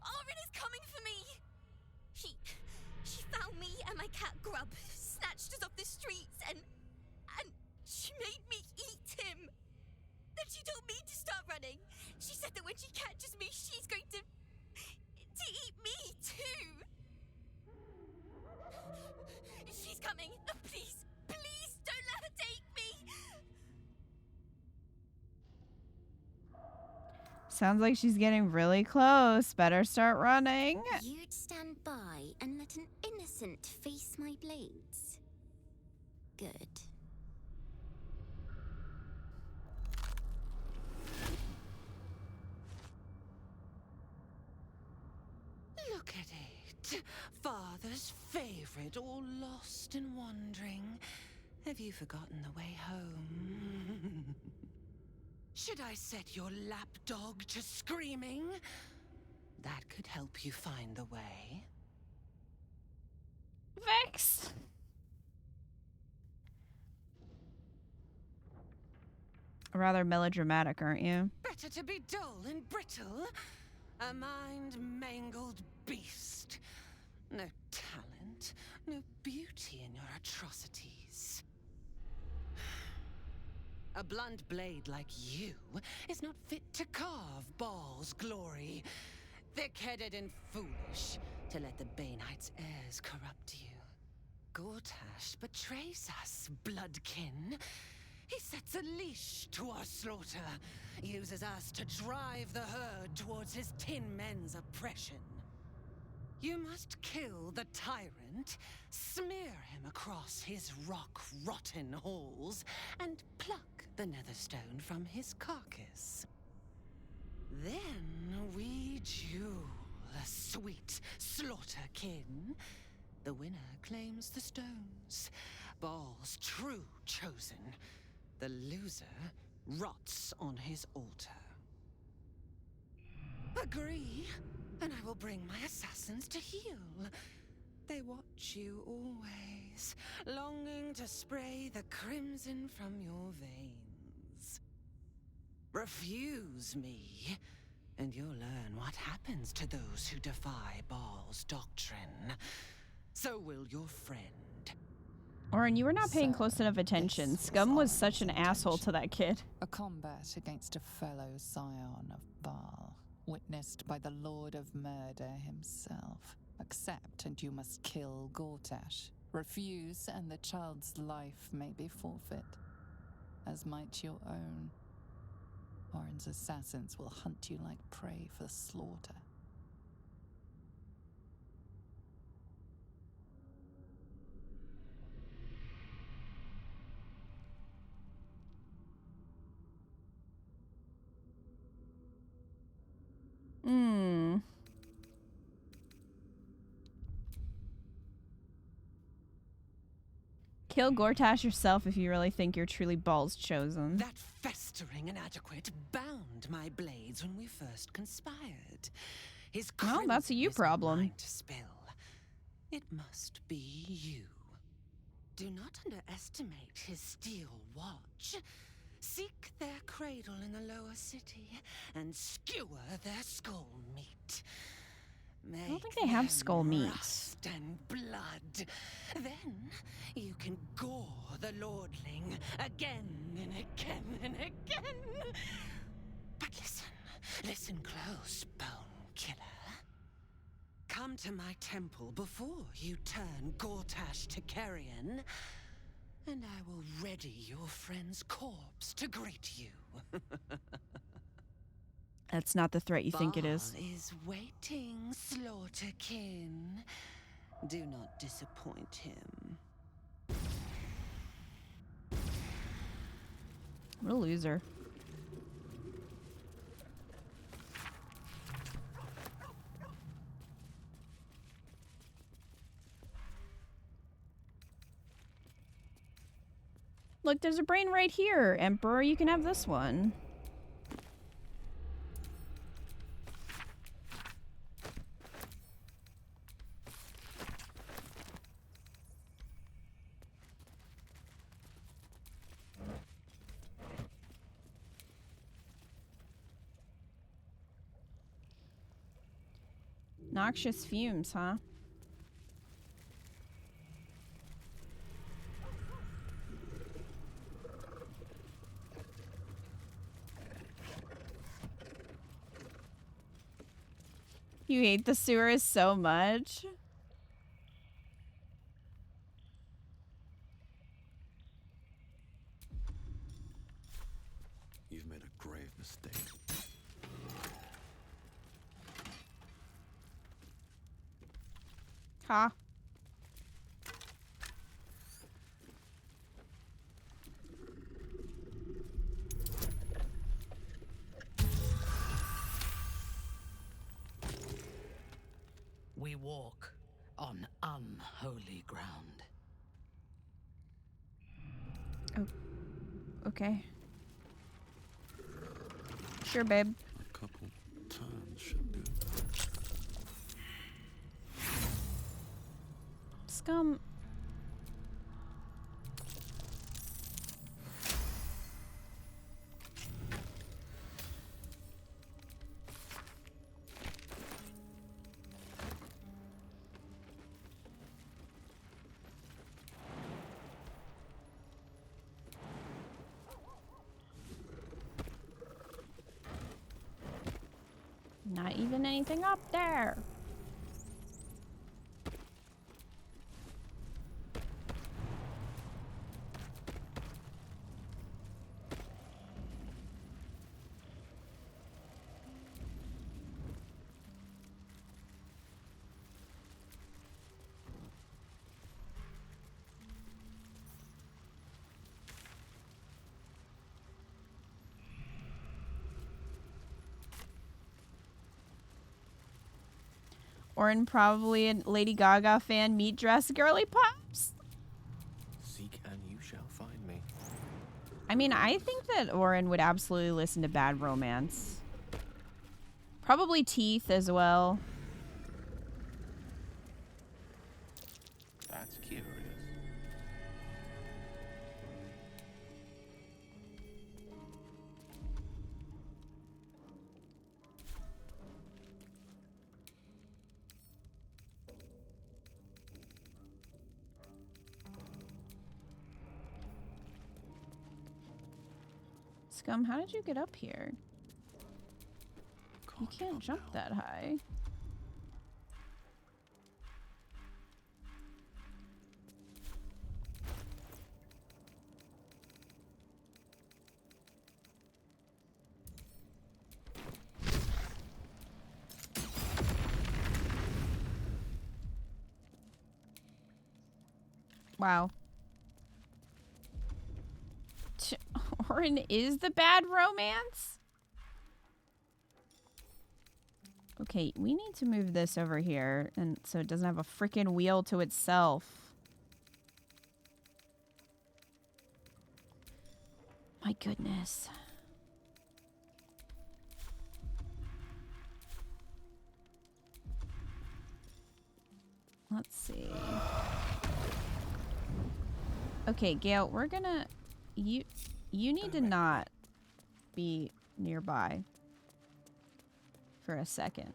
Orin is coming for me! She found me and my cat Grub, snatched us off the streets, and she made me eat him! Then she told me to start running. She said that when she catches me, she's going to eat me too! She's coming! Please, don't let her take me! Sounds like she's getting really close. Better start running. You'd stand by and let an innocent face my blades. Good. Look at it. Father's favorite, all lost and wandering. Have you forgotten the way home? Should I set your lapdog to screaming? That could help you find the way. Vex. Rather melodramatic, aren't you? Better to be dull and brittle A mind-mangled beast. No talent, no beauty in your atrocities. A blunt blade like you is not fit to carve Baal's glory. Thick-headed and foolish to let the Baneites' heirs corrupt you. Gortash betrays us, bloodkin. He sets a leash to our slaughter, uses us to drive the herd towards his tin men's oppression. You must kill the tyrant, smear him across his rock-rotten halls, and pluck the netherstone from his carcass. Then we duel, sweet slaughterkin. The winner claims the stones, Baal's true chosen. The loser rots on his altar. Agree, and I will bring my assassins to heal. They watch you always, longing to spray the crimson from your veins. Refuse me, and you'll learn what happens to those who defy Baal's doctrine. So will your friend. Orin, you were not paying close enough attention. Scum was such an asshole to that kid. A combat against a fellow scion of Baal, witnessed by the Lord of Murder himself. Accept and you must kill Gortash. Refuse and the child's life may be forfeit, as might your own. Orin's assassins will hunt you like prey for slaughter. Kill Gortash yourself if you really think you're truly Baal's chosen. That festering inadequate bound my blades when we first conspired. His well, that's a you problem. To spill. It must be you. Do not underestimate his steel watch. Seek their cradle in the lower city and skewer their skull meat. I don't think they have skull meat. Rust and blood. Then you can gore the lordling again and again and again. But listen close, bone killer. Come to my temple before you turn Gortash to carrion, and I will ready your friend's corpse to greet you. That's not the threat you think it is. Baal is waiting, slaughterkin. Do not disappoint him. What a loser. Look, there's a brain right here, Emperor. You can have this one. Noxious fumes, huh? You hate the sewers so much? You've made a grave mistake. Huh? We walk on unholy ground. Oh, okay. Sure, babe. A couple turns should do. Scum. Not even anything up there. Orin probably a Lady Gaga fan. Meet dress girly pops. Seek and you shall find me. I mean, I think that Orin would absolutely listen to Bad Romance. Probably Teeth as well. That's curious. Scum, how did you get up here? You can't jump that high. Wow. Orin is the Bad Romance? Okay, we need to move this over here and so it doesn't have a freaking wheel to itself. My goodness. Let's see. Okay, Gale, we're gonna... You need to not be nearby for a second.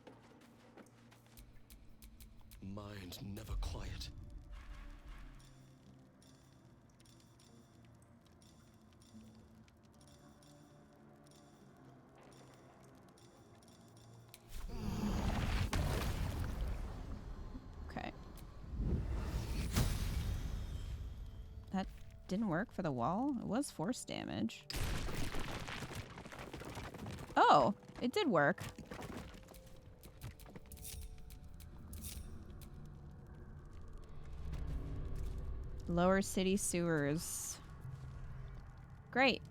Mind never quiet. Okay. That didn't work for the wall. It was force damage. Oh, it did work. Lower city sewers. Great.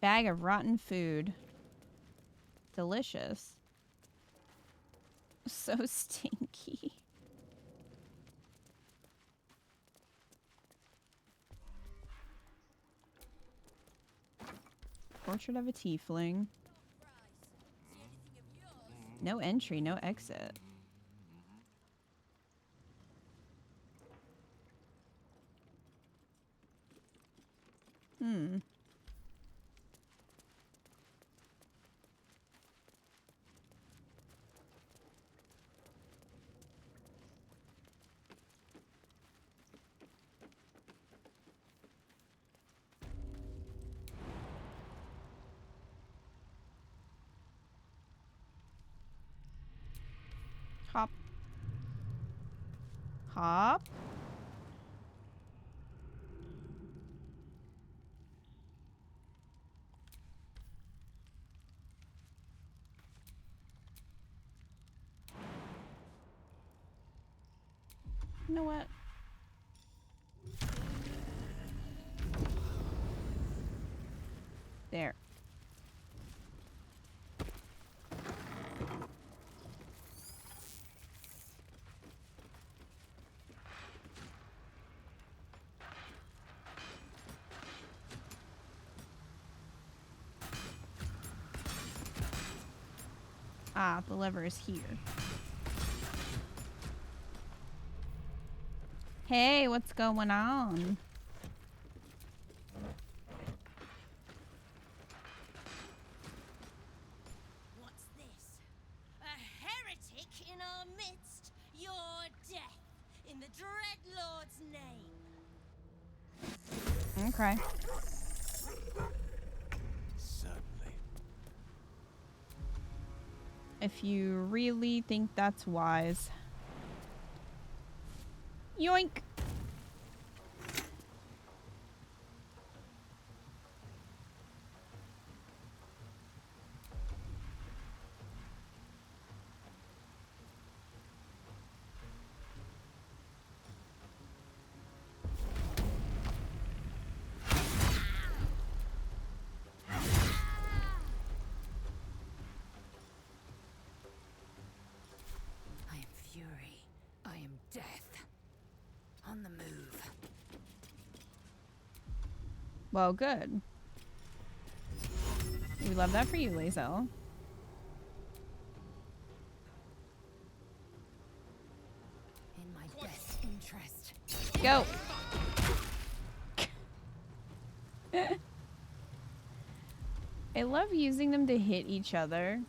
Bag of rotten food. Delicious. So stinky. Portrait of a tiefling. No entry, no exit. Hmm. Hop. Hop. You know what? There. Ah, the lever is here. Hey, what's going on? What's this? A heretic in our midst? Your death in the Dreadlord's name. Okay. Certainly. If you really think that's wise. Yoink! I am fury. I am death. On the move. Well, good. We love that for you, Lae'zel. In my best interest. Go! I love using them to hit each other.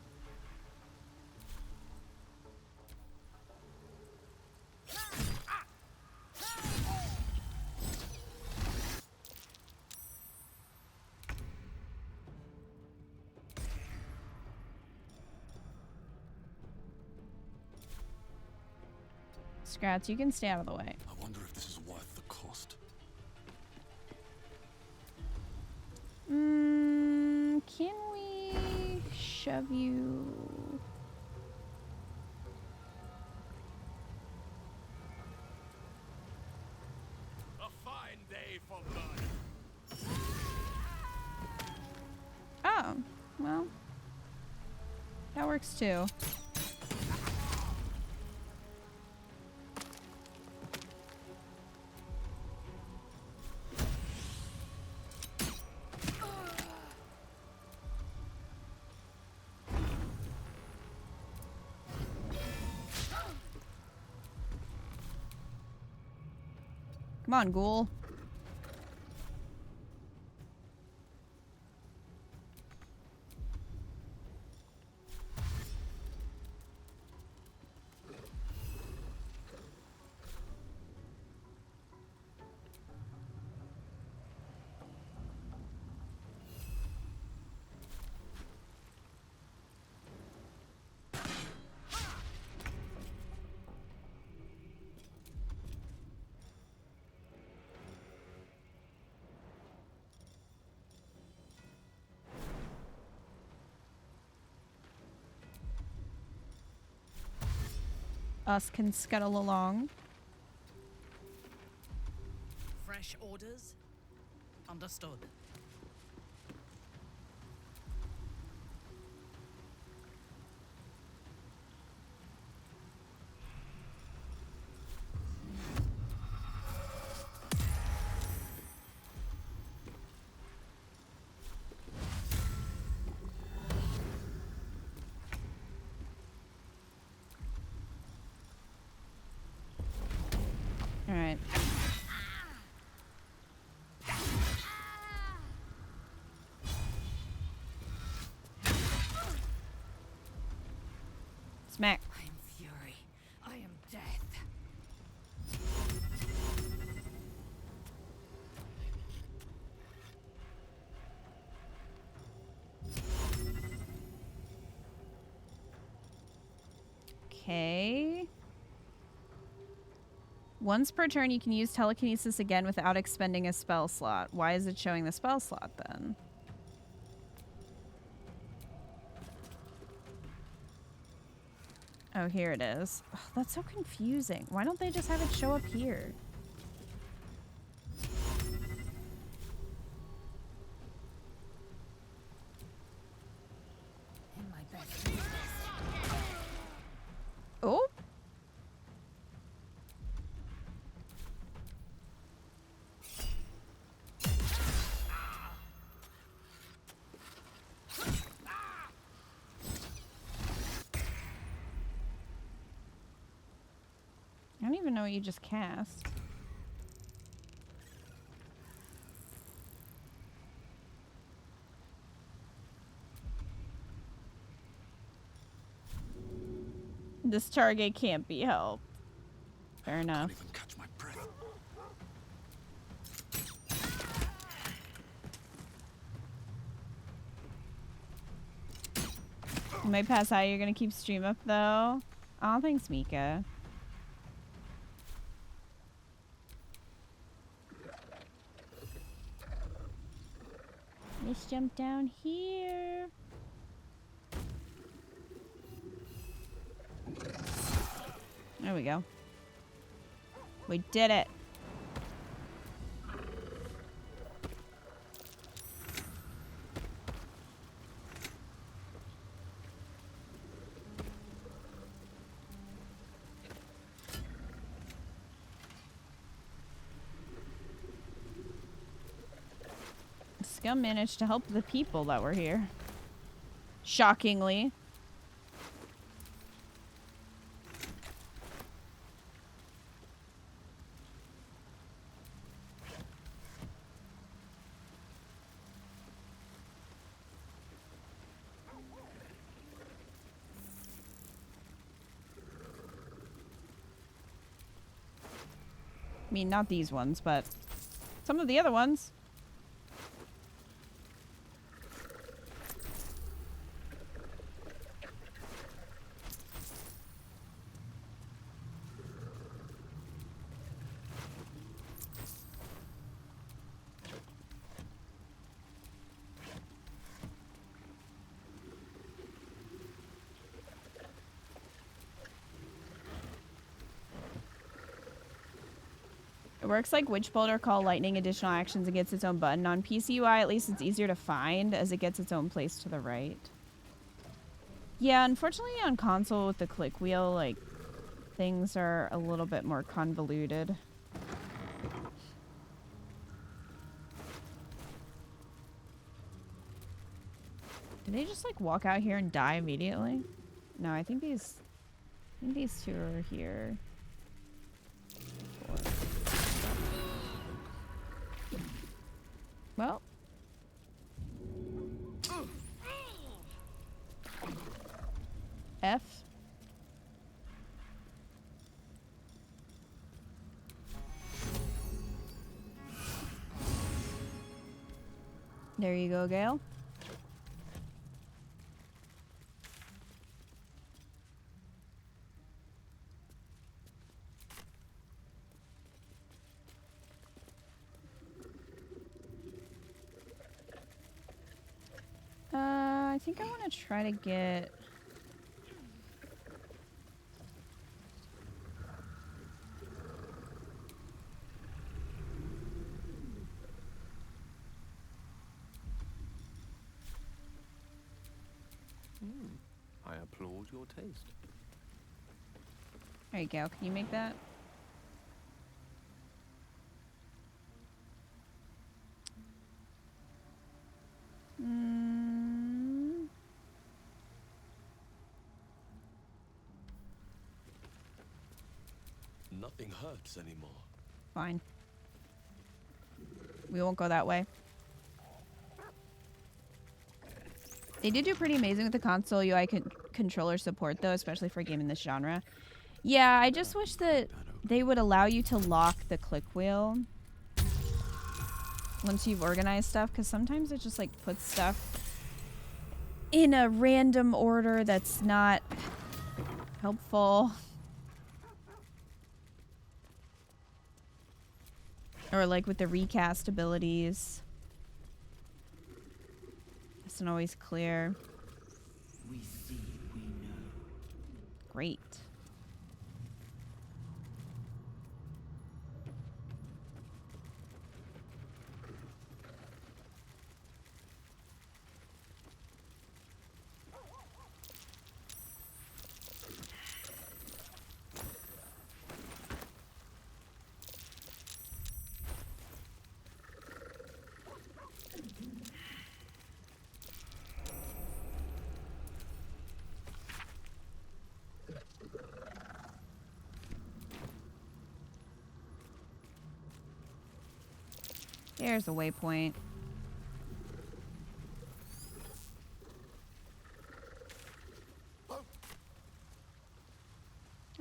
Scratch, you can stay out of the way. I wonder if this is worth the cost. Can we shove you? A fine day for blood. Oh, well, that works too. Come on, ghoul. Us can scuttle along. Fresh orders? Understood. All right. Smack. I am fury. I am death. Okay. Once per turn, you can use telekinesis again without expending a spell slot. Why is it showing the spell slot then? Oh, here it is. Ugh, that's so confusing. Why don't they just have it show up here? In my best interest. Oh. I don't even know what you just cast. This target can't be helped. Fair enough. Can't even catch my breath. You might pass out. You're gonna keep stream up though. Oh, thanks, Mika. Let's jump down here. There we go. We did it. Scum managed to help the people that were here. Shockingly. I mean, not these ones, but some of the other ones. It works like Witch Bolt or Call Lightning additional actions and gets its own button. On PC UI, at least it's easier to find as it gets its own place to the right. Yeah, unfortunately on console with the click wheel, like, things are a little bit more convoluted. Did they just, like, walk out here and die immediately? No, I think these two are here. Well. F. There you go, Gale. I think I want to try to get... I applaud your taste. There you go. Can you make that? Nothing hurts anymore. Fine. We won't go that way. They did do pretty amazing with the console UI controller support, though, especially for a game in this genre. Yeah, I just wish that they would allow you to lock the click wheel once you've organized stuff, because sometimes it just, like, puts stuff in a random order that's not helpful. Or, like, with the recast abilities. Isn't always clear. We see, we know. Great. There's a waypoint.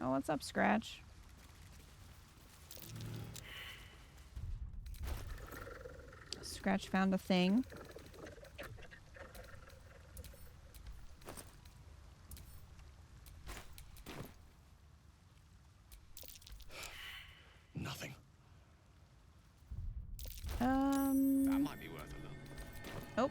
Oh, what's up, Scratch? Scratch found a thing. Nothing. That might be worth a look. Oh.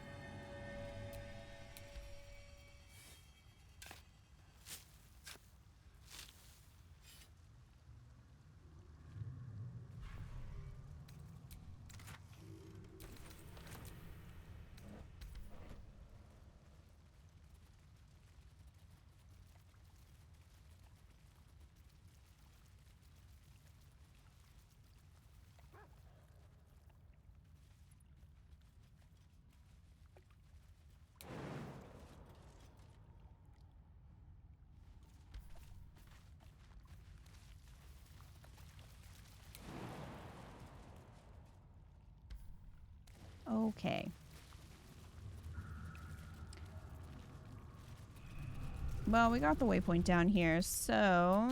Okay. Well, we got the waypoint down here, so...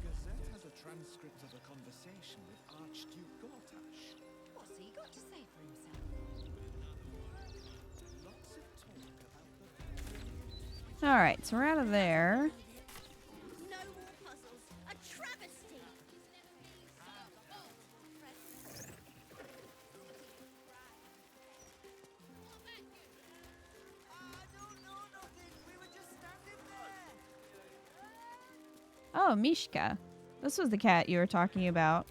Gazette has a transcript of a conversation with Archduke Gortash. What's he got to say for himself? Lots of talk about the... Alright, so we're out of there. No more puzzles. A travesty. Oh, Mishka. This was the cat you were talking about.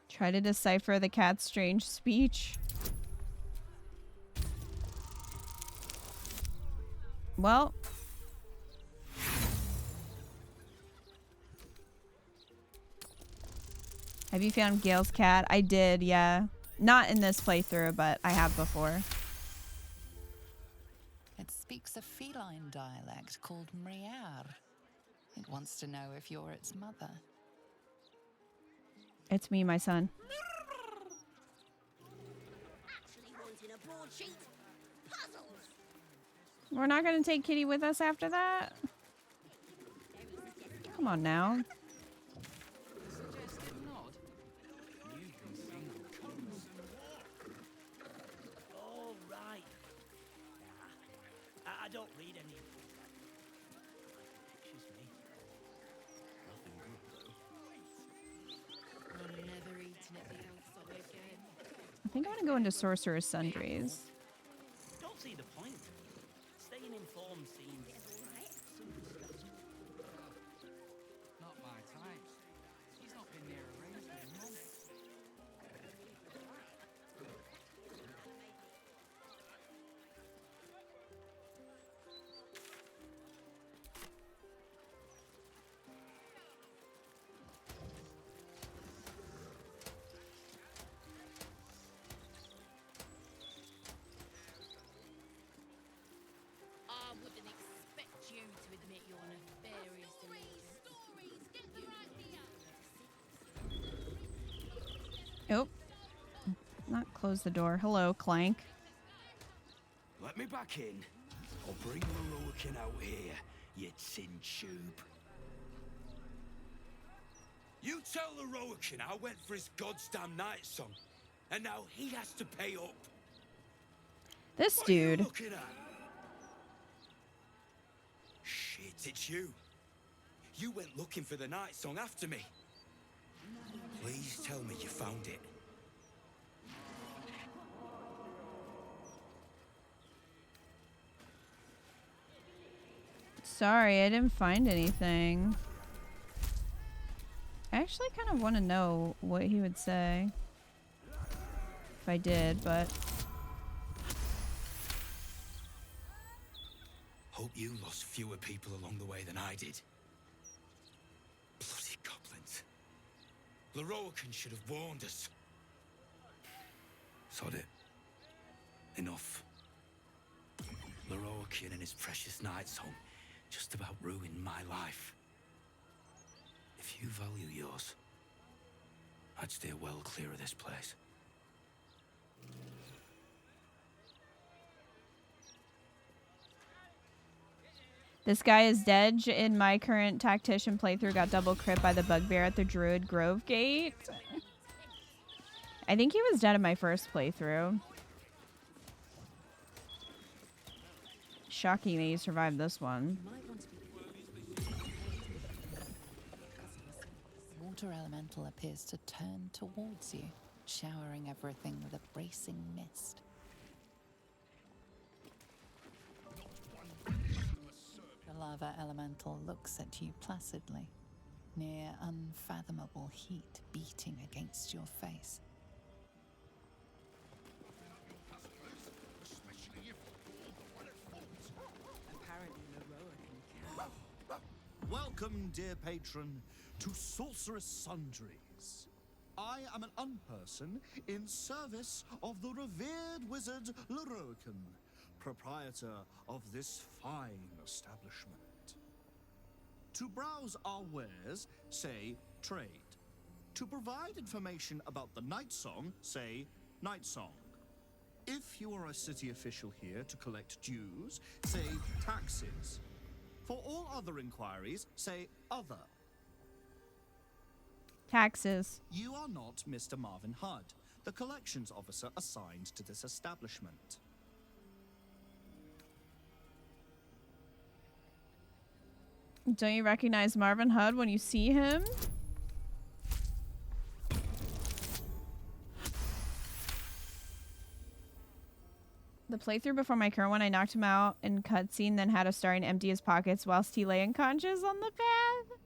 Try to decipher the cat's strange speech. Well. Have you found Gale's cat? I did, yeah. Not in this playthrough, but I have before. It speaks a feline dialect called Mriar. It wants to know if you're its mother. It's me, my son. Actually wanting a broadsheet. Puzzles. We're not going to take Kitty with us after that? Come on now. All right. Nah, I don't read any. Excuse me. Nothing good though. I'm never eating at the outside again. I think I'm going to go into Sorcerer's Sundries. Don't see the point. Staying informed seems. Not my type. She's not been near a razor in months. I wouldn't expect you to admit your nefarious delusions. Oh. Not close the door. Hello, Clank. Let me back in. I'll bring Moroccan out here, you tin tube. You tell Lorroakin I went for his goddamn night song, and now he has to pay up. This What dude. Are you looking at? Shit, it's you. You went looking for the night song after me. Please tell me you found it. Sorry, I didn't find anything. I actually kind of want to know what he would say if I did, but Hope you lost fewer people along the way than I did. Bloody goblins. Larian should have warned us. Sod it. Enough. Larian and his precious night song just about ruined my life. If you value yours, I'd steer well clear of this place. this guy is dead. In my current tactician playthrough, got double crit by the bugbear at the Druid Grove Gate. I think he was dead in my first playthrough. Shocking that you survived this one. Water elemental appears to turn towards you, showering everything with a bracing mist. The lava elemental looks at you placidly, near unfathomable heat beating against your face. Welcome, dear patron, to Sorceress Sundries. I am an unperson in service of the revered wizard Larian, proprietor of this fine establishment. To browse our wares, say trade. To provide information about the night song, say night song. If you are a city official here to collect dues, say taxes. For all other inquiries, say other. Taxes. You are not Mr. Marvin Hudd, the collections officer assigned to this establishment. Don't you recognize Marvin Hudd when you see him? The playthrough before my current one, I knocked him out in cutscene, then had to start and empty his pockets whilst he lay unconscious on the path.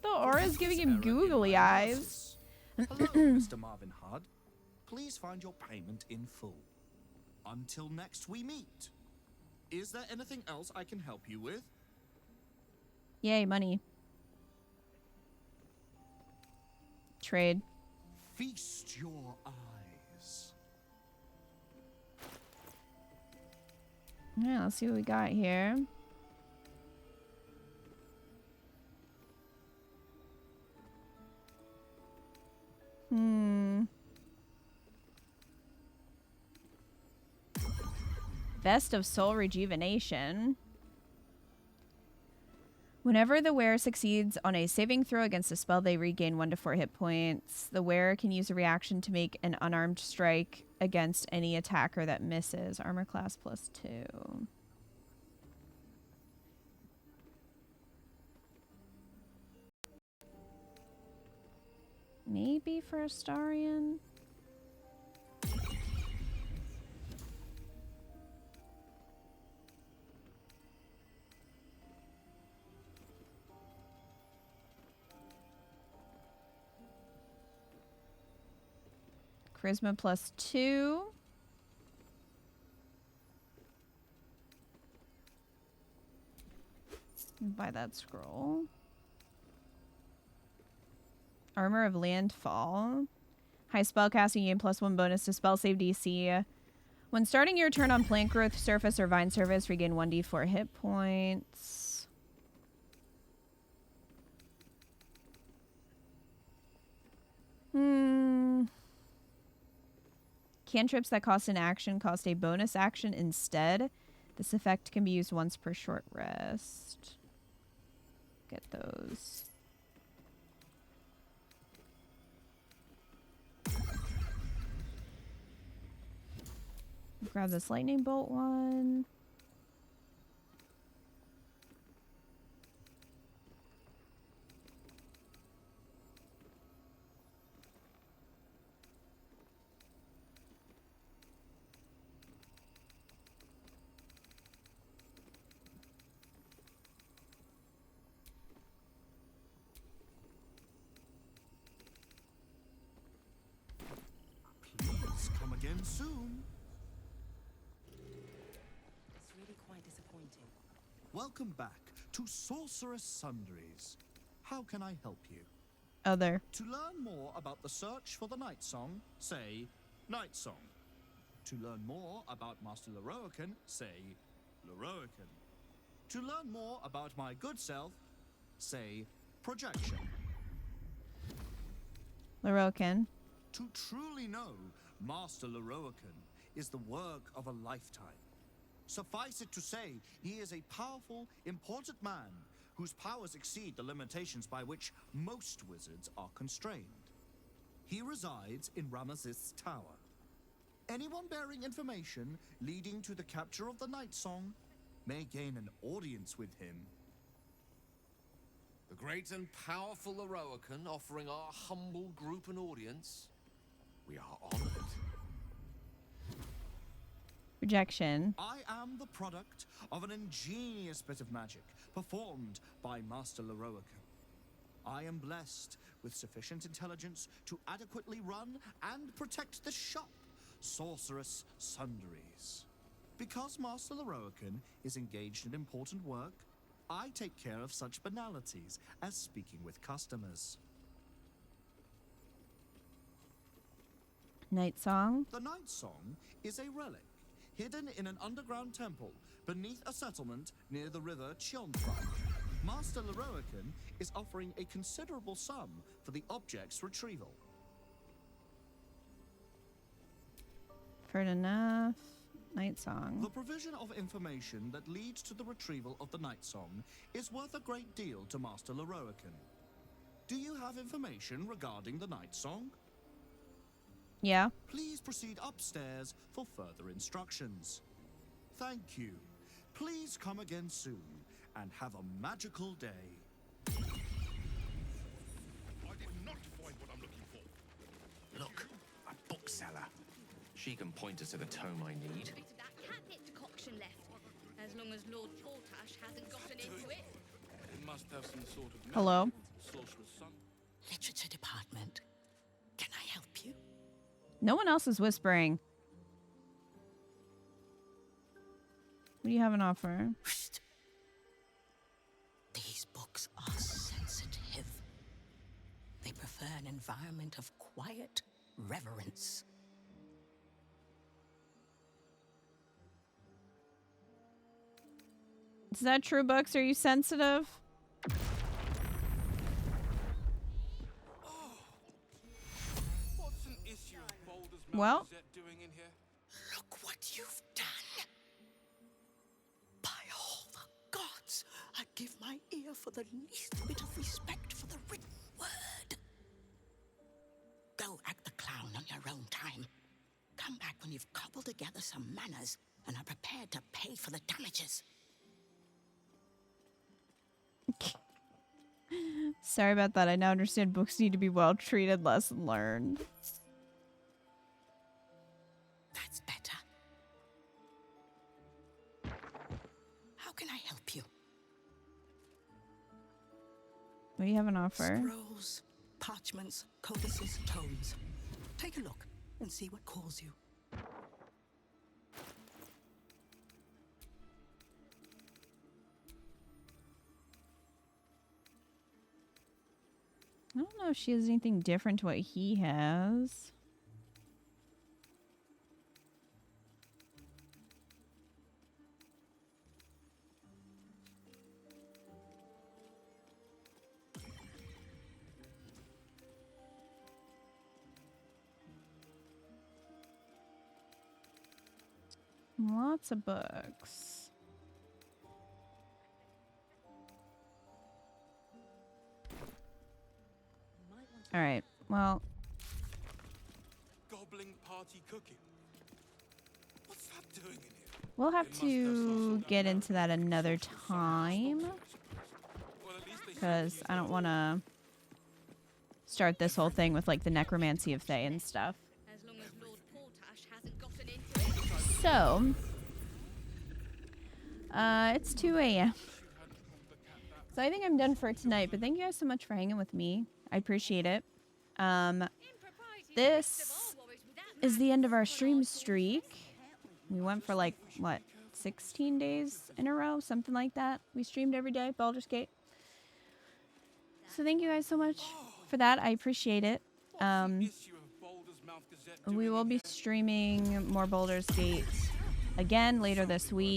The aura is giving him googly eyes. Hello, Mr. Marvin Hudd. Please find your payment in full. Until next we meet. Is there anything else I can help you with? Yay, money. Trade. Feast your eyes. Yeah, let's see what we got here. Best of Soul Rejuvenation. Whenever the wearer succeeds on a saving throw against a spell, they regain 1 to 4 hit points. The wearer can use a reaction to make an unarmed strike against any attacker that misses. Armor class +2. Maybe for Astarion? Charisma +2. Buy that scroll. Armor of Landfall. High spellcasting, gain +1 bonus to spell save DC. When starting your turn on plant growth surface or vine surface, regain 1d4 hit points. Cantrips that cost an action cost a bonus action instead. This effect can be used once per short rest. Get those. Grab this lightning bolt one. again soon. It's really quite disappointing. Welcome back to Sorceress Sundries. How can I help you? Other. To learn more about the search for the Night Song, say Night Song. To learn more about Master Larian, say Larian. To learn more about my good self, say projection. Larian. To truly know Master Larian is the work of a lifetime. Suffice it to say, he is a powerful, important man whose powers exceed the limitations by which most wizards are constrained. He resides in Ramesses Tower. Anyone bearing information leading to the capture of the Night Song may gain an audience with him. The great and powerful Larian offering our humble group an audience. We are honored. Rejection. I am the product of an ingenious bit of magic performed by Master Larian. I am blessed with sufficient intelligence to adequately run and protect the shop, Sorceress Sundries. Because Master Larian is engaged in important work, I take care of such banalities as speaking with customers. Night Song. The Night Song is a relic hidden in an underground temple beneath a settlement near the river Chionfrag. Master Larian is offering a considerable sum for the object's retrieval. Heard enough. Night Song. The provision of information that leads to the retrieval of the Night Song is worth a great deal to Master Larian. Do you have information regarding the Night Song? Yeah. Please proceed upstairs for further instructions. Thank you. Please come again soon and have a magical day. I did not find what I'm looking for. Look, a bookseller. She can point us to the tome I need. Bit of that catnip decoction left. As long as Lord Portash hasn't gotten into it. It must have some sort of Hello. Sorcerer's son. Literature department. Can I help you? No one else is whispering. What do you have an offer? These books are sensitive. They prefer an environment of quiet reverence. Is that true, Books? Are you sensitive? What's an issue of Baldur's Well. doing in here? Look what you've done. By all the gods, I give my ear for the least bit of respect for the written word. Go act the clown on your own time. Come back when you've cobbled together some manners and are prepared to pay for the damages. Sorry about that. I now understand books need to be well treated, lesson learned. That's better. How can I help you? What do you have an offer? Scrolls, parchments, codices, tomes. Take a look and see what calls you. I don't know if she has anything different to what he has. Lots of books. All right. Well, Gobbling party cooking. What's that doing in here? we'll have to get into that another time. Because I don't want to start this whole thing with like the necromancy of Thay and stuff. As long as Lord Portash hasn't gotten into it. So, it's 2 a.m. So I think I'm done for tonight, but thank you guys so much for hanging with me. I appreciate it. This is the end of our stream streak. We went for like, what, 16 days in a row? Something like that. We streamed every day, Baldur's Gate. So thank you guys so much for that. I appreciate it. We will be streaming more Baldur's Gate again later this week.